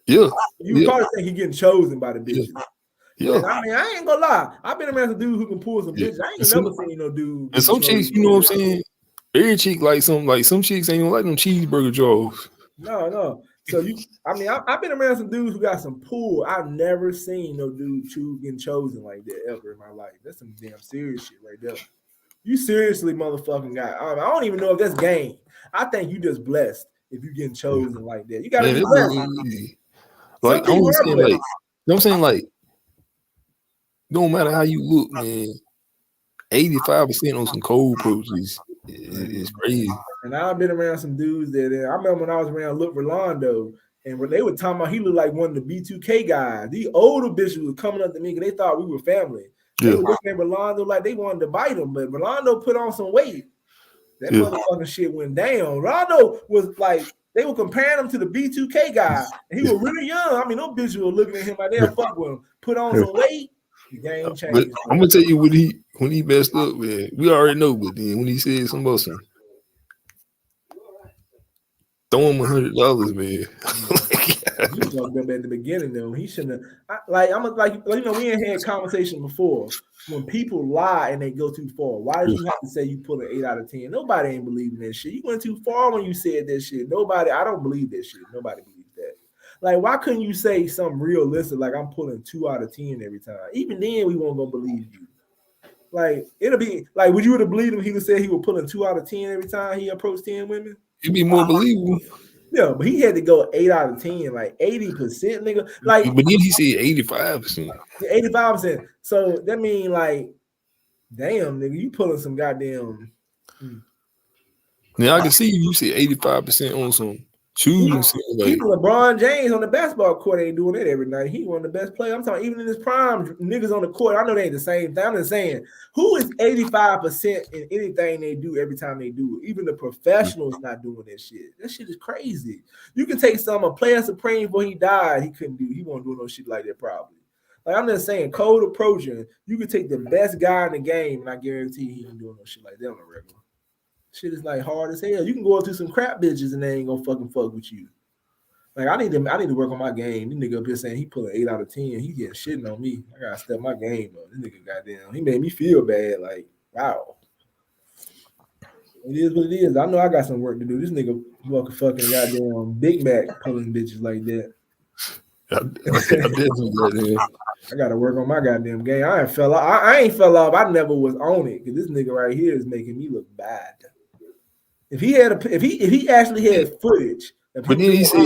Yeah. You probably think he getting chosen by the bitches. Yeah. And I mean, I ain't gonna lie. I've been around some dude who can pull some bitches. I ain't never seen no dude. And some chicks, you know what I'm saying? Every chick like some chicks ain't gonna like them cheeseburger jaws. No. So I've been around some dudes who got some pull. I've never seen no dude getting chosen like that ever in my life. That's some damn serious shit right there. You seriously motherfucking got. I don't even know if that's game. I think you just blessed if you getting chosen like that. You gotta be blessed. Like I'm saying, like, don't matter how you look, man. 85% on some cold approaches is crazy. And I've been around some dudes that I remember when I was around Luke Rolando, and when they were talking about he looked like one of the B2K guys. These older bitches were coming up to me because they thought we were family. They were looking at Rolando like they wanted to bite him, but Rolando put on some weight. That motherfucking shit went down. Rolando was like, they were comparing him to the B2K guy, and he was really young. I mean, those bitches were looking at him like they'll fuck with him. Put on some weight, the game changed. I'm gonna tell you when he messed up, man. We already know, but then when he said something about something, throw him $100, man. He fucked up at the beginning though. He shouldn't have. We ain't had conversation before. When people lie and they go too far, why did you have to say you pull an 8 out of 10? Nobody ain't believing that shit. You went too far when you said that shit. I don't believe that shit. Nobody believes that. Like, why couldn't you say something realistic like I'm pulling 2 out of 10 every time? Even then, we won't gonna believe you. Like, it'll be like, would you have believed him? He would say he was pulling 2 out of 10 every time he approached 10 women. It'd be more believable. Yeah, but he had to go 8 out of 10, like 80%, nigga. Like, but then he said 85%. 85%. So that mean like, damn, nigga, you pulling some goddamn. Now I can see you say 85% on some shoes. Even LeBron James on the basketball court ain't doing it every night. He one of the best players. I'm talking even in his prime, niggas on the court. I know they ain't the same thing. I'm just saying, who is 85% in anything they do every time they do it? Even the professionals not doing that shit. That shit is crazy. You can take a player supreme before he died. He won't do no shit like that probably. Like I'm just saying, cold approaching. You can take the best guy in the game, and I guarantee he ain't doing no shit like that on the regular. Shit is like hard as hell. You can go up to some crap bitches and they ain't gonna fucking fuck with you. Like I need to work on my game. This nigga up here saying he pulling 8 out of 10. He getting shitting on me. I gotta step my game up. This nigga goddamn. He made me feel bad. Like wow. It is what it is. I know I got some work to do. This nigga fucking goddamn Big Mac pulling bitches like that. I gotta work on my goddamn game. I ain't fell off. I never was on it because this nigga right here is making me look bad. If he actually had footage, but then he said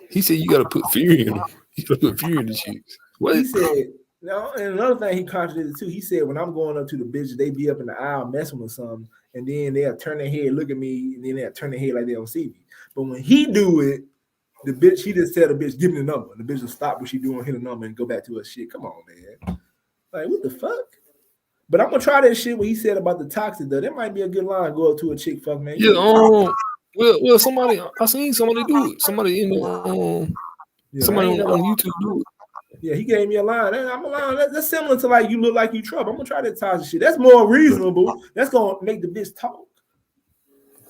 he said you gotta put fear in him. You gotta put fear in the chicks. What he said? No, and another thing he contradicted too. He said when I'm going up to the bitches, they be up in the aisle messing with something, and then they'll turn their head, look at me, and then they'll turn their head like they don't see me. But when he do it, the bitch, he just tell the bitch, give me the number. The bitch will stop what she doing, hit a number, and go back to her shit. Come on, man. Like, what the fuck? But I'm gonna try that shit what he said about the toxic though. That might be a good line. Go up to a chick, fuck man. Yeah, well, somebody I seen somebody do it. Somebody in the somebody on YouTube do it. Yeah, he gave me a line. I'm a line. That's similar to like you look like you trouble. I'm gonna try that toxic shit. That's more reasonable. That's gonna make the bitch talk.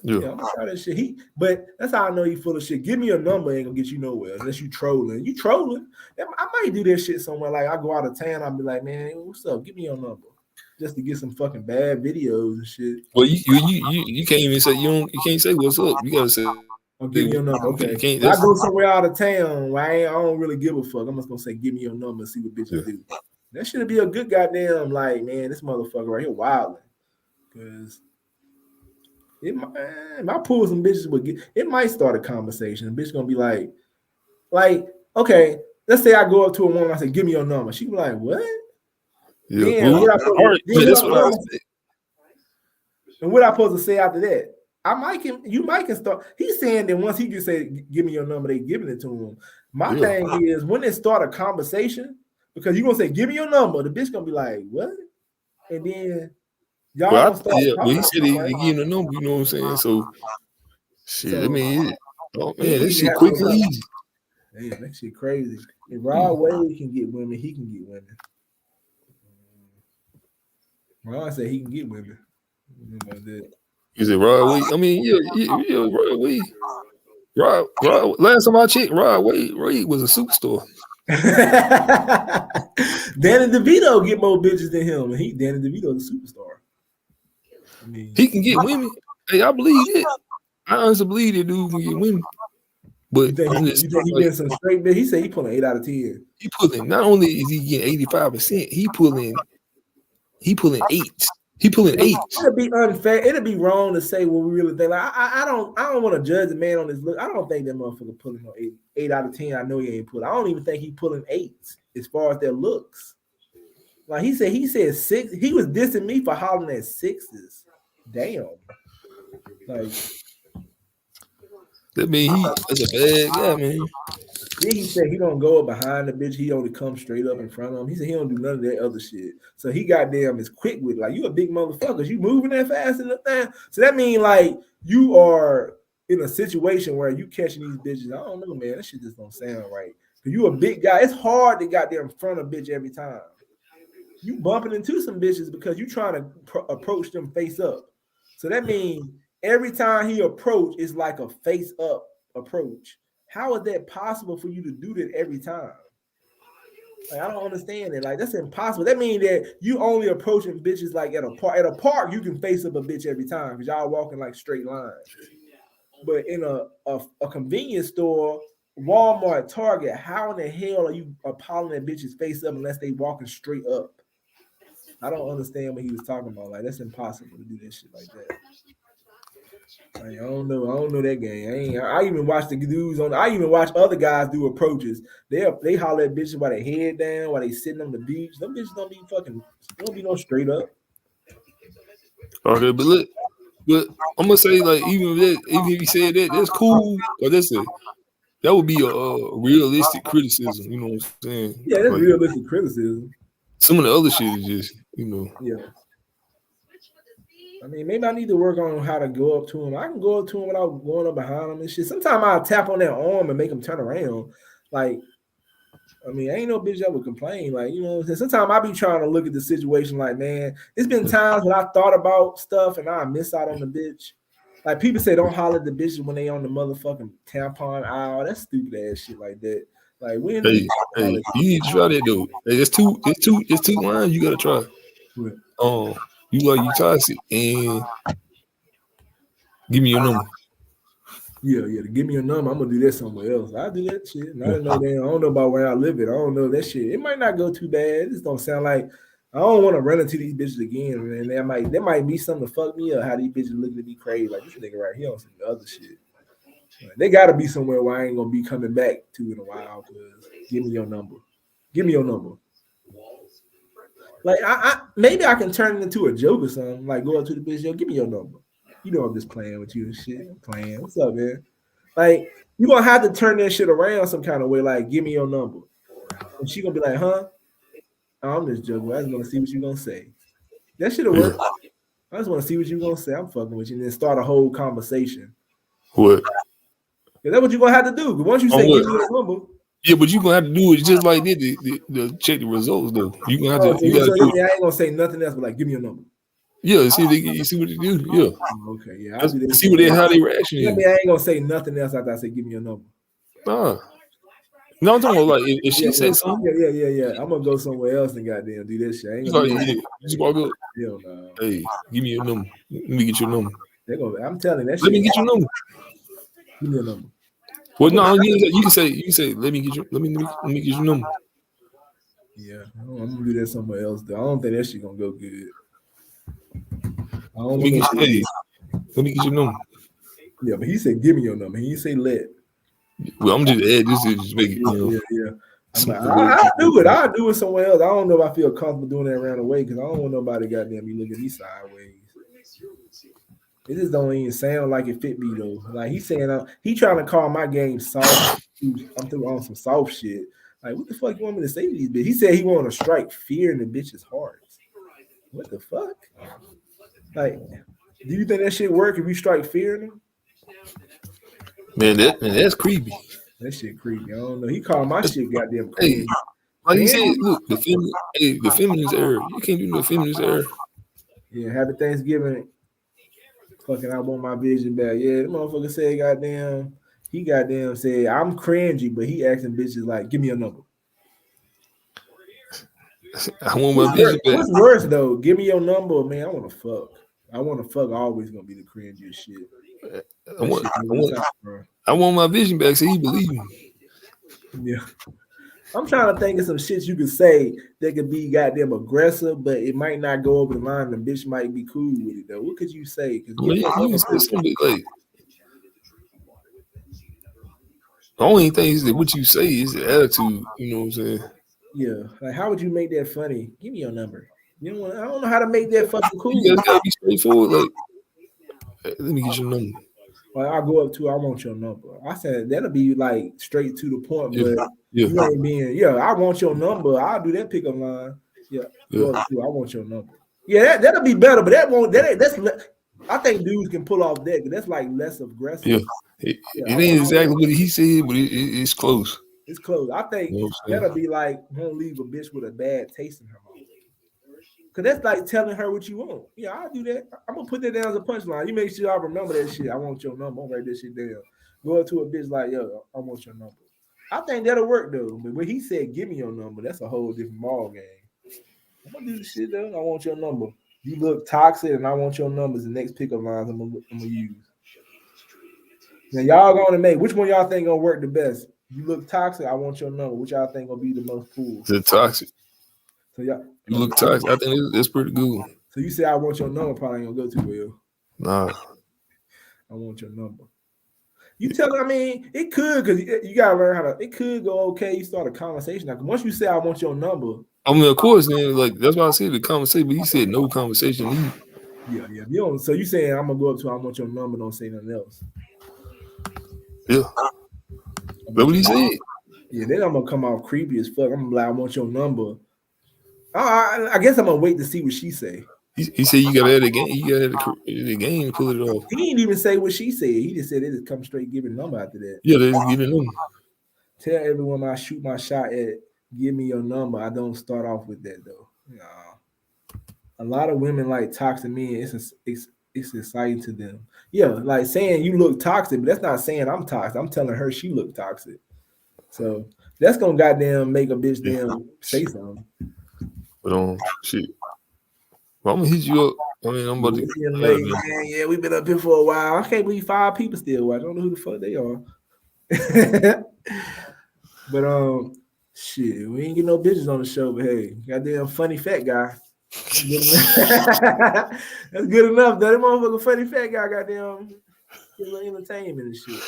Yeah, I'm gonna try that shit. But that's how I know you full of shit. Give me a number, ain't gonna get you nowhere unless you trolling. You trolling. I might do that shit somewhere. Like I go out of town, I'll be like, man, what's up? Give me your number. Just to get some fucking bad videos and shit. Well, you can't even say you can't say what's up. You gotta say I'll give me your number. Okay. I go somewhere out of town where I don't really give a fuck. I'm just gonna say give me your number and see what bitches do. That should be a good goddamn like, man, this motherfucker right here wilding. Cause if I pull some bitches it might start a conversation. The bitch gonna be like, okay, let's say I go up to a woman, I say, give me your number. She be like, what? Yeah, what I supposed to say after that? You might can start. He's saying that once he can say, give me your number, they giving it to him. My thing is when they start a conversation, because you're gonna say, give me your number, the bitch gonna be like, what? And then y'all gonna start Well, he talking, said he right? gave him the number, you know what I'm saying? So shit, I mean, oh man, he that shit have quick no and easy. Damn, that shit crazy. If Rod Wave can get women, he can get women. Rod said he can get women. About that. Is it Rod Wade? I mean, yeah, Rod Wade. Rod, last time I checked, Rod Wade was a superstar. Danny DeVito get more bitches than him, and Danny DeVito's a superstar. I mean, he can get women. Hey, I believe it. I honestly believe that dude can get women. But you think he getting some straight bitch? He said he pulling 8 out of 10. He pulling. Not only is he getting 85%, he pulling 8. He pulling 8. It'd be unfair. It'd be wrong to say what we really think. Like, I don't want to judge the man on his look. I don't think that motherfucker pulling no 8 out of 10. I know he ain't pulling. I don't even think he pulling 8s as far as their looks. Like he said 6. He was dissing me for hollering at 6s. Damn. Like that mean that's a bad guy, man. Then he said he don't go up behind the bitch. He only comes straight up in front of him. He said he don't do none of that other shit. So he goddamn is quick with it. Like, you a big motherfucker. You moving that fast in the thing. So that mean like you are in a situation where you catching these bitches. I don't know, man. That shit just don't sound right. Cause you a big guy. It's hard to goddamn front a bitch every time. You bumping into some bitches because you trying to approach them face up. So that means every time he approach, it's like a face up approach. How is that possible for you to do that every time? Like, I don't understand it. Like, that's impossible. That means that you only approaching bitches like at a park. At a park, you can face up a bitch every time because y'all walking like straight lines. But in a convenience store, Walmart, Target, how in the hell are you appalling that bitch's face up unless they walking straight up? I don't understand what he was talking about. Like, that's impossible to do that shit like that. Like, I don't know that game. I even watch the dudes on. I even watch other guys do approaches. They holler at bitches while they head down, while they sitting on the beach. Them bitches don't be no straight up. Okay, but I'm gonna say like even if you said that, that's cool. But that would be a realistic criticism. You know what I'm saying? Yeah, that's like, realistic criticism. Some of the other shit is just Yeah. I mean, maybe I need to work on how to go up to him. I can go up to him without going up behind him and shit. Sometimes I'll tap on their arm and make him turn around. Like, I mean, ain't no bitch that would complain. Like, you know, sometimes I be trying to look at the situation like, man, it's been times when I thought about stuff and I miss out on the bitch. Like, people say don't holler at the bitches when they on the motherfucking tampon aisle. That's stupid ass shit like that. Like, when hey, you need to try that though. Hey, it's two lines you gotta try. What? You toxic and give me your number. Yeah, to give me your number. I'm gonna do that somewhere else. I do that shit. And I don't know about where I live it. I don't know that shit. It might not go too bad. It just don't sound like I don't want to run into these bitches again. And there might be something to fuck me up. How these bitches looking at me crazy like this nigga right here on some other shit. They gotta be somewhere where I ain't gonna be coming back to in a while. Cause give me your number. Give me your number. Like I maybe I can turn it into a joke or something. Like go up to the bitch, yo, give me your number. You know I'm just playing with you and shit. I'm playing. What's up, man? Like you gonna have to turn that shit around some kind of way. Like give me your number, and she gonna be like, huh? Oh, I'm just joking. I just want to see what you gonna say. That shit'll work. I just want to see what you gonna say. I'm fucking with you, and then start a whole conversation. What? That's what you gonna have to do. Because once you say give me your number. Yeah, but you gonna have to do it just like that to check the results though. You gonna have to. I ain't gonna say nothing else but like give me your number. Yeah, see what they do. Yeah. Okay, yeah. I'll do that. See how they reaction is. I mean, I ain't gonna say nothing else after I say give me your number. Nah. No, I'm talking about like if she said something. Yeah. I'm gonna go somewhere else and goddamn do this shit. I ain't gonna you just walk up. Hell no. Hey, give me your number. Let me get your number. I'm telling that shit. Let me get your number. Give me your number. Well, no, you can say let me get your number. Yeah, I'm gonna do that somewhere else though. I don't think that shit gonna go good. Let me get your number. Yeah, but he said give me your number. He didn't say let. Well, I'm just add this to just make it. Yeah. I'll do it. I'll do it somewhere else. I don't know if I feel comfortable doing that around the way because I don't want nobody goddamn me looking at me sideways. It just don't even sound like it fit me though. Like he's saying, he trying to call my game soft. I'm through on some soft shit. Like, what the fuck you want me to say to these bitches? He said he want to strike fear in the bitches' hearts. What the fuck? Like, do you think that shit work if you strike fear in them? Man, that's creepy. That shit creepy. I don't know. He called my shit goddamn crazy. Hey, like he said, look, the feminist era. You can't do no feminist era. Yeah, happy Thanksgiving. Fucking, I want my vision back. Yeah, the motherfucker said, goddamn, he goddamn said, I'm cringy, but he asking bitches like, give me a number. I want my vision back. What's worse though? Give me your number, man. I want to fuck. I want to fuck. Always gonna be the cringiest shit. I want my vision back, so he believe me. Yeah. I'm trying to think of some shit you could say that could be goddamn aggressive, but it might not go over the line. The bitch might be cool with it though. What could you say? Because you can say something like, the only thing is that what you say is the attitude. You know what I'm saying? Yeah. Like, how would you make that funny? Give me your number. You know, I don't know how to make that fucking cool. You guys gotta be straightforward. Like, hey, let me get your number. Like, I go up to, I want your number. I said that'll be like straight to the point, but you ain't being, I want your number. I'll do that pickup line. Go up to, I want your number. Yeah, that'll be better, but that won't. That's. I think dudes can pull off that. That's like less aggressive. Yeah, it ain't exactly what he said, but it's close. It's close. I think that'll be like, won't leave a bitch with a bad taste in her mouth. Cause that's like telling her what you want. Yeah, I'll do that. I'm gonna put that down as a punchline. You make sure I remember that shit. I want your number. I'll write this shit down. Go up to a bitch like, yo, I want your number. I think that'll work though. But when he said, give me your number, that's a whole different ball game. I'm gonna do the shit though. I want your number. You look toxic, and I want your numbers. The next pickup lines I'm gonna use. Now y'all gonna make which one y'all think gonna work the best? You look toxic. I want your number. Which y'all think gonna be the most cool? The toxic. So y'all, you look toxic. I think it's pretty good. So you say I want your number, probably ain't gonna go too well. Nah. I want your number. You tell her, I mean, it could, because you gotta learn how to. It could go okay. You start a conversation. Like once you say I want your number. I mean, of course, man. Like that's why I said the conversation. But he said no conversation. Yeah. You don't. So you saying I'm gonna go up to I want your number? Don't say nothing else. Yeah. That's what he said. Yeah. Then I'm gonna come out creepy as fuck. I'm gonna be like, I want your number. I guess I'm gonna wait to see what she say. He said you gotta have the game. You gotta have the game to pull it off. He didn't even say what she said. He just said they just come straight giving number after that. Yeah, they just giving number. Tell everyone I shoot my shot at. Give me your number. I don't start off with that though. Nah. A lot of women like toxic men. It's exciting to them. Yeah, like saying you look toxic, but that's not saying I'm toxic. I'm telling her she look toxic. So that's gonna goddamn make a bitch damn say something. But shit. Well, I'm gonna hit you up. I mean, I'm about to. Yeah, we've been up here for a while. I can't believe 5 people still watch. I don't know who the fuck they are. But shit, we ain't get no bitches on the show. But hey, goddamn funny fat guy. That's good enough. Though. That motherfucker funny fat guy, goddamn, get a little entertainment and shit.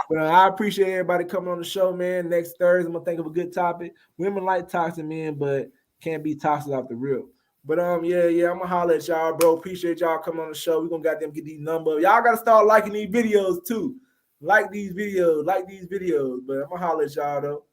But I appreciate everybody coming on the show, man. Next Thursday, I'm gonna think of a good topic. Women like toxic men, but can't be toxic off the rip. But I'm gonna holler at y'all, bro. Appreciate y'all coming on the show. We're gonna goddamn get these numbers. Y'all gotta start liking these videos too. Like these videos. But I'm gonna holler at y'all though.